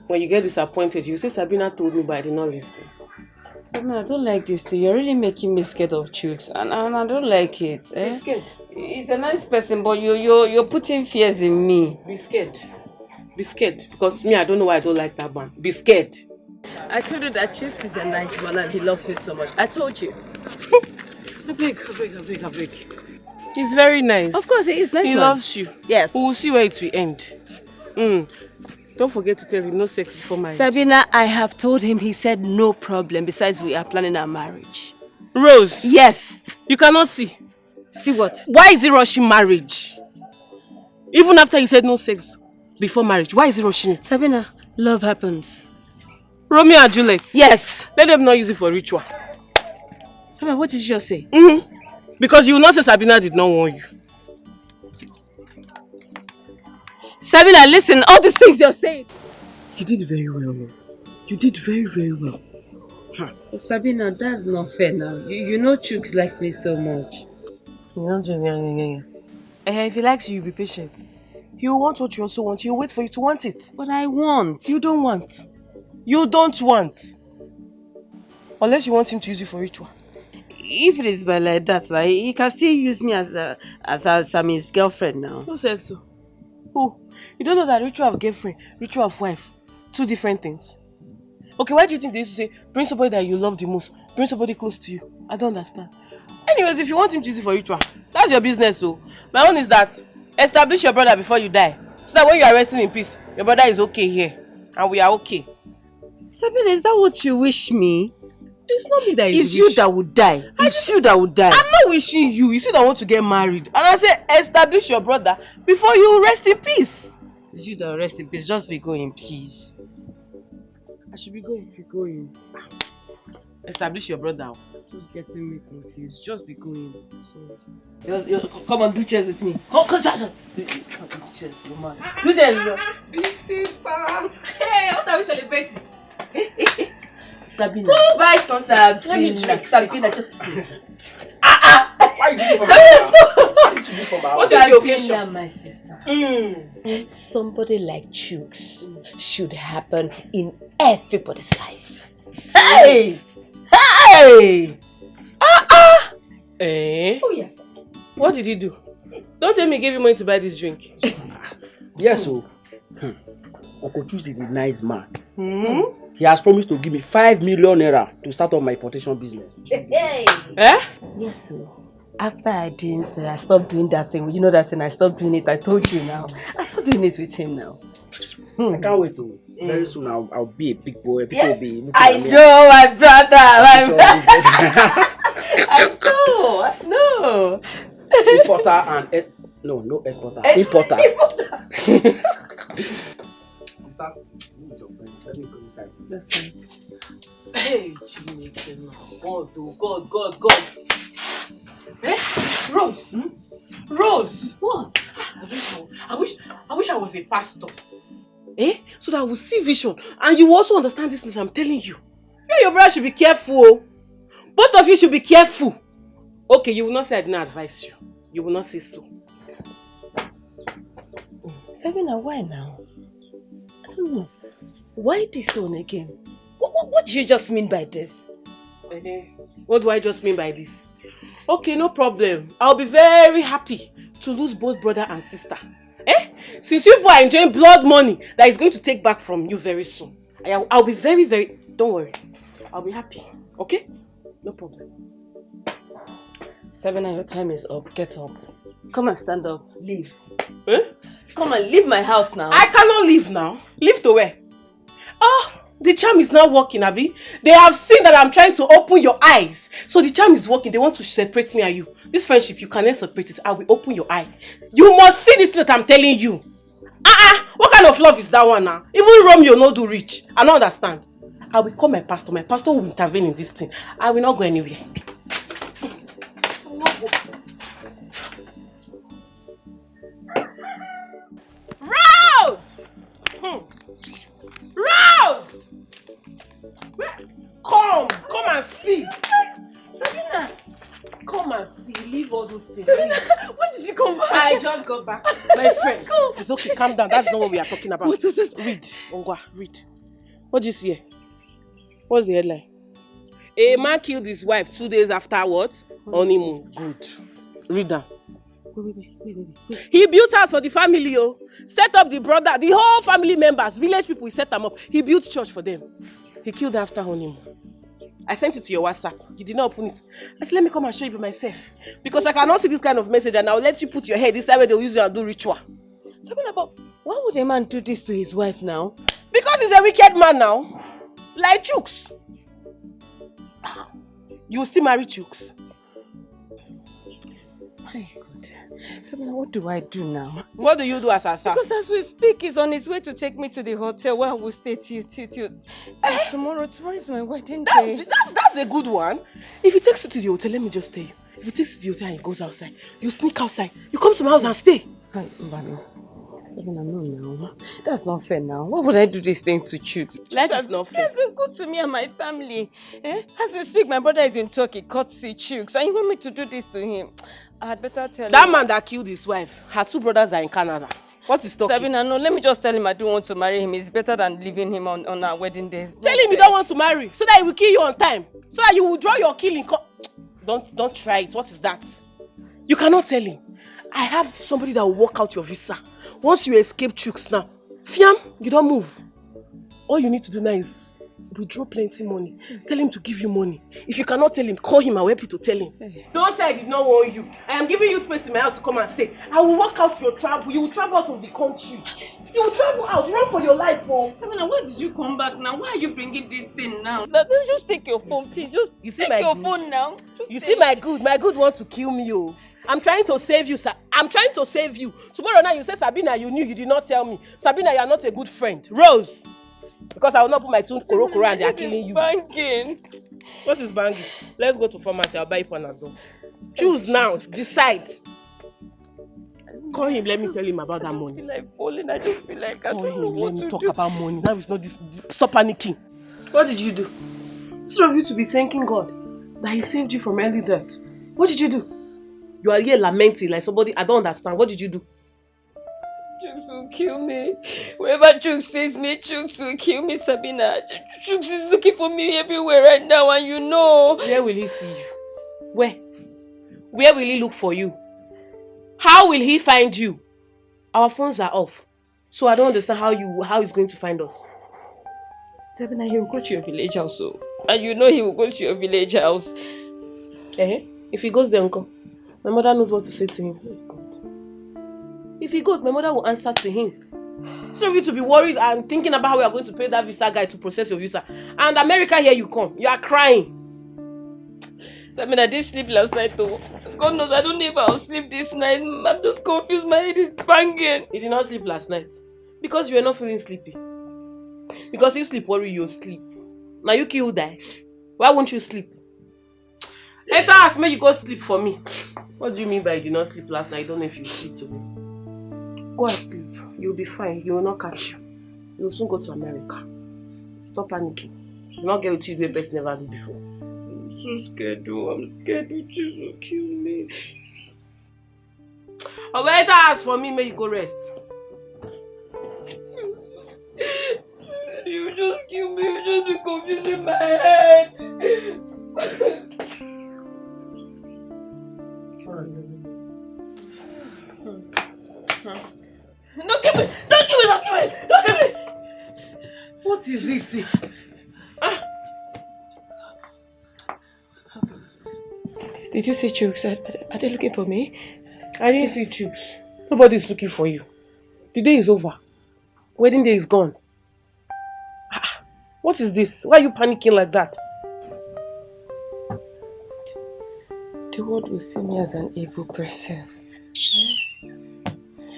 When you get disappointed, you say Sabina told me, but I did not listen. Sabina, I don't like this thing. You're really making me scared of Chooks, and I don't like it. Be scared. He's a nice person, but you're putting fears in me. Be scared. Be scared, because me, I don't know why I don't like that man. Be scared. I told you that Chooks is a nice man and he loves me so much. I told you. I beg. He's very nice. Of course, he is nice. He loves you. Yes. We will see where it will end. Don't forget to tell him no sex before marriage. Sabina, I have told him. He said no problem. Besides, we are planning our marriage. Rose. Yes. You cannot see. See what? Why is he rushing marriage? Even after he said no sex before marriage, why is he rushing it? Sabina, love happens. Romeo and Juliet. Yes. Let them not use it for ritual. Sabina, what did you just say? Because you will not say Sabina did not warn you. Sabina, listen, all these things you're saying. You did very well. You did very, very well. But Sabina, that's not fair now. You know Chooks likes me so much. If he likes you, you'll be patient. He will want what you also want. He'll wait for you to want it. But I want. You don't want. You don't want. Unless you want him to use you for ritual. If it is by like that, like, he can still use me as I'm his girlfriend now. Who said so? Who? You don't know that ritual of girlfriend, ritual of wife, two different things. Okay, why do you think they used to say, bring somebody that you love the most, bring somebody close to you? I don't understand. Anyways, if you want him to use it for ritual, that's your business. So my own is that establish your brother before you die, so that when you are resting in peace, your brother is okay here and we are okay. Sabina, is that what you wish me? It's not me that is you that would die. It's you that would die. I'm not wishing you. You still don't want to get married. And I say establish your brother before you rest in peace. It's you that rest in peace. Just be going, please. I should be going. Be going. Establish your brother. Just getting me confused. Just be going. Come on, do chairs with me. Come, do chairs, man. Do chairs, big sister. Hey, what are we celebrating? Sabina. Bye, Sabina, just sit. Why did you do for What did you do for my What is the occasion? My sister. Somebody like Chooks should happen in everybody's life. Hey! Hey! Eh? Oh, yes. What did he do? Don't tell me he gave you money to buy this drink. Yes, so. Uncle Chooks is a nice man. He has promised to give me 5 million naira to start up my importation business. Hey! Eh? Yes, sir. After I stopped doing that thing. You know that thing, I stopped doing it. I told you now. I stopped doing it with him now. I can't wait to. Very soon I'll be a big boy. People will be looking I at me. know, my brother. I know. Importer and no exporter. Importer. Start with your friends. Let me go inside. That's fine. Hey, God. Eh? Rose. Rose. What? I wish I was a pastor. So that I will see vision and you will also understand this thing I'm telling you. You and your brother should be careful. Both of you should be careful. Okay, you will not say I didn't advise you. You will not say so. Sabina, why now? I don't know. Why this one again? What do you just mean by this? What do I just mean by this? Okay, no problem. I'll be very happy to lose both brother and sister. Since you people are enjoying blood money that is going to take back from you very soon. I'll be very, very... Don't worry. I'll be happy. Okay? No problem. Sabina, your time is up. Get up. Come and stand up. Leave. Eh? Come and leave my house now. I cannot leave now. Leave to where? The charm is not working, Abi. They have seen that I'm trying to open your eyes. So the charm is working. They want to separate me and you. This friendship, you cannot separate it. I will open your eye. You must see this that I'm telling you. What kind of love is that one now? Even Romeo no do rich. I don't understand. I will call my pastor. My pastor will intervene in this thing. I will not go anywhere. and see. Leave all those things. When did you come back? I just got back. My friend. It's okay, calm down. That's not what we are talking about. What is it? Read. Ongwa, read. What do you see here? What's the headline? A man killed his wife 2 days after what? Honeymoon. Good. Read that. Wait. He built house for the family, set up the brother, the whole family members, village people, he set them up. He built church for them. He killed her after honeymoon. I sent it to your WhatsApp. You did not open it. I said, let me come and show you by myself. Because I cannot see this kind of message and I'll let you put your head inside where they'll use you and do ritual. Something about, why would a man do this to his wife now? Because he's a wicked man now. Like Chooks. You will still marry Chooks. My God. Sabina, what do I do now? What do you do as Asa? Because as we speak, he's on his way to take me to the hotel where we'll stay till tomorrow. Tomorrow is my wedding day. That's a good one. If he takes you to the hotel, let me just tell you. If he takes you to the hotel and he goes outside, you sneak outside. You come to my house and stay. Sabina, no now. That's not fair now. Why would I do this thing to Chooks? Life is not fair. He has been good to me and my family. As we speak, my brother is in Turkey, courtesy Chooks. And you want me to do this to him? I had better tell him. That man that killed his wife, her 2 brothers are in Canada. What is talking? Sabina, no, let me just tell him I don't want to marry him. It's better than leaving him on our wedding day. Tell him you don't want to marry, so that he will kill you on time. So that you will draw your killing. Don't try it. What is that? You cannot tell him. I have somebody that will work out your visa. Once you escape Chooks now, Fiam, you don't move. All you need to do now is withdraw plenty money. Tell him to give you money. If you cannot tell him, call him. I'll help you to tell him. Don't say I did not warn you. I am giving you space in my house to come and stay. I will work out your travel. You will travel out of the country. You will travel out. Run for your life, Sabina, why did you come back now? Why are you bringing this thing now? Don't just take your phone, please. Just take your phone now. You see my good. My good wants to kill me, I'm trying to save you, sir. I'm trying to save you. Tomorrow night you say, Sabina, you knew, you did not tell me. Sabina, you are not a good friend. Rose! Because I will not put my 2 koro and they are killing you. Banging. What is banging? Let's go to pharmacy. I'll buy you Panadol. Choose now. Decide. Call him. Let me tell him about that money. I just feel like I don't know what to do. Talk about money. Now it's not this. Stop panicking. What did you do? Instead of you to be thanking God that He saved you from early death, what did you do? You are here lamenting like somebody. I don't understand. What did you do? Chooks will kill me. Wherever Chooks sees me, Chooks will kill me, Sabina. Chooks is looking for me everywhere right now, and you know. Where will he see you? Where? Where will he look for you? How will he find you? Our phones are off. So I don't understand how he's going to find us. Sabina, he will go to your village house, and you know he will go to your village house. If he goes there, uncle, my mother knows what to say to him. If he goes, my mother will answer to him. So you to be worried and thinking about how we are going to pay that visa guy to process your visa. And America, here you come. You are crying. So I mean, I didn't sleep last night though. God knows I don't know if I'll sleep this night. I'm just confused. My head is banging. You did not sleep last night. Because you were not feeling sleepy. Because if sleep worry, you'll sleep. Now you kill die. Why won't you sleep? Later ask me you go sleep for me. What do you mean by you did not sleep last night? I don't know if you sleep today. Go and sleep. You'll be fine. He will not catch you. You'll soon go to America. Stop panicking. You'll not get with you the best never did before. I'm so scared though. I'm scared Uchi will kill me. I'll later ask for me, may you go rest. You just kill me. You just be confusing my head. Don't give me! Don't give me! Don't give me! Don't give me! What is it? Did you see Chooks? Are they looking for me? I didn't see Chooks. Nobody is looking for you. The day is over. Wedding day is gone. What is this? Why are you panicking like that? The world will see me as an evil person.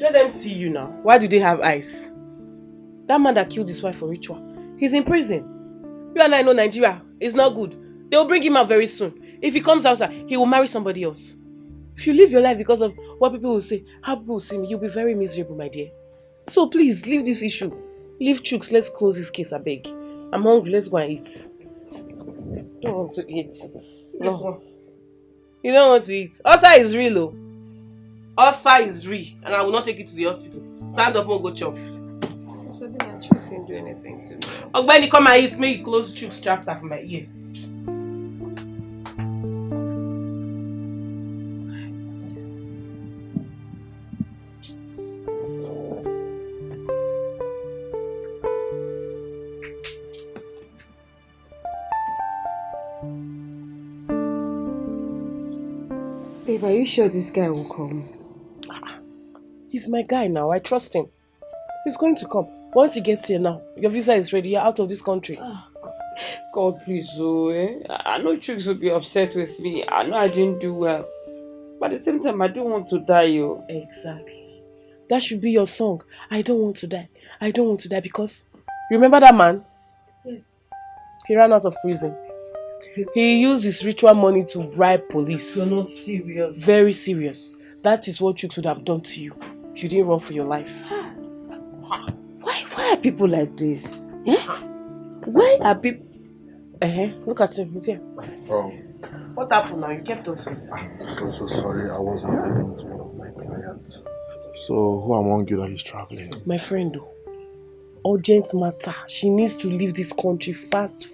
Let them see you now. Why do they have eyes? That man that killed his wife for ritual, he's in prison. You and I know Nigeria is not good. They will bring him out very soon. If he comes outside, he will marry somebody else. If you live your life because of what people will say, how people will see me, you'll be very miserable, my dear. So please, leave this issue. Leave Chooks. Let's close this case, I beg. I'm hungry. Let's go and eat. I don't want to eat. No. You don't want to eat. Ulcer is real, oh. Ulcer is real, and I will not take you to the hospital. Stand up and go chop. Sabina, Chooks didn't do anything to me. Ogbeni, come and eat. Make you close Chooks chapter for my ear. Babe, are you sure this guy will come? He's my guy now. I trust him. He's going to come. Once he gets here now, your visa is ready. You're out of this country. God, please, oh, I know Chooks will be upset with me. I know I didn't do well. But at the same time, I don't want to die, oh. Exactly. That should be your song. I don't want to die. I don't want to die because... Remember that man? Yes. He ran out of prison. He used his ritual money to bribe police. You're not serious. Very serious. That is what Chooks would have done to you if you didn't run for your life. Why are people like this? Why are people... Look at him. He's here. Oh. What happened now? You kept us with. I'm so sorry. I wasn't able to one of my clients. So, who among you that is traveling? My friend, urgent matter. She needs to leave this country fast.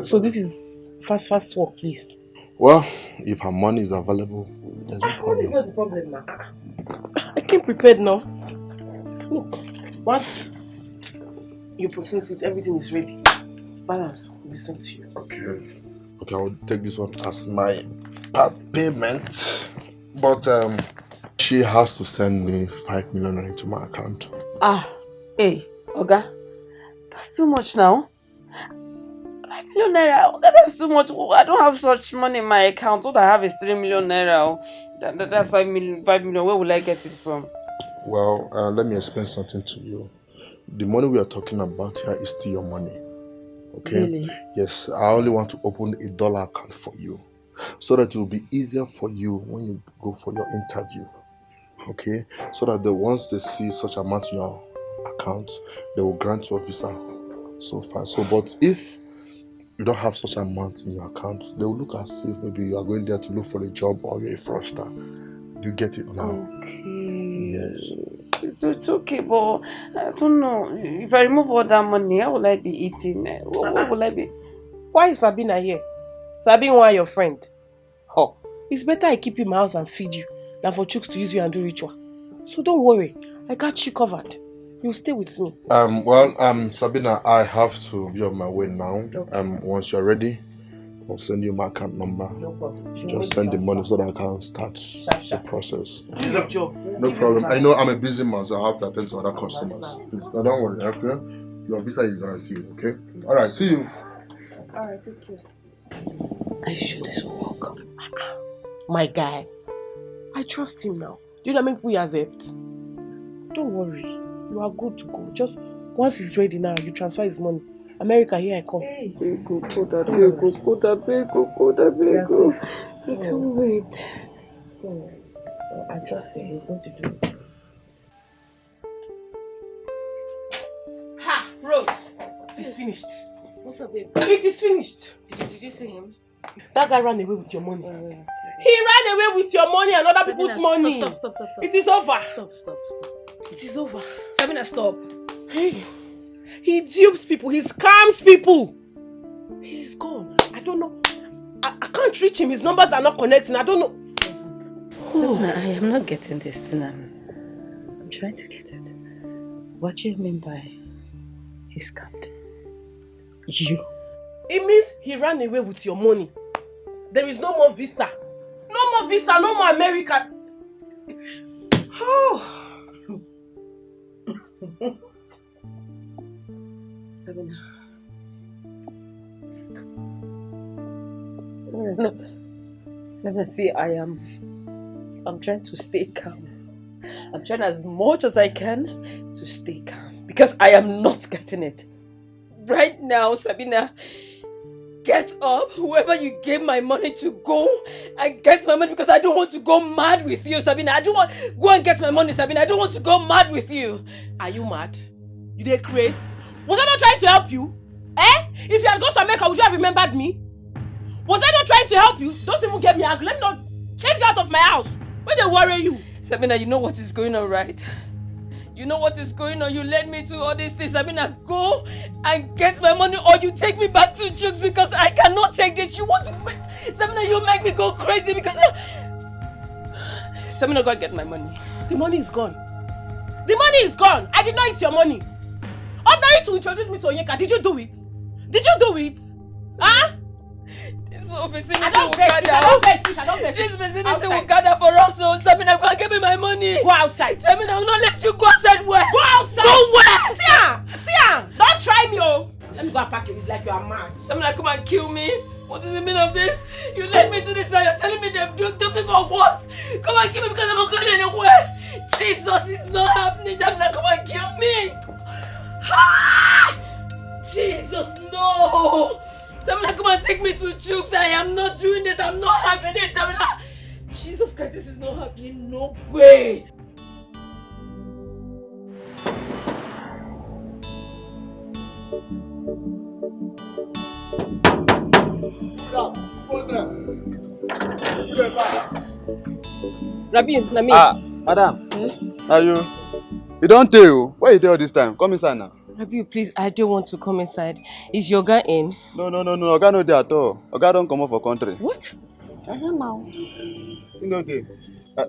So this is fast work, please. Well, if her money is available, there's no problem. What is not the problem now? I came prepared now. Look, once you process it, everything is ready. Balance will be sent to you. Okay, I'll take this one as my part payment. But she has to send me 5 million into my account. Hey, Oga, that's too much now. 5 million naira, Oga, that's too much. I don't have such money in my account. What I have is 3 million naira. That's 5 million. Where will I get it from? Well, let me explain something to you. The money we are talking about here is still your money. Okay? Really? Yes, I only want to open a dollar account for you so that it will be easier for you when you go for your interview. Okay? So that once they see such amount in your account, they will grant you a visa so far. But if you don't have such amount in your account, they will look as if maybe you are going there to look for a job or you're a fraudster. You get it now? Okay. Yes. It's okay, but I don't know. If I remove all that money, how will I be eating? What will I be? Why is Sabina here? Sabina, why your friend? It's better I keep you in my house and feed you than for Chooks to use you and do ritual. So don't worry. I got you covered. You'll stay with me. Sabina, I have to be on my way now. Once you're ready, I'll send you my account number. No problem. Just send the money so that I can start the process. Do your job. No problem. I know I'm a busy man, so I have to attend to other customers. Now don't worry, okay? Your visa is guaranteed, okay? Alright, see you. Alright, take care. Are you sure this will work? My guy. I trust him now. Do you know how many people he has helped? Don't worry. You are good to go. Just once he's ready now, you transfer his money. America, here I come. I can't wait. I trust him. He's going to do it. Ha! Rose! It is finished. What's up, babe? It is finished. Did you see him? That guy ran away with your money. He ran away with your money and other people's money. Stop. It is over. Stop. It is over. Sabina, stop. Hey, he dupes people. He scams people. He's gone. I don't know. I can't reach him. His numbers are not connecting. I don't know. Sabina, I am not getting this thing. I'm trying to get it. What do you mean by he scammed you? It means he ran away with your money. There is no more visa. No more visa, no more America. Oh. Sabina. Sabina, see, I'm trying to stay calm. I'm trying as much as I can to stay calm because I am not getting it. Right now, Sabina, get up, whoever you gave my money to, go and get my money because I don't want to go mad with you, Sabina. I don't want go and get my money, Sabina. I don't want to go mad with you. Are you mad? You dey crazy? Was I not trying to help you? If you had gone to America, would you have remembered me? Was I not trying to help you? Don't even get me angry. Let me not chase you out of my house. Where they worry you? Sabina, you know what is going on, right? You know what is going on. You led me to all these things. Sabina, go and get my money or you take me back to Jukes because I cannot take this. You want to make... Sabina, you make me go crazy because... Sabina, go and get my money. The money is gone. The money is gone. I did not eat your money. Ordinary to introduce me to Onyeka. Did you do it? Did you do it? Huh? I don't vex. This vicinity will gather for us, so Sabina, go and give me my money. Go outside. Sabina, I will not let you go outside. Where? Go outside. Go where? See, don't try me, oh. Let me go and pack it. It's like you are mad. Sabina, come and kill me. What is the meaning of this? You led me to this side. You're telling me they've duped me for what? Come and kill me because I'm not going anywhere. Jesus, it's not happening. Sabina, come and kill me. Jesus, no. Sabina, come and take me to Jukes. I am not doing this. I'm not having it. Sabina. Jesus Christ, this is not happening. No way. Rabi, Nami. Madam. Are you? You don't tell. Why you tell this time? Come inside now. Rabi, please, I don't want to come inside. Is your guy in? No. Oga no dey at all. Oga don't come up for country. What? I don't know. You know dey.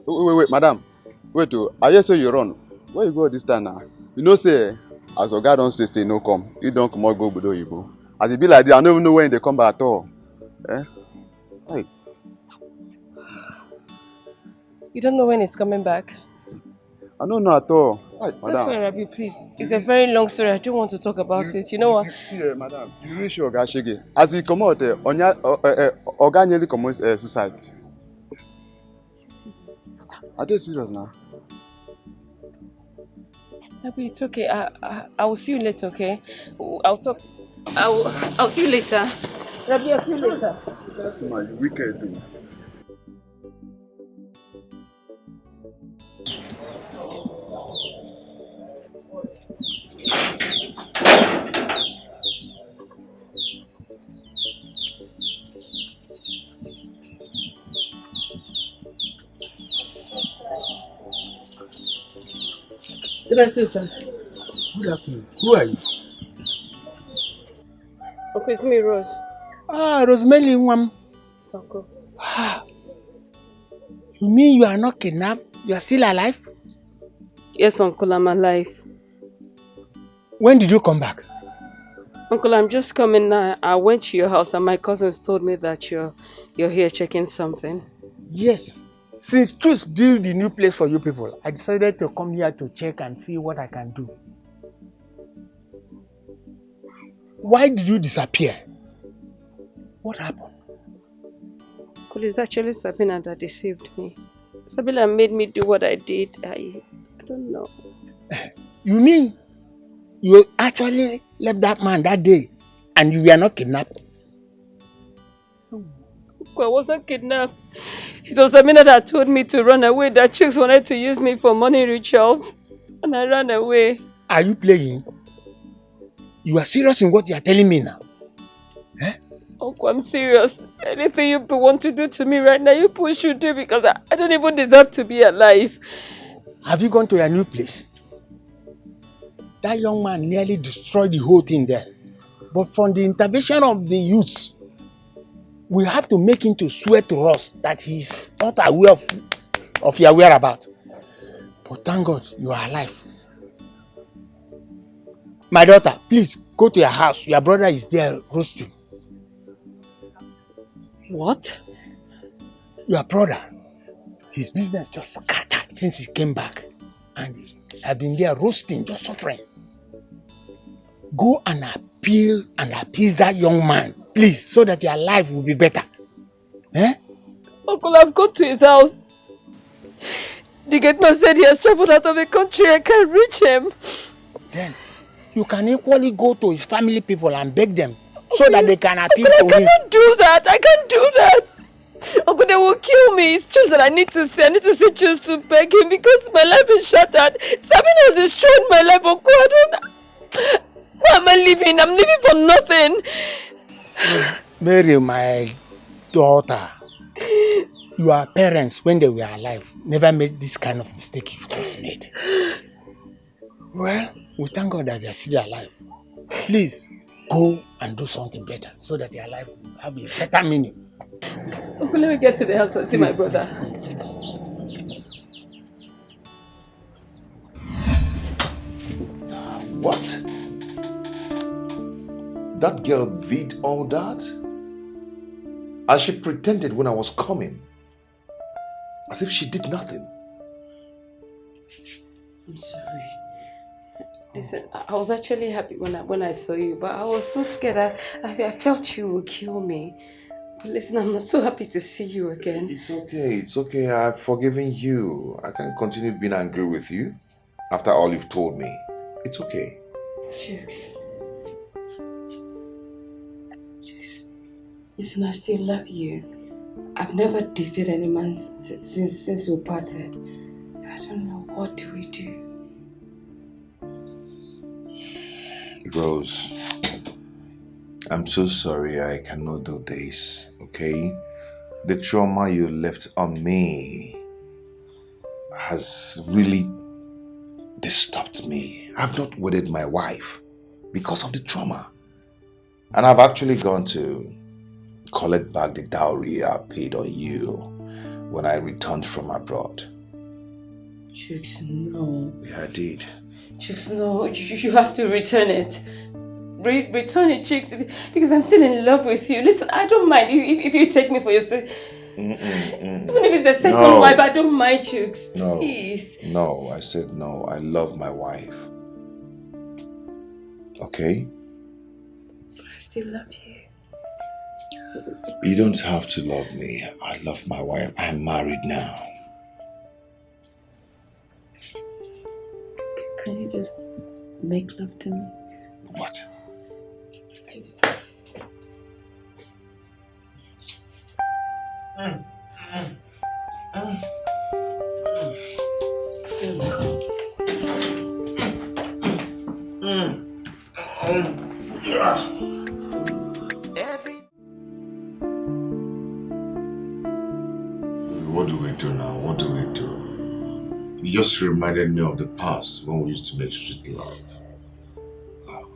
Wait, madam. Wait, I hear say you run. Where you go this time now? You know say, as Oga don't stay, no come. You don't come out go Obodo Oyibo. As it be like that, I don't even know when they come back at all. Eh? Hey. You don't know when he's coming back? I don't know at all. Right, That's madam. fine, Rabi, please. It's a very long story. I don't want to talk about it. You know what? See, madam, you really sure Oga Shege. As he come out, Oga nearly commits suicide. Are they serious now? Rabi, it's okay. I will see you later, okay? I'll talk. I'll see you later. Rabi, I'll see you later. That's my wicked dude. Good afternoon, sir. Good afternoon. Who are you? Okay, it's me, Rose. Rosemary Nwam. Soko. You mean you are not kidnapped? You are still alive? Yes, Uncle, I'm alive. When did you come back? Uncle, I'm just coming now. I went to your house and my cousins told me that you're here checking something. Yes. Since Choose built the new place for you people, I decided to come here to check and see what I can do. Why did you disappear? What happened? Uncle, it's actually Sabina that deceived me. Sabina made me do what I did. I don't know. You mean you actually left that man that day and you were not kidnapped? I wasn't kidnapped. It was Sabina that told me to run away. That chicks wanted to use me for money rituals. And I ran away. Are you playing? You are serious in what you are telling me now? Eh? Uncle, I'm serious. Anything you want to do to me right now, you people should do because I don't even deserve to be alive. Have you gone to your new place? That young man nearly destroyed the whole thing there. But from the intervention of the youths, we have to make him to swear to us that he is not aware of your whereabouts. But thank God you are alive. My daughter, please go to your house. Your brother is there roasting. What? Your brother, his business just scattered since he came back. And I've been there roasting, just suffering. Go and appeal and appease that young man, please, so that your life will be better. Eh? Uncle, I've gone to his house. The gate man said he has traveled out of the country. I can't reach him. Then you can equally go to his family people and beg them so that they can appeal to him. I cannot do that. I can't do that. Uncle, they will kill me. It's just that I need to see Choose to beg him because my life is shattered. Sabina has destroyed my life, Uncle. I don't... Why am I living? I'm living for nothing. Mary, my daughter, your parents, when they were alive, never made this kind of mistake you've just made. Well, we thank God that they're still alive. Please, go and do something better so that your life will have a better meaning. Uncle, let me get to the house and see my brother. What? That girl did all that? And she pretended when I was coming. As if she did nothing. I'm sorry. Listen, I was actually happy when I saw you, but I was so scared. I felt you would kill me. But listen, I'm so happy to see you again. It's okay. I've forgiven you. I can't continue being angry with you after all you've told me. It's okay. Just listen, I still love you. I've never dated any man since we parted. So I don't know, what do we do? Rose, I'm so sorry I cannot do this, okay? The trauma you left on me has really disturbed me. I've not wedded my wife because of the trauma. And I've actually gone to collect back the dowry I paid on you when I returned from abroad. Chicks, no. Yeah, I did. Chicks, no. You have to return it. Return it, Chicks, because I'm still in love with you. Listen, I don't mind if you take me for your sake. Even if it's the second wife, I don't mind, Chicks. Please. No, I said no. I love my wife. Okay? I still love you. You don't have to love me. I love my wife. I'm married now. Can you just make love to me? What? Please. What do we do now? What do we do? You just reminded me of the past when we used to make sweet love. Wow.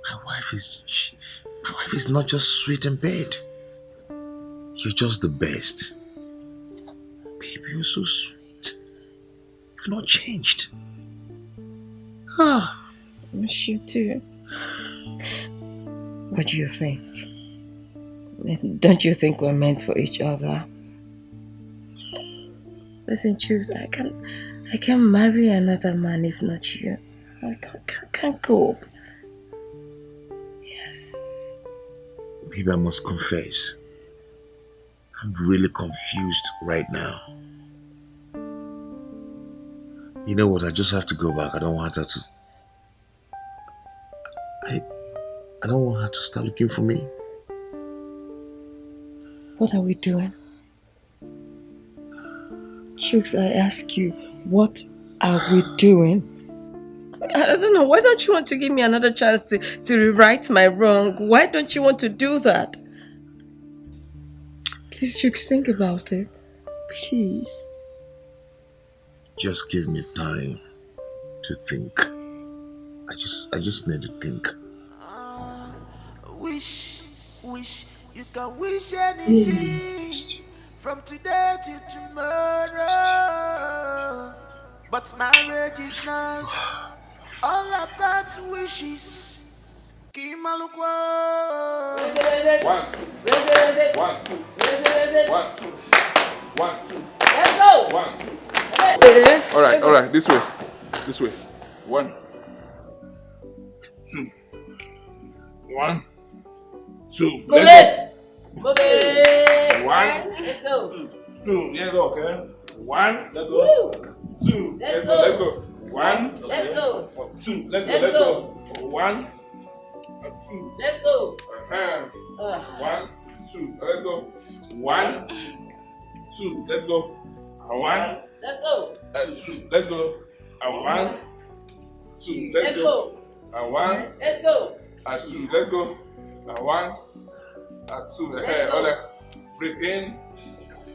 My wife is not just sweet in bed. You're just the best. Baby, you're so sweet. You've not changed. Ah, wish you too. What do you think? Don't you think we're meant for each other? Listen, Chooks, I can't marry another man if not you. I can't cope. Yes. Baby, I must confess. I'm really confused right now. You know what? I just have to go back. I don't want her to... I don't want her to start looking for me. What are we doing? Chooks, I ask you, what are we doing? I don't know. Why don't you want to give me another chance to rewrite my wrong? Why don't you want to do that? Please, Chooks, think about it. Please. Just give me time to think. I just need to think. Wish you can wish anything from today till tomorrow. But marriage is not all about wishes. Kimalukwa. 1, 2, 1, 2, 1, 2. Let's go. 1, 2. All right. This way. 1, 2. 1, 2. Let's go. 1. Let's go. 2. Yeah, go. Okay. 1. Let's go. 2. Let's go. 1. Let's go. 2. Let's go. 1. 2. Let's go. 1, 2. Let's go. 1, 2. Let's go. 1. Let's go. 2. Let's go. 1, 2. Let's go. 1. Let's go. 2. Let's go. 1, That's 2. Hey, Ole. Breathe in.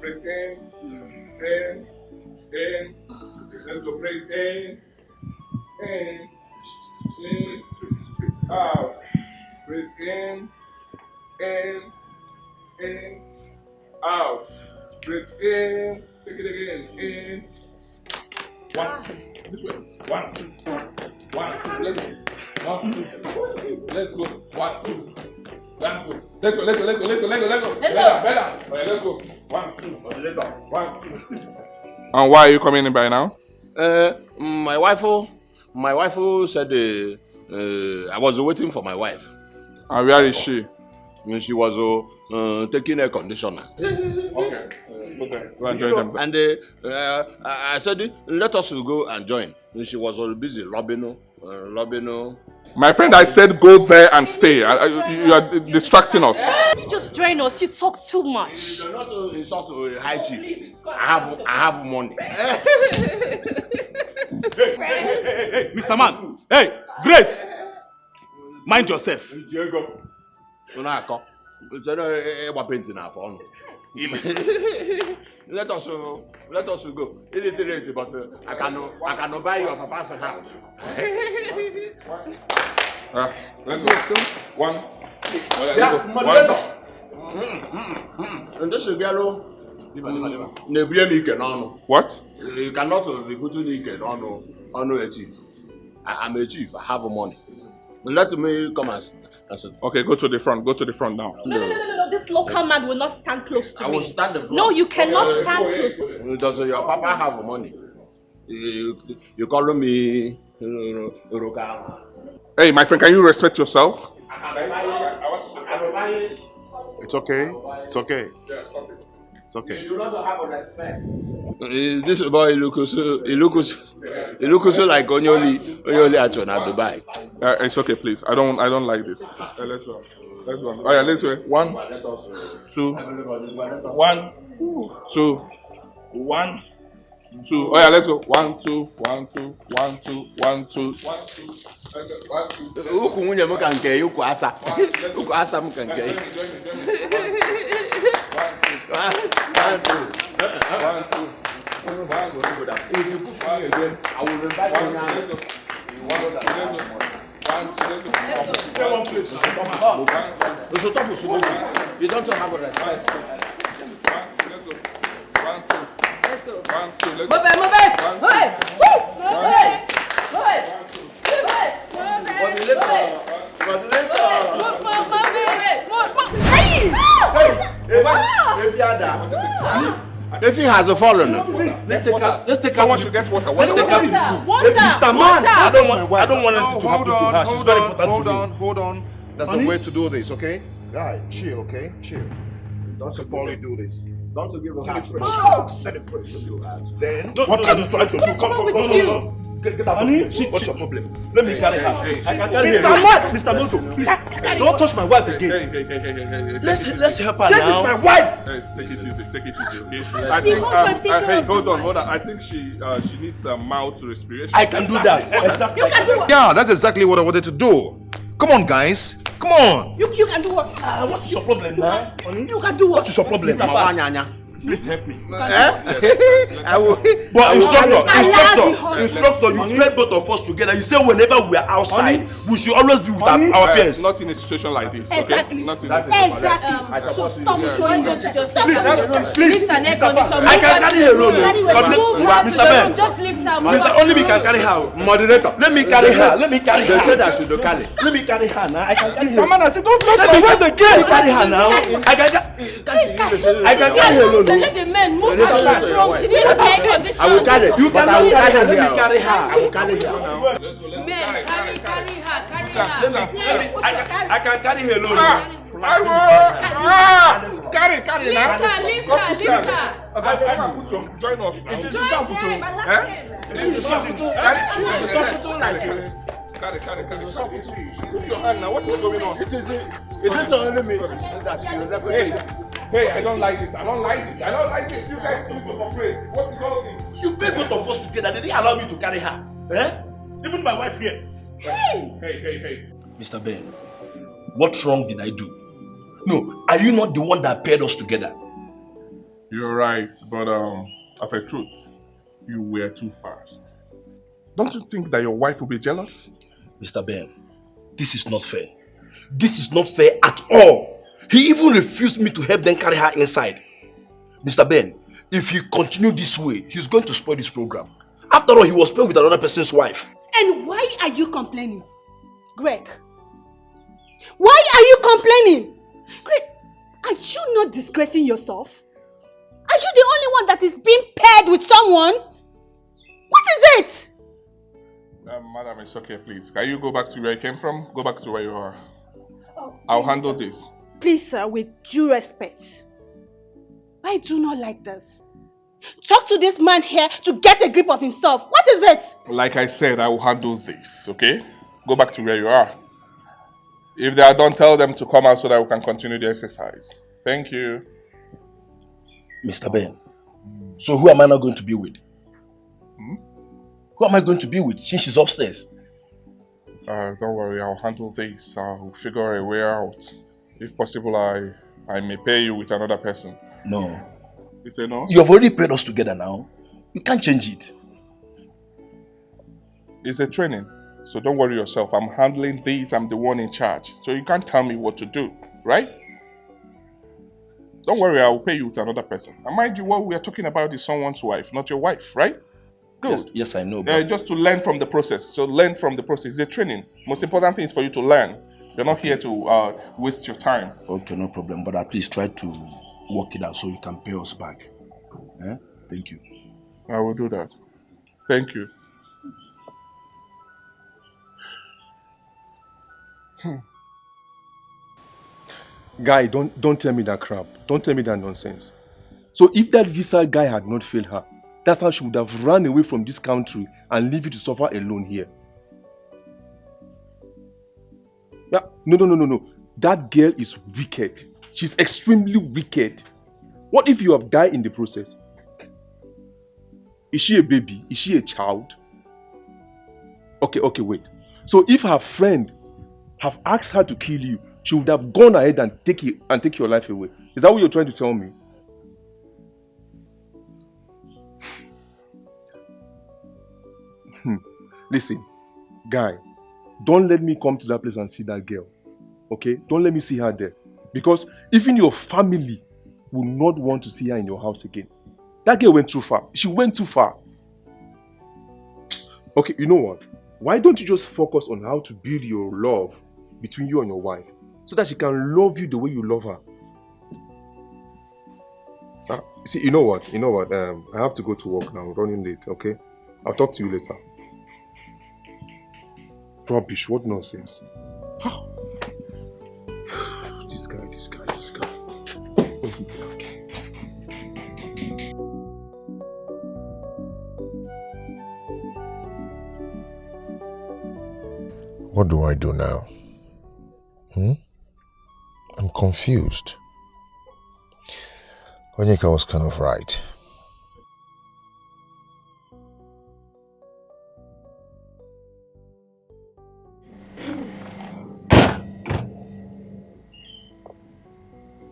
Breathe in. In. In. Let's go. Breathe in. In. In. Straight. Out. Breathe in. In. In. Out. Breathe in. Take it again. In. 1, 2. This way. 1, 2. 1, 2. Let's go. 1, 2. Let's go. 1, 2. 1, 2. Let's go. Better. Okay, let's go. 1, 2. Let's go. 1, 2. And why are you coming in by now? My wife said I was waiting for my wife. And where is she? She was taking a conditioner. Okay. Go and join them. And I said, let us go and join. And she was all busy lobbying. My friend, I said go there and stay. You are distracting us. You just join us. You talk too much. You are not insult to a high chief. I have money. Hey, Mr. Man. Hey, Grace. Mind yourself. Let us go. Illiterate, but I can buy your papa's house. Let's go. 1, 2. Yeah, and this is yellow. What? You cannot be put to the a chief. I'm a chief. I have money. Let me come and sit. Okay, go to the front. Go to the front now. No. This local man will not stand close to me. I will stand in front. No, you cannot stand close to me. Does your papa have money? You call me Hey, my friend, can you respect yourself? It's okay. It's okay. It's okay. You don't have respect. This boy looks so like Onyoli Acho na Dubai. It's okay, please. I don't like this. Let's go. Oh yeah, let's go. 1, 2. 1, 2. 1, 2. Oh yeah, let's go. 1, 2. 1, 2. 1, 2. 1, 2. 1, 2. Uku nwunye m ka nke uku asa. Uku asa m ka nke. 1, 2. 1, 2. If you push me again, I will invite you now. You don't have a respect. 1, 2. Let's go. 1, 2. Let's go. If he has a fallen, let's take out. Someone should get water. Let's take out. Mr. Man, I don't want anything to happen to her. She's very important to me. Hold on. There's a way to do this, okay? Guy, chill, okay? Chill. Don't you follow do this. Don't give a heart. Let it pray. Then what are you trying to do? Come. Get up. What's your problem? Let me carry her. I can carry her. Mr. Tonto, please. Don't touch my wife again. Hey. Let's help her this now. This is my wife. Hey, take it easy, okay? I think hey, hold on. I think she needs a mouth respiration. I can do that. Exactly. You can do what? yeah, that's exactly what I wanted to do. Come on, guys. Come on. You can do what? What is your problem now? You can do what? What is your problem? Please help me. I will. But instructor, you played both of us together. You say whenever we are outside, we should always be with our parents. Not in a situation like this. Exactly. Okay? Not in Exactly. I support you. Stop showing them to just Please, I can carry her alone. Mr. Ben, Just lift her. Mr. Only me can carry her. Moderator, Let me carry her. They said I should carry. Let me carry her now. I can carry her. Come on, I said don't touch my wife again. Carry her now. I can carry her alone. Let the men move her from. She needs air condition. I will carry. You can carry her. Let me carry her. I will carry her. Men, carry her. I can carry her alone. I will. Carry now. Lift her. I can put some. Join us. It is a soft photo. It is a soft photo. Carry. Put your hand now. What is going on? It is only me that you represent. Hey, I don't like this. You guys need to cooperate. What is all this? You pay both of us together. They didn't allow me to carry her. Even my wife here. Hey. Mr. Ben, what wrong did I do? No, are you not the one that paired us together? You're right, but of a truth, you were too fast. Don't you think that your wife will be jealous? Mr. Ben, this is not fair. This is not fair at all. He even refused me to help them carry her inside. Mr. Ben, if he continue this way, he's going to spoil this program. After all, he was paired with another person's wife. And why are you complaining? Greg, why are you complaining? Greg, are you not disgracing yourself? Are you the only one that is being paired with someone? What is it? Madam, it's okay, please. Can you go back to where you came from? Go back to where you are. I'll handle this. Please, sir, with due respect. I do not like this. Talk to this man here to get a grip of himself. What is it? Like I said, I will handle this, okay? Go back to where you are. If they are done, tell them to come out so that we can continue the exercise. Thank you. Mr. Ben, so who am I not going to be with? Who am I going to be with since she's upstairs? Don't worry, I'll handle this. I'll figure a way out. If possible, I may pay you with another person. No. You say no? You have already paired us together now. You can't change it. It's a training, so don't worry yourself. I'm handling this. I'm the one in charge. So you can't tell me what to do, right? Don't worry, I'll pay you with another person. And mind you, what we are talking about is someone's wife, not your wife, right? Good. Yes, I know. But just to learn from the process. So learn from the process. It's a training. Most important thing is for you to learn. You're not here to waste your time. Okay, no problem. But at least try to work it out so you can pay us back. Eh? Thank you. I will do that. Thank you. Guy, don't tell me that crap. Don't tell me that nonsense. So if that visa guy had not failed her, that's how she would have run away from this country and leave you to suffer alone here. Yeah, no. That girl is wicked. She's extremely wicked. What if you have died in the process? Is she a baby? Is she a child? Okay, wait. So if her friend have asked her to kill you, she would have gone ahead and take your life away. Is that what you're trying to tell me? Listen, guy, don't let me come to that place and see that girl. Okay? Don't let me see her there. Because even your family will not want to see her in your house again. That girl went too far. She went too far. Okay, you know what? Why don't you just focus on how to build your love between you and your wife so that she can love you the way you love her? See, you know what? I have to go to work now. I'm running late, okay? I'll talk to you later. Rubbish, what nonsense. This guy. Where's my luck? What do I do now? I'm confused. Onyeka was kind of right.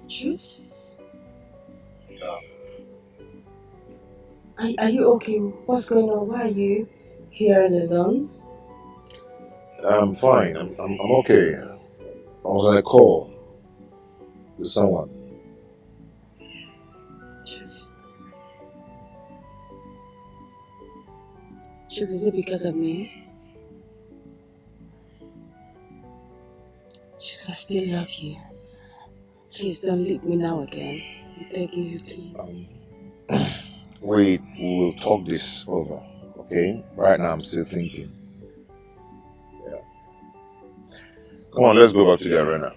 Juice? Are you okay? What's going on? Why are you here alone? I'm fine. I'm okay. I was on a call with someone. Juice. Juice, is it because of me? Juice, I still love you. Please don't leave me now again. I'm begging you, please. Wait, we will talk this over, okay? Right now I'm still thinking. Yeah. Come on, let's go back to the arena.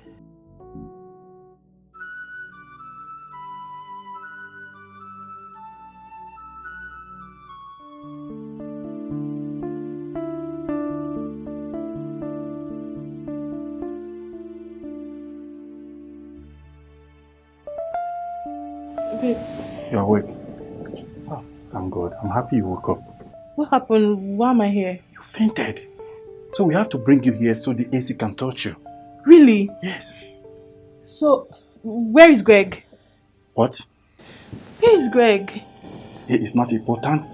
Babe. You're awake. Oh, thank God. I'm happy you woke up. What happened? Why am I here? You fainted. So we have to bring you here so the AC can touch you. Really? Yes. So, where is Greg? What? Where is Greg? It is not important.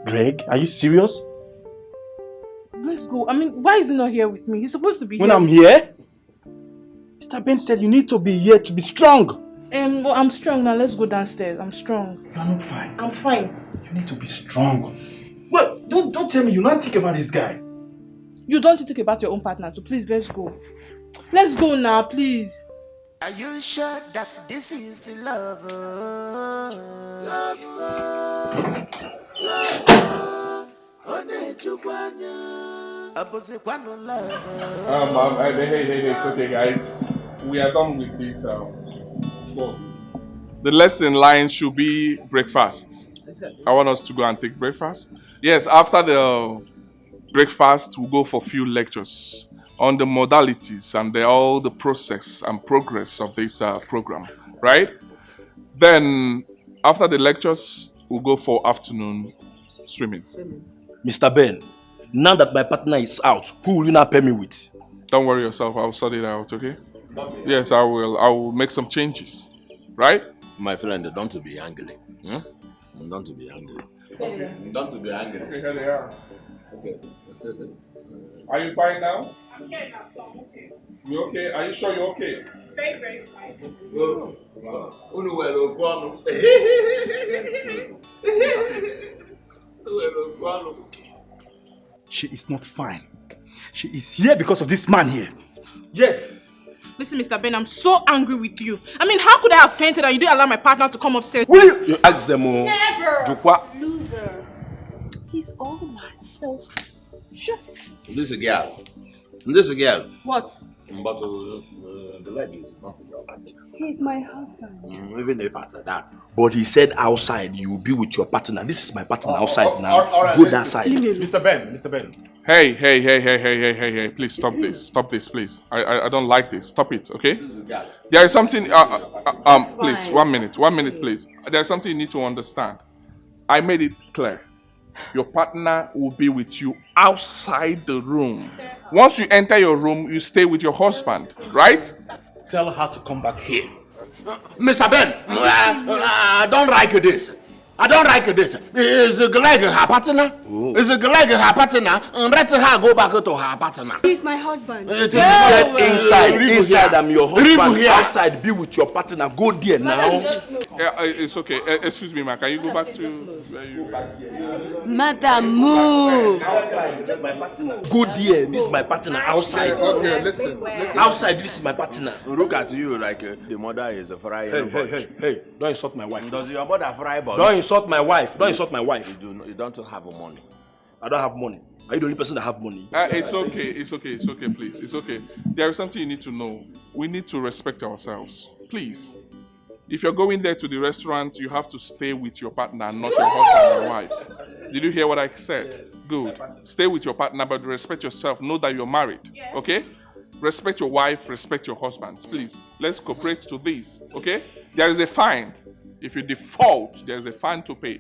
Greg, are you serious? Let's go. I mean, why is he not here with me? He's supposed to be When here. I'm here? Mr. Ben said you need to be here to be strong. Well, I'm strong now. Let's go downstairs. I'm strong. You're not fine. I'm fine. You need to be strong. Well, don't tell me you not think about this guy. You don't think about your own partner, so please, let's go. Let's go now, please. Are you sure that this is love? Love. Hey, it's okay, guys. We are done with this. The lesson line should be breakfast. I want us to go and take breakfast. Yes, after the breakfast, we'll go for a few lectures on the modalities and all the process and progress of this program, right? Then, after the lectures, we'll go for afternoon swimming. Mr. Ben, now that my partner is out, who will you now pair me with? Don't worry yourself, I'll sort it out, okay? Yes, I will. I will make some changes, right? My friend, don't be angry. Don't be angry. Don't be angry. Okay, here they are. Okay. Are you fine now? Okay, now. Okay. You okay? Are you sure you're okay? Very, very fine. She is not fine. She is here because of this man here. Yes. Listen, Mr. Ben, I'm so angry with you. I mean, how could I have fainted and you didn't allow my partner to come upstairs? Will you? You ask them. Never! Loser. He's all myself. Sure. This girl. What? But the lady is not your partner. He's my husband. Even if after that. But he said outside you will be with your partner. This is my partner outside now. all right. Go that side. Mr. Ben. Hey, please stop this. Stop this, please. I don't like this. Stop it, okay? There is something, please, 1 minute, please. There's something you need to understand. I made it clear. Your partner will be with you outside the room. Once you enter your room, you stay with your husband, right? Tell her to come back here. Mr. Ben, I don't like this. Is Greg her partner? Is Greg her partner? And let her go back to her partner. He's my husband. Inside, I'm your husband. Outside, be with your partner. Go there now. It's okay. Excuse me, ma. Can you go back to where you Madam, move. Go there. This is my partner outside. Okay, listen. Outside, this is my partner. Look at you like the mother is a fry. Hey, don't insult my wife. Does your mother fry bunch? Don't insult my wife. Don't insult my wife. You don't have money. I don't have money. Are you the only person that have money? It's okay, please. It's okay. There is something you need to know. We need to respect ourselves. Please. If you're going there to the restaurant, you have to stay with your partner, not your husband or wife. Did you hear what I said? Good. Stay with your partner, but respect yourself. Know that you're married. Okay? Respect your wife, respect your husbands. Please, let's cooperate to this. Okay? There is a fine. If you default, there is a fine to pay.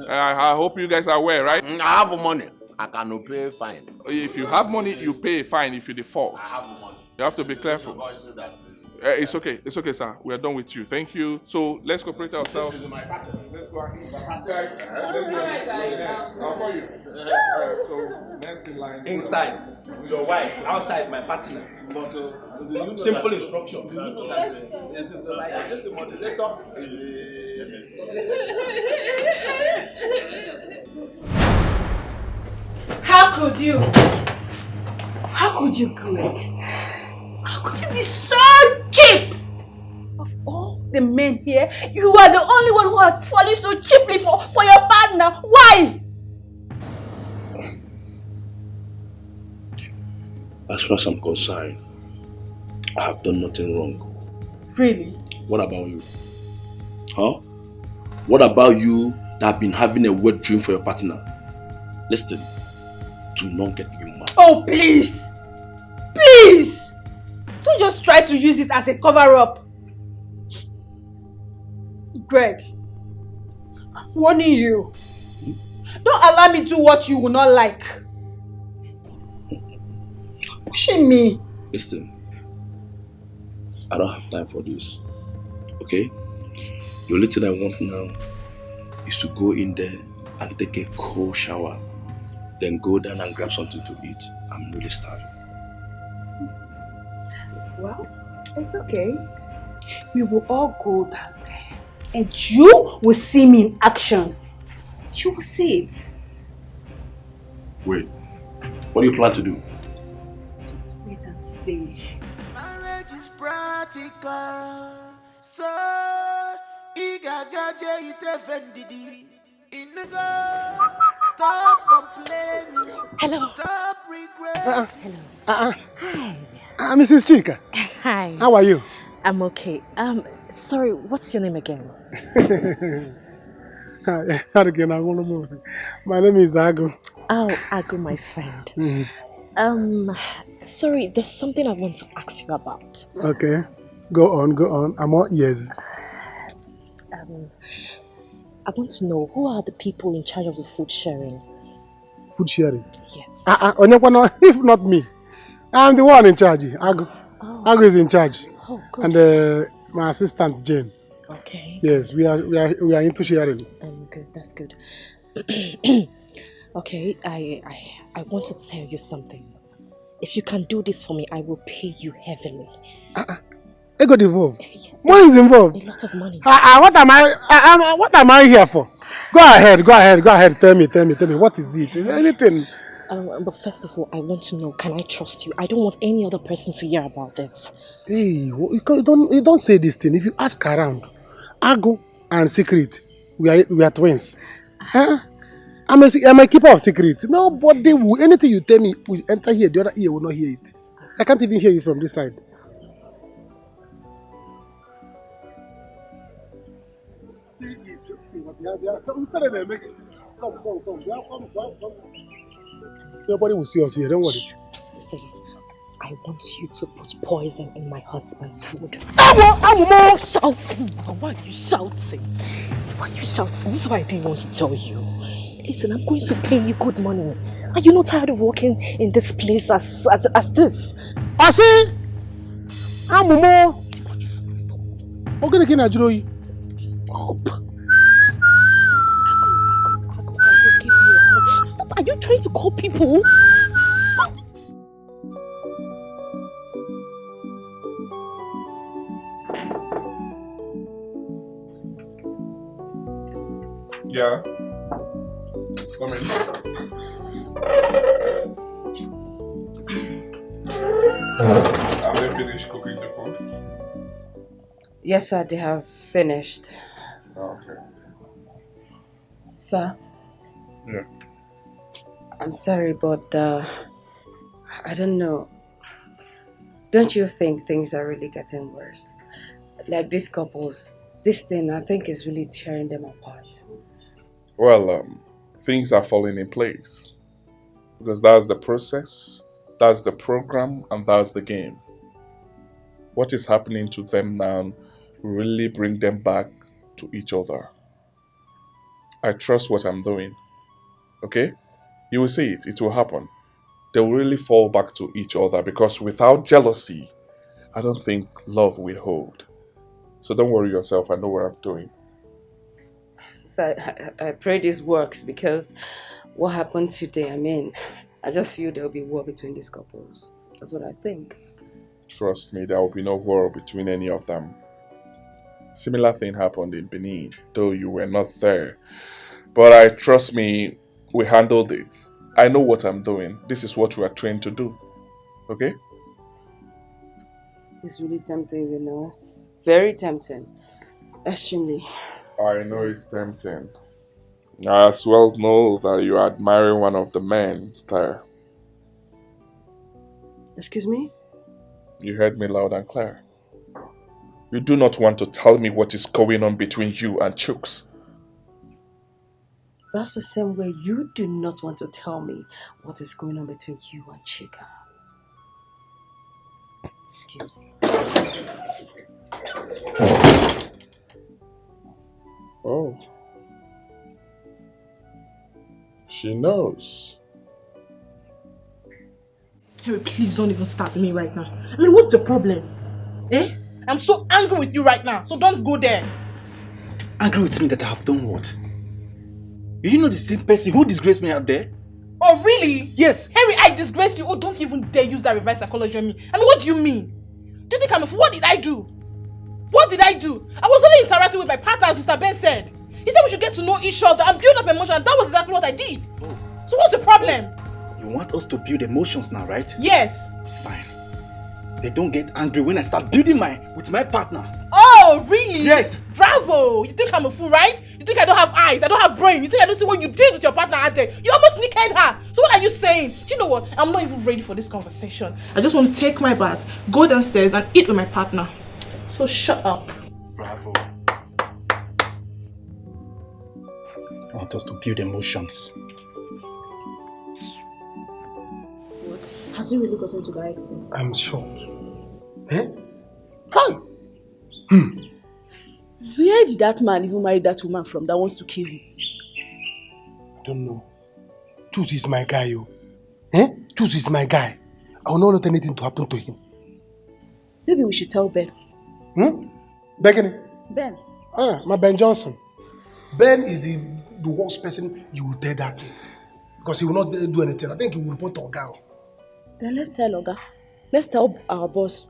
I hope you guys are aware, right? I have money. I can pay fine. If you have money, you pay a fine if you default. I have money. You have to be careful. It's okay, sir. We are done with you. Thank you. So let's cooperate ourselves. This is my partner. Let's go I'll call you. So next in line. Inside, your wife. Outside, my partner. Simple instruction. It is like this modulator. How could you? How could you, Greg? How could you be so cheap? Of all the men here, you are the only one who has fallen so cheaply for your partner. Why? As far as I'm concerned, I have done nothing wrong. Really? What about you? Huh? What about you that have been having a wet dream for your partner? Listen, do not get me mad. Oh, please! Please! Don't just try to use it as a cover-up. Greg, I'm warning you. Don't allow me to do what you will not like. Pushing me. Listen, I don't have time for this. Okay? The only thing I want now is to go in there and take a cold shower. Then go down and grab something to eat. I'm really starving. Well, it's okay. We will all go down there. And you will see me in action. You will see it. Wait, what do you plan to do? Just wait and see. Marriage is practical. So, igagaje ite vendidi. Inigo, stop complaining. Hello. Stop regretting. Hi. Mrs. Chika. Hi. How are you? I'm okay. Sorry, what's your name again? My name is Agu. Oh, Agu, my friend. Sorry, there's something I want to ask you about. Okay. Go on. I'm all ears. I want to know, who are the people in charge of the food sharing? Food sharing? Yes. If not me. I'm the one in charge. Agu. Oh. Agu is in charge. Oh, good. And my assistant Jane. Okay. Yes, we are into sharing. Good. That's good. Okay, I want to tell you something. If you can do this for me, I will pay you heavily. I got involved. Money is involved. A lot of money. What am I here for? Go ahead. Tell me. What is it? Is there anything? But first of all, I want to know, can I trust you? I don't want any other person to hear about this. Hey, you don't say this thing. If you ask around, Agu and Secret, we are twins. Huh? I'm a keeper of secrets. Nobody will, anything you tell me will enter here, the other ear will not hear it. I can't even hear you from this side. See it. Come. Nobody will see us here, don't worry. Listen, I want you to put poison in my husband's food. Stop shouting! Why are you shouting? This is what I didn't want to tell you. Listen, I'm going to pay you good money. Are you not tired of working in this place as this? I see! Amumo! Stop! I will give you a hug. Stop! Are you trying to call people? Yeah. Come in. Have they finished cooking the food? Yes, sir, they have finished. Okay. Sir? Yeah. I'm sorry, but I don't know. Don't you think things are really getting worse? Like these couples, this thing I think is really tearing them apart. Well, things are falling in place. Because that's the process, that's the program, and that's the game. What is happening to them now will really bring them back to each other. I trust what I'm doing. Okay? You will see it. It will happen. They will really fall back to each other because without jealousy, I don't think love will hold. So don't worry yourself. I know what I'm doing. So I pray this works because what happened today, I just feel there will be war between these couples. That's what I think. Trust me, there will be no war between any of them. Similar thing happened in Benin, though you were not there. But trust me, we handled it. I know what I'm doing. This is what we are trained to do. Okay? It's really tempting, you know. It's very tempting. Extremely. I know it's tempting. I as well know that you are admiring one of the men there. Excuse me? You heard me loud and clear. You do not want to tell me what is going on between you and Chooks. That's the same way you do not want to tell me what is going on between you and Chika. Excuse me. Oh. She knows. Harry, please don't even start me right now. What's the problem? Eh? I'm so angry with you right now, so don't go there. Angry with me that I have done what? You know the same person who disgraced me out there? Oh, really? Yes. Harry, I disgraced you. Oh, don't even dare use that reverse psychology on me. I mean, what do you mean? Do you think I'm a fool? What did I do? What did I do? I was only interacting with my partner, as Mr. Ben said. He said we should get to know each other and build up emotion. That was exactly what I did. Oh. So what's the problem? You want us to build emotions now, right? Yes. Fine. They don't get angry when I start building with my partner. Oh, really? Yes. Bravo. You think I'm a fool, right? You think I don't have eyes? I don't have brain? You think I don't see what you did with your partner out there? You almost nicked her. So what are you saying? Do you know what? I'm not even ready for this conversation. I just want to take my bath, go downstairs and eat with my partner. So shut up. Bravo. I want us to build emotions. What? Has he really gotten to that extent? I'm shocked. Eh? Hi! Where did that man even marry that woman from that wants to kill him? I don't know. Choose is my guy, yo. Eh? Choose is my guy. I will not let anything to happen to him. Maybe we should tell Ben. Beginning? Ben? My Ben Johnson. Ben is the worst person you will tell that to. Because he will not do anything. I think he will report to Oga. Then let's tell Oga. Let's tell our boss.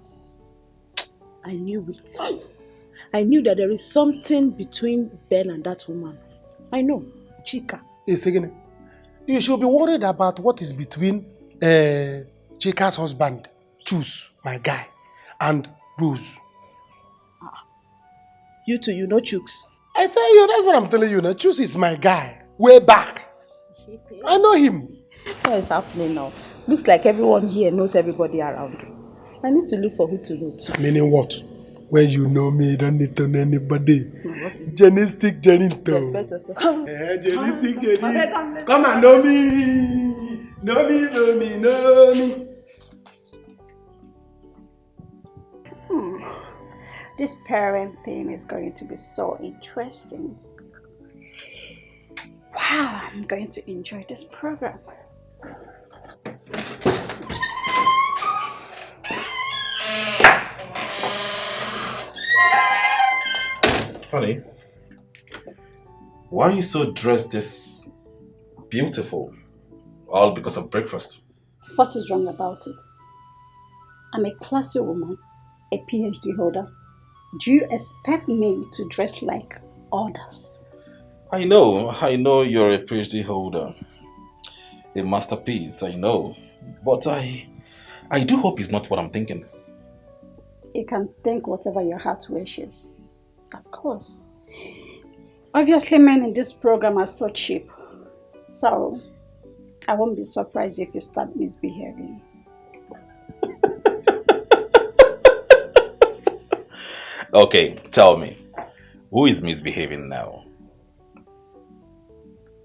I knew it. I knew that there is something between Ben and that woman. I know. Chika. Hey, Segene, you should be worried about what is between Chika's husband, Choose, my guy, and Bruce. You two, you know Chooks. I tell you, that's what I'm telling you now. Choose is my guy. Way back. I know him. What is happening now? Looks like everyone here knows everybody around. I need to look for who to know too. Meaning what? When you know me, you don't need to know anybody. Genistic Jenito. Respect yourself. Genistic Jenito. Come and know me. Know me, know me, know me. This parent thing is going to be so interesting. Wow, I'm going to enjoy this program. Honey, why are you so dressed this beautiful? All because of breakfast. What is wrong about it? I'm a classy woman, a PhD holder. Do you expect me to dress like others? I know you're a PhD holder. A masterpiece, I know. But I do hope it's not what I'm thinking. You can think whatever your heart wishes. Of course. Obviously, men in this program are so cheap. So, I won't be surprised if you start misbehaving. Okay, tell me. Who is misbehaving now?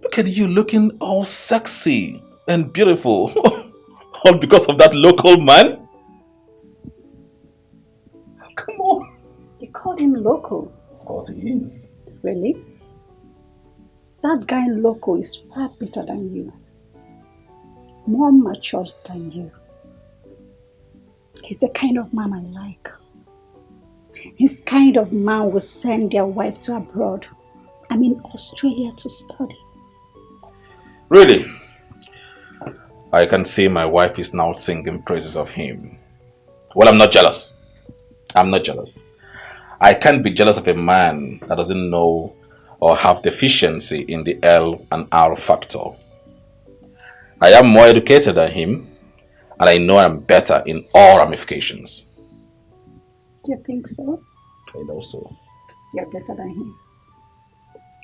Look at you looking all sexy and beautiful. All because of that local man? Come on. You called him local? Of course he is. Really? That guy local is far better than you. More mature than you. He's the kind of man I like. His kind of man will send their wife to abroad. I mean Australia to study. Really? I can see my wife is now singing praises of him. Well, I'm not jealous. I'm not jealous. I can't be jealous of a man that doesn't know or have deficiency in the L and R factor. I am more educated than him, and I know I'm better in all ramifications. Do you think so? I know so. You're better than him.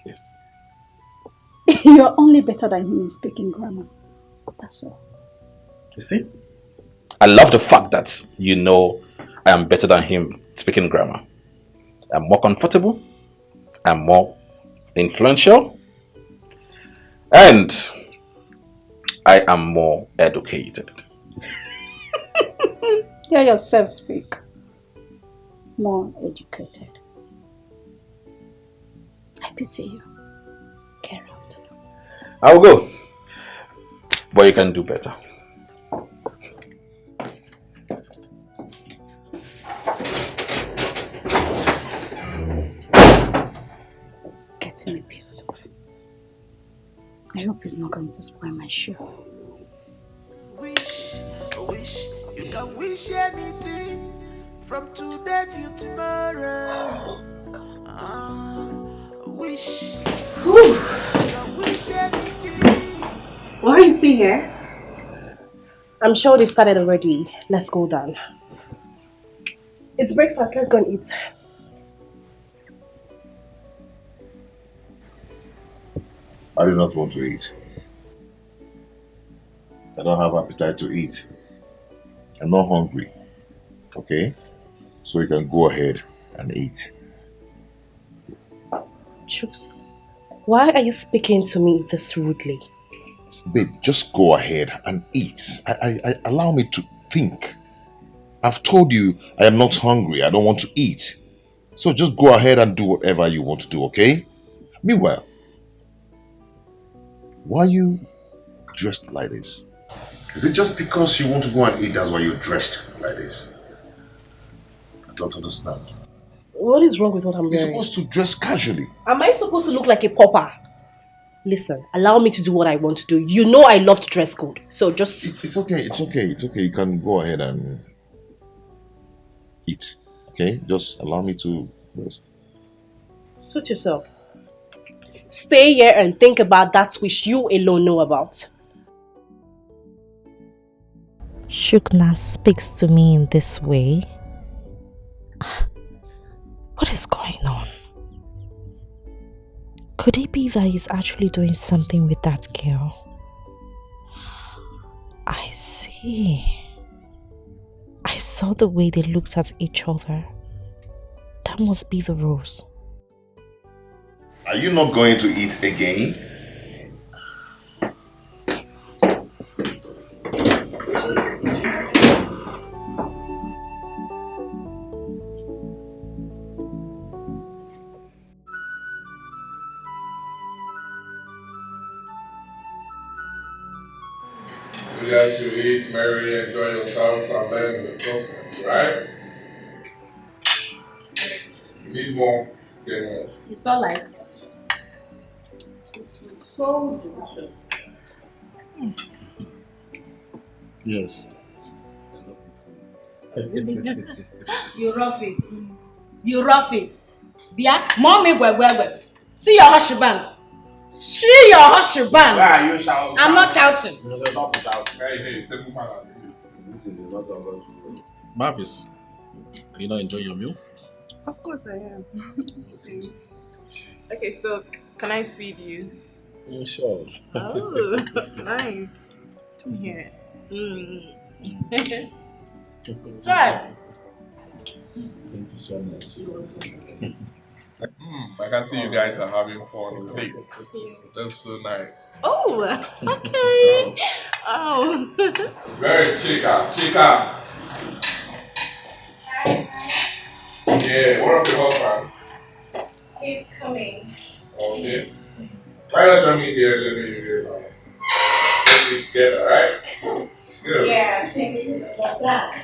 Yes. You're only better than him in speaking grammar. That's all. You see? I love the fact that you know I am better than him speaking grammar. I'm more comfortable. I'm more influential. And I am more educated. You yourself speak. More educated. I pity you. Get out. I will go. But you can do better. getting me pissed off. I hope he's not going to spoil my show. Wish you can wish anything from today till tomorrow. Wish you can wish anything. Why are you still here? I'm sure they've started already. Let's go down. It's breakfast. Let's go and eat. I do not want to eat. I don't have appetite to eat. I'm not hungry. Okay? So you can go ahead and eat. Chooks, why are you speaking to me this rudely? Babe, just go ahead and eat. Allow me to think. I've told you I am not hungry. I don't want to eat. So just go ahead and do whatever you want to do, okay? Meanwhile, why are you dressed like this? Is it just because you want to go and eat, that's why you're dressed like this? I don't understand. What is wrong with what I'm You're wearing? supposed to dress casually. Am I supposed to look like a pauper? Listen, allow me to do what I want to do. You know I love to dress code. So just... It's okay. You can go ahead and eat. Okay? Just allow me to rest. Suit yourself. Stay here and think about that which you alone know about. Shukna speaks to me in this way. What is going on? Could it be that he's actually doing something with that girl? I see. I saw the way they looked at each other. That must be the rose. Are you not going to eat again? You guys should eat, marry, enjoy yourselves, and learn in the process, right? You need more, get more. It's so light. It's so delicious. Yes. You rough it. You rough it. Bia, mommy, where. See your husband. See your husband. Why are you shouting? I'm not shouting. No, stop shouting. Hey, take manners. Marvis, are you not enjoying your meal? Of course I am. Thanks. Okay, so can I feed you? Yeah, sure. Oh, nice. Come here. Try. Thank you so much. I can see you guys are having fun today. That's so nice. Oh, okay. Oh. Very chica. Yeah, what of your husband? He's coming. Okay. Why not join me here? Let me together, right? Good. Yeah,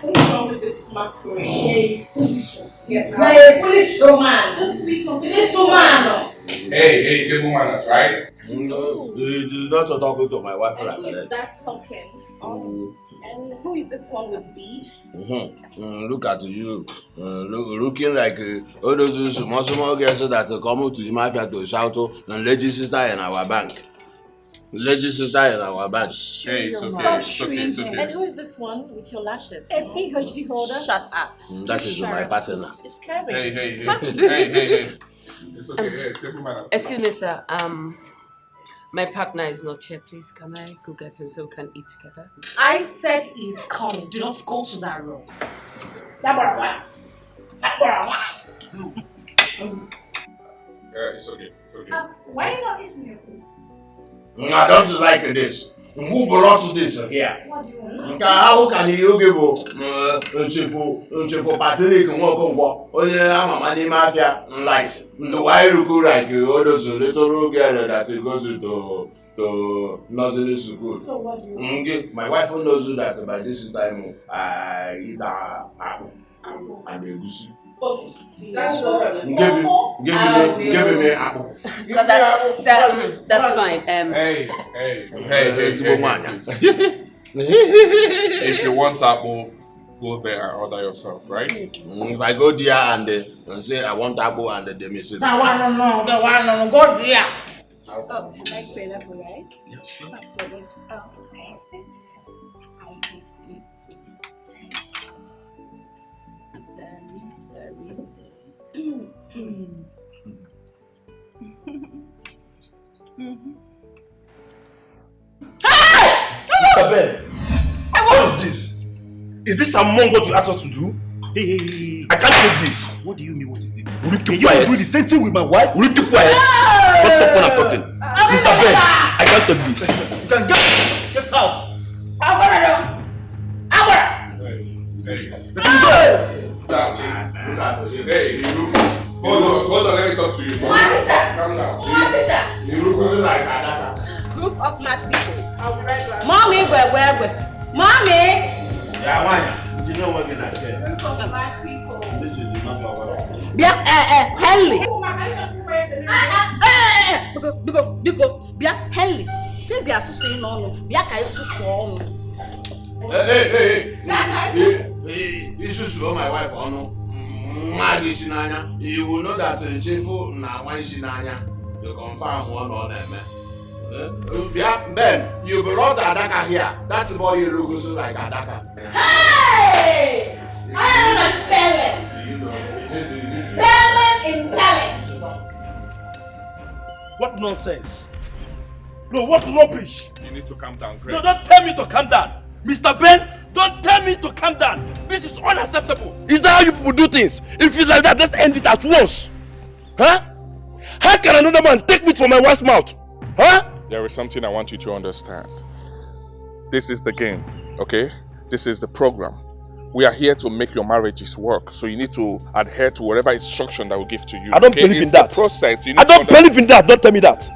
what's wrong with this masquerade? You're a foolish woman. Don't speak from Foolish woman. Hey, give me manners, right? No, you not talking to my wife like And who is that. that talking? And who is this one with bead? Look at you, looking like all those small girls that come to the mafia to shout and legislator in our bank. Hey, it's okay. And who is this one with your lashes? A PhD holder. Shut up. That is my partner. It's Kevin. Hey. It's okay. Hey, give me manners. Excuse me, sir. My partner is not here. Please, can I go get him so we can eat together? I said he's coming. Do not go to that room. Yeah, it's okay. Why are you not eating your food? I don't like this. Who brought this here? What do you want? How can you give Nchefu Patrick Nwokongwo onye ama n'ime afia likes the why look like all those little girl that goes to nursery school. So what do you want? My wife knows that by this time I eat apple and egusi. Okay. Give me apple. So that's fine. Hey. If you want apple, go there and order yourself, right? If I go there and say I want apple and they miss it. No, go there. Oh, you like pineapple, right? Yeah. So let's taste it. I'll give it taste. Sorry. Mr. Ben, what is this? Is this among what you asked us to do? Hey. I can't take this. What do you mean, what is it? Will you keep quiet? You do the same thing with my wife? Will you keep quiet? Don't talk when I'm talking. Mr. Ben, I can't take this. You can get out. Hey, hold on, let me talk to you. Calm down. Group of mad people. I'll be right back. Mommy, Mommy! Yeah, why? You know what you're not saying. Group of mad people. This is not what Henley. Henley. Since they are so saying no, is so strong. Hey. This is my wife, you will know that Chifu na one shinanya to confirm one on them. Ben, you brought Adaka here. That's why you look so like Adaka. Hey! I am spelling. Spelling. What nonsense? No, what rubbish? You need to calm down, Greg. No, don't tell me to calm down. Mr. Ben, don't tell me to calm down. This is unacceptable. Is that how you people do things? If it's like that, let's end it at once. Huh? How can another man take me from my wife's mouth? Huh? There is something I want you to understand. This is the game, okay? This is the program. We are here to make your marriages work, so you need to adhere to whatever instruction that we give to you. I don't believe in that. Process. I don't believe in that. Don't tell me that.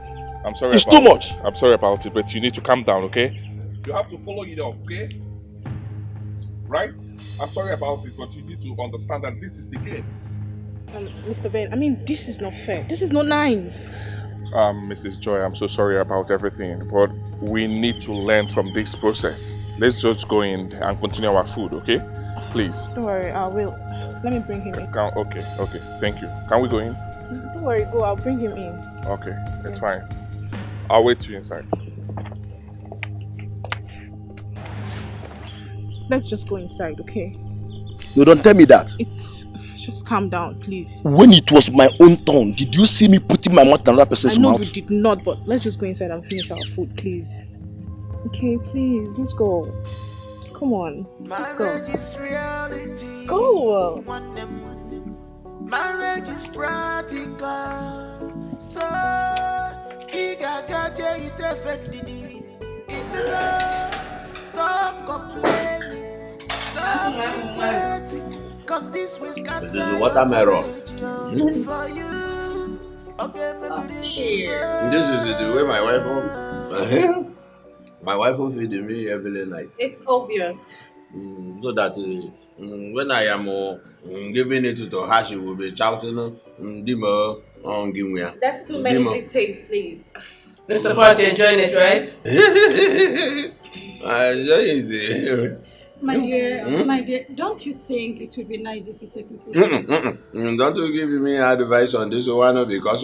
I'm sorry. It's too much. I'm sorry about it, but you need to calm down, okay? You have to follow it up, okay? Right? I'm sorry about it, but you need to understand that this is the game. Mr. Ben, I mean, this is not fair. This is not nice. Mrs. Joy, I'm so sorry about everything, but we need to learn from this process. Let's just go in and continue our food, okay? Please. Don't worry, I will. Let me bring him in. Okay, thank you. Can we go in? Don't worry, go, I'll bring him in. Okay, it's fine. I'll wait for you inside. Let's just go inside, okay? No, don't tell me that. Just calm down, please. When it was my own turn, did you see me putting my mouth in another person's mouth? I know you did not, but let's just go inside and finish our food, please. Okay, please, let's go. Come on, let's go. Let's go. Marriage is practical, so stop complaining, stop regretting, cause this was got This is watermelon. for you. Okay, This is the way my wife my wife will feed me every night. It's obvious. So that when I am giving it to her, she will be shouting, That's too many details, please. Mr. Part, you're enjoying it, right? I enjoy it. My dear, don't you think it would be nice if you take it with Don't you give me advice on this one because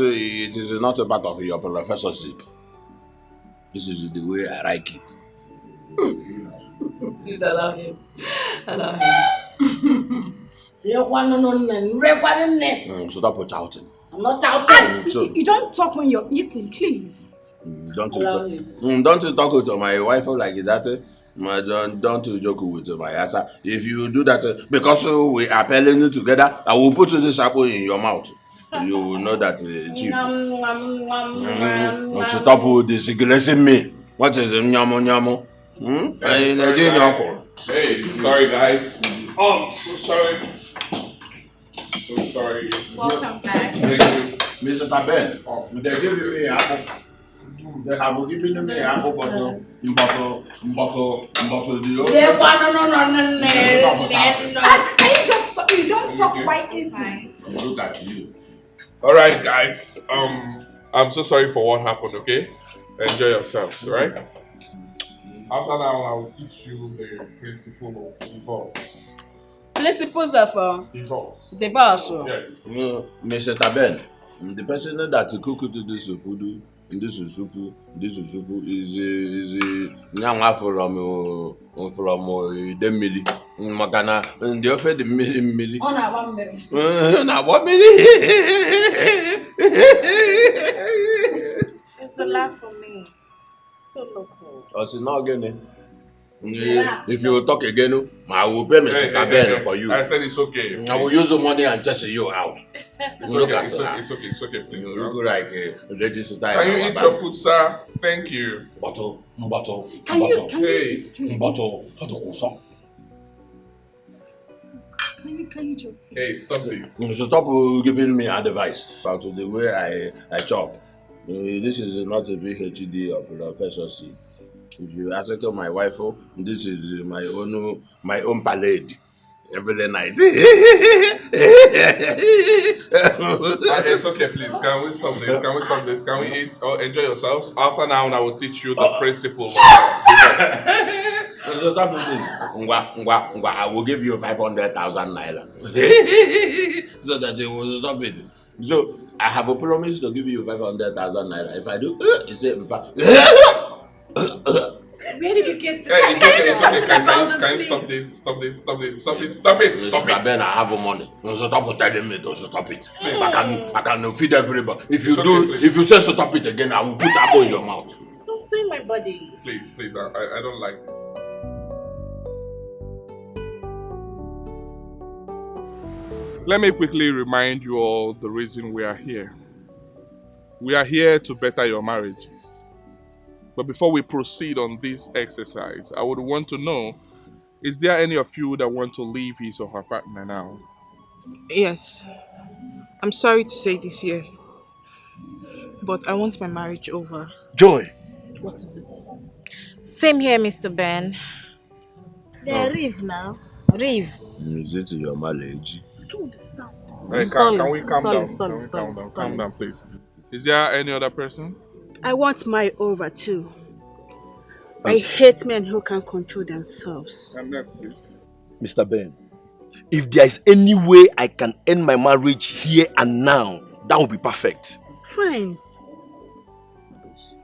it is not a part of your professorship. This is the way I like it. Please allow him. So stop shouting. I'm not shouting. You don't talk when you're eating, please. Don't you talk to my wife like that? Don't you joke with my answer. If you do that, because we are pelling together, I will put this apple in your mouth. You will know that chief. Don't you stop disgracing me. What is nyamu? Hey, sorry guys. Oh, so sorry. So sorry. Welcome back. Thank you. Mr. Ben, they give me apple. They have given me a bottle. Can you just stop? You don't talk by eating. Look at you. Alright, guys. I'm so sorry for what happened, okay? Enjoy yourselves, alright? After now, I will teach you the principle of divorce. Principles of Divorce. divorce. Yes. Mr. Taben, the person that cooked this food, this soup is now from Demili. Makana, and the offer the milli. On a 1 minute. Now, 1 minute. It's a laugh for me. So local. It's not again. If you talk again, I will pay Mr. Taben for you. I said it's okay. I will use the money and test you out. It's Look okay, at it's okay, please. You look like a register. Can you eat your food, sir? Thank you. Bottle. Can you Hey. eat, please? Can you just eat? Hey, stop this. Stop giving me advice about the way I chop. This is not a PhD of Professor C. If you ask my wife, this is my own parade every night. It's okay, please. Can we stop this? Can we eat or enjoy yourselves? After now, I will teach you the principle of So stop this. I will give you 500,000 naira. So that you will stop it. So I have a promise to give you 500,000 naira. If I do, it's a Where did you get this? Hey, it's okay. Can you stop this? Stop it. Then I have money. So stop telling me to stop it. I can feed everybody. If you say stop it again, I will put apple in your mouth. Don't stain my body. Please, I don't like it. Let me quickly remind you all the reason we are here. We are here to better your marriages. But before we proceed on this exercise, I would want to know, is there any of you that want to leave his or her partner now? Yes. I'm sorry to say this here, but I want my marriage over. Joy. What is it? Same here, Mr. Ben. Yeah, Reeve now. Reeve. Is it your marriage? I don't understand. Hey, can we calm down? Calm down, please. Is there any other person? I want my over too. I hate men who can't control themselves. Mr. Ben, if there is any way I can end my marriage here and now, that would be perfect. Fine. It's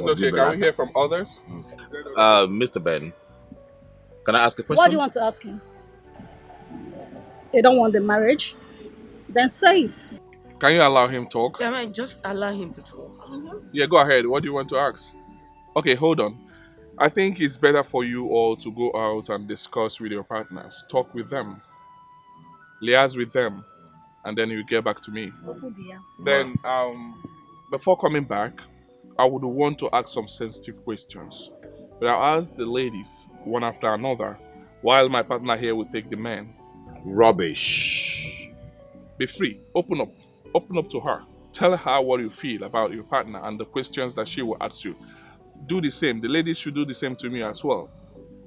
okay. Can we hear from others? Mr. Ben, can I ask a question? What do you want to ask him? They don't want the marriage? Then say it. Can you allow him talk? Can I just allow him to talk? Yeah, go ahead. What do you want to ask? Okay, hold on. I think it's better for you all to go out and discuss with your partners. Talk with them. Liaise with them. And then you get back to me. Oh dear. Then, before coming back, I would want to ask some sensitive questions. But I'll ask the ladies, one after another, while my partner here will take the men. Rubbish. Be free. Open up. Open up to her. Tell her what you feel about your partner and the questions that she will ask you. Do the same. The ladies should do the same to me as well.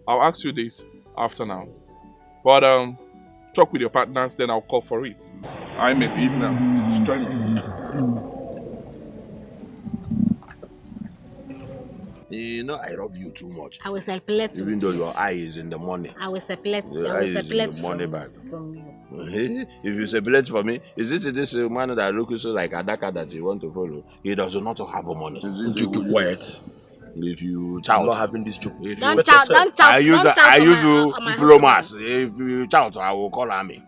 I'll ask you this after now. But talk with your partners, then I'll call for it. I may be now. Join me. You know I love you too much. I will separate Even though your eye is in the money. I will separate. Your I eye will is in separate the money bag. from you. If you separate for me, is it this man that looks so like Adaka that you want to follow? He does not have money. You keep quiet. If you shout, I'm not having this joke. If Don't you, shout, don't shout, I use don't shout on my diplomas. If you shout, I will call army.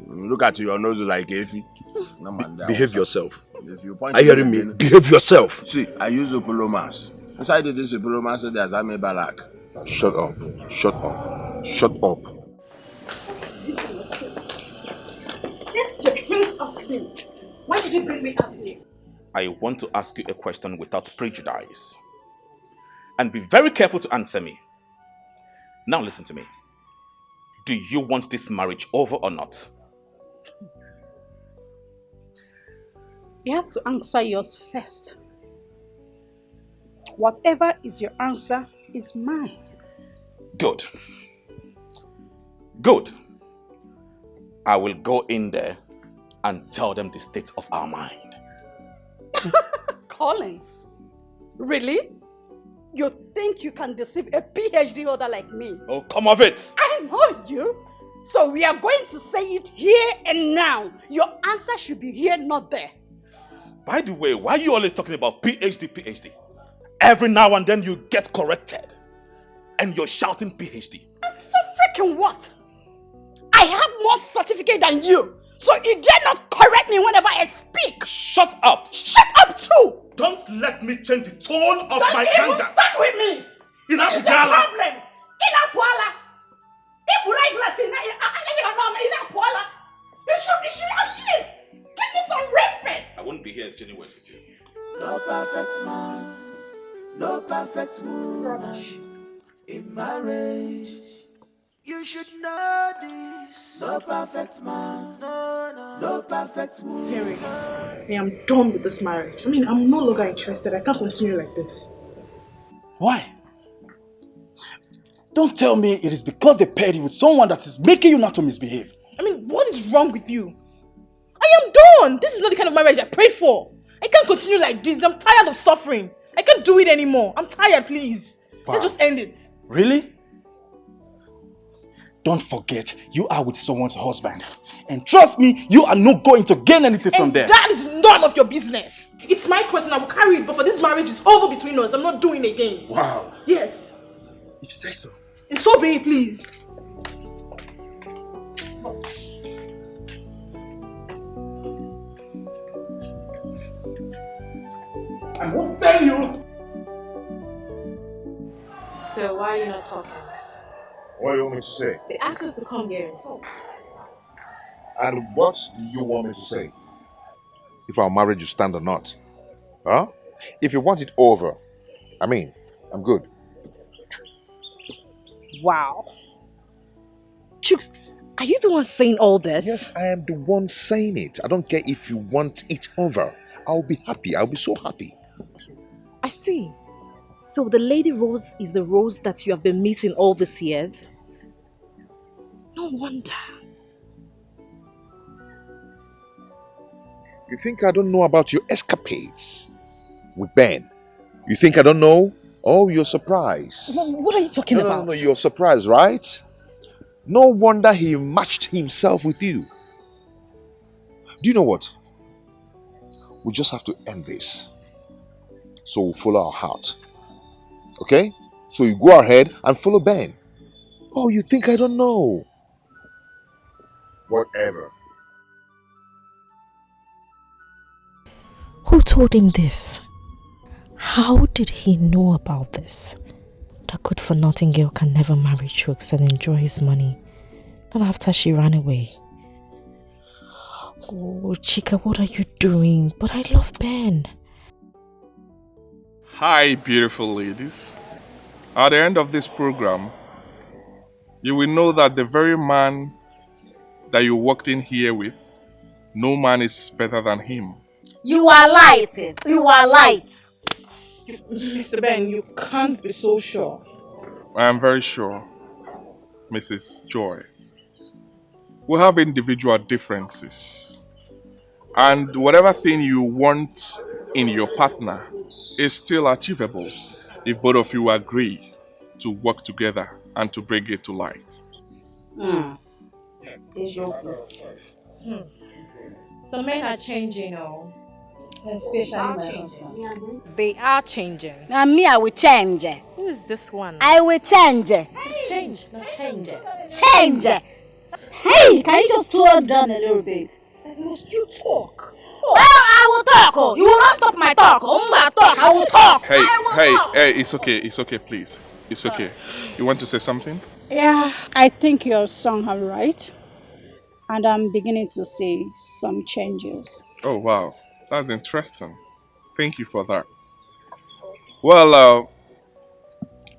Look at your nose like Effie. Behave yourself. If you point Are you hearing me? Behave yourself. See, I use diplomas. Inside this diplomas, there's army barak. Shut up. Shut up. Shut up. Get your hands off me. Why did you bring me out here? I want to ask you a question without prejudice. And be very careful to answer me. Now listen to me. Do you want this marriage over or not? You have to answer yours first. Whatever is your answer is mine. Good. Good. I will go in there and tell them the state of our mind. Collins, really? You think you can deceive a PhD holder like me? Oh, come of it! I know you. So we are going to say it here and now. Your answer should be here, not there. By the way, why are you always talking about PhD? Every now and then you get corrected. And you're shouting PhD. And so freaking what? I have more certificate than you. So you dare not correct me whenever I speak. Shut up. Shut up too. Don't let me change the tone of my anger. anger. Don't even start with me. What is your problem? You should at least give me some respect. I wouldn't be here exchanging words with you. No perfect man, no perfect woman in marriage. You should know this. No perfect man, no perfect woman. Harry, I am done with this marriage. I mean, I'm no longer interested. I can't continue like this. Why? Don't tell me it is because they paired you with someone that is making you not to misbehave. I mean, what is wrong with you? I am done. This is not the kind of marriage I prayed for. I can't continue like this. I'm tired of suffering. I can't do it anymore. I'm tired, please. Wow. Let's just end it. Really? Don't forget, you are with someone's husband. And trust me, you are not going to gain anything from there. That is none of your business. It's my question. I will carry it. But for this marriage is over between us. I'm not doing it again. Wow. Yes. If you say so. And so be it, please. I must tell you. So why are you not talking? What do you want me to say? They asked us to come here and talk. And what do you want me to say? If our marriage will stand or not? Huh? If you want it over, I'm good. Wow. Chooks, are you the one saying all this? Yes, I am the one saying it. I don't care if you want it over. I'll be happy. I'll be so happy. I see. So the lady Rose is the Rose that you have been meeting all these years? No wonder. You think I don't know about your escapades with Ben? You think I don't know? Oh, you're surprised. What are you talking about? No, you're surprised, right? No wonder he matched himself with you. Do you know what? We just have to end this. So we'll follow our heart. Okay? So you go ahead and follow Ben. Oh, you think I don't know? Whatever. Who told him this? How did he know about this? That good-for-nothing girl can never marry Chooks and enjoy his money. Not after she ran away. Oh, Chika, what are you doing? But I love Ben. Hi, beautiful ladies. At the end of this program, you will know that the very man that you walked in here with, no man is better than him. You are light. You are light. Mr. Ben, you can't be so sure. I am very sure, Mrs. Joy. We have individual differences. And whatever thing you want in your partner is still achievable if both of you agree to work together and to bring it to light. Some men are changing, Especially my husband. They are changing. Now me, I will change. Who is this one? I will change. It's change, not change. Change. Hey, can you just slow down a little bit? You talk. Well, I will talk. Oh. You will not stop my talk. I will talk. Hey, it's okay, please. It's okay. You want to say something? Yeah, I think your son are right. And I'm beginning to see some changes. Oh, wow. That's interesting. Thank you for that. Well,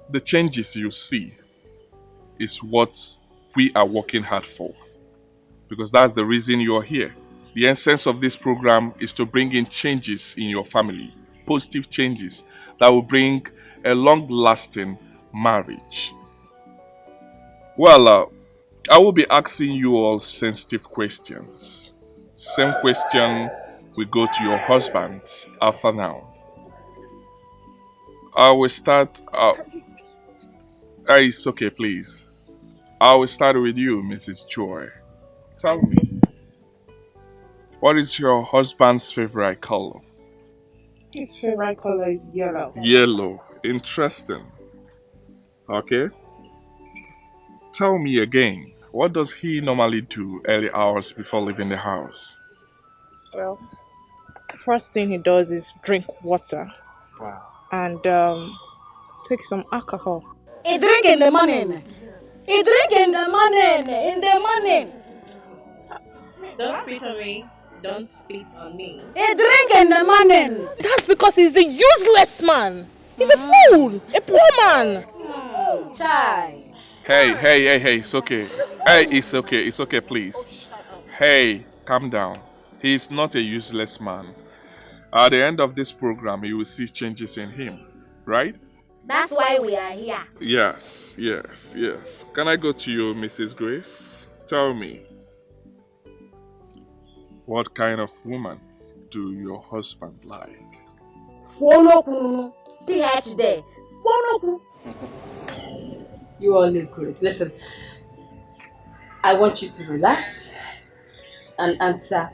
the changes you see is what we are working hard for. Because that's the reason you're here. The essence of this program is to bring in changes in your family, positive changes that will bring a long-lasting marriage. Well, I will be asking you all sensitive questions. Same question we go to your husbands after now. I will start. It's okay, please. I will start with you, Mrs. Joy. Tell me, what is your husband's favorite color? His favorite color is yellow. Yellow. Interesting. Okay. Tell me again, what does he normally do early hours before leaving the house? Well, first thing he does is drink water. Wow. And take some alcohol. He drink in the morning. He drink in the morning. In the morning. Don't spit on me. Don't spit on me. He drink in the morning. That's because he's a useless man. He's a fool. A poor man. Chai. Hey, it's okay. Hey, it's okay, please. Hey, calm down. He is not a useless man. At the end of this program, you will see changes in him, right? That's why we are here. Yes. Can I go to you, Mrs. Grace? Tell me, what kind of woman do your husband like? PhD. You all look great. Listen, I want you to relax and answer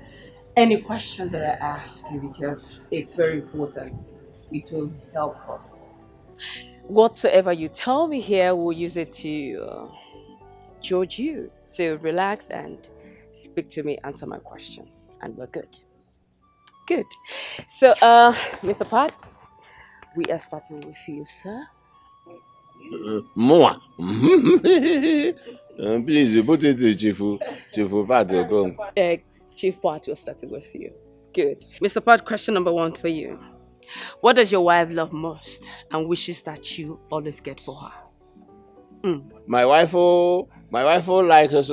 any question that I ask you because it's very important. It will help us. Whatsoever you tell me here, we'll use it to judge you. So relax and speak to me, answer my questions, and we're good. Good. So, Mr. Pat, we are starting with you, sir. More. Please, put it to Chief Pat. Chief Pat, we're starting with you. Good. Mr. Pat, question number 1 for you. What does your wife love most and wishes that you always get for her? My wife likes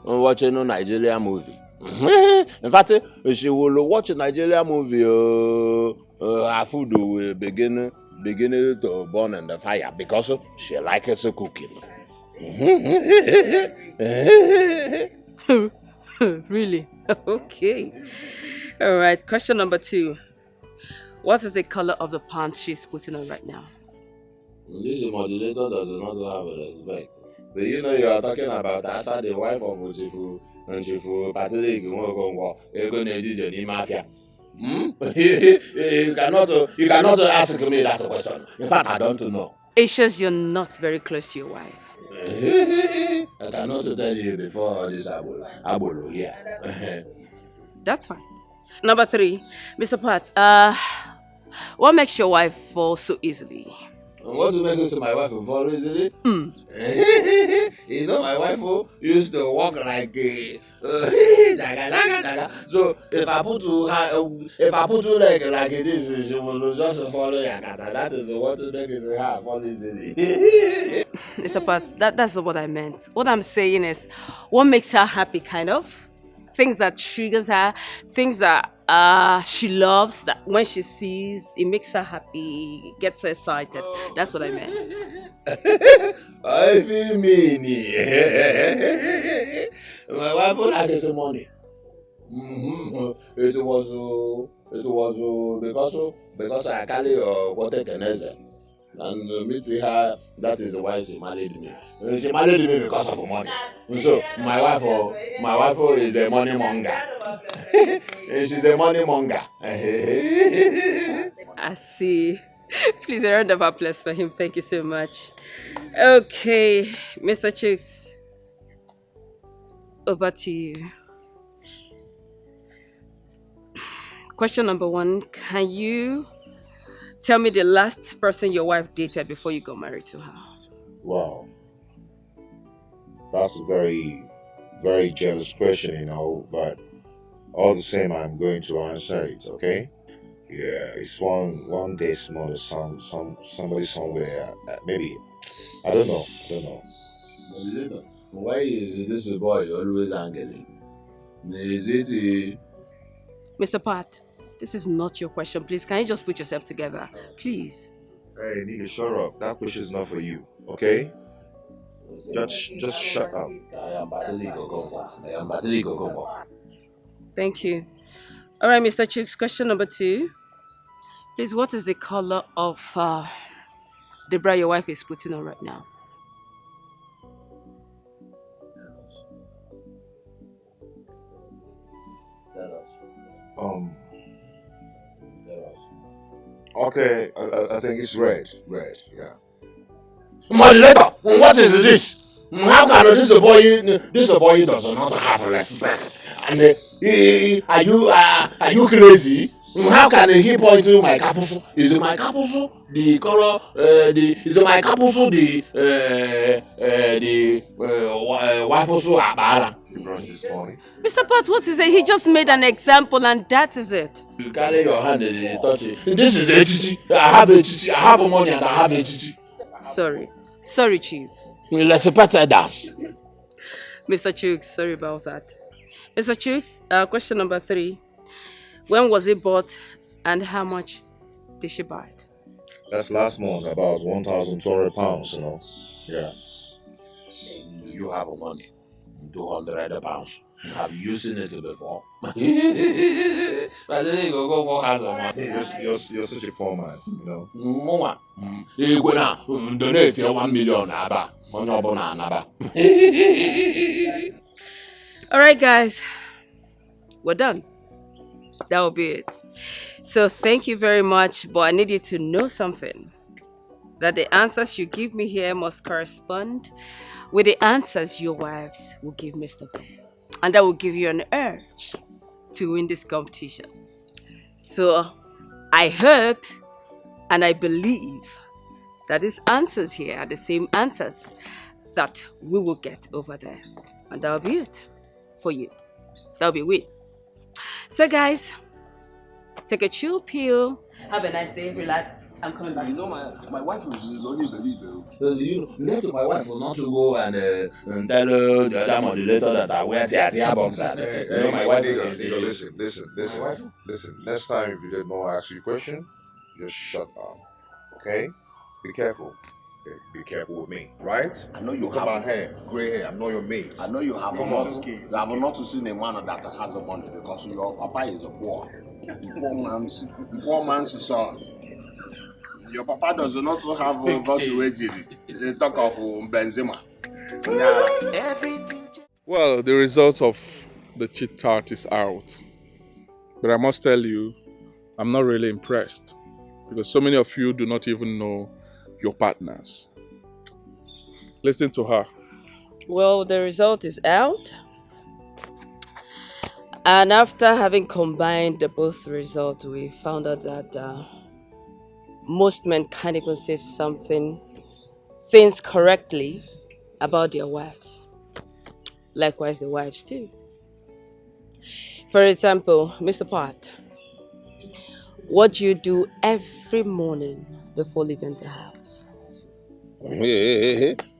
watching a Nigerian movie. In fact, she will watch a Nigerian movie. Her food will begin to burn in the fire because she likes cooking. Really? Okay. All right. Question number 2. What is the color of the pants she's putting on right now? This modulator does not have respect. But you know you are talking about Asa, the wife of Chifu and Chifu Patrick Mafia. You cannot ask me that question. In fact, I don't know. It shows you're not very close to your wife. I cannot tell you before all this abolo here. That's fine. Number 3, Mr. Pat, what makes your wife fall so easily? What makes my wife fall easily? You know, my wife used to walk like so if I put her leg like this, she will just follow Yakata. That is what makes her fall easily. Mr. Pat, that's not what I meant. What I'm saying is, what makes her happy, kind of? Things that triggers her, things that she loves, that when she sees, it makes her happy, gets her excited. That's what I meant. I feel mean. My wife likes money. It was because I carry water cancer. And meeting her, that is why she married me. She married me because of money. So my wife is a money monger. She's a money monger. I see. Please, a round of applause for him. Thank you so much. Okay, Mr. Chicks, over to you. Question number 1, can you tell me the last person your wife dated before you got married to her? Wow. That's a very, very jealous question, but all the same, I'm going to answer it, okay? Yeah, it's one day smaller, somebody somewhere, maybe, I don't know. Why is this boy always angry? Is it Mr. Pat, this is not your question. Please, can you just put yourself together? Please. Hey, nigga, shut up. That question is not for you, okay? Just shut up. Thank you. All right, Mr. Chooks, question number 2. Please, what is the color of the bra your wife is putting on right now? Okay, I think it's red. Red, yeah. Moderator, what is this? How can this boy does not have respect? And are you crazy? How can he point to my capusu? Is my capusu the color? Is my capusu the wafusu abara? Mr. Pat, what is it? He just made an example and that is it. You carry your hand and touch it. This is HG. I have HG. I have money and I have HG. Sorry, Chief. Let's respect that. Mr. Chooks, sorry about that. Mr. Chooks, question number 3. When was it bought and how much did she buy it? That's last month, about 1,200 pounds, you know. Yeah. You have money. 200 pounds. Have you seen it before? You're such a poor man, you know. Donate 1 million. Alright guys, we're done. That will be it. So thank you very much, but I need you to know something. That the answers you give me here must correspond with the answers your wives will give Mr. Ben. And that will give you an urge to win this competition. So I hope and I believe that these answers here are the same answers that we will get over there. And that'll be it for you. That'll be a win. So guys, take a chill pill. Have a nice day. Relax. I'm coming back. You know, my wife is only believable. You know to my wife not to go and tell the other moderator that I wear theater boxers. You know my wife. Listen. Next time, if you did not ask you a question, just shut up. Okay? Be careful. Okay? Be careful with me, right? I know you Look have at my hair, gray hair. I'm not your mate. I know you have Come not. on. I have not seen a man that has a money because your papa is a poor man's son. Your papa does not have a talk of Benzema. Well, the result of the chit chat is out. But I must tell you, I'm not really impressed. Because so many of you do not even know your partners. Listen to her. Well, the result is out. And after having combined the both results, we found out that most men can't even say things correctly about their wives. Likewise, the wives too. For example, Mr. Pat, what do you do every morning before leaving the house?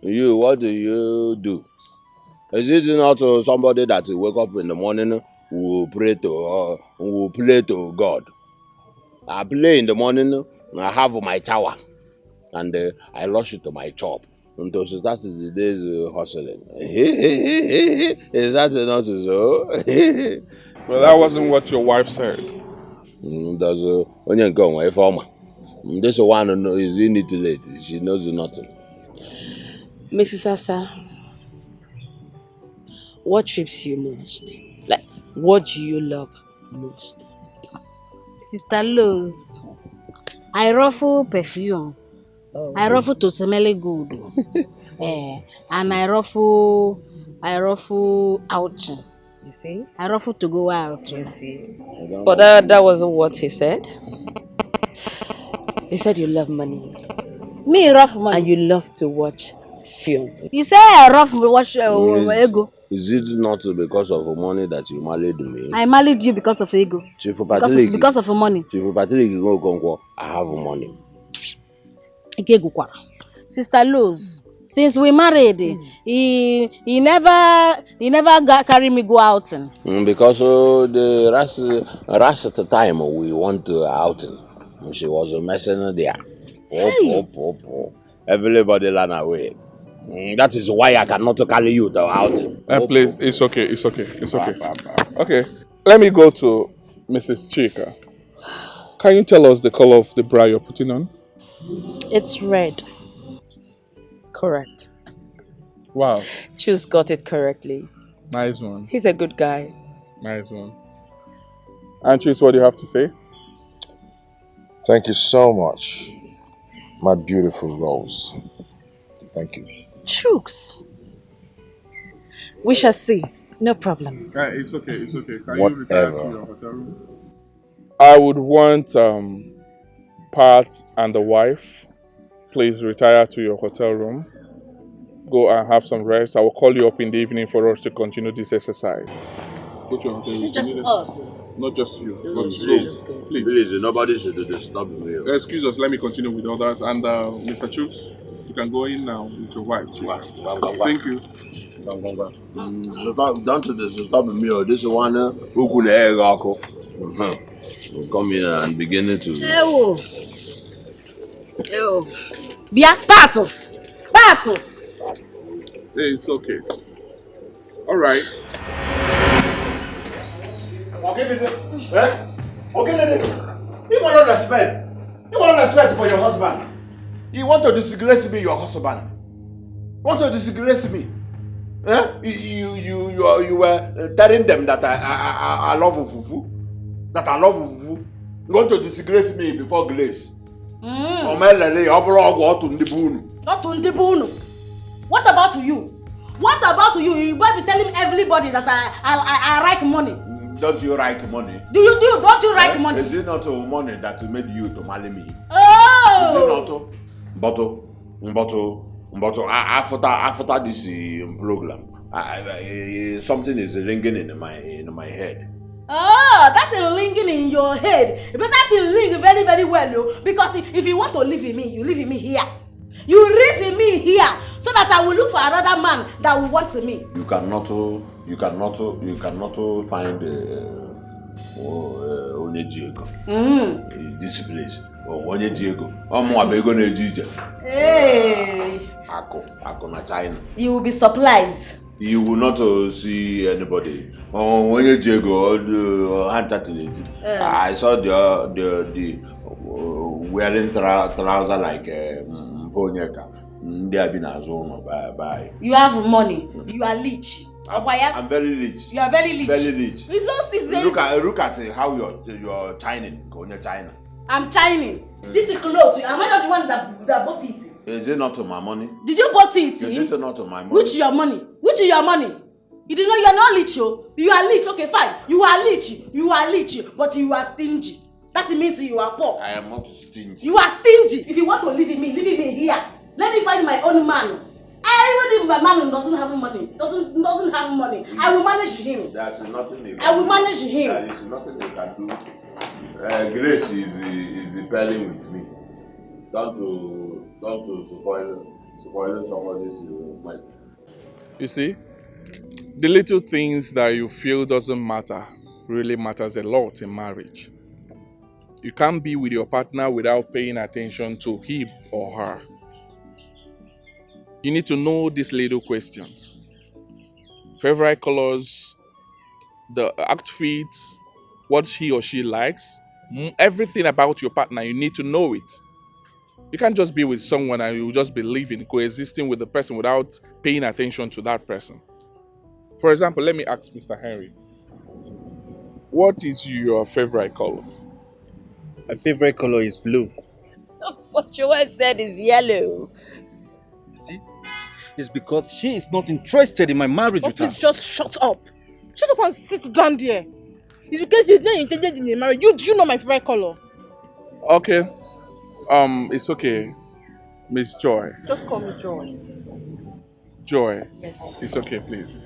You, what do you do? Is it not somebody that wake up in the morning who pray to God? I play in the morning, I have my tower, and I rush to my job. And so that is the day's hustling. Is that not so? Well, that wasn't what your wife said. Does only go away for me. This one is in it late. She knows nothing. Mrs. Asa, what trips you most? Like, what do you love most? Sister Lowe's, I ruffle perfume. I ruffle to smell good. And I ruffle outing. You see? I ruffle to go out. You see? But that wasn't what he said. He said you love money. Me rough money. And you love to watch films. You say I rough watch ego. Is it not because of money that you married me? I married you because of ego. Because of money. I have money. Sister Lowe's, Since we married, he never carry me go outing. Because the rest of the time we went to outing, she was messing there. Everybody ran away. That is why I cannot carry you to outing. Please, it's okay. It's okay. It's okay. Okay, let me go to Mrs. Chika. Can you tell us the color of the bra you're putting on? It's red. Correct. Wow. Choose got it correctly. Nice one. He's a good guy. Nice one. And Choose, what do you have to say? Thank you so much, my beautiful Rose. Thank you. Chooks. We shall see. No problem. It's okay. It's okay. Can Whatever. you retire to your hotel room? I would want Pat and the wife. Please retire to your hotel room. Go and have some rest. I will call you up in the evening for us to continue this exercise. Go to your hotel Is room. it just us? Not just you. Please, nobody should disturb me. Excuse us, let me continue with others. And Mr. Chooks, you can go in now with your wife. Thank you. Don't disturb me. This one who could will come in and begin to. Bia, Pato. Hey, it's okay. All right. You want to respect. You want respect for your husband. You want to disgrace me, your husband. You want to disgrace me. You were telling them that I love fufu. That I love fufu. You want to disgrace me before grace. Not What about you? What about you? You might be telling everybody that I like money. Don't you like money? Don't you like money? Is it not money that made you to marry me? Oh! Is it not? But after this program, something is ringing in my head. Oh, that's a ringing in your head. But that will ring very, very well, yo. Because if you want to live in me, you live in me here. You live in me here, so that I will look for another man that will want me. You cannot find Onye this place. Onye Diego. Hey. Ako na China. You will be surprised. You will not see anybody. Onye Diego I saw the wearing trouser like Ponyeka. You have money. You are rich. I'm very rich. You are very rich. Very rich. Look at how you're shining. China. I'm shining. This is clothes. Am I not the one that bought it? Is it not my money? Did you bought it? Is it not my money? Which is your money? Which is your money? You did not. You are not rich, yo. You are rich. Okay, fine. You are rich. You are rich, but you are stingy. That means you are poor. I am not stingy. You are stingy. If you want to live in me here. Let me find my own man. Even if my man doesn't have money, I will manage him. There's nothing I will manage him. There is nothing they can do. Grace is repelling with me. Don't to spoil somebody's mind. You see, the little things that you feel doesn't matter really matters a lot in marriage. You can't be with your partner without paying attention to him or her. You need to know these little questions. Favorite colors, the outfits, what he or she likes, everything about your partner, you need to know it. You can't just be with someone and you just be living, coexisting with the person without paying attention to that person. For example, let me ask Mr. Henry. What is your favorite color? My favorite color is blue. What you said is yellow. See? It's because she is not interested in my marriage with her. Please just shut up. Shut up and sit down there. It's because she's not interested in your marriage. Do you know my favorite color? Okay. It's okay. Miss Joy. Just call me Joy. Joy. Yes. It's okay, please.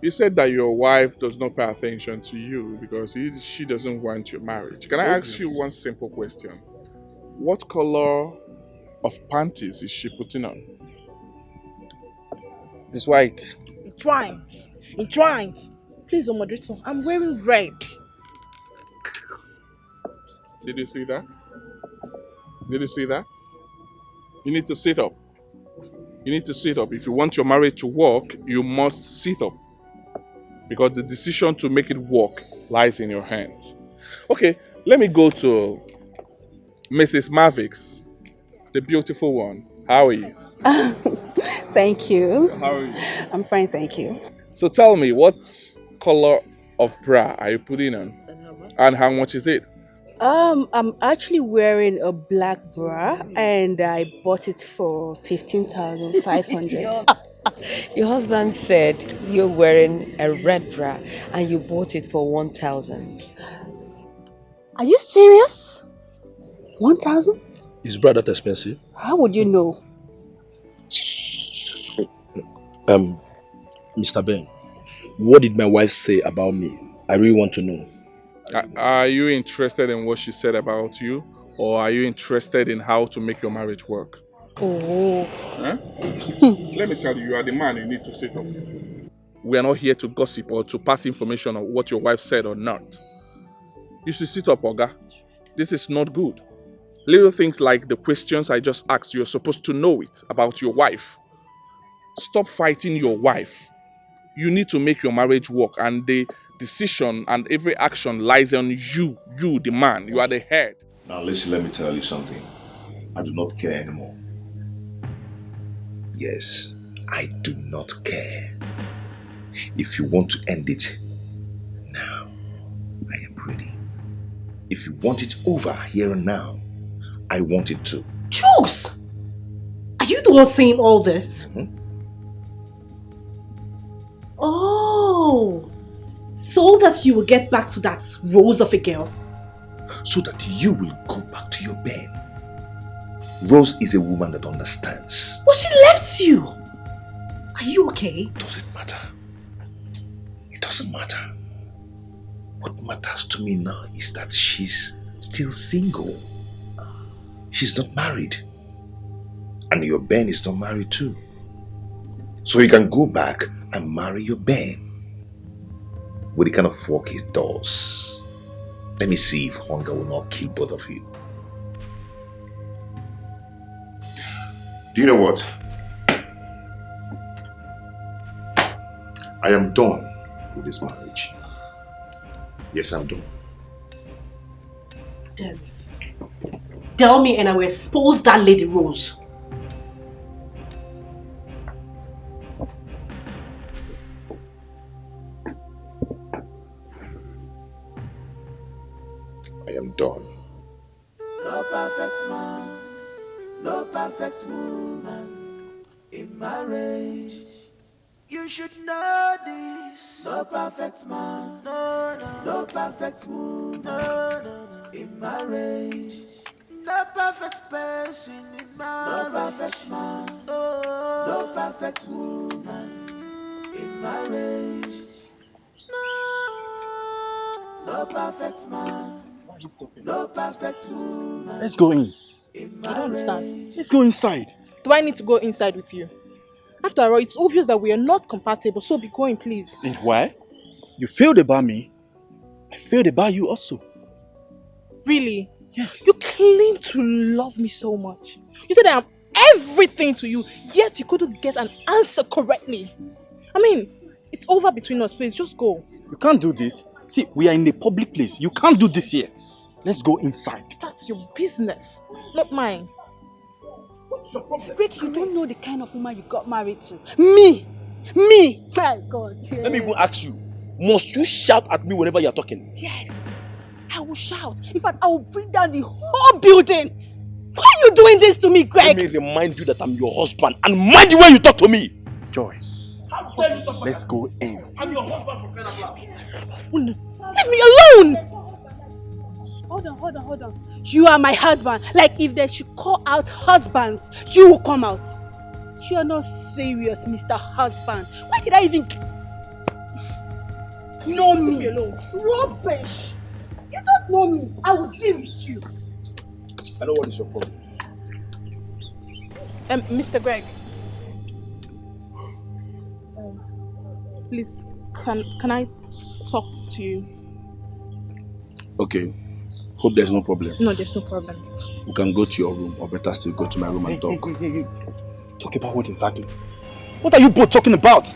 You said that your wife does not pay attention to you because she doesn't want your marriage. Can I ask you one simple question? What color of panties is she putting on? It's white. It rhymes. It rhymes. Please, moderator, I'm wearing red. Did you see that? Did you see that? You need to sit up. You need to sit up. If you want your marriage to work, you must sit up. Because the decision to make it work lies in your hands. Okay, let me go to Mrs. Mavics, the beautiful one. How are you? Thank you. How are you? I'm fine, thank you. So tell me, what color of bra are you putting on? And how much is it? I'm actually wearing a black bra and I bought it for 15,500. Your husband said you're wearing a red bra and you bought it for 1,000. Are you serious? 1,000? Is bra that expensive? How would you know? Mr. Ben, what did my wife say about me? I really want to know. Are you interested in what she said about you? Or are you interested in how to make your marriage work? Oh. Huh? Let me tell you, you are the man, you need to sit up. We are not here to gossip or to pass information on what your wife said or not. You should sit up, Oga. This is not good. Little things like the questions I just asked, you're supposed to know it about your wife. Stop fighting your wife. You need to make your marriage work, and the decision and every action lies on you, the man. You are the head. Now listen, let me tell you something. I do not care anymore. Yes, I do not care. If you want to end it, now, I am ready. If you want it over here and now, I want it to. Jokes! Are you the one saying all this? Oh, so that you will get back to that rose of a girl. So that you will go back to your bed. Rose is a woman that understands. But she left you. Are you okay? Does it matter? It doesn't matter. What matters to me now is that she's still single. She's not married. And your Ben is not married too. So you can go back and marry your Ben. With the kind of work he does. Let me see if hunger will not kill both of you. Do you know what? I am done with this marriage. Yes, I'm done. Damn it. Tell me and I will expose that lady Rose. I am done. No perfect man, no perfect woman in marriage. You should know this. No perfect man, no perfect woman, in marriage. No perfect person in marriage. No perfect man, no perfect woman in marriage. No perfect man, no perfect woman. Let's go in. I don't understand. Let's go inside. Do I need to go inside with you? After all, it's obvious that we are not compatible, so be going, please. And why? You failed about me. I failed about you also. Really? Yes. You claim to love me so much. You said I am everything to you, yet you couldn't get an answer correctly. I mean, it's over between us, please, just go. You can't do this. See, we are in a public place. You can't do this here. Let's go inside. That's your business, not mine. What's your problem? Rick, you don't know the kind of woman you got married to. Me! My God. Yeah. Let me even ask you, must you shout at me whenever you're talking? Yes, I will shout. In fact, I will bring down the whole building. Why are you doing this to me, Greg? Let me remind you that I'm your husband and mind the way you talk to me. Joy, let's go in. I'm your husband for crying out loud. Leave me alone! Hold on. You are my husband. Like if they should call out husbands, you will come out. You are not serious, Mr. Husband. Why did I even know me? Rubbish! You don't know me. I will deal with you. I know what is your problem. Mr. Greg. Please, can I talk to you? Okay. Hope there's no problem. No, there's no problem. We can go to your room, or better still, go to my room and talk. Talk about what exactly? What are you both talking about?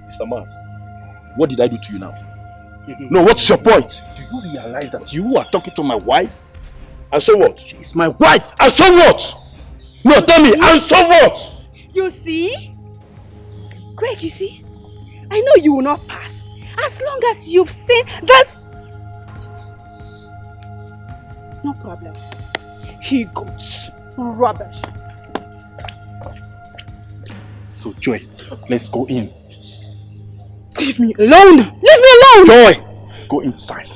Mr. Man, what did I do to you now? No, what's your point? Do you realize that you are talking to my wife? And so what? She is my wife. And so what? No, tell me, and so what? You see? Greg, you see? I know you will not pass. As long as you've seen that... No problem. He goes. Rubbish. So, Joy, let's go in. Leave me alone! Leave me alone! Joy, go inside.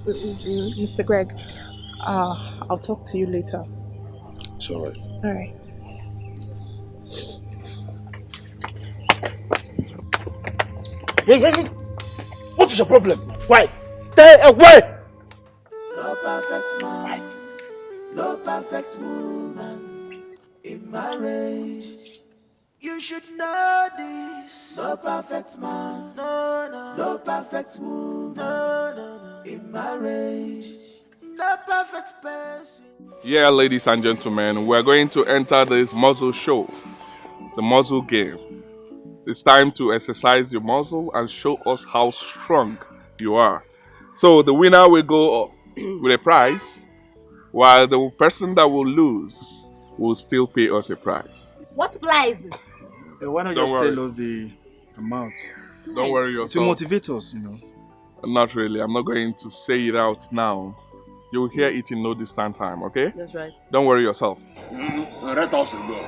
Mr. Greg, I'll talk to you later. It's alright. Alright. Hey, what is your problem? Wife, stay away! No perfect man, no perfect woman in marriage. You should know this. No perfect man, no perfect woman, in marriage. No perfect person. Yeah, ladies and gentlemen, we're going to enter this muzzle show, the muzzle game. It's time to exercise your muzzle and show us how strong you are. So the winner will go with a prize, while the person that will lose will still pay us a prize. What prize? Why not Don't just worry. tell us the amount? Don't worry yourself. To motivate us, Not really. I'm not going to say it out now. You'll hear it in no distant time, okay? That's right. Don't worry yourself. Let us go.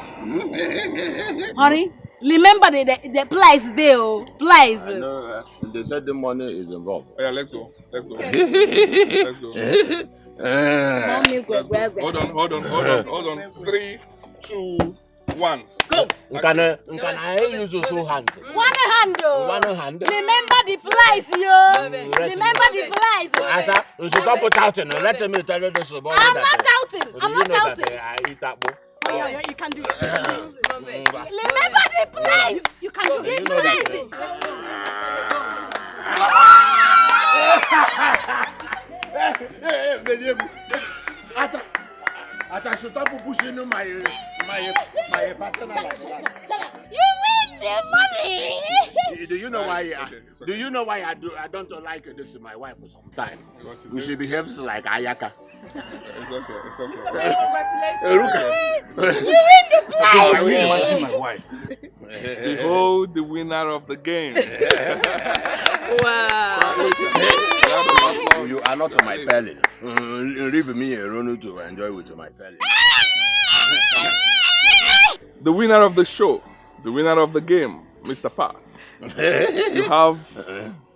Honey, remember the prize there, prize. I know, they said the money is involved. Oh, yeah, let's go. Let's go. Let's go. Hold on. 3, 2, 1. Go. Can I use two hands? One hand, oh. One hand. Remember the prize, yo. Remember the prize. Asa, you should not put out. Let me tell you this about I'm not shouting. I'm not shouting. I eat that book. Oh, yeah, you can do it. Remember the prize. You can do this prize. I should stop pushing my personal life. Shut up. You win the money. Do you know why? Do you know why I don't like this? My wife for some time. She behaves like Ayaka. It's okay. You win the prize. I will imagine my wife. Behold the winner of the game. Wow. You are not my pellet. Leave me alone to enjoy with my pellet. The winner of the show, the winner of the game, Mr. Pat. You have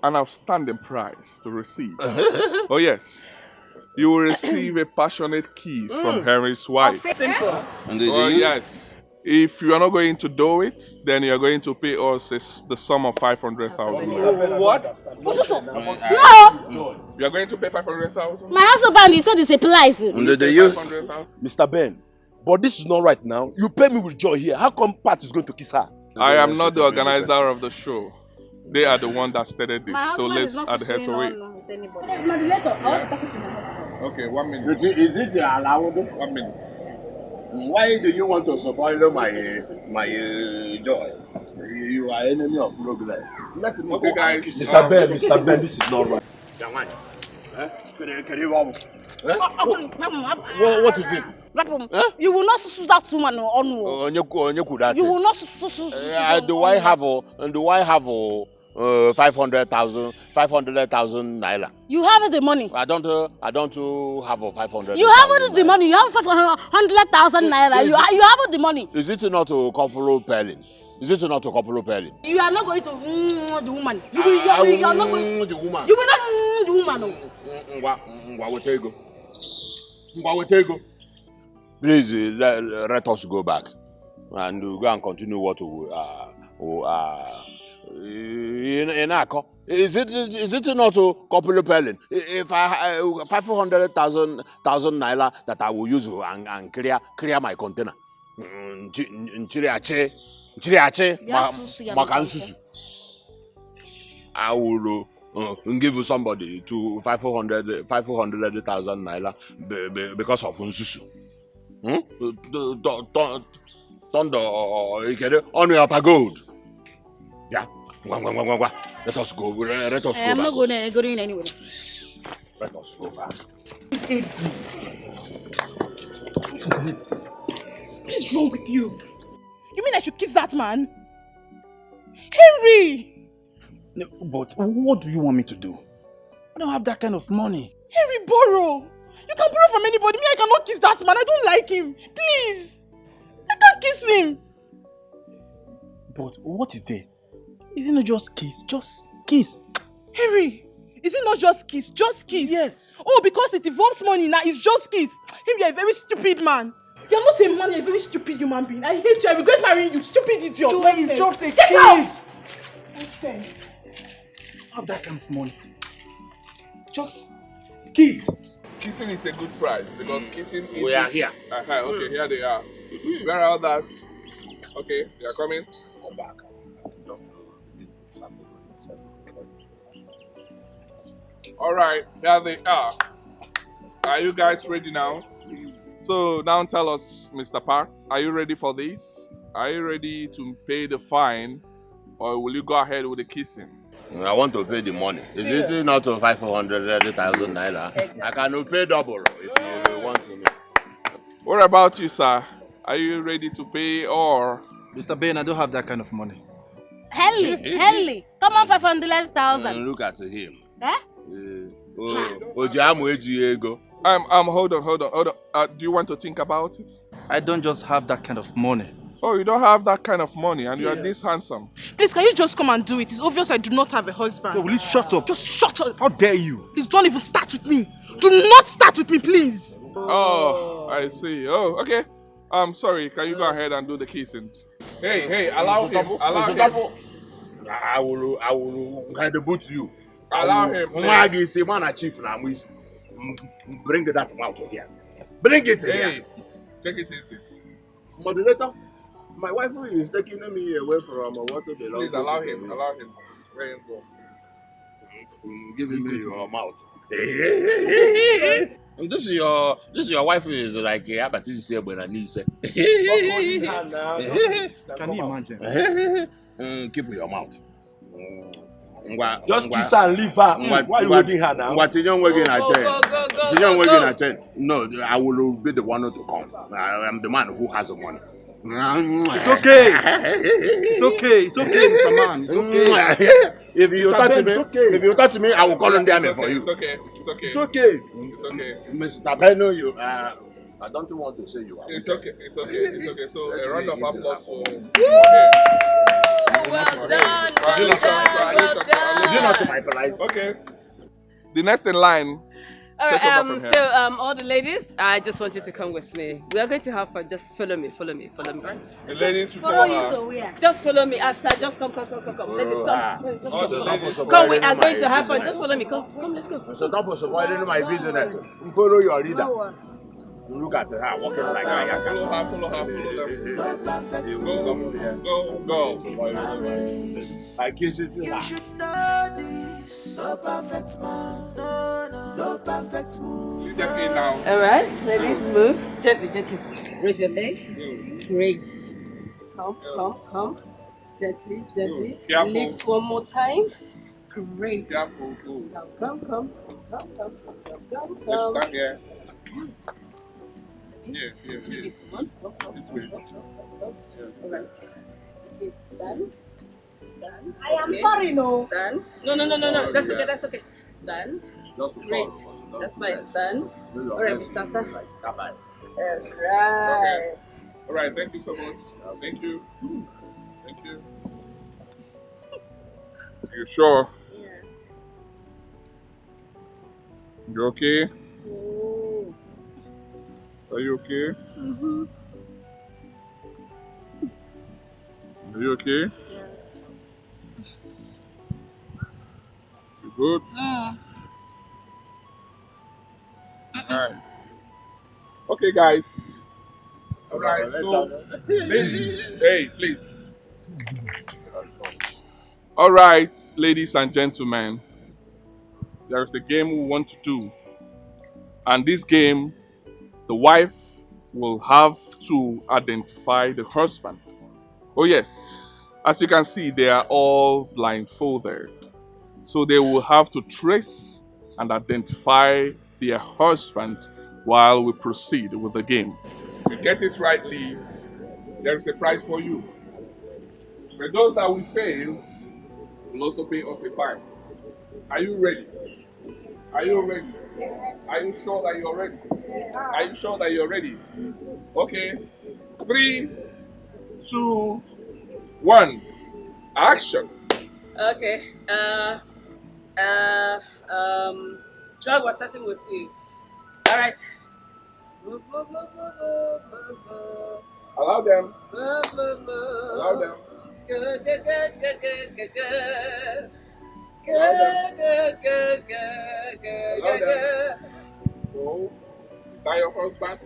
an outstanding prize to receive. Oh yes. You will receive a passionate kiss from Henry's wife. Simple. Oh yes. If you are not going to do it, then you are going to pay us the sum of 500,000. What? No. You are going to pay 500,000. My husband, you said it's a prize. Mr. Ben, but this is not right now. You pay me with Joy here. How come Pat is going to kiss her? I am not the organizer of the show. They are the one that started this. So let's adhere to it. Okay, 1 minute. Is it allowed? 1 minute. Why do you want to spoil my joy? You are enemy of progress. Okay, guys. Mr. Ben, this is not right. What is it? You will not sue that woman on. You will not sue. Do I have 500,000 naira? You have the money. I don't have 500. You have the money. You have 500,000 naira. You have the money. Is it not a couple pelling? Is it not a couple pelling? You are not going to the woman. You are not going the woman. You will not the woman. Please let us go back and go and continue what Is it not a couple pelling? If I 500,000 naira that I will use and clear my container. Chiriache, Yeah, susu, yeah, Makan because- Susu. I will give somebody to 500,000 naira because of Susu. Tonto, on your pagode. Yeah. Let us go. Let us go. I'm not going anywhere. Let us go back. What is it? What is wrong with you? You mean I should kiss that man? Henry! No, but what do you want me to do? I don't have that kind of money. Henry, borrow! You can borrow from anybody. Me, I cannot kiss that man. I don't like him. Please! I can't kiss him. But what is there? Is it not just kiss? Just kiss. Henry, is it not just kiss? Just kiss? Yes. Oh, because it involves money now, it's just kiss. Henry, you're a very stupid man. You're not a man, you're a very stupid human being. I hate you, I regret marrying you, stupid idiot. It's just a Get kiss. out! Okay. Have that kind of money. Just kiss. Kissing is a good prize because kissing is... We are here. Okay, here they are. Where are others? Okay, they are coming. Come back. Alright, here they are. Are you guys ready now? So now tell us, Mr. Park, are you ready for this? Are you ready to pay the fine or will you go ahead with the kissing? I want to pay the money. Is it not 500,000 naira? I can pay double if you want to. What about you, sir? Are you ready to pay or? Mr. Ben, I don't have that kind of money. Henley, come on 500,000. Look at him. Eh? Hold on. Do you want to think about it? I don't just have that kind of money. Oh, you don't have that kind of money and you are this handsome. Please, can you just come and do it? It's obvious I do not have a husband. So will you shut up? Just shut up. How dare you? Please don't even start with me. Do not start with me, please. Oh, I see. Oh, okay. Sorry, can you go ahead and do the kissing? Hey, allow him. I will headbutt you. Allow him. Bring that mouth here. Bring it here. Hey, take it easy. Moderator, my wife is taking me away from what belongs. Please allow him. Allow him. Let him go. Giving me your mouth. This is your wife is like Abatisi when I need say. Can you imagine? Keep your mouth. Just kiss her and leave her. Why are you holding her now? No, I will be the one to come. I am the man who has the money. It's okay. It's okay, Mr. Man. It's okay. If you touch me, I will call on them for you. It's okay. It's okay. Mr. Beno, I don't want to say you are. It's okay. So a round of applause for him. Well done. Is it not my place? Okay. The next in line. All Take right, over from here. so all the ladies, I just want you to come with me. We are going to have fun. Just follow me. The ladies should Follow follow you her. to where? Just follow me, Asa. Just come. Ladies, Also, come. Come, we are going to have fun. Just follow me. Come, let's go. So don't for spoiling my business. Follow your leader. Look at her walking like that. Follow her. Go. I kiss it. You should know this. No perfect man. No perfect woman. You get in now. All right, ladies, move. Gently. Raise your leg. Great. Come. Gently. Careful. Lift one more time. Great. Careful. Now come. Let's stand here. Here. This way. All right. Okay, stand. I am sorry, no. Stand. No. That's okay. Stand. Great. That's fine. Stand. All right, Mr. Sir. That's right. All right. Thank you so much. Thank you. You sure? Yeah. You okay? Oh. Are you okay? Mm-hmm. Are you okay? Yeah. You good? Mm. Nice. Okay, guys. All right. So, ladies, hey, please. All right, ladies and gentlemen, there is a game we want to do. And this game, the wife will have to identify the husband. Oh yes, as you can see, they are all blindfolded. So they will have to trace and identify their husbands while we proceed with the game. If you get it rightly, there is a prize for you. For those that will fail, will also pay us a fine. Are you ready? Are you ready? Are you sure that you're ready? Are you sure that you're ready? Okay. 3, 2, 1. Action. Okay. Drag was starting with you. All right. Allow them. Allow them. Good, good, good, good, good, good, good. Allow Good, good, good, good, good, Allow good, them. good. So, is that your husband?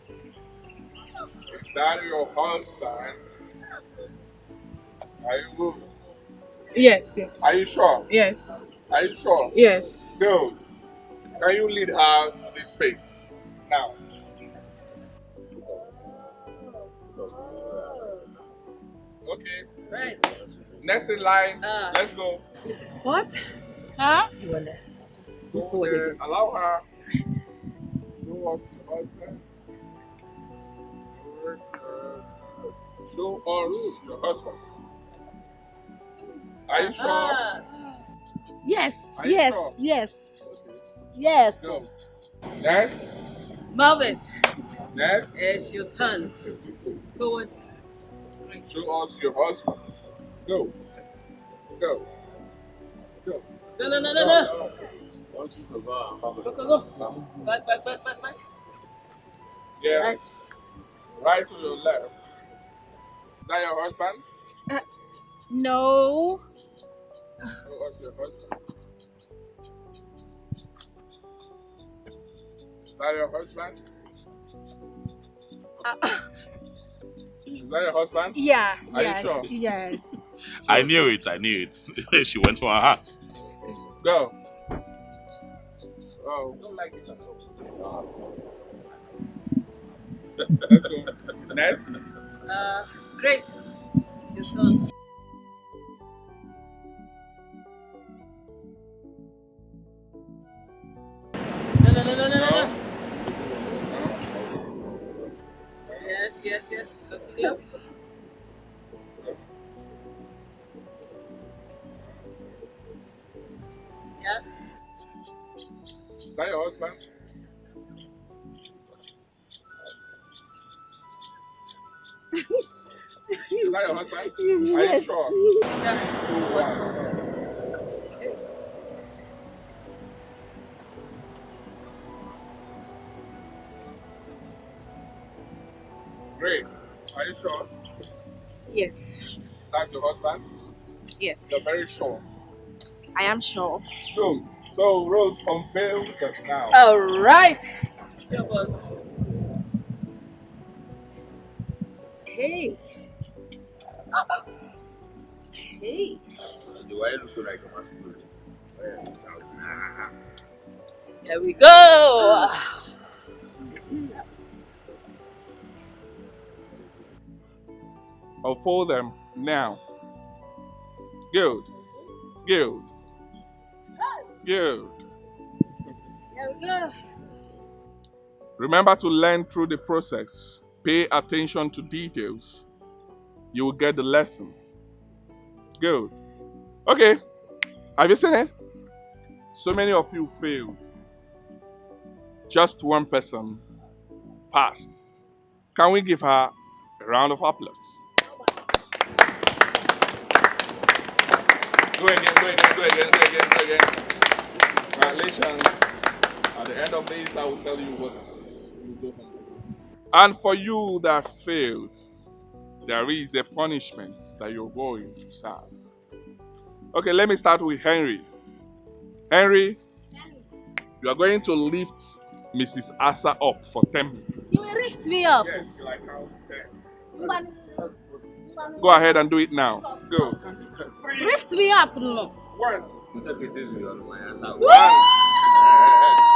Is that your husband? Are you good? Yes, yes. Are you sure? Yes. Are you sure? Yes. Good. Can you lead her to this space? Now. Okay. Right. Next in line. Let's go. What? Huh? You are next. Just Go move forward a there. bit. Allow her. Show us your husband. Show us your husband. Are you sure? Yes, Are you yes, sure? yes, yes. Go. Next. Marvis, Next. it's your turn. Forward. Show us your husband. Go. Go. Go. No, no, no, no, no. Go, go, go. Back, back, back, back, back. Yeah. Right. Right to your left. Is that your husband? No. Show us your husband. Is that your husband? Is that your husband? Yeah, Are yes, you sure? yes. I knew it. She went for her heart. Go. Oh, don't like this at all. Let's go. Next. Grace, it's your turn. No, no, no, no, no, no. Yes, yes, yes. Continue. Yeah. Is that your husband? Is that your husband? Are you Yes. sure? Great. Are you sure? Yes. That's your husband? Yes. You're very sure. I am sure. Good. So, Rose, unveil just now. All right. Go, boss. Hey. Hey. Do I look like a masculine? There we go. Unfold them now. Good. Good. Good. There we go. Remember to learn through the process. Pay attention to details. You will get the lesson. Good. Okay. Have you seen it? So many of you failed. Just one person passed. Can we give her a round of applause? Go again, go again, go again, go again, go again. Congratulations. At the end of this, I will tell you what you do. And for you that failed, there is a punishment that you're going to serve. Okay, let me start with Henry. Henry, you are going to lift Mrs. Asa up for 10 minutes. You will lift me up. Yes, you like count 10. Go ahead and do it now. Go. Lift me up, no. One.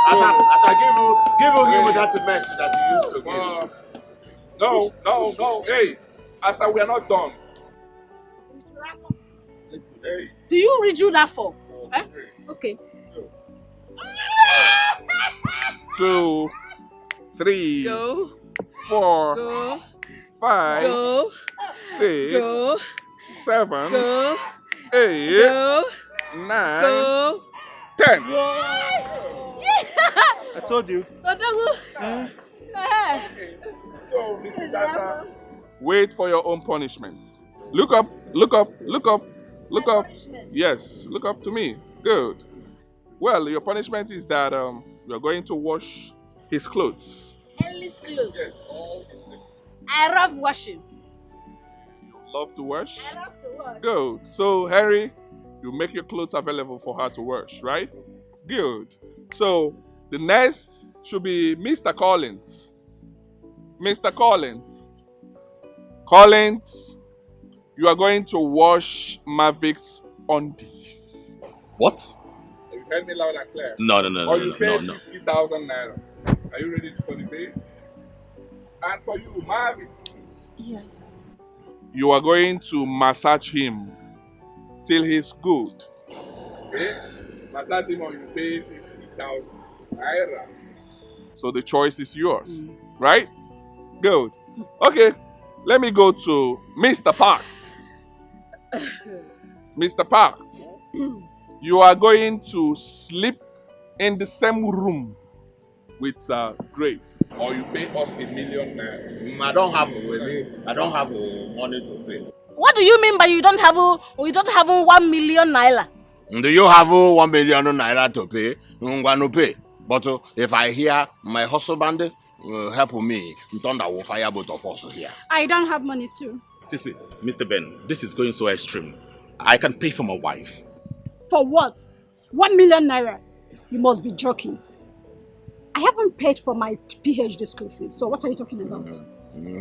As I give you that message that you used to give. No. Hey, Asa, we are not done. Hey. Do you redo that for? Eh? Okay. 2, 3, Go. 4, Go. 5, Go. 6, Go. 7, Go. 8, Go. 9, Go. 10. I told you. So, Mrs. Asa, wait for your own punishment. Look up, look up, look up, look up. Yes, look up to me. Good. Well, your punishment is that you're going to wash his clothes. Ellie's clothes. I love washing. You love to wash? I love to wash. Good. So, Harry, you make your clothes available for her to wash, right? Good. So, the next should be Mr. Collins. Mr. Collins. Collins, you are going to wash Mavik's undies. What? You heard me loud and clear. No. Or you pay 50,000 naira. Are you ready for the pay? And for you, Mavik. Yes. You are going to massage him till he's good. Okay? Massage him or you pay 50,000 naira. So the choice is yours, right? Good. Okay, let me go to Mr. Parks. Mr. Parks, you are going to sleep in the same room with Grace, or you pay us 1 million naira. I don't have money to pay. What do you mean by you don't have 1 million naira? Do you have 1 million naira to pay? No pay. But if I hear my husband help me, Thunder will fire both of us here. I don't have money too. Sissy, Mr. Ben, this is going so extreme. I can pay for my wife. For what? 1 million naira? You must be joking. I haven't paid for my PhD school fees, so what are you talking about?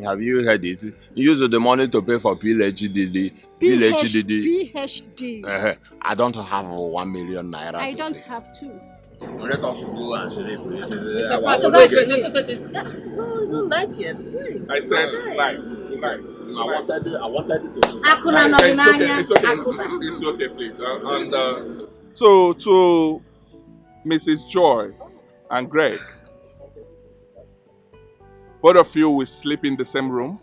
Have you heard it? You use the money to pay for PhD. PhD. I don't have 1 million naira. I don't have two. Let us go and sleep. Mr. Pato, wait. It's not night yet. I said tonight. I wanted it to. It's okay, please. So to Mrs. Joy and Greg, both of you will sleep in the same room.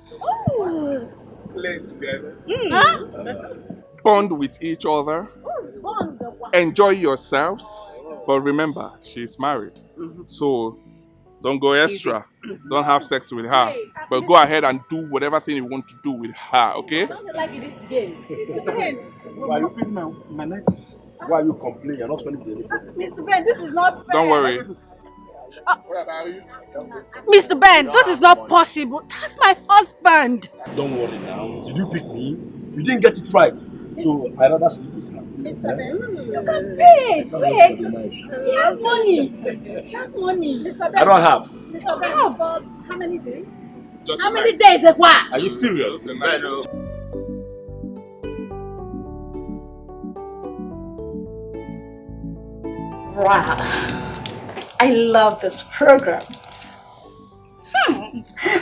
Play together. Bond with each other. Enjoy yourselves. But remember, she's married. So don't go extra. Don't have sex with her. But go ahead and do whatever thing you want to do with her, okay? Don't like this game. Why are you spending my night? Why are you complaining? You're not spending the day. Mr. Ben, this is not fair. Don't worry. What about you? Mr. Ben, this is not possible. That's my husband. Don't worry now. Did you pick me? You didn't get it right. So I rather sleep with you. Mr. Ben, you can pay. Wait. He has money. He has money. Mr. Ben. I don't have. Mr. Ben, for how many days? How many days? What? Are you serious? Wow. I love this program.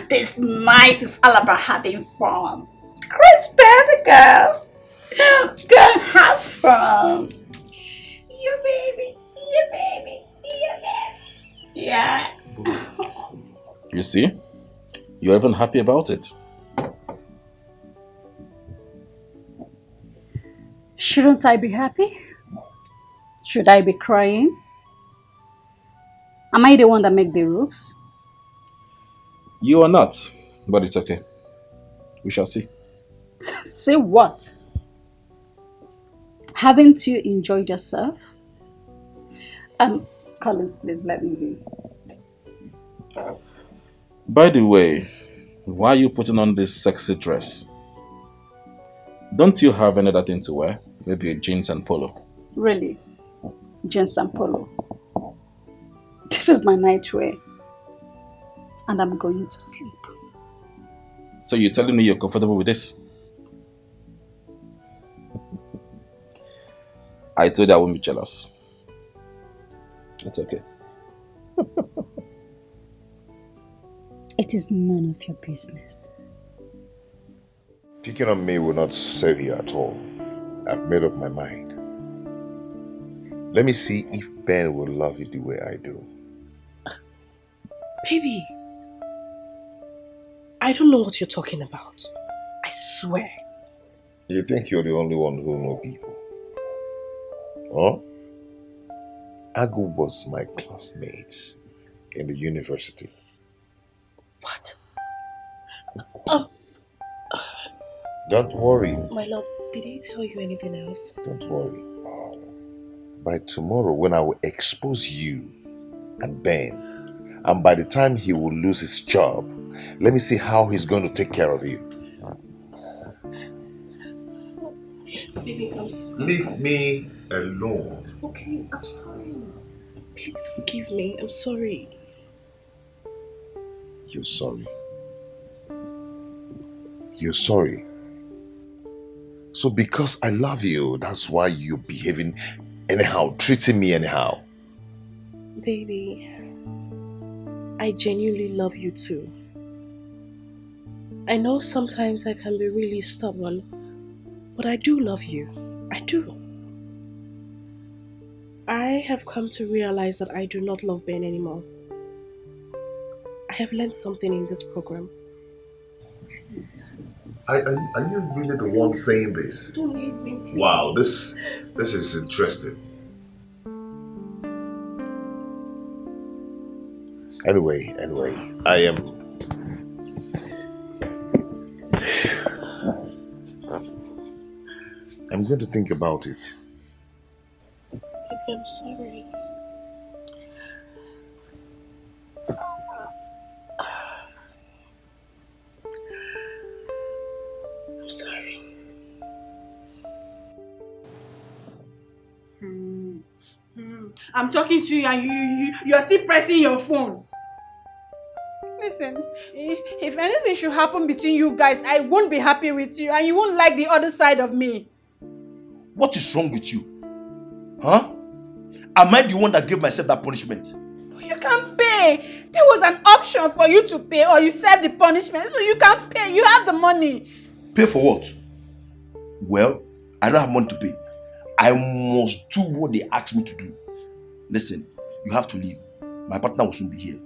This night is all about having fun. Chris, baby girl. Go have fun. You baby. Yeah. You see? You're even happy about it. Shouldn't I be happy? Should I be crying? Am I the one that make the rules? You are not, but it's okay. We shall see. See what? Haven't you enjoyed yourself? Collins, please let me be. By the way, why are you putting on this sexy dress? Don't you have any other thing to wear? Maybe a jeans and polo. Really? Jeans and polo. This is my nightwear. And I'm going to sleep. So you're telling me you're comfortable with this? I told you I won't be jealous. It's okay. It is none of your business. Picking on me will not save you at all. I've made up my mind. Let me see if Ben will love you the way I do. Baby, I don't know what you're talking about. I swear. You think you're the only one who knows people? Huh? Agu was my classmate in the university. What? Don't worry. My love, did he tell you anything else? Don't worry. By tomorrow, when I will expose you and Ben, and by the time he will lose his job, let me see how he's going to take care of you. Baby, I'm sorry. Leave me alone. Okay, I'm sorry. Please forgive me. I'm sorry. You're sorry. You're sorry. So because I love you, that's why you're behaving anyhow, treating me anyhow. Baby, I genuinely love you too. I know sometimes I can be really stubborn, but I do love you. I do. I have come to realize that I do not love Ben anymore. I have learned something in this program. Please. Are you really the one saying this? Don't hate me, please. Wow, this is interesting. Anyway, I'm going to think about it. Baby, I'm sorry. I'm sorry. I'm talking to you and you're still pressing your phone. Listen, if anything should happen between you guys, I won't be happy with you and you won't like the other side of me. What is wrong with you? Huh? Am I the one that gave myself that punishment? You can't pay. There was an option for you to pay or you serve the punishment. So you can't pay. You have the money. Pay for what? Well, I don't have money to pay. I must do what they asked me to do. Listen, you have to leave. My partner will soon be here.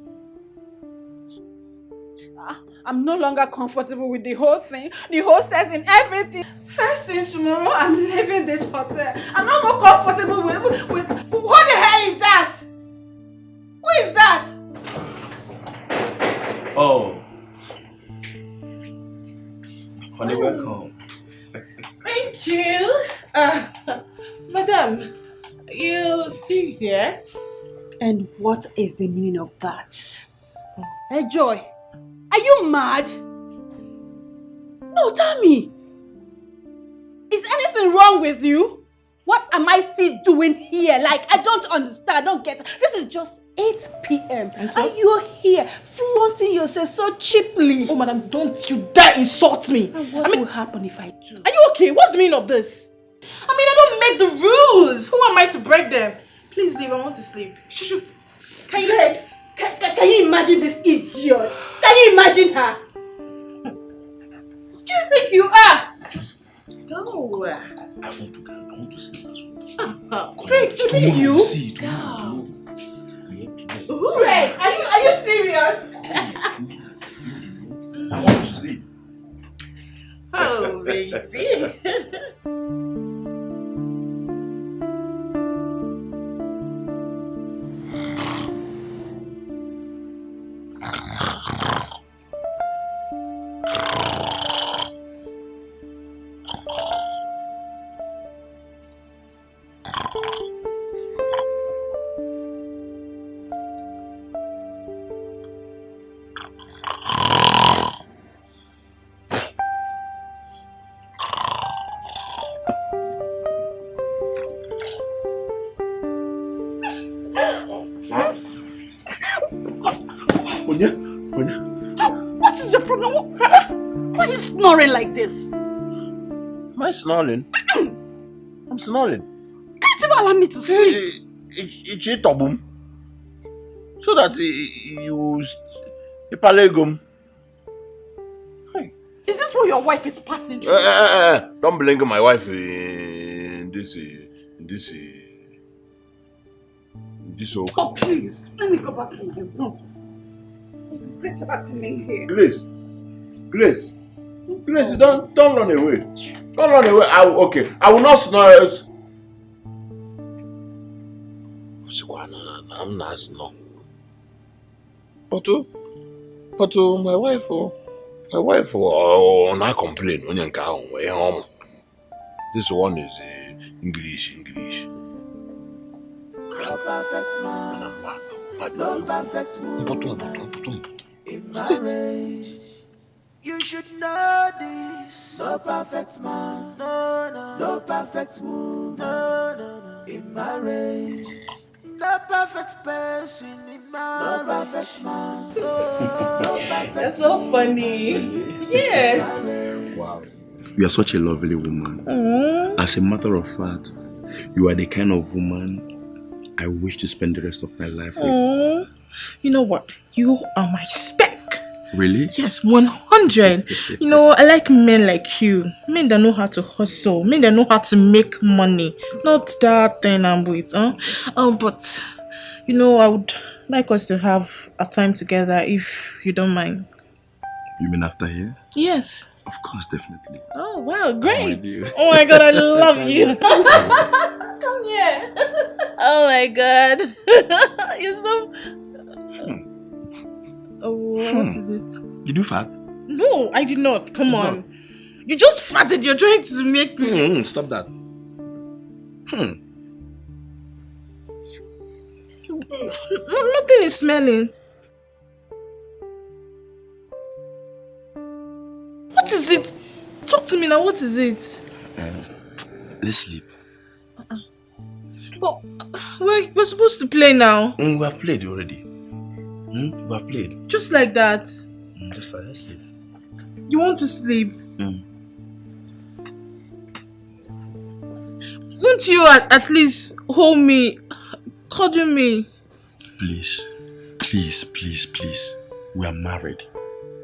I'm no longer comfortable with the whole thing, the whole setting, everything. First thing tomorrow, I'm leaving this hotel. I'm not more comfortable with who the hell is that? Who is that? Oh. Honey, welcome. Thank you. Madam, you still here? And what is the meaning of that? Hey, Joy, are you mad? No, tell me. Is anything wrong with you? What am I still doing here? Like, I don't understand. I don't get it. This is just 8 p.m. And you're here flaunting yourself so cheaply. Oh, madam, don't you dare insult me. And what will happen if I do? Are you okay? What's the meaning of this? I mean, I don't make the rules. Who am I to break them? Please leave. I want to sleep. Shoo. Can you imagine this idiot? Can you imagine her? Who do you think you are? Just go. I want to sleep as well. Craig, is it you? See, tomorrow. Craig, are you serious? I want to sleep. Oh, baby. What is your problem? Why are you snoring like this? Am I snoring? I'm snoring. Can't even allow me to sleep. It's a taboo. So that you palegum. Is this what your wife is passing through? Don't blame my wife in this. Oh, please. Let me go back to my room. Great about coming here. Grace, don't run away. Don't run away. I will not snore it. I'm not snore. But my wife will not complain when you come home. This one is English. No perfect man, no perfect woman in marriage. You should know this. No perfect man, no perfect woman, in marriage. No perfect person in marriage. No perfect man, no perfect. That's so funny. Yes. Wow. You are such a lovely woman. As a matter of fact, you are the kind of woman I wish to spend the rest of my life with. You know what? You are my spec. Really? Yes, 100. You know, I like men like you. Men that know how to hustle. Men that know how to make money. Not that thing I'm with. But, you know, I would like us to have a time together if you don't mind. You mean after here? Yes. Of course, definitely. Oh, wow, great. Oh, Oh my God, I love you. Come here. Oh my God. You're so... Oh, what is it? Did you fart? No, I did not. Come on. You just farted. You're trying to make me... Stop that. Nothing is smelling. What is it? Talk to me now. What is it? Let's sleep. But we're supposed to play now. We have played already. We have played. Just like that. Just like that. Sleep. You want to sleep? Won't you at least hold me, cuddle me? Please. We are married.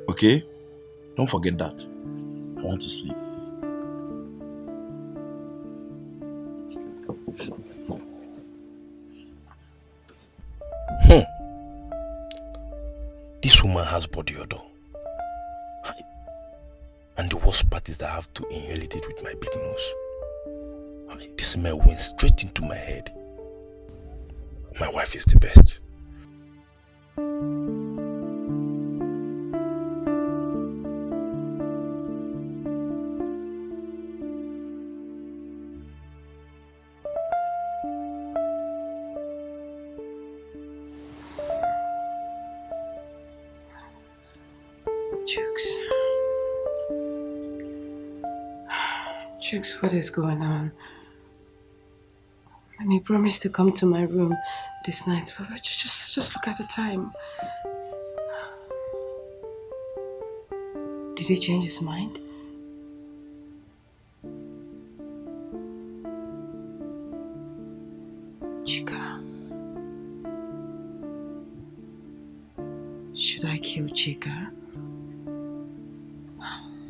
Okay? Don't forget that. I want to sleep. This woman has body odor. And the worst part is that I have to inhale it with my big nose. This smell went straight into my head. My wife is the best. Chooks, what is going on? And he promised to come to my room this night, but just look at the time. Did he change his mind? Chika. Should I kill Chika?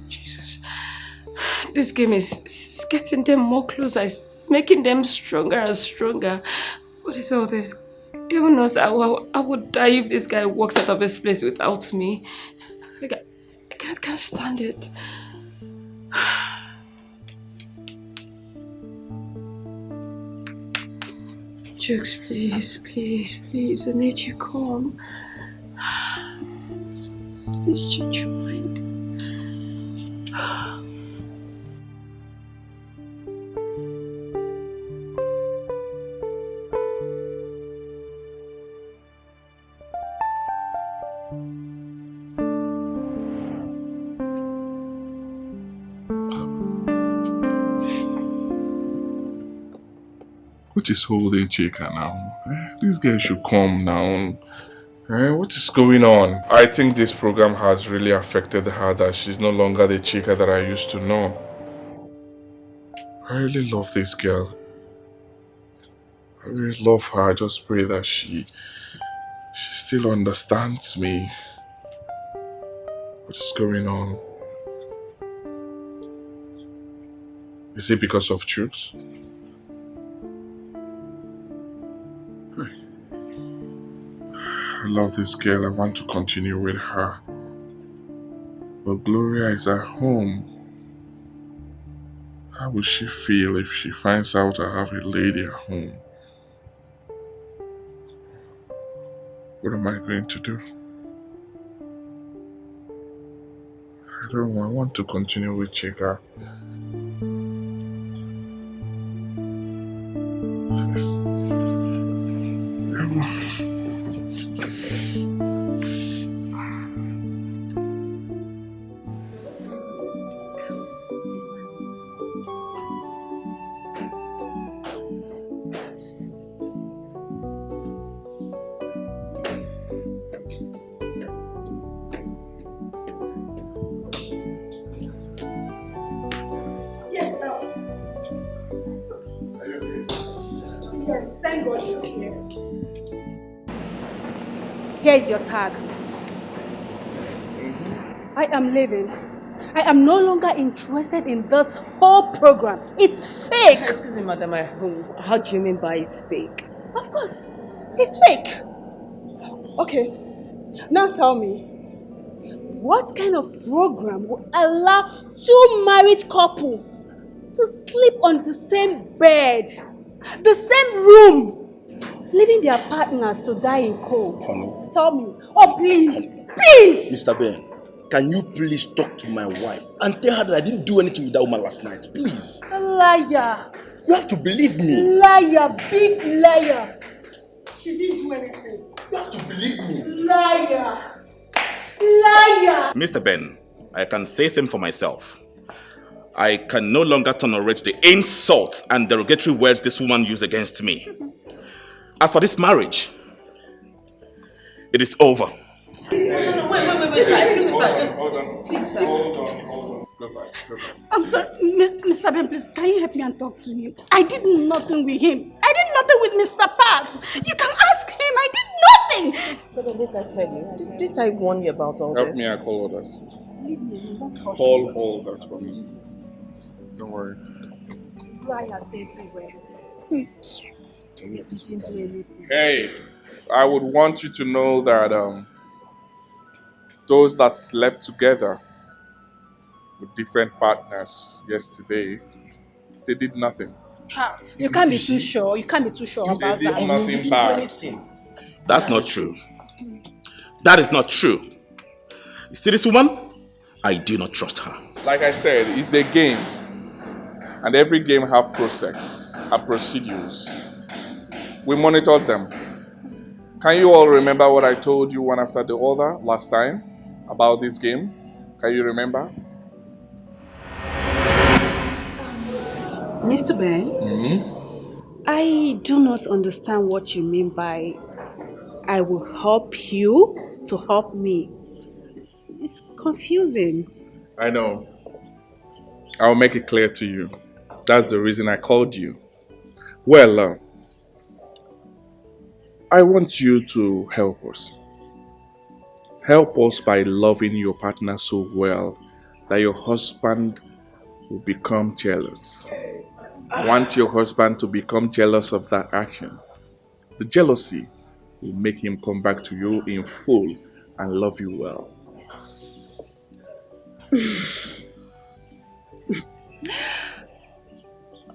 Jesus. This game is getting them more closer. It's making them stronger and stronger. What is all this? Even knows I would die if this guy walks out of this place without me. I can't stand it. Jokes, please, I need you calm. Just change your mind. What is holding Chika now? This guy should calm down. What is going on? I think this program has really affected her, that she's no longer the Chika that I used to know. I really love this girl. I really love her. I just pray that she still understands me. What is going on? Is it because of truth? I love this girl. I want to continue with her. But Gloria is at home. How will she feel if she finds out I have a lady at home? What am I going to do? I don't know. I want to continue with Chika. Here is your tag. I am leaving. I am no longer interested in this whole program. It's fake. Excuse me, madam. How do you mean by it's fake? Of course. It's fake. Okay. Now tell me, what kind of program would allow two married couple to sleep on the same bed, the same room, leaving their partners to die in cold? Honey. Tell me. Oh, please. Please. Mr. Ben, can you please talk to my wife and tell her that I didn't do anything with that woman last night? Please. Liar. You have to believe me. Liar. Big liar. She didn't do anything. You have to believe me. Liar. Liar. Mr. Ben, I can say same for myself. I can no longer tolerate the insults and derogatory words this woman used against me. As for this marriage, it is over. No, wait, sir. Excuse me, sir. Just please, sir. Go back. I'm sorry, Mr. Ben, please, can you help me and talk to him? I did nothing with him. I did nothing with Mr. Pat. You can ask him. I did nothing. So did I tell you? Did I warn you about all Help this? me, I call others. Leave me alone. Don't Call others for me. Don't worry. Liar everywhere. Didn't do anything. Hey, I would want you to know that those that slept together with different partners yesterday, they did nothing. You can't be too sure. You can't be too sure about They did that. nothing bad. That's not true. That is not true. You see this woman? I do not trust her. Like I said, it's a game. And every game have process and procedures. We monitored them. Can you all remember what I told you one after the other last time about this game? Can you remember? Mr. Ben, I do not understand what you mean by I will help you to help me. It's confusing. I know. I'll make it clear to you. That's the reason I called you. Well, I want you to help us. Help us by loving your partner so well that your husband will become jealous. I want your husband to become jealous of that action. The jealousy will make him come back to you in full and love you well.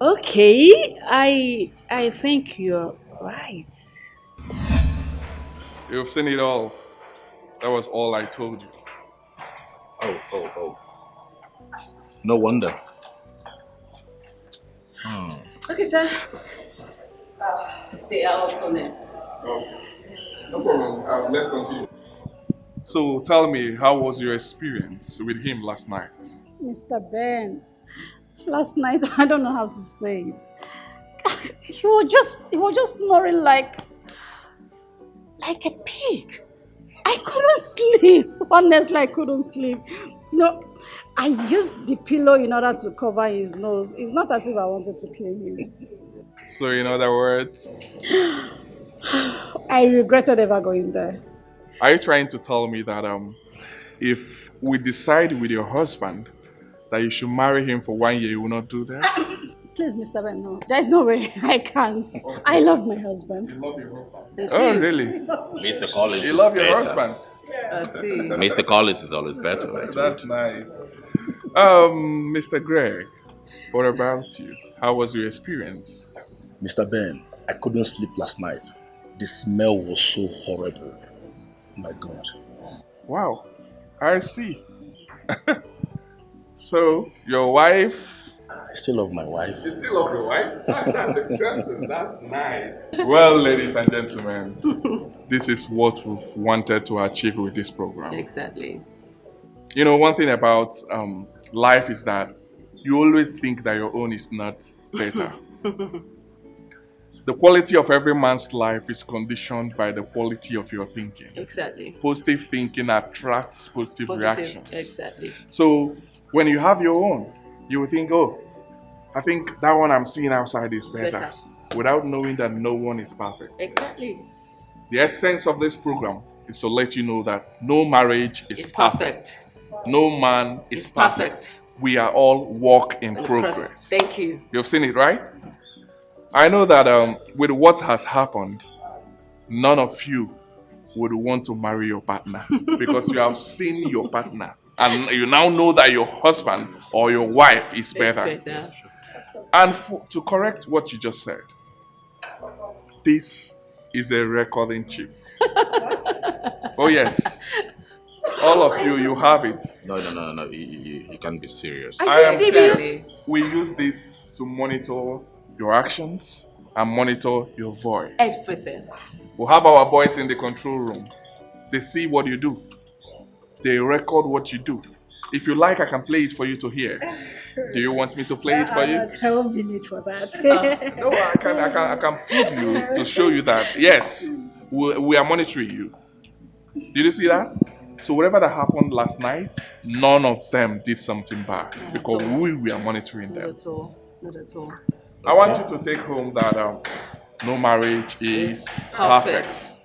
Okay, I think you're right. You've seen it all. That was all I told you. Oh. No wonder. Okay, sir. They are all coming. No problem. Let's continue. So tell me, how was your experience with him last night? Mr. Ben, last night, I don't know how to say it. He was just snoring like a pig. I couldn't sleep. Honestly, I couldn't sleep. No, I used the pillow in order to cover his nose. It's not as if I wanted to kill him. So in other words, I regretted ever going there. are you trying to tell me that if we decide with your husband that you should marry him for 1 year, you will not do that? Please, Mr. Ben, no. There's no way. I can't. I love my husband. You love your husband? Oh, really? Mr. Collins You is love your better. husband? Mr. Collins is always better. I told That's you. nice. Mr. Greg, what about you? How was your experience? Mr. Ben, I couldn't sleep last night. The smell was so horrible. My God. Wow, I see. So, your wife... I still love my wife. You still love your wife? That's interesting. That's nice. Well, ladies and gentlemen, this is what we've wanted to achieve with this program. Exactly. You know, one thing about life is that you always think that your own is not better. The quality of every man's life is conditioned by the quality of your thinking. Exactly. Positive thinking attracts positive reactions. Exactly. So when you have your own, you will think, oh, I think that one I'm seeing outside is better. Without knowing that no one is perfect. Exactly. The essence of this program is to let you know that no marriage is perfect. No man is perfect. We are all work in progress. Thank you. You've seen it, right? I know that with what has happened, none of you would want to marry your partner because you have seen your partner and you now know that your husband or your wife is better. And to correct what you just said, this is a recording chip. Oh yes. All of you, you have it. No. You can't be serious. I am serious. We use this to monitor your actions and monitor your voice. Everything. We have our boys in the control room. They see what you do. They record what you do. If you like, I can play it for you to hear. Do you want me to play it for you? I won't be need for that. No, I can prove you to show you that, yes, we are monitoring you. Did you see that? So whatever that happened last night, none of them did something bad because we were monitoring them. Not at all. I want you to take home that no marriage is perfect.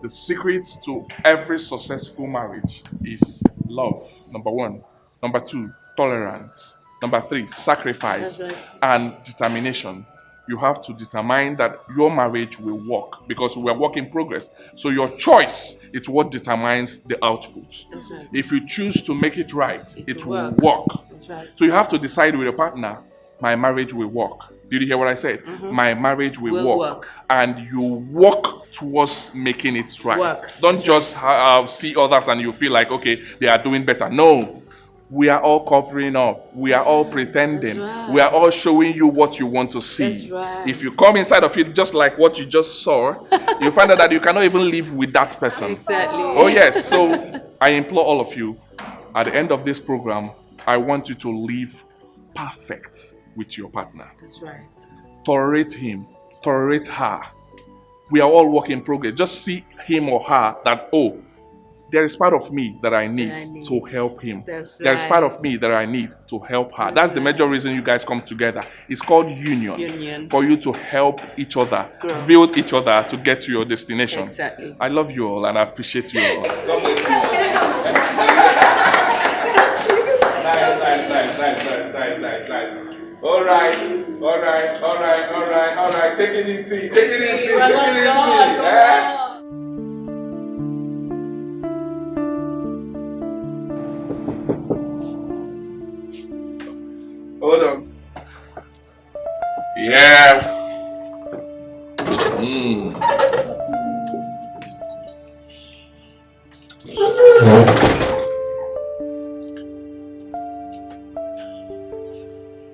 The secret to every successful marriage is love, number 1. Number 2, tolerance. Number 3, sacrifice and determination. You have to determine that your marriage will work because we are work in progress. So your choice is what determines the output. Right. If you choose to make it right, it will work. Right. So you have to decide with your partner, my marriage will work. Did you hear what I said? My marriage will work. And you work towards making it right. Don't just see others and you feel like, okay, they are doing better. No. We are all covering up. We are all pretending. We are all showing you what you want to see. If you come inside of it just like what you just saw, you find out that you cannot even live with that person. Exactly. Oh yes. So I implore all of you, at the end of this program, I want you to live perfect with your partner. That's right. Tolerate him. Tolerate her. We are all work in progress. Just see him or her that, oh, there is part of me that I need to help him. There is part of me that I need to help her. That's the major reason you guys come together. It's called union. For you to help each other, build each other to get to your destination. Exactly. I love you all and I appreciate you all. Nice. All right. Take it easy. Hold on. Yeah.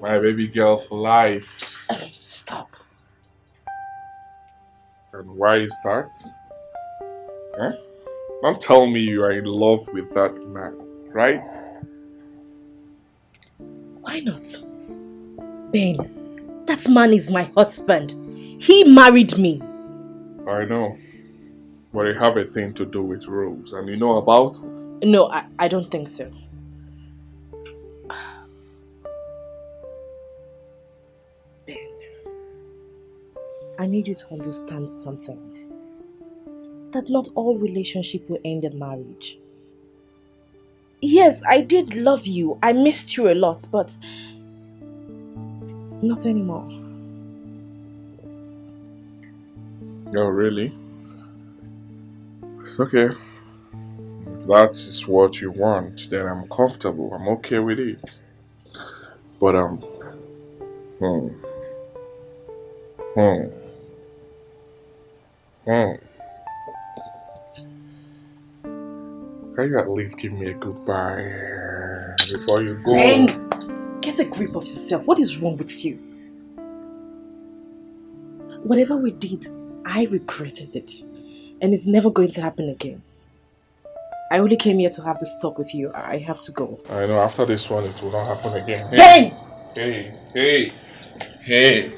My baby girl for life. Stop. And why is that? Huh? Don't tell me you are in love with that man, right? Why not? Ben, that man is my husband. He married me. I know. But it have a thing to do with Rose, and you know about it. No, I don't think so. Ben, I need you to understand something. That not all relationship will end in marriage. Yes, I did love you. I missed you a lot, but not anymore. Oh, really? It's okay. If that is what you want, then I'm comfortable. I'm okay with it. But hmm, hmm, hmm. Can you at least give me a goodbye before you go? Ben, get a grip of yourself. What is wrong with you? Whatever we did, I regretted it. And it's never going to happen again. I only came here to have this talk with you. I have to go. I know after this one it will not happen again. Ben! Hey.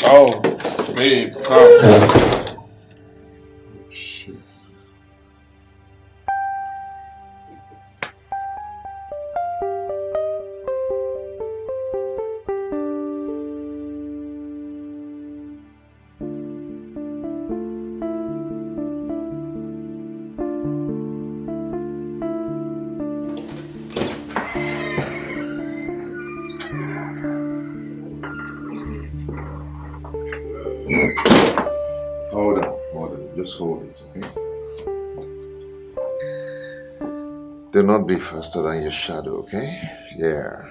Oh, babe, come. Shit. Hold on. Just hold it, okay? Do not be faster than your shadow, okay? Yeah.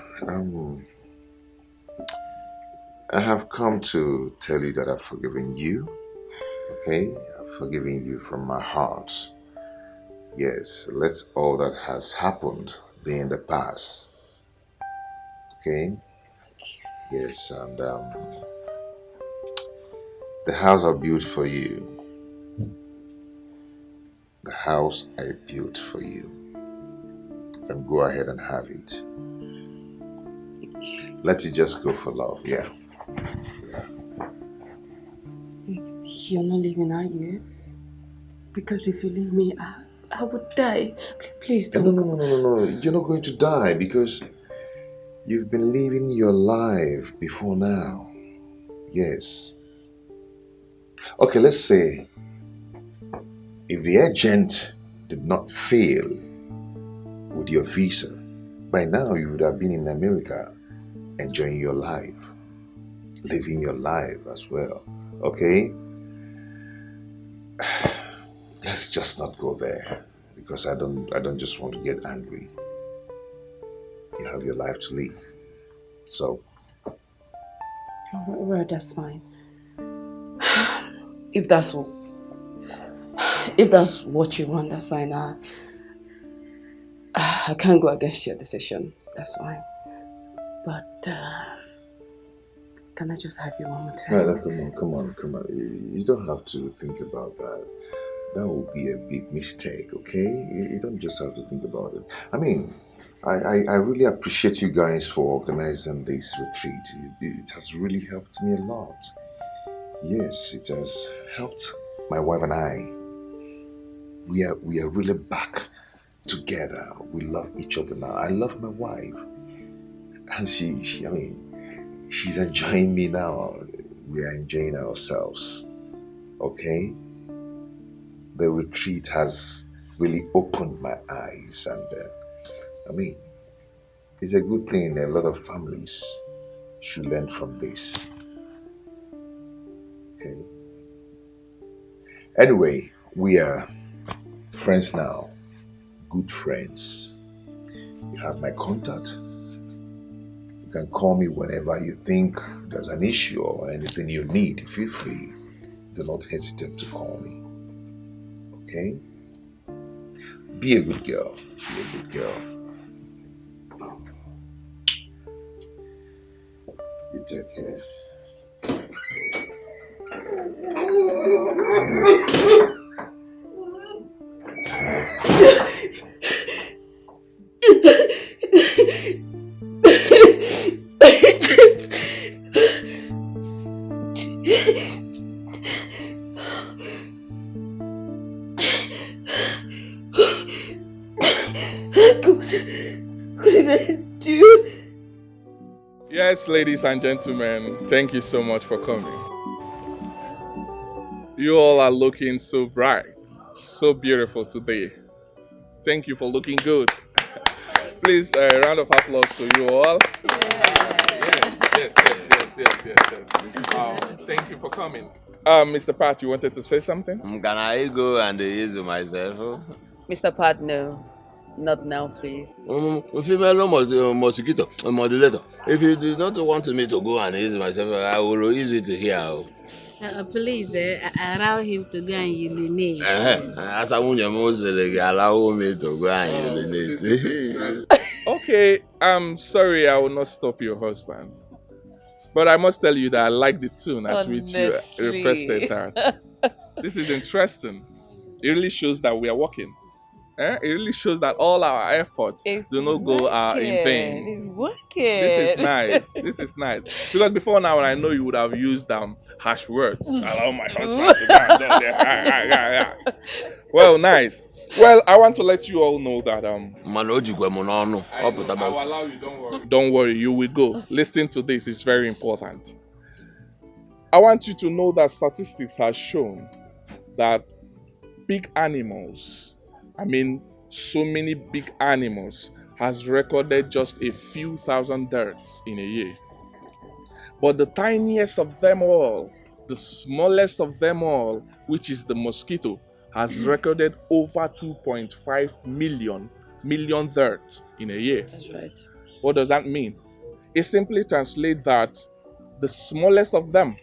I have come to tell you that I've forgiven you, okay? I've forgiven you from my heart. Yes, let all that has happened be in the past, okay? Yes, and the house I built for you. The house I built for you. You can go ahead and have it. Let it just go for love, yeah. You're not leaving, are you? Because if you leave me, I would die. Please don't go. No. You're not going to die because you've been living your life before now. Yes. Okay, let's say if the agent did not fail with your visa, by now you would have been in America enjoying your life, living your life as well. Okay? Let's just not go there because I don't just want to get angry. You have your life to live. So Well, that's fine. If that's what you want, that's fine. I can't go against your decision. That's fine. But can I just have you one more time? no, come on. You don't have to think about that. That would be a big mistake, okay? You don't just have to think about it. I mean, I really appreciate you guys for organizing this retreat. It has really helped me a lot. Yes, it has helped my wife and I. We are really back together. We love each other now. I love my wife. And she's enjoying me now. We are enjoying ourselves. Okay? The retreat has really opened my eyes, and it's a good thing. A lot of families should learn from this. Okay. Anyway, we are friends now, good friends. You have my contact. You can call me whenever you think there's an issue or anything you need. Feel free. Do not hesitate to call me. Okay? Be a good girl. Be a good girl. You take care. Yes, ladies and gentlemen, thank you so much for coming. You all are looking so bright, so beautiful today. Thank you for looking good. Please, a round of applause to you all. Yes. Thank you for coming. Mr. Pat, you wanted to say something? Can I go and use myself? Mr. Pat, no. Not now, please. Female mosquito modulator. If you do not want me to go and use myself, I will use it here. Please allow him to go and urinate. As I want you allow me to go and urinate. Okay, I'm sorry I will not stop your husband. But I must tell you that I like the tune at which you requested that. This is interesting. It really shows that we are working. It really shows that all our efforts do not go in vain. It's working. This is nice. This is nice. Because before now, I know you would have used harsh words. Allow my husband to go and do that. Well, nice. Well, I want to let you all know that I will allow you, don't worry. Don't worry, you will go. Listening to this is very important. I want you to know that statistics have shown that big animals, so many big animals has recorded just a few thousand deaths in a year. But the tiniest of them all, the smallest of them all, which is the mosquito, has recorded over 2.5 million deaths in a year. That's right. What does that mean? It simply translates that the smallest of them,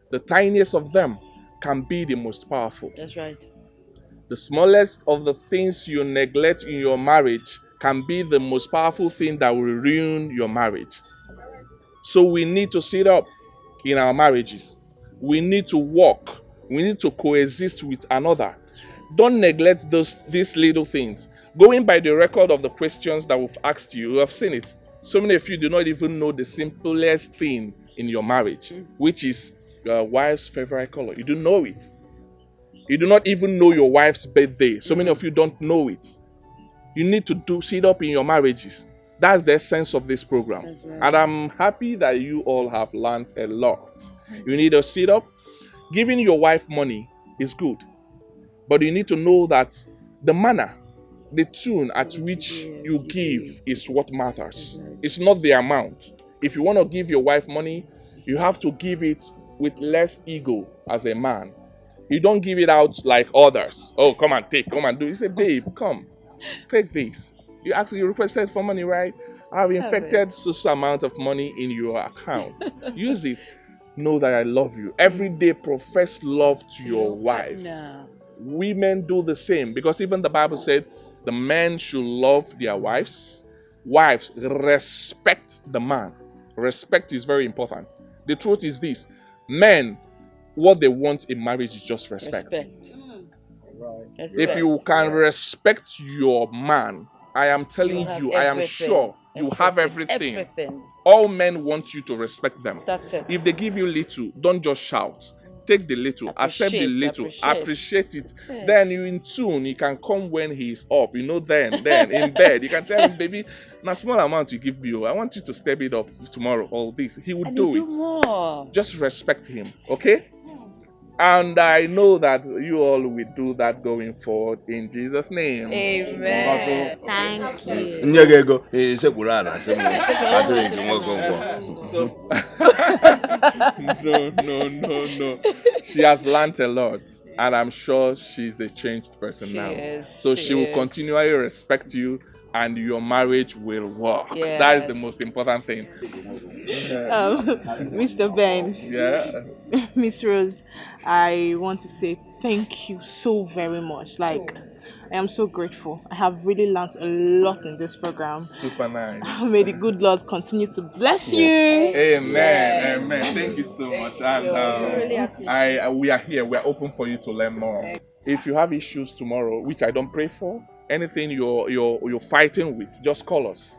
the tiniest of them, can be the most powerful. That's right. The smallest of the things you neglect in your marriage can be the most powerful thing that will ruin your marriage. So we need to sit up in our marriages. We need to walk. We need to coexist with another. Don't neglect these little things. Going by the record of the questions that we've asked you, you have seen it. So many of you do not even know the simplest thing in your marriage, which is your wife's favorite color. You don't know it. You do not even know your wife's birthday. So many of you don't know it. You need to sit up in your marriages. That's the essence of this program. Right. And I'm happy that you all have learned a lot. You need to sit up. Giving your wife money is good. But you need to know that the manner, the tune at which you give is what matters. It's not the amount. If you want to give your wife money, you have to give it with less ego as a man. You don't give it out like others. Oh, come and take, come and do. You say, babe, come, take this. You requested for money, right? I've infected such amount of money in your account. Use it. Know that I love you. Every day profess love to your wife. No. Women do the same, because even the Bible said the men should love their wives. Wives, respect the man. Respect is very important. The truth is this: men, what they want in marriage is just respect. If you can respect your man, I am telling you, I am sure you have everything. All men want you to respect them. That's it. If they give you little, don't just shout. Take the little, accept the little, appreciate it. Then you in tune, he can come when he's up. Then in bed, you can tell him, baby, na small amount you give me, I want you to step it up tomorrow, all this. He will do it. More. Just respect him, okay? And I know that you all will do that going forward in Jesus' name. Amen. Thank you. No. She has learned a lot, and I'm sure she's a changed person now. So she will continually respect you, and your marriage will work. Yes. That is the most important thing. Mr. Ben. Yeah. Miss Rose, I want to say thank you so very much. I am so grateful. I have really learned a lot in this program. Super nice. May the good Lord continue to bless you. Amen. Amen. Thank you so much. And we are here. We are open for you to learn more. If you have issues tomorrow, which I don't pray for, anything you're fighting with, just call us.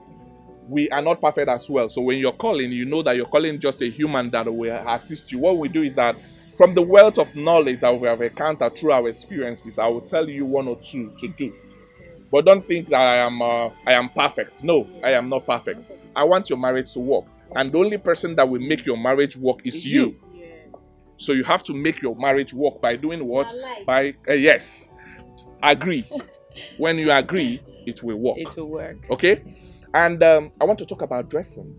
We are not perfect as well. So when you're calling, you know that you're calling just a human that will assist you. What we do is that from the wealth of knowledge that we have encountered through our experiences, I will tell you one or two to do. But don't think that I am perfect. No, I am not perfect. I want your marriage to work. And the only person that will make your marriage work is you. So you have to make your marriage work by doing what? By, yes, agree. When you agree, it will work. It will work. Okay? And I want to talk about dressing.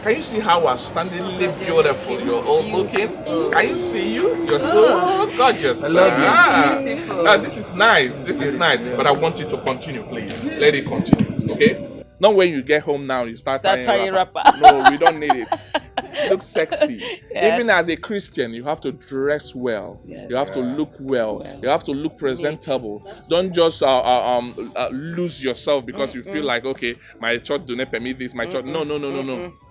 Can you see how outstandingly beautiful you're all looking? Can you see you? You're so gorgeous. I love you. Beautiful. This is nice. This is nice. But I want you to continue, please. Let it continue. Okay? Not when you get home now, you start tying wrapper. No, we don't need it. Look sexy. Yes. Even as a Christian, you have to dress well. Yes. You have to look well. You have to look presentable. Don't just lose yourself because you feel like, okay, my church do not permit this. My church, no.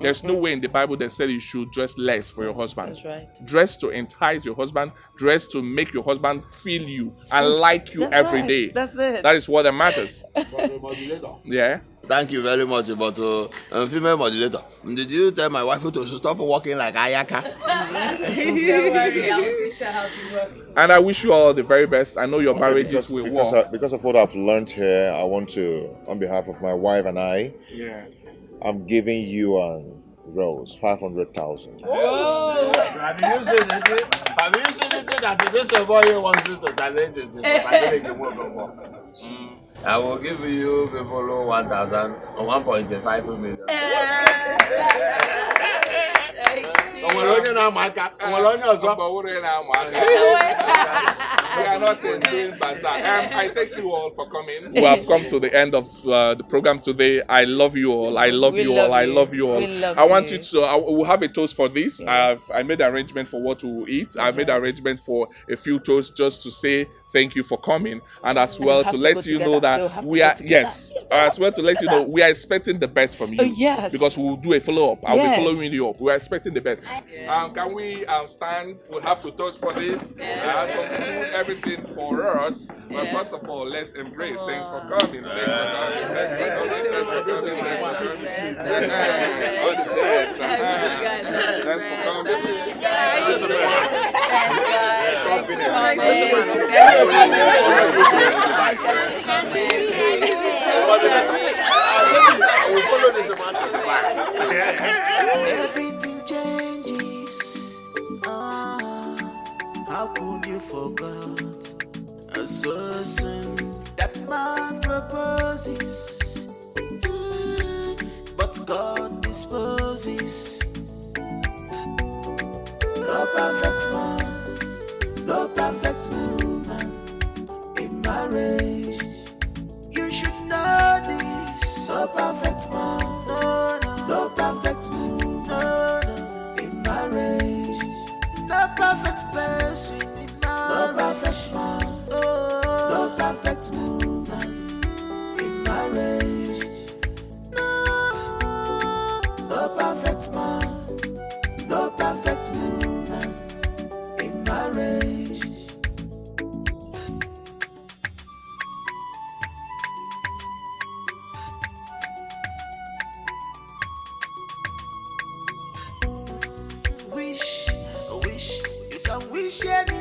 There's no way in the Bible that said you should dress less for your husband. That's right. Dress to entice your husband. Dress to make your husband feel you and like you every day. That's it. That is what that matters. Yeah. Thank you very much, but female modulator, did you tell my wife to stop walking like Ayaka? And I wish you all the very best. I know your marriages will work. Because of what I've learned here, I want to, on behalf of my wife and I, I'm giving you a rose, 500,000. Oh. Have you seen it? Have you seen it that this boy wants to challenge it? I will give you people 1,000 or 1.5 million. We are not doing bazaar. I thank you all for coming. We have come to the end of the program today. I love you all. I love you all. I love you all. I want you to. We'll have a toast for this. Yes. I made arrangement for what to eat. I made arrangement for a few toasts just to say thank you for coming, and as well to let you know that we are as well to let you know we are expecting the best from you. Yes. Because we will do a follow-up. I'll be following you up. We are expecting the best. Can we stand? We'll have to touch for this. Some food, everything for us. But first of all, let's embrace. Thanks for coming. Thanks for coming. Everything changes. How could you forget? And so soon that man proposes, but God disposes. No perfect man, no perfect woman in marriage. You should know this. No perfect man, no perfect woman, in marriage. No perfect person in marriage. No perfect man, no perfect woman in marriage. No perfect man, no perfect woman in marriage. Wish you can wish anything.